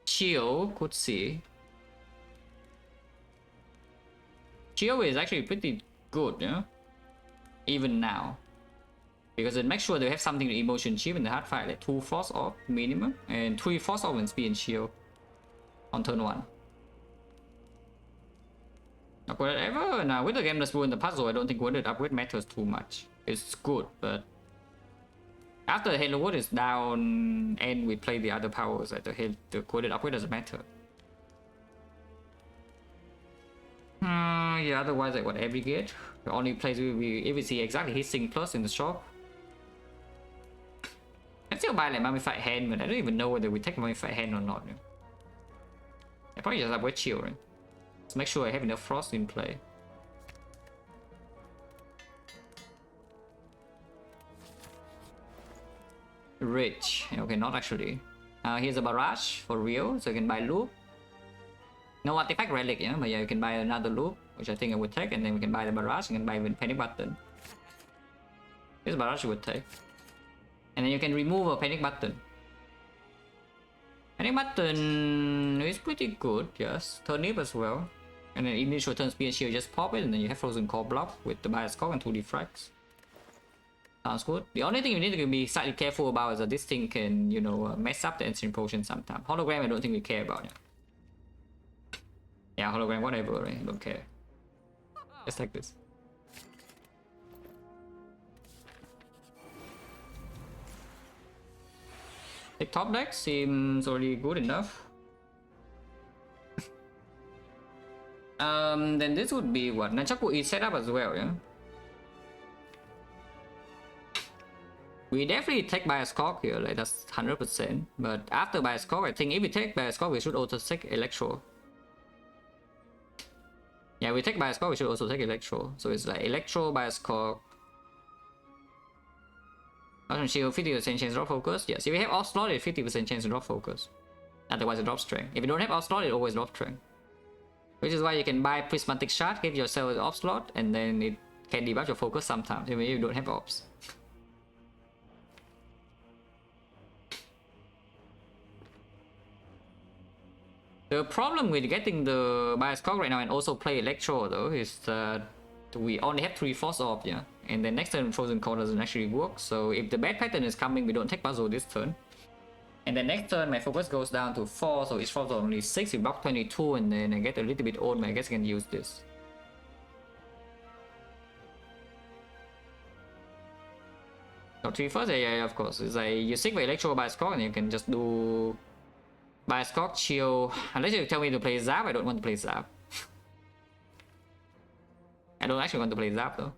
Chill, could see. Chill is actually pretty good, yeah? Even now. Because it makes sure they have something to emotion chip in the hard fight, like 2 force off minimum, and 3 force off when speed and shield on turn 1. Upgrade ever? Now with the game that's ruined the puzzle, I don't think worded upgrade matters too much. It's good, but after the Halo World is down and we play the other powers, like the coded upgrade doesn't matter. Yeah, otherwise like what, Abrogate? The only place if we see exactly his Sing Plus in the shop. I still buy like Mummified Hand, but I don't even know whether we take Mummified Hand or not. I probably just upgrade Chill, right? Let's make sure I have enough Frost in play. Rich. Okay, not actually. Here's a Barrage for real, so you can buy Loop. No artifact relic, yeah, but yeah, you can buy another Loop, which I think I would take, and then we can buy the Barrage, and can buy even Panic Button. This Barrage you would take. And then you can remove a Panic Button. Panic Button is pretty good, yes. Turnip as well. And then initial turn speed and shield, just pop it, and then you have Frozen Core block with the Bias Core and 2 defracts. Sounds good. The only thing you need to be slightly careful about is that this thing can, you know, mess up the instant potion sometimes. Hologram, I don't think we care about it. Yeah, hologram, whatever, right? Don't care. Just like this. The top deck seems already good enough. Then this would be what? Nunchaku is set up as well, yeah? We definitely take Bioscock here, like that's 100%. But after Bioscock, I think if we take Bioscock, we should also take Electro. Yeah, we take Bioscock, we should also take Electro. So it's like Electro, Bioscock. Awesome shield, 50% chance drop focus. Yes, if you have off slot, it's 50% chance to drop focus. Otherwise, it drops strength. If you don't have off slot, it always drops strength. Which is why you can buy Prismatic Shard, give yourself an off slot, and then it can debuff your focus sometimes, even if you don't have ops. The problem with getting the Bioscock right now and also play Electro though is that we only have 3 force off, yeah, and then next turn Frozen Core doesn't actually work. So if the bad pattern is coming, we don't take puzzle this turn, and then next turn my focus goes down to 4, so each force only 6, we block 22, and then I get a little bit old, but I guess I can use this. So 3 first, yeah, of course. It's like you stick with Electro Bioscock and you can just do Bioscock, chill. Unless you tell me to play Zap, I don't want to play Zap. I don't actually want to play Zap though.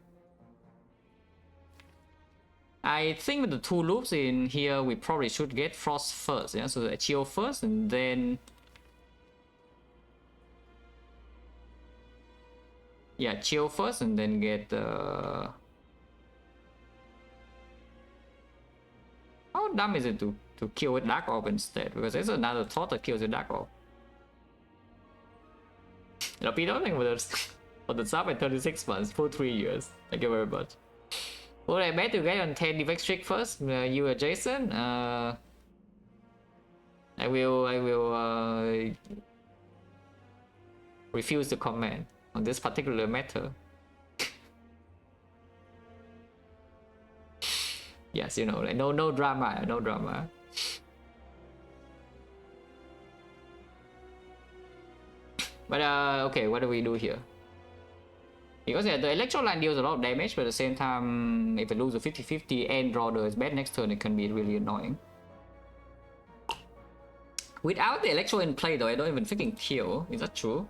I think with the 2 loops in here, we probably should get Frost first, yeah? So chill first and then... yeah, chill first and then get the... How dumb is it to kill with Dark Orb instead? Because there's another thought that kills with Dark Orb. Rapido, thank you for the sub at 36 months for 3 years. Thank you very much. Would I bet to get on 10 defect streak first? You or Jason? I will refuse to comment on this particular matter. Yes, you know, like no drama, no drama. But okay, what do we do here? Because yeah, the Electro line deals a lot of damage, but at the same time, if I lose a 50-50 and draw the bad next turn, it can be really annoying. Without the Electro in play though, I don't even freaking kill. Is that true?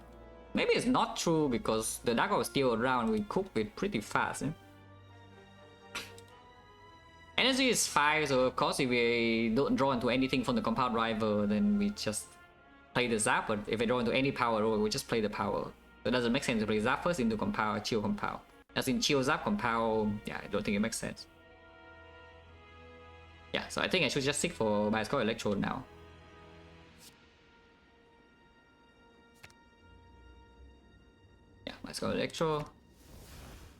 Maybe it's not true because the Dark Orb is still around, we cook it pretty fast. Eh? Energy is 5, so of course if we don't draw into anything from the compound rival, then we just play the Zap, but if I draw into any power roll, we just play the power. So it doesn't make sense to play Zap first into compound, chill compound. As in chill Zap compound, yeah, I don't think it makes sense. Yeah, so I think I should just stick for Bioscock Electro now. Yeah, Bioscock Electro.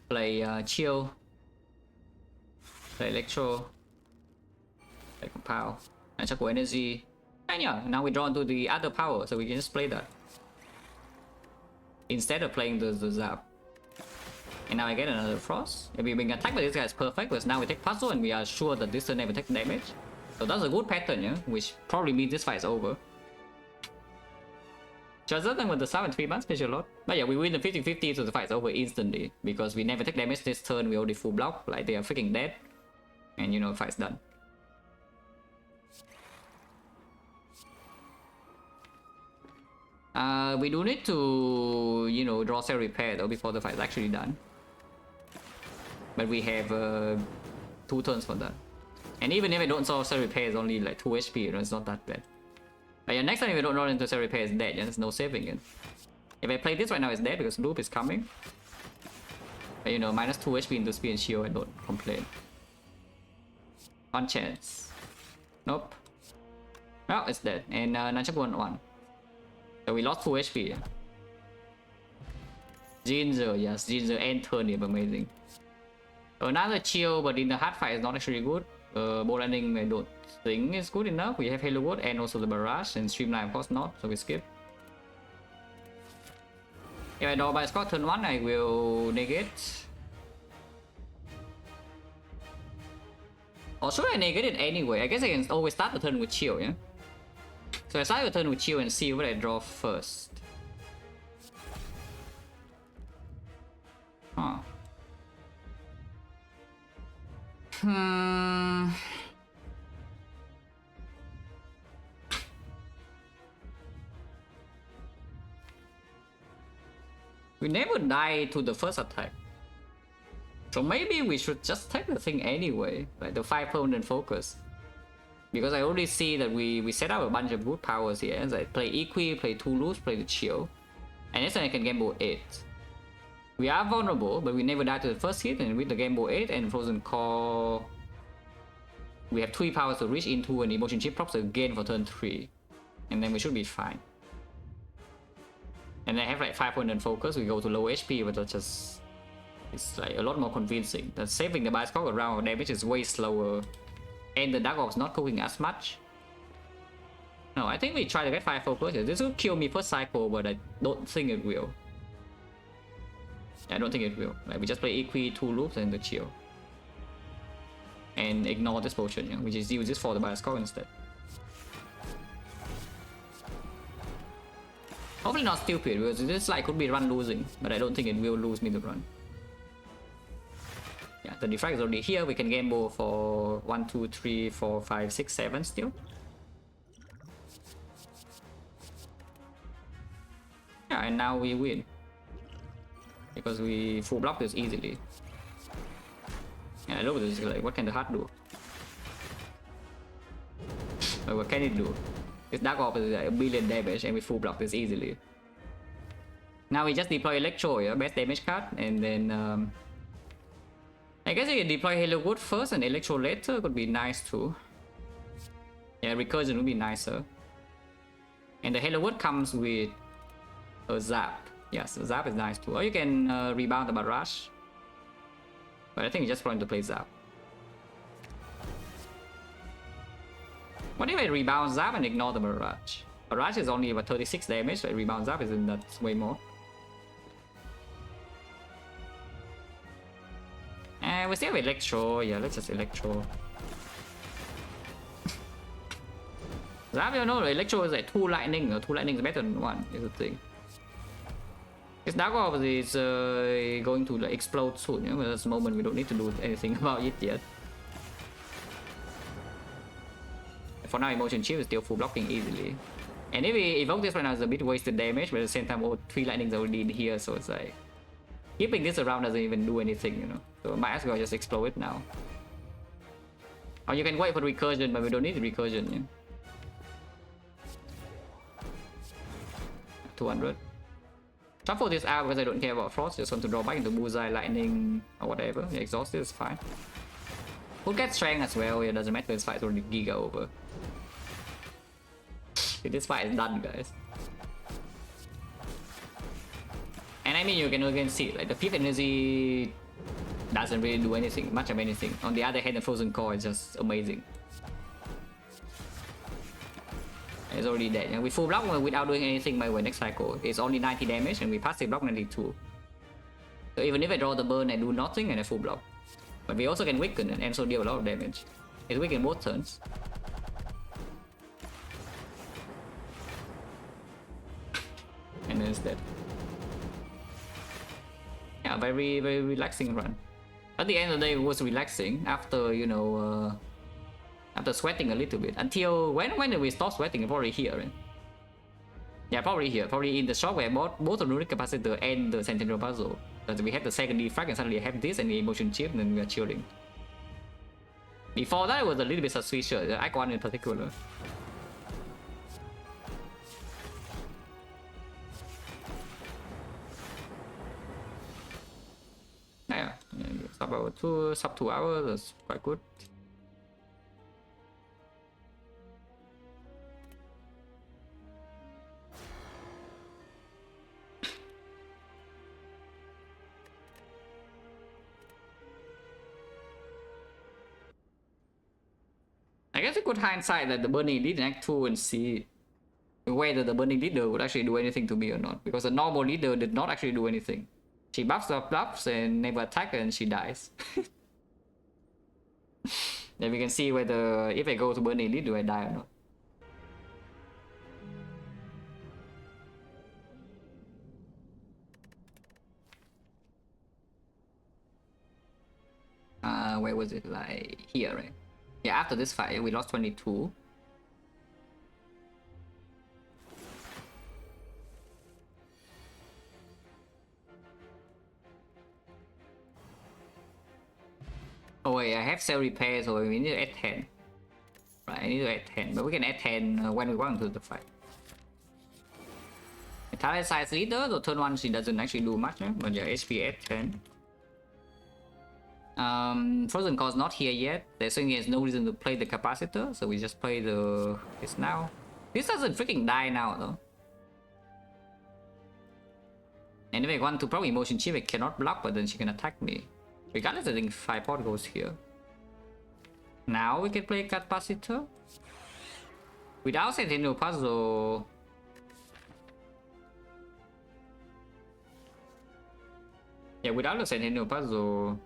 Play chill. Play Electro. Play compound. And Chaco Energy. And yeah, now we draw into the other power, so we can just play that. Instead of playing the Zap. And now I get another Frost. If we being attacked by this guy is perfect, because now we take puzzle and we are sure that this turn never take damage. So that's a good pattern, yeah? Which probably means this fight is over. Just other than with the 7 3 months special lot. But yeah, we win the 50-50, so the fight is over instantly. Because we never take damage this turn, we already full block, like they are freaking dead. And you know, fight's done. We do need to, you know, draw cell repair though before the fight is actually done. But we have 2 turns for that. And even if I don't draw cell repair, it's only like 2 HP, you know, it's not that bad. But yeah, next time if I don't draw into cell repair, it's dead, yeah, there's no saving it. If I play this right now, it's dead because loop is coming. But you know, minus 2 HP into speed and shield, I don't complain. One chance. Nope. Oh, it's dead. And Nunchaku 1. So we lost 2 HP. Ginger, yes, Ginger and Turnip, amazing. Another chill, but in the hard fight is not actually good. Ball landing I don't think is good enough. We have Halo Wood and also the Barrage, and Streamline of course not, so we skip. If I draw by score turn 1, I will negate. Or should I negate it anyway? I guess I can always start the turn with chill, yeah? So I start the turn with chill and see what I draw first. Huh. We never die to the first attack. So maybe we should just take the thing anyway, like the 5 permanent focus. Because I already see that we set up a bunch of good powers here. It's like play Equi, play 2 loops, play the chill. And next time I can gamble 8. We are vulnerable, but we never die to the first hit, and with the gamble 8 and Frozen Core, we have 3 powers to reach into an emotion chip props again for turn 3. And then we should be fine. And I have like 5 permanent focus, we go to low HP, but that's just... It's like a lot more convincing. That saving the bias cock around damage is way slower. And the Dark Orb's not cooking as much. No, I think we try to get 5 focus. This will kill me first cycle, but I don't think it will. I don't think it will. Like we just play Equi, 2 loops and the chill. And ignore this potion, you know, we just use this for the bias cock instead. Hopefully not stupid, because this like could be run losing, but I don't think it will lose me the run. Yeah, the Defect is already here. We can gamble for 1, 2, 3, 4, 5, 6, 7 still. Yeah, and now we win. Because we full block this easily. Yeah, I look at this, like, what can the heart do? Like, what can it do? This Dark Orb is like a billion damage and we full block this easily. Now we just deploy Electro, yeah, best damage card, and then I guess I can deploy Halo Wood first and Electro later could be nice too. Yeah, Recursion would be nicer. And the Halo Wood comes with a Zap. Yes, Zap is nice too. Or you can rebound the Barrage. But I think you just going to play Zap. What if I rebound Zap and ignore the Barrage? Barrage is only about 36 damage, so rebound Zap is in that way more. And we still have Electro. Yeah, let's just Electro. Zap, you know, Electro is like 2 lightning, or 2 lightning is better than 1, is the thing. This Dark Orb is going to like explode soon, you know, at this moment we don't need to do anything about it yet. For now, Emotion Chip is still full blocking easily. And if we evoke this right now, it's a bit wasted damage, but at the same time, all 3 lightnings are already in here, so it's like... Keeping this around doesn't even do anything, you know. So might as well just explode it now. Or you can wait for recursion, but we don't need the recursion, yeah. 200. Shuffle this out because I don't care about Frost, just want to draw back into Bullseye, Lightning, or whatever. Yeah, Exhausted is fine. We'll get Strength as well, it doesn't matter, this fight is already giga over. This fight is done, guys. And I mean, you can again see, like, the 5th energy doesn't really do anything, much of anything. On the other hand, the Frozen Core is just amazing. It's already dead. And we full block without doing anything by way next cycle. It's only 90 damage and we passive block 92. So even if I draw the burn and do nothing and I full block. But we also can weaken and also deal a lot of damage. It's weaken both turns. And then it's dead. Yeah, very, very relaxing run. At the end of the day, it was relaxing after, you know, after sweating a little bit. Until when did we stop sweating? Probably here, right? Yeah, probably here. Probably in the shop where both the runic capacitor and the Sentinel puzzle. That we had the second defrag and suddenly I have this and the emotion chip, and then we are chilling. Before that, it was a little bit suspicious, the icon in particular. Yeah, sub 2 hours, that's quite good. I guess a good hindsight that the Burning Lead in Act 2 and see whether the Burning Leader would actually do anything to me or not. Because the normal leader did not actually do anything. She buffs and never attack and she dies. Then we can see whether if I go to burn elite, do I die or not. Where was it? Like here, right? Yeah, after this fight, we lost 22. Oh wait, I have cell repair, so we need to add 10. Right, I need to add 10, but we can add 10 when we want to the fight. Italicize leader, so turn 1 she doesn't actually do much, but yeah, HP add 10. Frozen Core's not here yet. They're saying there's no reason to play the capacitor, so we just play this now. This doesn't freaking die now though. And if I want to probably motion chip, I cannot block, but then she can attack me. Regardless, I think 5 pot goes here. Now we can play capacitor. Without Sentinel Puzzle. Yeah, without the Sentinel Puzzle.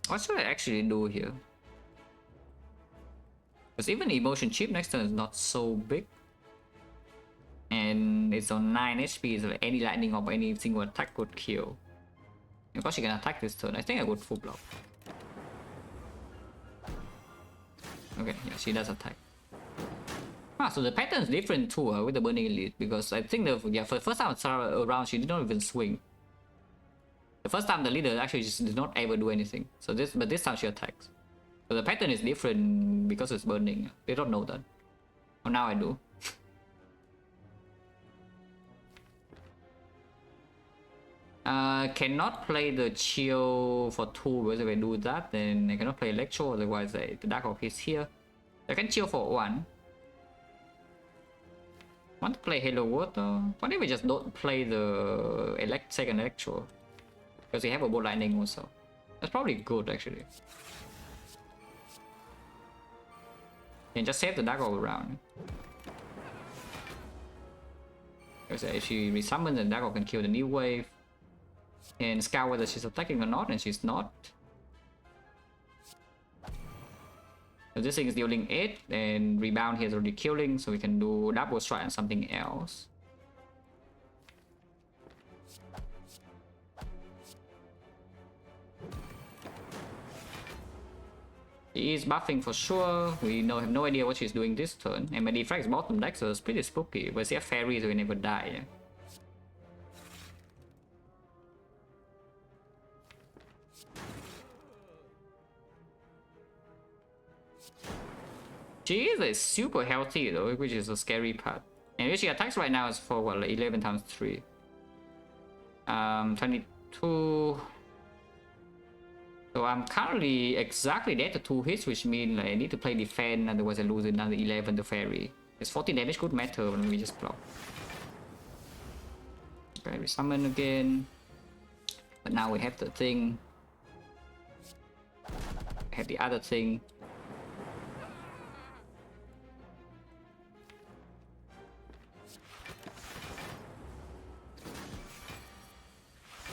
What should I actually do here? Because even emotion chip next turn is not so big. And it's on 9 HP, so like any lightning or any single attack could kill. Of course she can attack this turn. I think I would full block. Okay, yeah, she does attack. Ah, so the pattern is different too with the Burning Elite, because I think for the first time around she did not even swing. The first time the leader actually just did not ever do anything. So but this time she attacks. So the pattern is different because it's burning. They don't know that. Oh, now I do. Cannot play the chill for 2 because if I do that, then I cannot play Electro, otherwise the Dark Orc is here. I can chill for 1. Want to play Halo Water? What if we just don't play the second Electro? Because we have a Bolt Lightning also. That's probably good actually. And just save the Dark Orc around. Because if she resummons, the Dark Orc can kill the new wave. And scout whether she's attacking or not, and she's not. So this thing is dealing 8, and rebound here is already killing, so we can do double strike on something else. She is buffing for sure. We have no idea what she's doing this turn. And my Defect bottom deck, so it's pretty spooky. But she has fairy, so we never die. Yeah? She is like, super healthy though, which is a scary part. And if she attacks right now is for what, like 11 times 3. 22. So I'm currently exactly dead to 2 hits, which means like, I need to play defend, otherwise I lose another 11 to fairy. It's 14 damage could matter when we just block. Okay, we summon again. But now we have the thing. I have the other thing.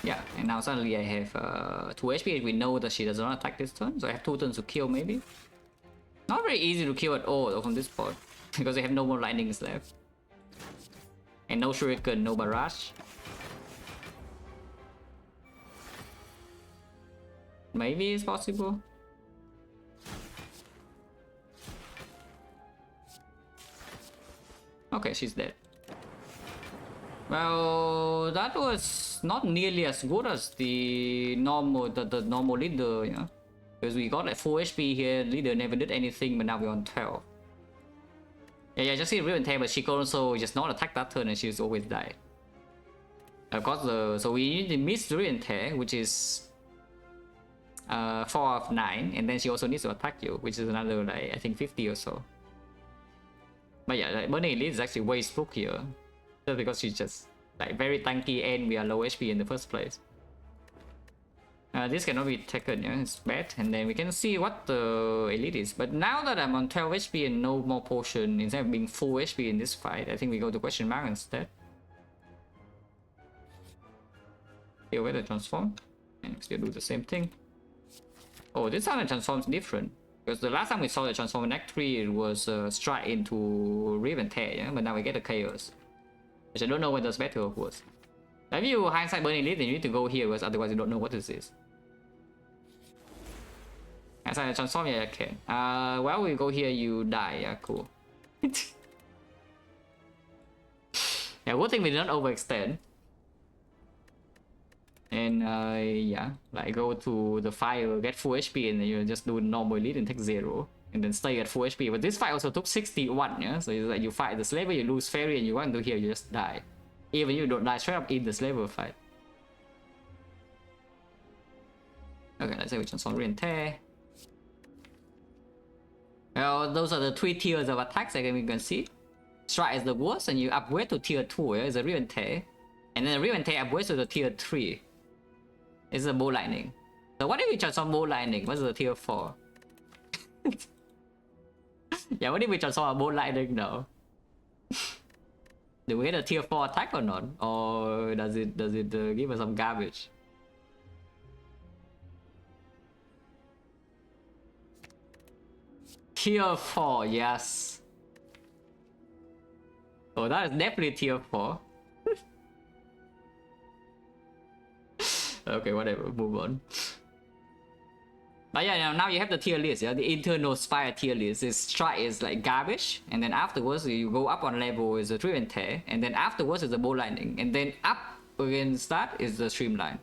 Yeah, and now suddenly I have 2 HP. We know that she does not attack this turn, so I have 2 turns to kill maybe. Not very easy to kill at all from this point, because I have no more lightnings left. And no shuriken, no barrage. Maybe it's possible. Okay, she's dead. Well, that was not nearly as good as the normal leader, you know, because we got like 4 HP here. Leader never did anything, but now we're on 12. Yeah, just see real intent, but she could also just not attack that turn, and she's always die. Of course, so we need to miss the real intent, which is 4 of 9, and then she also needs to attack you, which is another like I think 50 or so. But yeah, like, Burning Elite is actually way spookier. Just because she's just like very tanky and we are low HP in the first place. This cannot be taken, yeah, it's bad. And then we can see what the elite is. But now that I'm on 12 HP and no more potion, instead of being full HP in this fight, I think we go to question mark instead. Here where the transform, and still do the same thing. Oh, this time the transform is different. Because the last time we saw the transform in Act 3, it was strike into Rip and Tear, yeah? But now we get the Chaos. Which I don't know when this battle was. If you hindsight burning elite, then you need to go here, because otherwise you don't know what this is. Hindsight transform, yeah, I can. Well, we go here, you die, yeah, cool. Yeah, good thing we didn't overextend. And yeah, like go to the fire, get full HP, and then you just do normal elite and take 0. And then stay at full HP. But this fight also took 61, yeah? So it's like you fight the slaver, you lose fairy, and you want to here, you just die. Even you don't die straight up in the slaver fight. Okay, let's say we transform Re and Tear. Well, those are the 3 tiers of attacks that we can see. Strike is the worst, and you upgrade to tier 2, yeah? It's a Re and Tear. And then the Re and Tear upgrades to the tier 3. It's a bow lightning. So what if we transform bow lightning? What's the tier 4? Yeah, what if we transform a bow lightning now? Do we get a tier 4 attack or not? Or does it give us some garbage? Tier 4, yes. Oh, that is definitely tier 4. Okay, whatever, move on. But yeah, now you have the tier list, yeah? The internal Spire tier list. This strike is like garbage, and then afterwards you go up on level is a Rip and Tear, and then afterwards is the bow lightning, and then up against that is the streamline.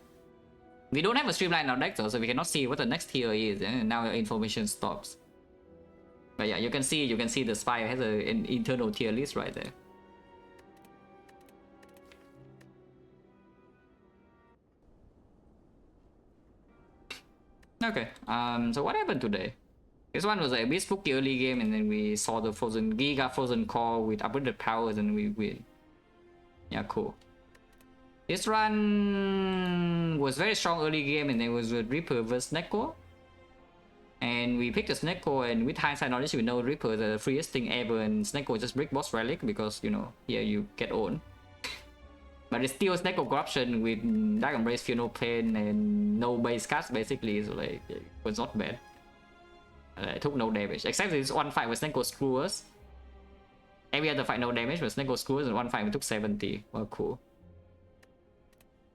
We don't have a streamline in our deck though, so we cannot see what the next tier is, and now information stops. But yeah, you can see the Spire has an internal tier list right there. Okay, so what happened today? This one was like a bit spooky early game, and then we saw the Giga Frozen Core with upgraded powers, and we win. Yeah, cool. This run was very strong early game, and it was with Reaper versus Snecko. And we picked a Snecko, and with hindsight knowledge, we know Reaper is the freest thing ever, and Snecko just break boss relic because, you know, here you get owned. But it's still Snecko corruption with Dark Embrace, Feel No Pain, and no base cards basically, so like, it was not bad. It took no damage, except this one fight with Snecko screw us. Every other fight no damage, but Snecko screw us, and one fight we took 70. Well, cool.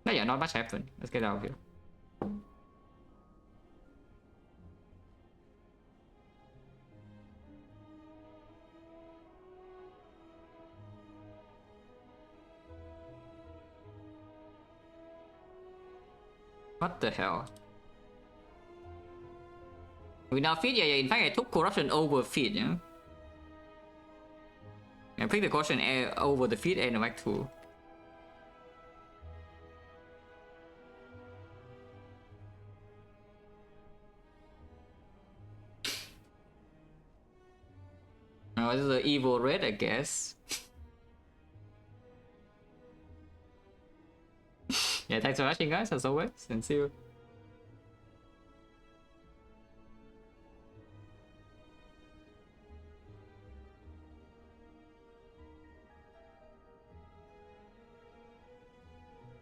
But yeah, not much happened. Let's get out of here. What the hell? We now feed, yeah, in fact I took corruption over feed, yeah? I picked the corruption over the feed and back to. Oh, this is the evil red, I guess. Yeah, thanks for watching guys, as always, and see you.